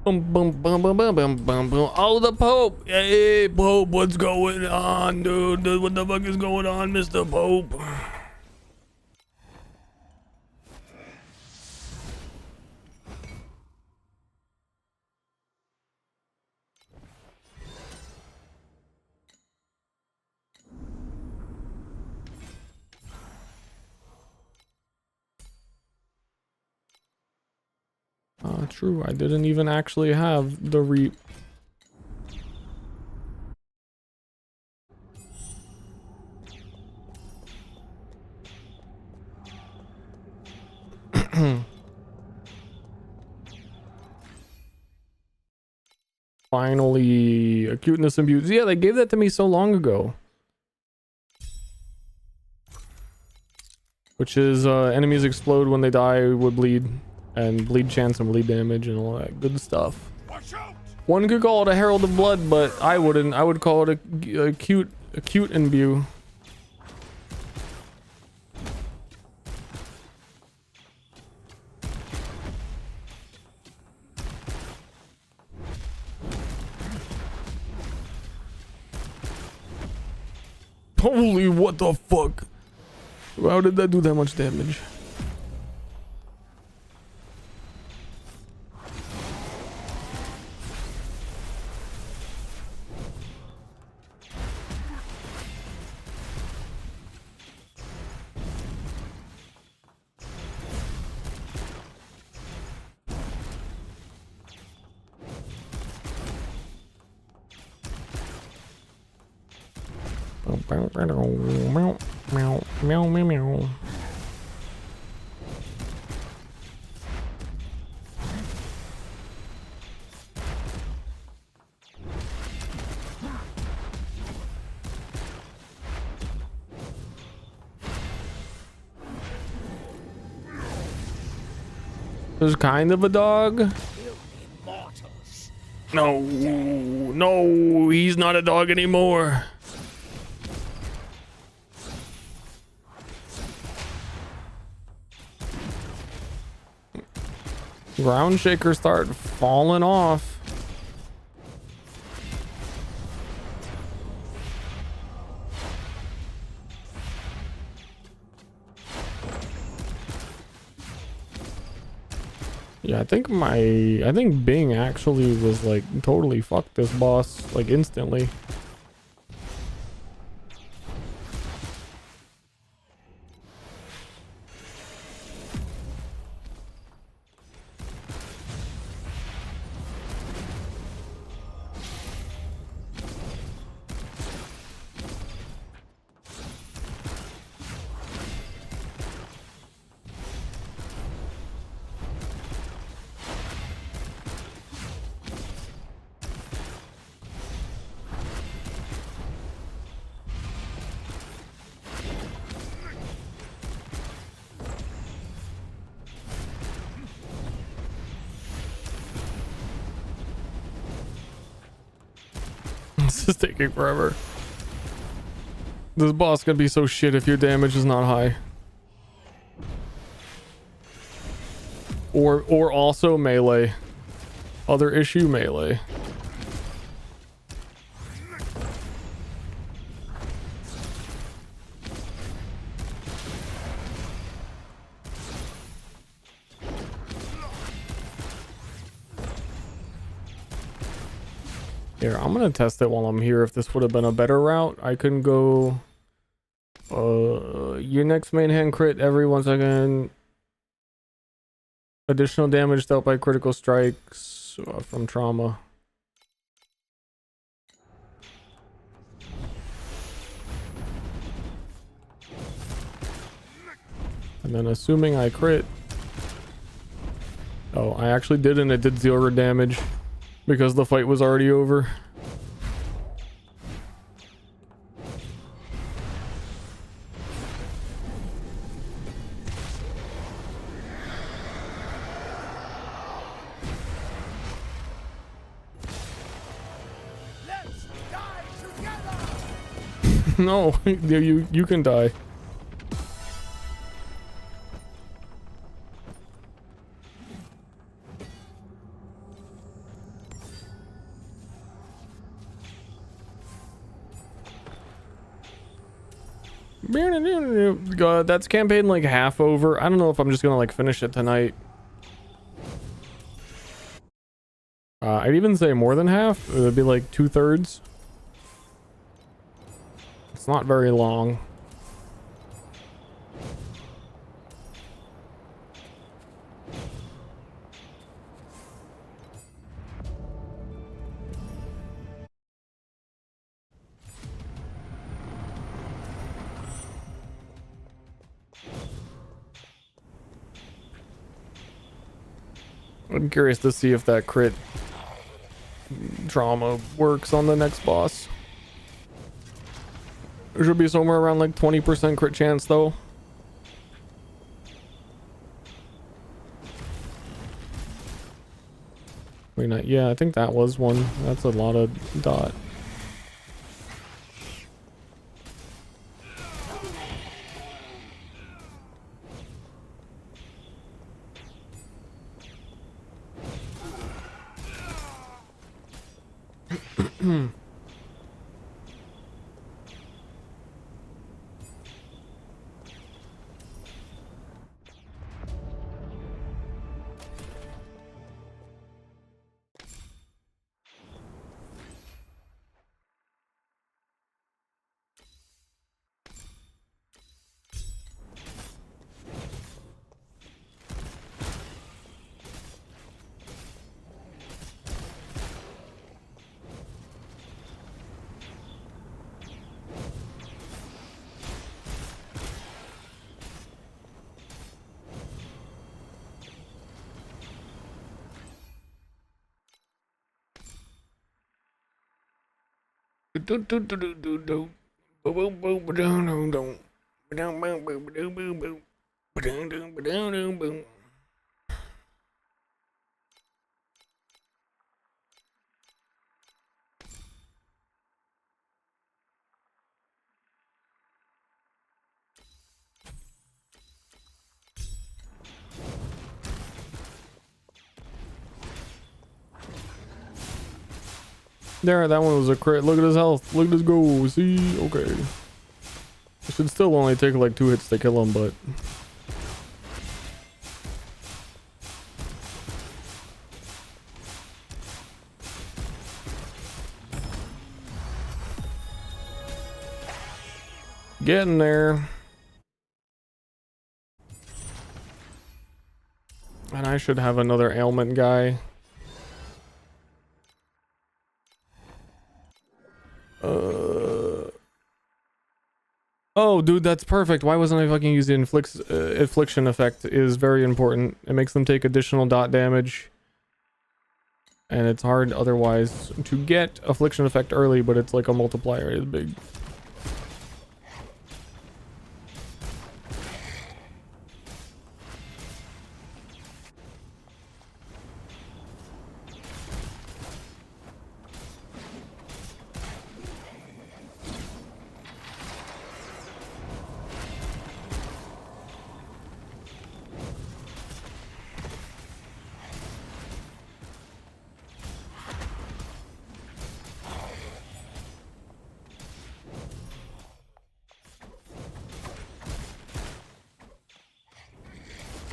Boom, boom, boom, boom, boom, boom, boom, boom. Oh, the Pope. Hey, Pope, what's going on, dude? What the fuck is going on, Mr. Pope? True, I didn't even actually have the reap. Finally, acuteness imbued. Yeah, they gave that to me so long ago. Which is enemies explode when they die would bleed, and bleed chance and bleed damage and all that good stuff. One could call it a Herald of Blood, but I wouldn't. I would call it a acute imbue. Holy, what the fuck? How did that do that much damage? Meow, meow, meow, meow, meow. There's kind of a dog. No, no, he's not a dog anymore. Ground shakers start falling off. Yeah, I think Bing actually was like totally fucked this boss like instantly. This is taking forever. This boss gonna be so shit if your damage is not high. Or also melee. Other issue melee. Here, I'm gonna test it while I'm here. If this would have been a better route, I can go. Your next main hand crit every 1 second. Additional damage dealt by critical strikes from trauma. And then assuming I crit. Oh, I actually did, and it did 0 damage. Because the fight was already over. No, you can die. God, that's campaign like half over. I don't know if I'm just gonna like finish it tonight. I'd even say more than half. It would be like 2/3. It's not very long. I'm curious to see if that crit trauma works on the next boss. There should be somewhere around like 20% crit chance though. Wait, not, yeah, I think that was one. That's a lot of dot. There, that one was a crit. Look at his health. Look at his go. See? Okay. It should still only take like 2 hits to kill him, but... Getting there. And I should have another ailment guy. Oh, dude, that's perfect. Why wasn't I fucking using affliction effect? Is very important. It makes them take additional dot damage. And it's hard otherwise to get affliction effect early, but it's like a multiplier. It's big.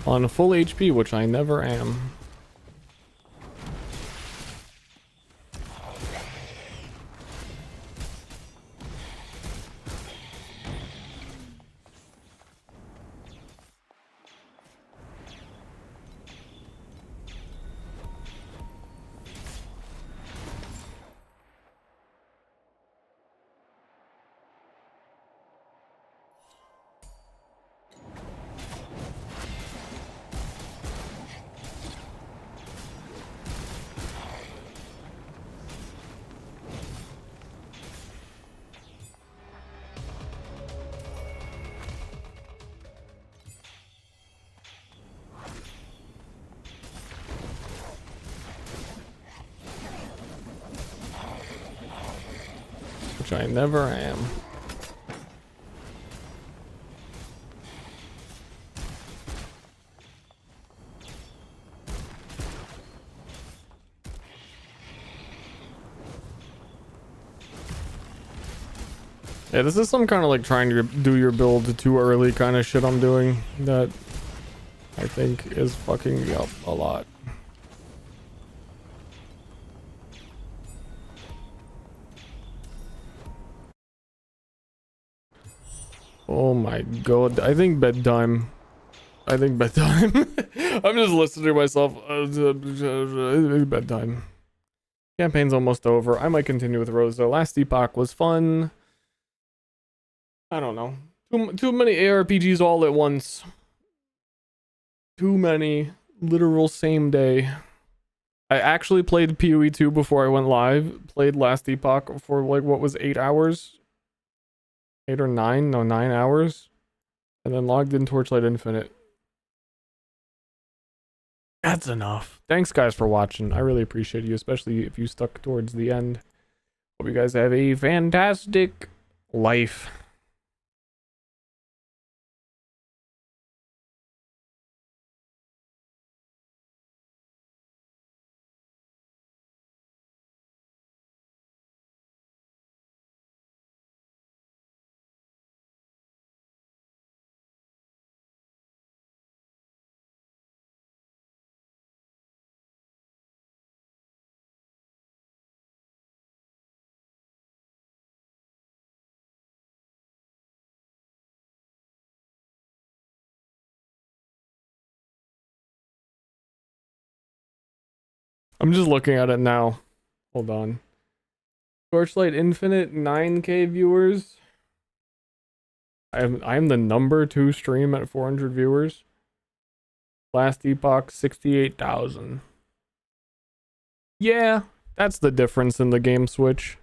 On full HP, which I never am. Which I never am. Yeah, this is some kind of like trying to do your build too early kind of shit I'm doing that I think is fucking me up a lot. Oh my god, I think bedtime. I think bedtime. I'm just listening to myself. Bedtime. Campaign's almost over. I might continue with Rosa. Last Epoch was fun. I don't know. Too many ARPGs all at once. Too many. Literal same day. I actually played PoE 2 before I went live. Played Last Epoch for like what was 8 hours? 8 or 9? No, 9 hours. And then logged in Torchlight Infinite. That's enough. Thanks guys for watching. I really appreciate you, especially if you stuck towards the end. Hope you guys have a fantastic life. I'm just looking at it now. Hold on. Torchlight Infinite, 9K viewers. I'm the number 2 stream at 400 viewers. Last Epoch, 68,000. Yeah, that's the difference in the game switch.